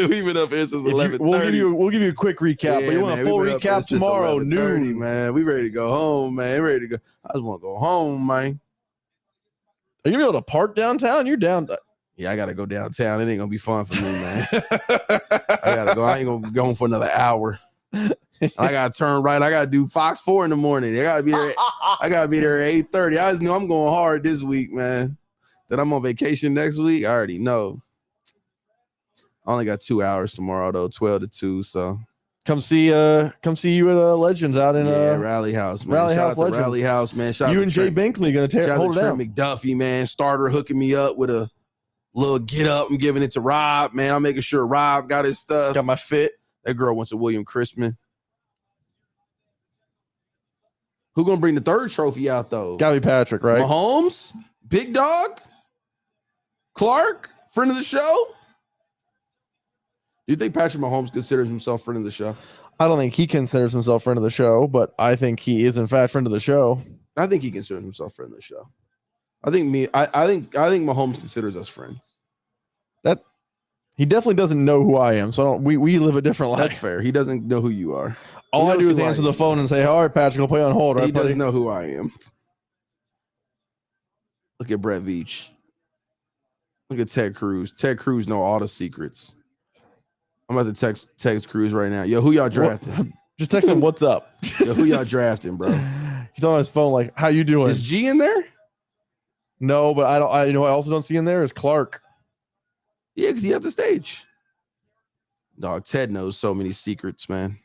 Speaker 1: We've been up here since 11:30.
Speaker 2: We'll give you a quick recap, but you want a full recap tomorrow, noon.
Speaker 1: Man. We ready to go home, man. Ready to go. I just want to go home, man.
Speaker 2: Are you gonna be able to park downtown? You're down.
Speaker 1: Yeah, I gotta go downtown. It ain't gonna be fun for me, man. I gotta go. I ain't gonna go home for another hour. I gotta turn right. I gotta do Fox 4 in the morning. I gotta be there. I gotta be there at 8:30. I just knew I'm going hard this week, man. That I'm on vacation next week. I already know. I only got 2 hours tomorrow though, 12 to 2. So
Speaker 2: come see you at Legends out in
Speaker 1: Rally House, man.
Speaker 2: Rally
Speaker 1: Shout
Speaker 2: House
Speaker 1: out to
Speaker 2: Legends.
Speaker 1: Rally House, man. Shout out
Speaker 2: you
Speaker 1: to
Speaker 2: and Jay
Speaker 1: Trent.
Speaker 2: Binkley gonna
Speaker 1: Shout
Speaker 2: hold
Speaker 1: out
Speaker 2: it
Speaker 1: to
Speaker 2: down.
Speaker 1: Trent McDuffie, man. Starter hooking me up with a little get up. I'm giving it to Rob, man. I'm making sure Rob got his stuff.
Speaker 2: Got my fit.
Speaker 1: That girl went to William Christman. Who gonna bring the 3rd trophy out though?
Speaker 2: Gotta be Patrick, right?
Speaker 1: Mahomes, Big Dog, Clark, friend of the show. Do you think Patrick Mahomes considers himself friend of the show?
Speaker 2: I don't think he considers himself friend of the show, but I think he is in fact friend of the show.
Speaker 1: I think he considers himself friend of the show. I think Mahomes considers us friends.
Speaker 2: That he definitely doesn't know who I am, so we live a different life.
Speaker 1: That's fair. He doesn't know who you are.
Speaker 2: All I
Speaker 1: knows
Speaker 2: do is
Speaker 1: who I
Speaker 2: answer
Speaker 1: am.
Speaker 2: the phone and say, "All right, Patrick, I'll put you on hold." Right,
Speaker 1: He
Speaker 2: buddy?
Speaker 1: doesn't know who I am. Look at Brett Veach. Look at Ted Cruz. Ted Cruz know all the secrets. I'm about to text Cruz right now. Yo, who y'all drafting?
Speaker 2: Just text him, "What's up?"
Speaker 1: Yo, who y'all drafting, bro?
Speaker 2: He's on his phone, like, "How you doing?"
Speaker 1: Is G in there?
Speaker 2: No, but I also don't see in there is Clark.
Speaker 1: Yeah, because he at the stage. Dog, Ted knows so many secrets, man.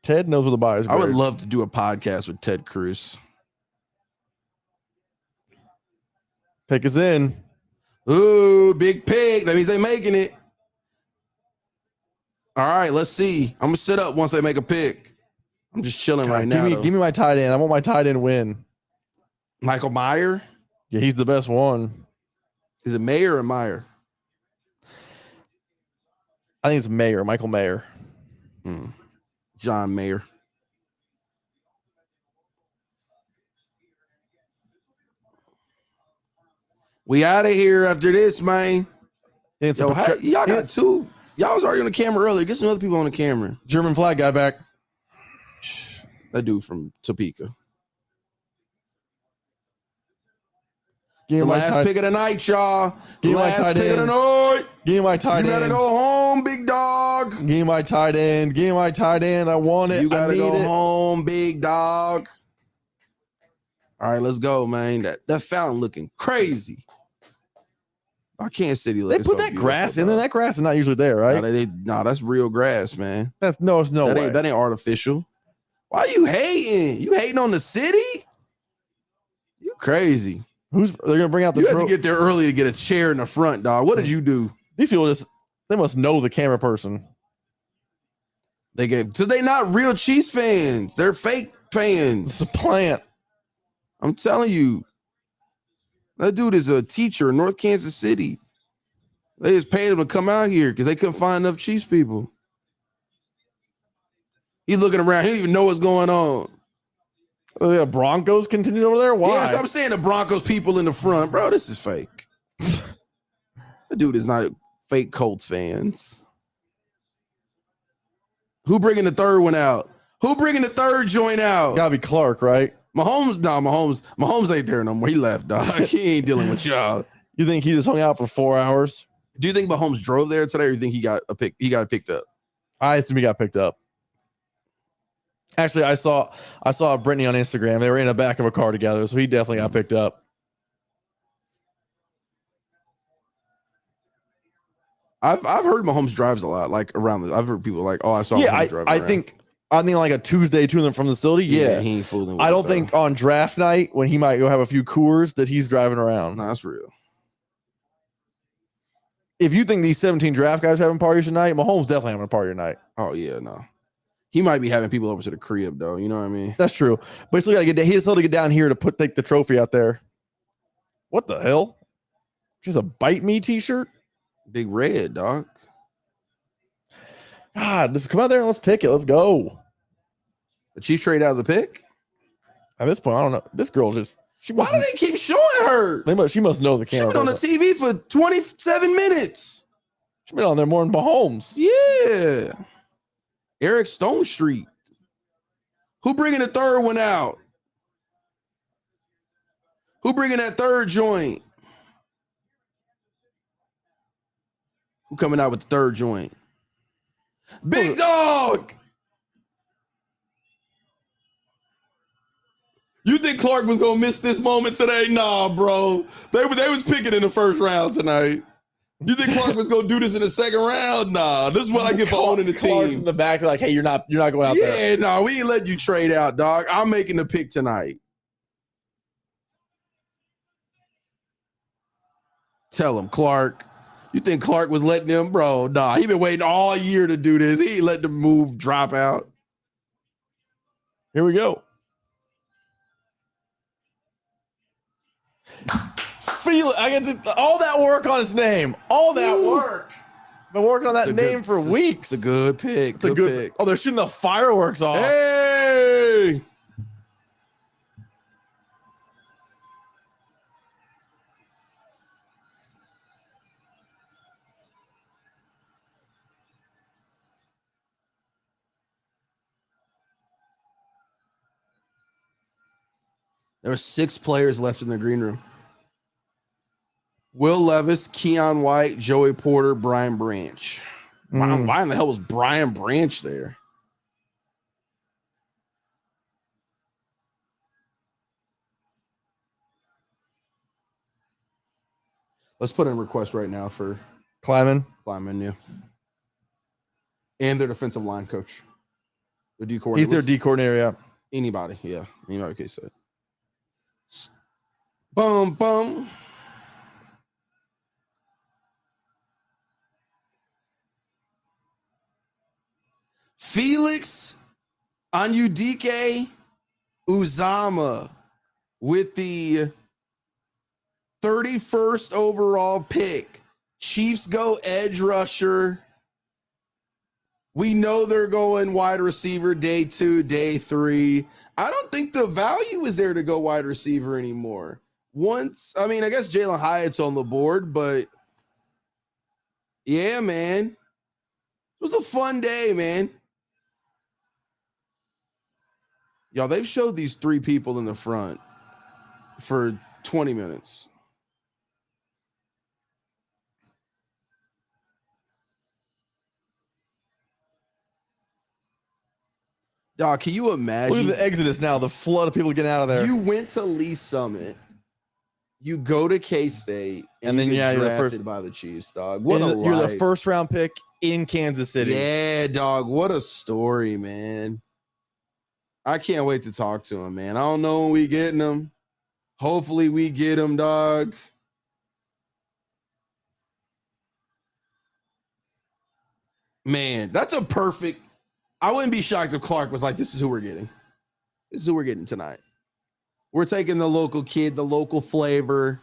Speaker 2: Ted knows where the buyers.
Speaker 1: I would love to do a podcast with Ted Cruz.
Speaker 2: Pick us in.
Speaker 1: Ooh, big pig. That means they making it. All right, let's see. I'm gonna sit up once they make a pick. I'm just chilling right now.
Speaker 2: Give me my tight end. I want my tight end win.
Speaker 1: Michael Meyer.
Speaker 2: Yeah, he's the best one.
Speaker 1: Is it Mayer or Meyer?
Speaker 2: I think it's Mayer, Michael Mayer.
Speaker 1: John Mayer. We out of here after this, man.
Speaker 2: It's
Speaker 5: Yo,
Speaker 2: a
Speaker 5: y'all got two. Y'all was already on the camera earlier. Get some other people on the camera.
Speaker 2: German flag guy back.
Speaker 5: That dude from Topeka.
Speaker 2: Give
Speaker 5: The
Speaker 2: me my
Speaker 5: last
Speaker 2: tight,
Speaker 5: pick of the night, y'all.
Speaker 2: Give me my
Speaker 5: Last
Speaker 2: tight
Speaker 5: pick of the
Speaker 2: end.
Speaker 5: night.
Speaker 2: give me my tight
Speaker 5: You gotta
Speaker 2: end.
Speaker 5: go home, big dog.
Speaker 2: Give me my tight end. Give me my tight end. I want it.
Speaker 5: You gotta
Speaker 2: I need
Speaker 5: go
Speaker 2: it.
Speaker 5: home, big dog. All right, let's go, man. That fountain looking crazy. Kansas City
Speaker 2: They
Speaker 5: looking
Speaker 2: put
Speaker 5: so
Speaker 2: that grass in
Speaker 5: beautiful,
Speaker 2: there.
Speaker 5: dog.
Speaker 2: That grass is not usually there, right?
Speaker 5: Nah, that's real grass, man.
Speaker 2: It's no
Speaker 5: that
Speaker 2: way.
Speaker 5: ain't artificial. Why you hating? You hating on the city? You crazy.
Speaker 2: They're gonna bring out the
Speaker 5: You had to
Speaker 2: trophy?
Speaker 5: get there early to get a chair in the front, dog. What did you do?
Speaker 2: These people they must know the camera person.
Speaker 5: So they not real Chiefs fans. They're fake fans.
Speaker 2: It's a plant.
Speaker 5: I'm telling you. That dude is a teacher in North Kansas City. They just paid him to come out here because they couldn't find enough Chiefs people. He's looking around. He don't even know what's going on.
Speaker 2: The Broncos continue over there. Why?
Speaker 5: Yes, I'm saying the Broncos people in the front. Bro, this is fake. That dude is not fake Colts fans. Who bringing the third one out? Who bringing the third joint out?
Speaker 2: Gotta be Clark, right?
Speaker 5: Mahomes ain't there no more. He left, dog. He ain't dealing with y'all.
Speaker 2: You think he just hung out for 4 hours?
Speaker 5: Do you think Mahomes drove there today, or you think he got it picked up?
Speaker 2: I assume he got picked up. Actually, I saw Brittany on Instagram. They were in the back of a car together, so he definitely got picked up.
Speaker 5: I've heard Mahomes drives a lot, like around this. I've heard people like, oh, I saw.
Speaker 2: Yeah,
Speaker 5: Mahomes driving
Speaker 2: I
Speaker 5: around.
Speaker 2: think like a Tuesday to them from the facility. Yeah,
Speaker 5: he ain't fooling. With
Speaker 2: I don't
Speaker 5: it, though.
Speaker 2: think on draft night when he might go have a few Coors that he's driving around.
Speaker 5: No, that's real.
Speaker 2: If you think these 17 draft guys are having parties tonight, Mahomes definitely having a party tonight.
Speaker 5: Oh yeah, no. He might be having people over to the crib though. You know what I mean?
Speaker 2: That's true. But he still got to get. He still to get down here to take the trophy out there. What the hell? Just a bite me T-shirt.
Speaker 5: Big red dog.
Speaker 2: God, just come out there and let's pick it. Let's go.
Speaker 5: The Chiefs trade out of the pick.
Speaker 2: At this point, I don't know. This girl just.
Speaker 5: Why do they keep showing her?
Speaker 2: She must know the
Speaker 5: She's
Speaker 2: camera.
Speaker 5: been on the TV for 27 minutes.
Speaker 2: She's been on there more than Mahomes.
Speaker 5: Yeah. Eric Stone Street. Who bringing the third one out? Who bringing that third joint? Who coming out with the third joint? Big dog. You think Clark was gonna miss this moment today? Nah, bro. They was picking in the first round tonight. You think Clark was gonna do this in the second round? Nah, this is what I get for owning the
Speaker 2: Clark's
Speaker 5: team.
Speaker 2: in the back, like, hey, you're not going out there.
Speaker 5: Yeah, no, we ain't letting you trade out, dog. I'm making the pick tonight. Tell him, Clark. You think Clark was letting them, bro? Nah, he been waiting all year to do this. He ain't let the move drop out.
Speaker 2: Here we go. I get to all that work on his name. All that work. Been working on that name for weeks.
Speaker 5: It's a good pick.
Speaker 2: It's a good pick. Oh, they're shooting the fireworks off.
Speaker 5: Hey! There were 6 players left in the green room. Will Levis, Keon White, Joey Porter, Brian Branch. Why in the hell was Brian Branch there? Let's put in a request right now for
Speaker 2: Kleiman.
Speaker 5: yeah. And their defensive line coach. Their D
Speaker 2: He's
Speaker 5: coordinator.
Speaker 2: their D coordinator, yeah.
Speaker 5: Anybody, yeah. Anybody can say it. Bum, bum. Felix Anyudike Uzama with the 31st overall pick. Chiefs go edge rusher. We know they're going wide receiver day 2, day 3. I don't think the value is there to go wide receiver anymore. I guess Jalen Hyatt's on the board, but Yeah, man. It was a fun day, man. Y'all, they've showed these three people in the front for 20 minutes. Dog, can you imagine?
Speaker 2: Look at the exodus now. The flood of people getting out of there.
Speaker 5: You went to Lee Summit. You go to K-State, and then you get
Speaker 2: you're the
Speaker 5: drafted
Speaker 2: first
Speaker 5: by the Chiefs, dog. What
Speaker 2: you're the
Speaker 5: life.
Speaker 2: first round pick in Kansas City.
Speaker 5: Yeah, dog. What a story, man. I can't wait to talk to him, man. I don't know when we getting him. Hopefully we get him, dog. Man, that's a perfect. I wouldn't be shocked if Clark was like, this is who we're getting. This is who we're getting tonight. We're taking the local kid, the local flavor.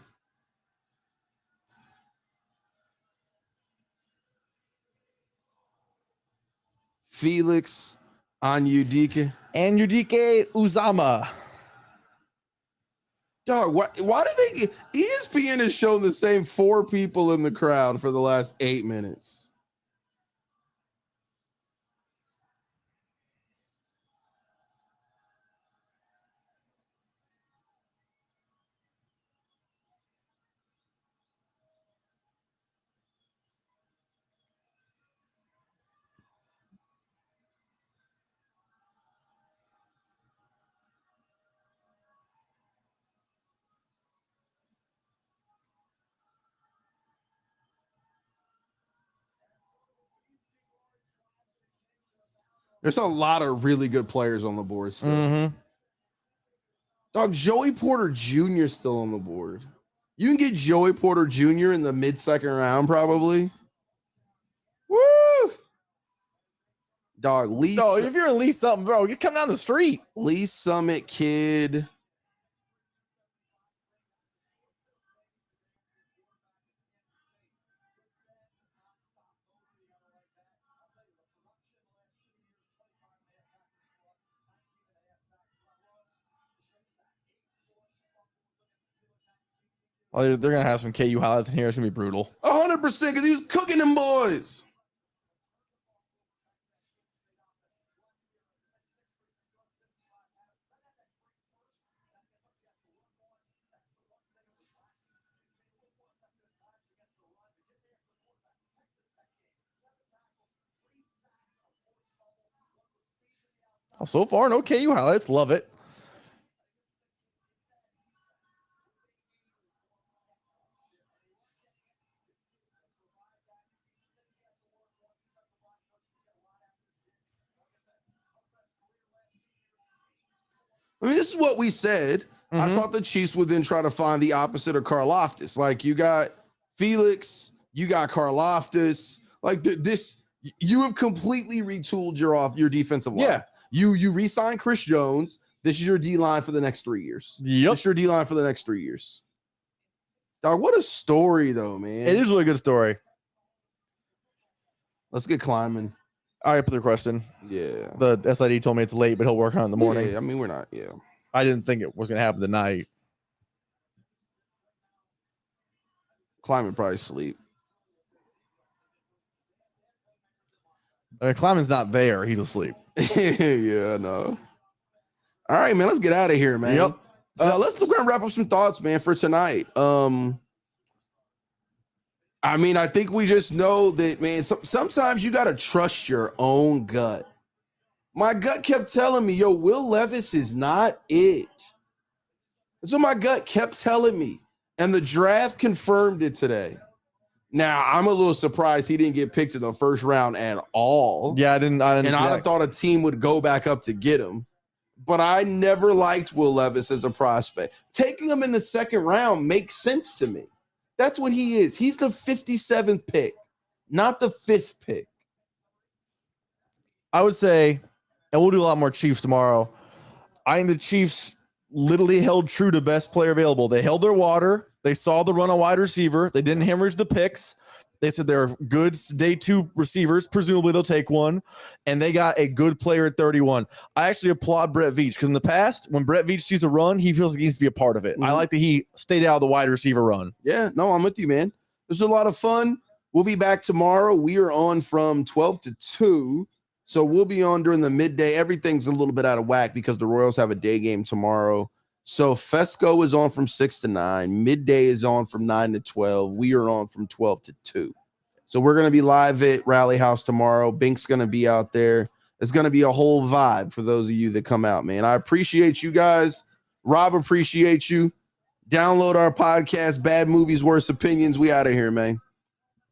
Speaker 5: Felix Anyudike.
Speaker 2: And Udike Uzama.
Speaker 5: Dog, why do they ESPN has shown the same four people in the crowd for the last 8 minutes? There's a lot of really good players on the board still.
Speaker 2: Mm-hmm.
Speaker 5: Dog, Joey Porter Jr. still on the board. You can get Joey Porter Jr. in the mid-second round, probably. Woo! Dog, Lee.
Speaker 2: No, if you're in Lee something, bro, you come down the street.
Speaker 5: Lee Summit kid.
Speaker 2: Oh, they're gonna have some KU highlights in here. It's gonna be brutal.
Speaker 5: 100% because he was cooking them boys.
Speaker 2: So far, no KU highlights. Love it.
Speaker 5: I mean, this is what we said. I thought the Chiefs would then try to find the opposite of Karlaftis. Like, you got Felix, you got Karlaftis. Like, this, you have completely retooled your defensive line.
Speaker 2: Yeah.
Speaker 5: You re-signed Chris Jones. This is your D-line for the next 3 years.
Speaker 2: Yep.
Speaker 5: This is your D-line for the next 3 years. Dog, what a story, though, man.
Speaker 2: It is a really good story.
Speaker 5: Let's get climbing.
Speaker 2: All right, put the question.
Speaker 5: Yeah.
Speaker 2: The SID told me it's late, but he'll work on it in the morning.
Speaker 5: Yeah, I mean, we're not, yeah.
Speaker 2: I didn't think it was going to happen tonight.
Speaker 5: Climbing probably sleep.
Speaker 2: Kleiman's not there. He's asleep.
Speaker 5: Yeah, I know. All right, man. Let's get out of here, man.
Speaker 2: Yep.
Speaker 5: Let's go and wrap up some thoughts, man, for tonight. I mean, I think we just know that, man, sometimes you got to trust your own gut. My gut kept telling me, yo, Will Levis is not it. That's what my gut kept telling me. And the draft confirmed it today. Now, I'm a little surprised he didn't get picked in the first round at all.
Speaker 2: Yeah, I didn't.
Speaker 5: And I thought a team would go back up to get him. But I never liked Will Levis as a prospect. Taking him in the second round makes sense to me. That's what he is. He's the 57th pick, not the 5th pick.
Speaker 2: I would say, and we'll do a lot more Chiefs tomorrow. I think the Chiefs literally held true to best player available. They held their water. They saw the run on wide receiver. They didn't hemorrhage the picks. They said they're good day 2 receivers. Presumably they'll take one. And they got a good player at 31. I actually applaud Brett Veach because in the past, when Brett Veach sees a run, he feels like he needs to be a part of it. I like that he stayed out of the wide receiver run.
Speaker 5: Yeah, no, I'm with you, man. This is a lot of fun. We'll be back tomorrow. We are on from 12 to 2. So we'll be on during the midday. Everything's a little bit out of whack because the Royals have a day game tomorrow. So Fesco is on from 6 to 9. Midday is on from 9 to 12. We are on from 12 to 2. So we're going to be live at Rally House tomorrow. Bink's going to be out there. It's going to be a whole vibe for those of you that come out, man. I appreciate you guys. Rob, appreciate you. Download our podcast, Bad Movies, Worst Opinions. We out of here, man.